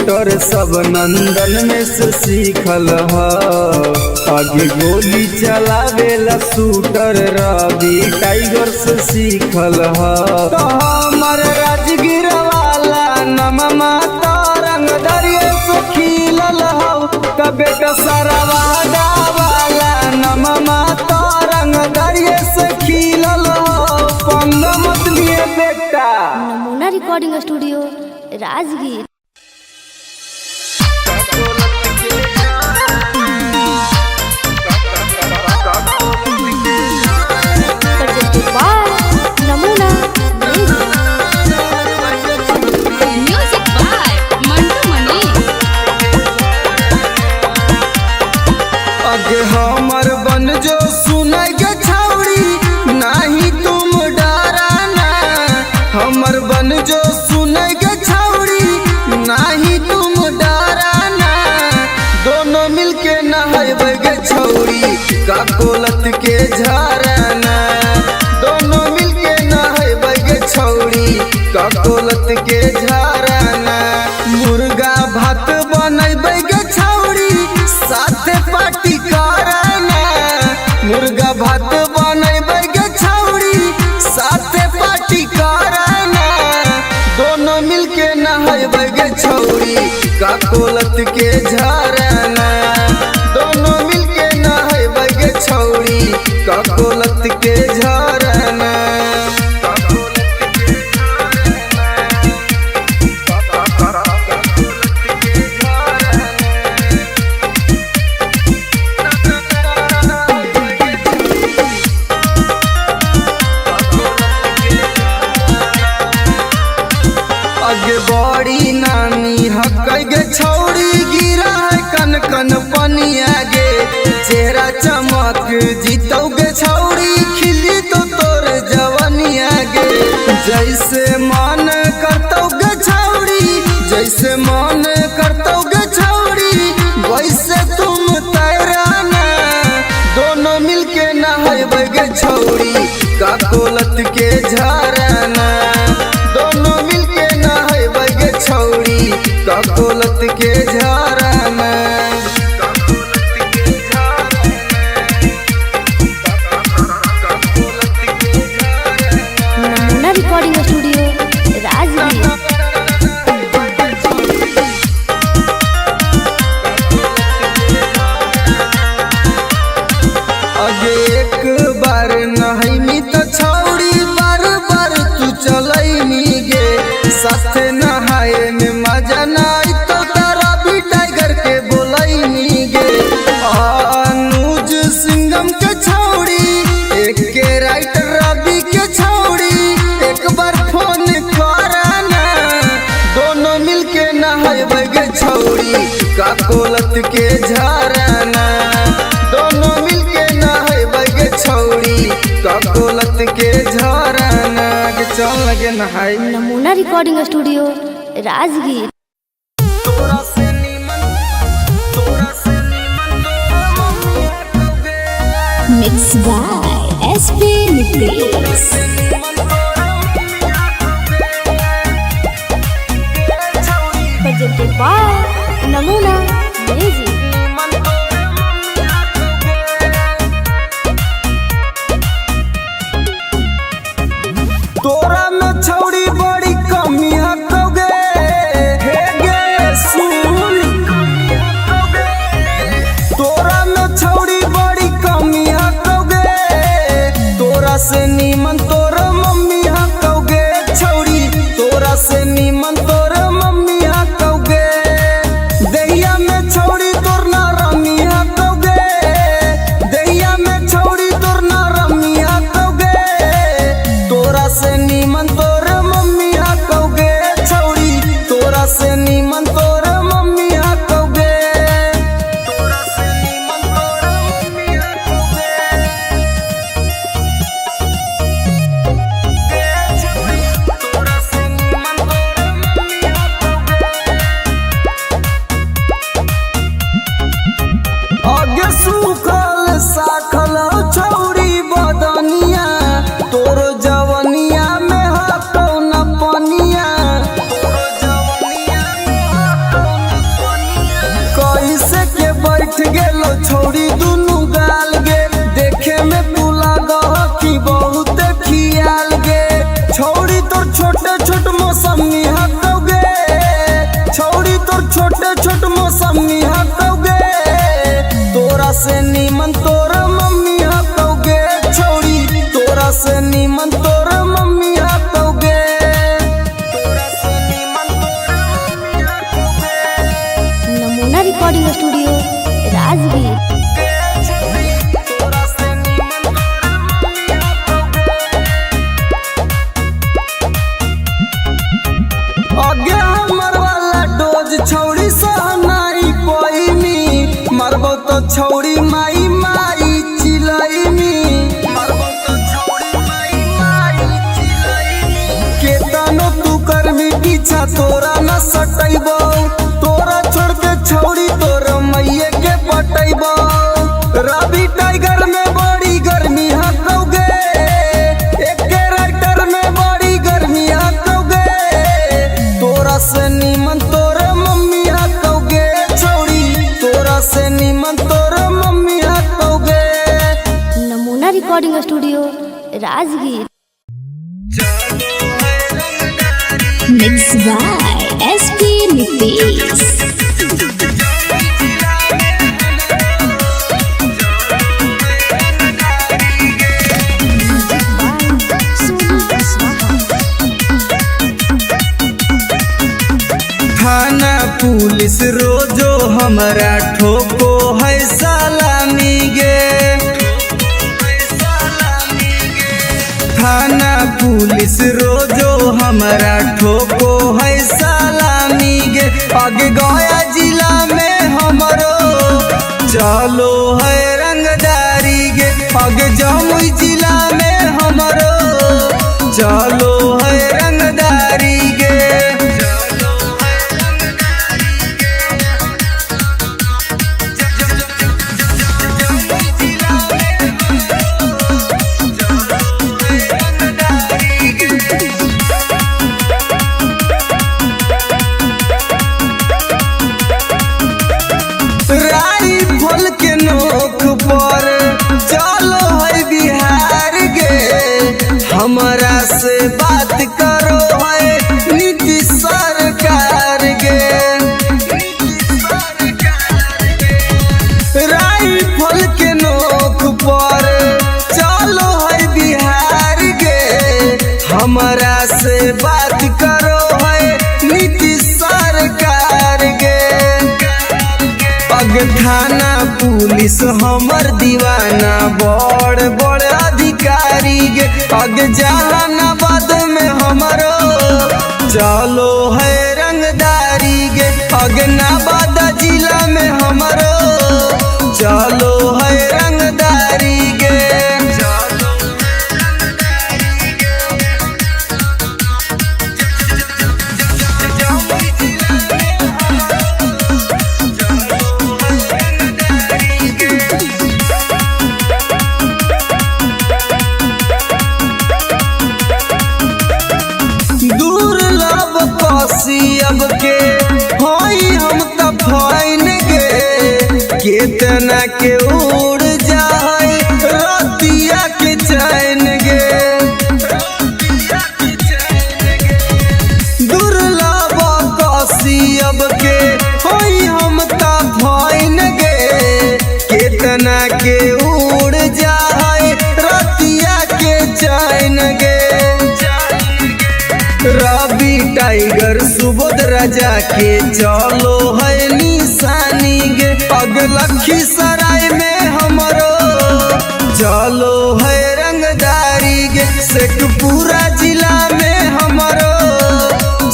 शूटर सब नंदन में से सीखल ह आगे गोली चलावेला शूटर रवि टाइगर से सीखल ह तो हमर राजगीर वाला नममा तरंग दरिया से खिलल हो कबे कसरवाड़ा वाला नममा तरंग दरिया से खिलल हो पंग मत लिए बेटा। नमूना रिकॉर्डिंग स्टूडियो राजगीर। नमूना म्यूजिक बाय मंटू मनी। अगे हमर बन जो सुनाई गे छौड़ी नहीं तुम डराना हमर बन जो सुनाई गे छौड़ी नहीं तुम डराना दोनों मिलके नहाइबे गे छौड़ी का कोलत के झरना दोनों मिलके नहाइबे गे छौड़ी का कोलत के झरना मुर्गा भात बनैबे गे छौड़ी साथे पार्टी करना मुर्गा भात बनैबे गे छौड़ी साथे पार्टी करना दोनों मिलके नहाइबे गे छौड़ी का कोलत के झरना दोनों मिलके नहाइबे गे छौड़ी का कोलत के झरना। आगे बड़ी नानी हकै गे छौड़ी गिरा है कन कन पनिया गे चेहरा चमक जीतौ गे छौड़ी खिली तो तोर जवनिया गे जैसे मन करतौ गे छौड़ी जैसे मन करतौ गे छौड़ी वैसे तुम तैराना दोनों मिलके नहाइबे गे छौड़ी का कोलत के झरना दोनों मिलके नहाइबे गे छौड़ी का कोलत के झरना। नमूना रिकॉर्डिंग स्टूडियो राजगीर। अगे एक बार नहाइमी तो छौड़ी बार बार तू चलैमी गे साथे नहाए में मजा नाई तो तारा भी टाइगर के बोलैमी गे अनुज सिंघम के छौड़ी एक के राइटर रवि के छौड़ी एक बार फोन करना दोनों मिलके नहाइबे गे छौड़ी का कोलत के झरना दोनों मिलके नहाइबे गे छौड़ी का कोलत के झरना के चल लगे नहाई। Namuna recording studio Rajgir. Mix by SP Nitesh. presented by Namuna music. तोरा में छौड़ी बड़ी कमी हकोगे हे गे सुन तोरा में छौड़ी बड़ी कमी हकोगे तोरा से नीमन तोर मम्मी हकोगे छौड़ी तोरा से नीमन तोर मम्मी हकोगे दहिया में छौड़ी तोर ना रमी हकोगे दहिया में छौड़ी तोर ना रमी हकोगे तोरा से नीमन तोर मम्मी हकोगे छौड़ी तोरा से नीमन तोर मम्मी हकोगे तोरा से नीमन तोर मम्मी हकोगे तोरा से नीमन तोर मम्मी हकोगे आगे सूखल साखल छौड़ी बदनिया तोर जवनिया में हकौ न पनिया तोर जवनिया में हकौ न गेलो छौड़ी दुनु गाल गे देखे में तू लागो कि बहुत खियाल गे छौड़ी तोर छोटे छोट मौसमी हटोगे छौड़ी तोर छोटे छोट मौसमी हटोगे तोरा से नीमन तोर मम्मी हटोगे छौड़ी तोरा से नीमन तोर मम्मी हटोगे तोरा से नीमन तोर मम्मी हटोगे नमूना रिकॉर्डिंग स्टूडियो राजगीर। आगे हमर वाला डोज छौड़ी सहनाई पैनी मरबो तो छौड़ी माई माई चिलैनी मरबो तो छौड़ी माई माई चिलैनी केतनो तू करमी पीछा तोरा न सटैबो तोरा छोड़ के छौड़ी तोर मैये के पटैबो रवि टाइगर में बड़ी गर्मी हटोगे एक राइटर में बड़ी गर्मी हटोगे तोरा से नीमन तोर मम्मी हटोगे छौड़ी तोरा से नीमन तोर मम्मी हटोगे नमूना recording studio Rajgir. Mixed by SP Nitish. थाना पुलिस रोजो हमरा ठोको है सलामी गे थाना पुलिस रोजो हमरा ठोको है सलामी गे आगे गया जिला में हमरो चलो है रंगदारी गे आगे जमुई जिला में हमरो चलो है रंगदारी गे राइफल के नोक पर चलो है बिहार गे हमरा से बात करो है नीतीश सरकार गे राइफल के नोक पर चलो है बिहार गे हमरा से बात करो है नीतीश सरकार गे अग थाना पुलिस हमर दीवाना बड़ बड़ अधिकारी गे अग जहानाबाद में हमरो चलो है रंगदारी गे अग नवादा जिला में हमरो चलो है रंगदारी गे दुर्लभ कसियब के हई हम त फाइन गे केतना के उड़ जाए रतिया के चैन गे दुर्लभ कसियब के हई हम त फाइन गे केतना के उड़ जाए रतिया के चैन गे रवि टाइगर सुबोध राजा के चलो है निशानी गे अग लखीसराय में हमरो चलो है रंगदारी गे शेखपुरा जिला में हमरो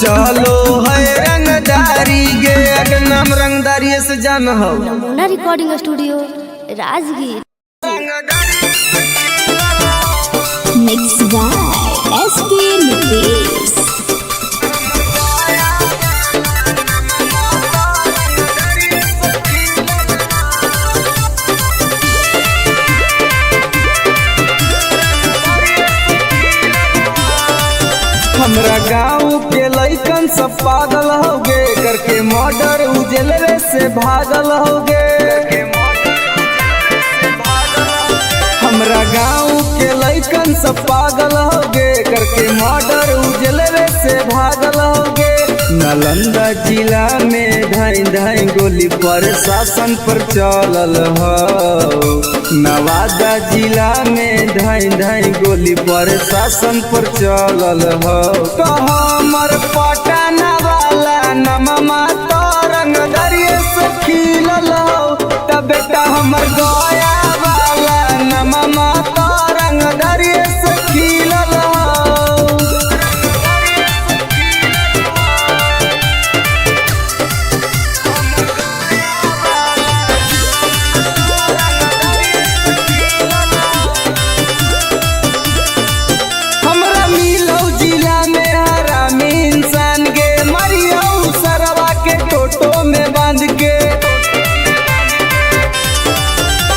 चलो है रंगदारी गे अगर नाम रंगदारी से जान हो Namuna recording studio Rajgir. Mixed by SP Nitish. हमरा गाँव के लइकन सब पागल होगे करके मर्डर उजलवे से भागल होगे लइकन सब पागल होगे करके मर्डर उजलवे से भागल होगे। नालंदा जिला में धाई धाई गोली प्रशासन पर चलल हो। नवादा जिला में धाई धाई गोली प्रशासन पर चलल हो। तो हमर पटना वाला नममा तो रंग दरिये से खिलल हो। तब बेटा हमर गया वाला नममा तो रंग दरिये से खिलल हो। हमरा मिलौ जिला में हरामी इंसान गे मरियौ सरवा के टोटो में बांध के।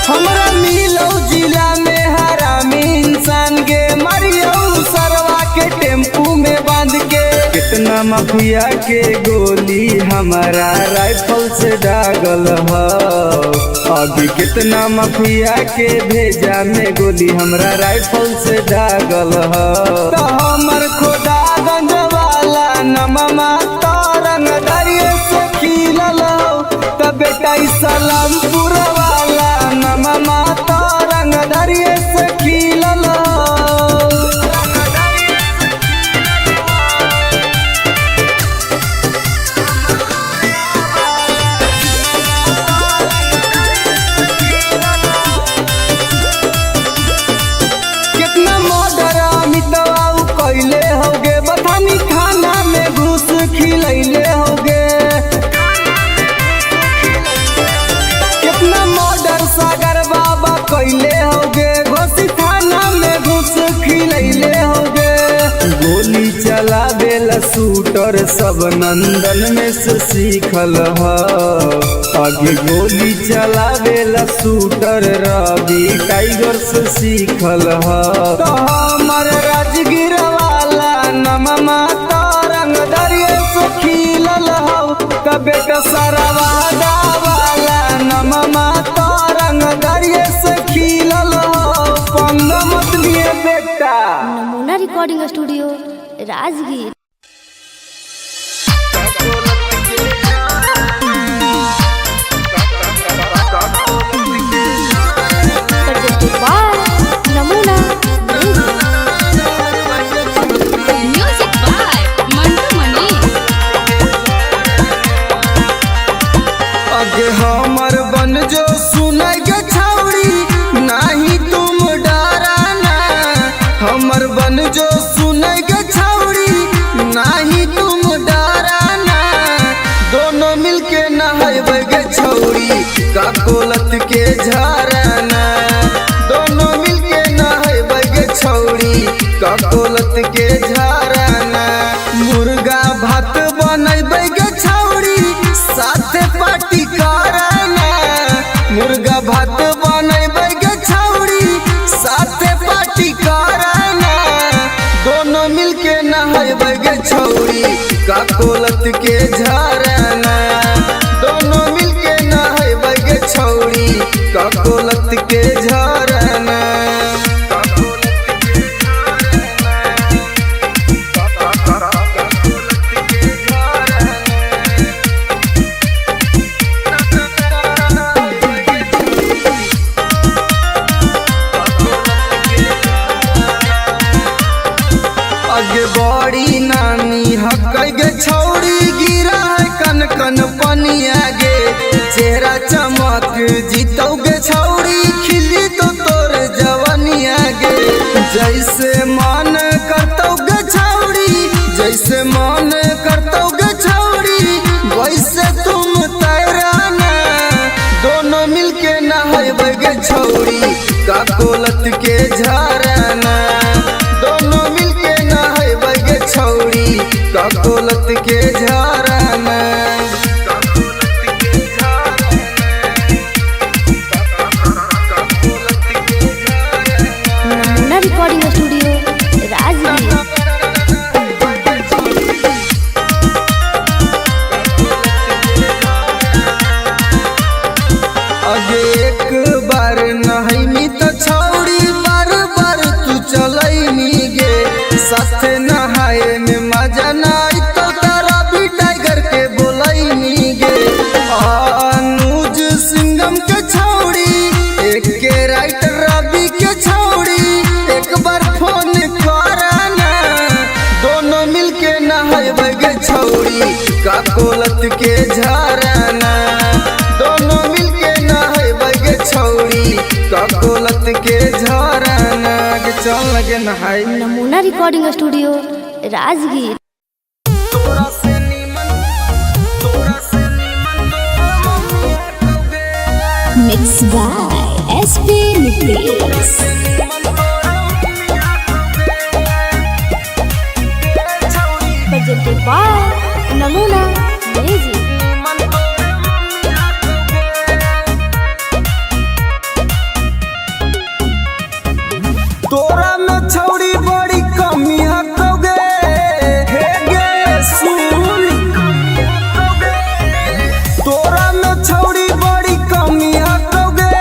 हमरा मिलौ जिला में हरामी इंसान गे मरियौ सरवा के टेम्पू में बांध के। कितना माफिया के गोली हमारा राइफल से दागल हो। अभी कितना माफिया के भेजा में गोली हमरा राइफल से दागल हो। तो हमर खुदागंज वाला नममा तो रंग दरिये से खिलल हो। तो बेटा सलामपुर वाला नममा तो रंग दरिये से खिलल हो। कितना मर्डर अमितवा कैले होगे बथानी खाना में घुस खिलैले होगे। कितना मर्डर सागर बाबा कैले होगे घोसी थाना में घुस खिलैले होगे। गोली चलावेला शूटर सब नंदन में से सीखल हो। आगे गोली चलावेला शूटर रवि टाइगर से सीखल हो। तो हमर राजगीर वाला नममा तो रंग दरिये से खिलल हो। तो बेटा सरवादा वाला नममा तो रंग दरिये से खिलल हो। पंग मत लिए बेटा। नमूना recording studio Rajgir. Presented by Namuna music by Mantu मनी। आगे हमर बन जो सुनाई गे छौड़ी नहीं तुम डराना। हमर बन जो सुनाई गे छौड़ी नहीं तुम डराना। दोनों मिलके नहाइबे गे छौड़ी का कोलत के झरना। दोनों मिलके नहाइबे गे छौड़ी का कोलत के झरना। मुर्गा भात बनैबे गे छौड़ी साथे पार्टी करना। मुर्गा भात बनैबे गे छौड़ी साथे पार्टी करना। दोनों मिलके नहाइबे गे छौड़ी का कोलत के झरना। दोनों मिलके नहाइबे गे छौड़ी का कोलत के झरना। आगे बड़ी नानी हकई गे छौड़ी गिरा है कन कन पनिया गे। चेहरा चमक जीतौ गे छौड़ी खिली तो तोर जवनिया गे। जैसे मन करतौ गे छौड़ी जैसे मन करतौ गे छौड़ी वैसे तुम तैराना। दोनों मिलके नहाइबे गे छौड़ी का कोलत के झरना। दोनों मिलके नहाइबे गे छौड़ी का कोलत के झरना। नमूना रिकॉर्डिंग स्टूडियो राजगीर। आगे एक बार नहाइमी तो छौड़ी बार बार तू चल के छौड़ी एक के राइटर रवि के छौड़ी एक बार फोन कराना दोनों मिलके नहाए गे छौड़ी का कोलत के झराना दोनों मिलके नहाए गे छौड़ी का कोलत के झराना के चल लगे नहाए। नमूना recording studio Rajgir. Mixed by SP Nucleus. presented by Namuna music. तोरा में छौड़ी बड़ी कमी हकोगे हे गे सुन तोरा में छौड़ी बड़ी कमी हकोगे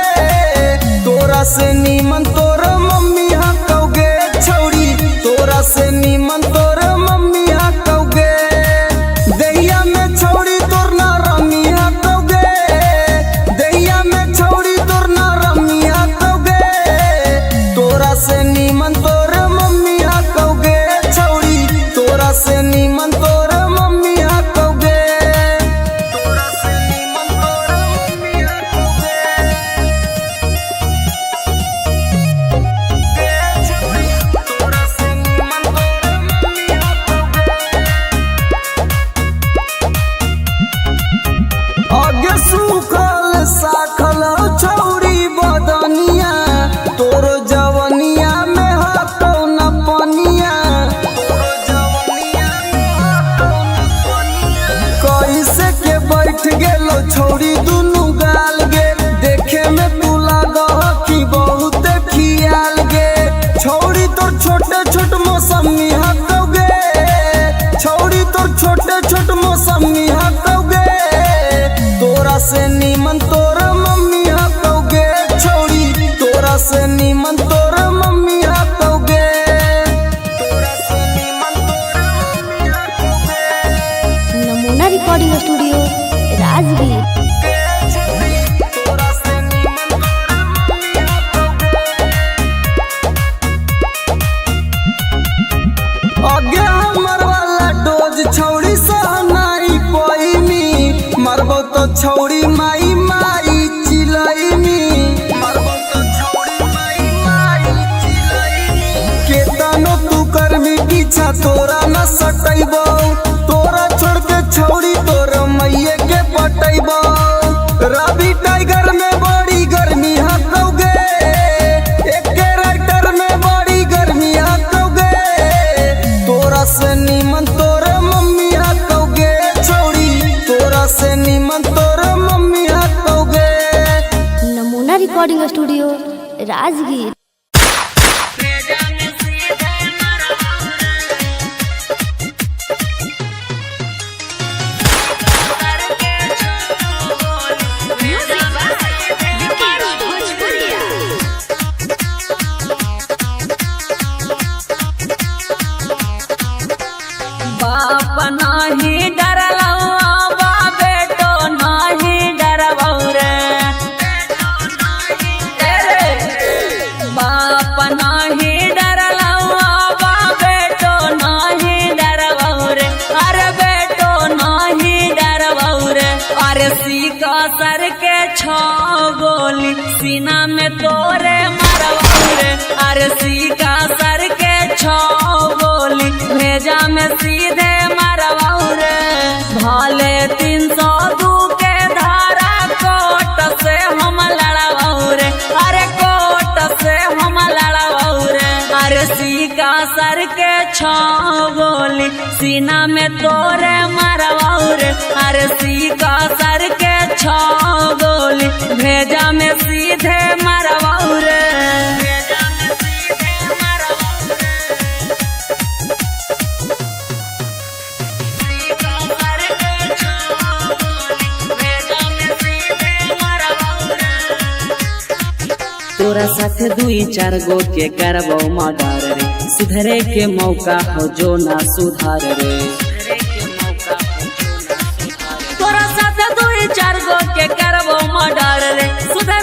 तोरा से नीमन तोर मम्मी हकोगे छौड़ी तोरा से नीमन तोर मम्मी हकोगे दैया में छौड़ी तोर ना रमी हकोगे दैया में छौड़ी तोर ना रमी हकोगे तोरा से नीमन तोर मम्मी हकोगे छौड़ी तोरा से नीमन तोर मम्मी हकोगे तोरा से नीमन तोर मम्मी हकोगे तोरा से नीमन तोर मम्मी हकोगे आगे सुखल साखल छौड़ी बदनिया तोर जवनिया में हटो न पनिया कैसे के बैठ गेलो छौड़ी दुनु गाल गे देखे में तू लागह कि बहुत खियाल गे छौड़ी तोर छोटे छोट मौसमी हकोगे छौड़ी तोर छोटे छोट मौसमी हकोगे तोरा से नीमन तोर मम्मी हकोगे छौड़ी तोरा से नीमन तोर मम्मी हकोगे तोरा से नीमन तोर मम्मी हकोगे नमूना रिकॉर्डिंग स्टूडियो राजगीर। तोरा से नीमन तोर मम्मी हकोगे आगे हमर वाला डोज छौड़ी सहनाई पैनी मरबो तो छौड़ी माई माई चिलैनी मरबो तो छौड़ी माई माई चिलैनी केतनो तू करबी पीछा तोरा न सटैबो तोरा छोड़ के छौड़ी तोर मैये के पटैबो रवि टाइगर में बड़ी गर्मी हकोगे एक के राइटर में बड़ी गर्मी हकोगे तोरा से नीमन तोर मम्मी हकोगे छौड़ी तोरा से नीमन तोर मम्मी हकोगे। नमूना रिकॉर्डिंग स्टूडियो राजगीर। बाप नाही डरलौआ बा बेटो नाही डरबौ रे बाप नाही डरलौआ बा बेटो नाही डरबौ रे अरे बेटो नाही डरबौ रे अरे सीका सर के छो गोली सीना में तोरे मरबौ रे अरे सीका सर के छो गोली भेजा में सीधे मरबौ रे भाले 302 के धारा कोट से हम लड़बौ रे अरे कोट से हम लड़बौ रे अरे सीका सर के छो गोली सीना में तोरे मरबौ रे अरे सीका सर के छो गोली भेजा में सीधे मरबौ रे भेजा में सीधे मरबौ तोरा साथ 2-4 गो के करबो मर्डर रे सुधरे के मौका हो जो ना सुधार रे तोरा साथ 2-4 गो के करबो मर्डर रे सुधरे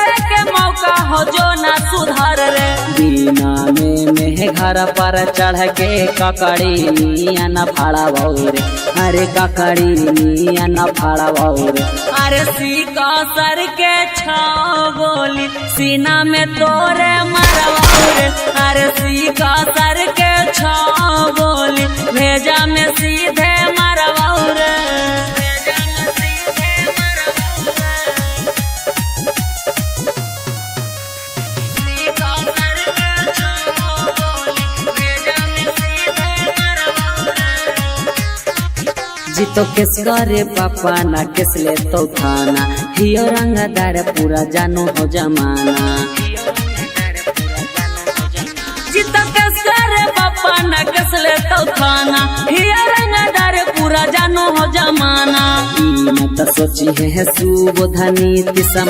घर पर चढ़ के ककड़ी नियन फाड़ा रे, अरे ककड़ी नियन फाड़ा रे। अरे सीका सर के छाओ गोली सीना में तोरे मरवाओ, अरे सीका सर के छाओ गोली भेजा में सीधे मरवाओ रे। जीतो किस करे पापा ना किस ले तो थाना, हियो रंगदार पूरा जानो हो जमाना। जीतो किस करे पापा ना किस ले तो थाना, हियो रंगदार पूरा जानो हो जमाना। मैं तो सोची है सुबोधनी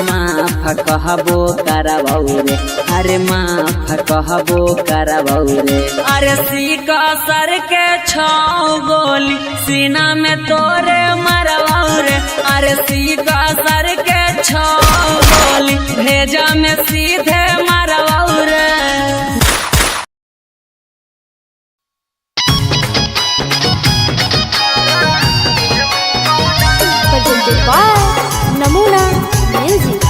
माफ कहबो करबौ रे, अरे माफ कहबो करबौ रे। अरे सीका सर के छाओ गोली सीना में तोरे मरवाओ रे, अरे सीका सर के छाओ गोली भेजा में सीधे मरवाओ रे। presented by Namuna Music.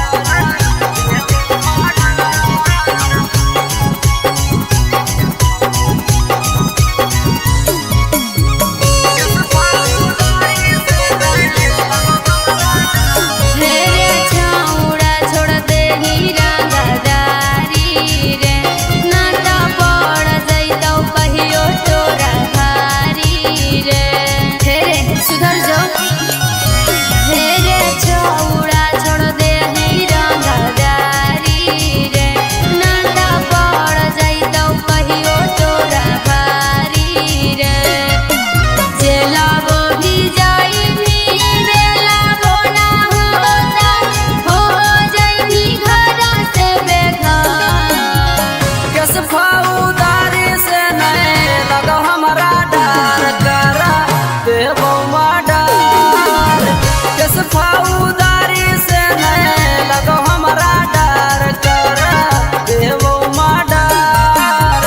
सुधर जाओ हेरे छौड़ा छोड़ दे रंगदारी रे, नाटा पड़ जाइतौ कहियो तोरा भारी रे। जेला बोली जाई भी बेला बोना होता, हो जाई घर से बेघर। किस फौदारी से नहीं लगो हमारा डर करा देवो मर्डर, किस फौदारी से नहीं लगो हमारा डर करा देवो मर्डर।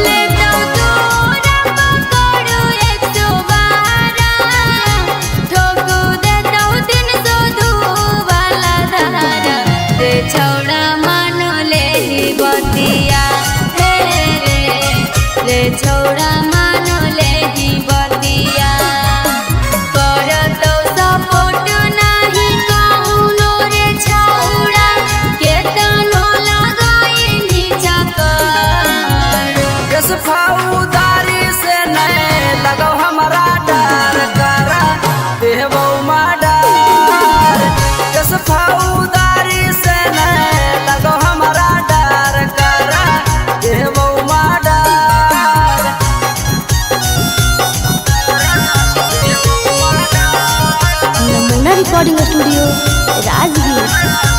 लेतौ तोरा पकड़ू 112, ठोकू देतौ 302 वाला धारा। रे छौड़ा मान लेही बतिया हे रे छौड़ा मान लेही बतिया। करतौ सपोर्ट नाही कौनो रे छौड़ा, केतनो लगाई चक्कर। किस फौदारी से नहीं लगो हमारा डर करा देवो मर्डर, किस फौदारी से नहीं लगो हमारा डर करा देवो murder. Namuna Recording Studio, Rajgir.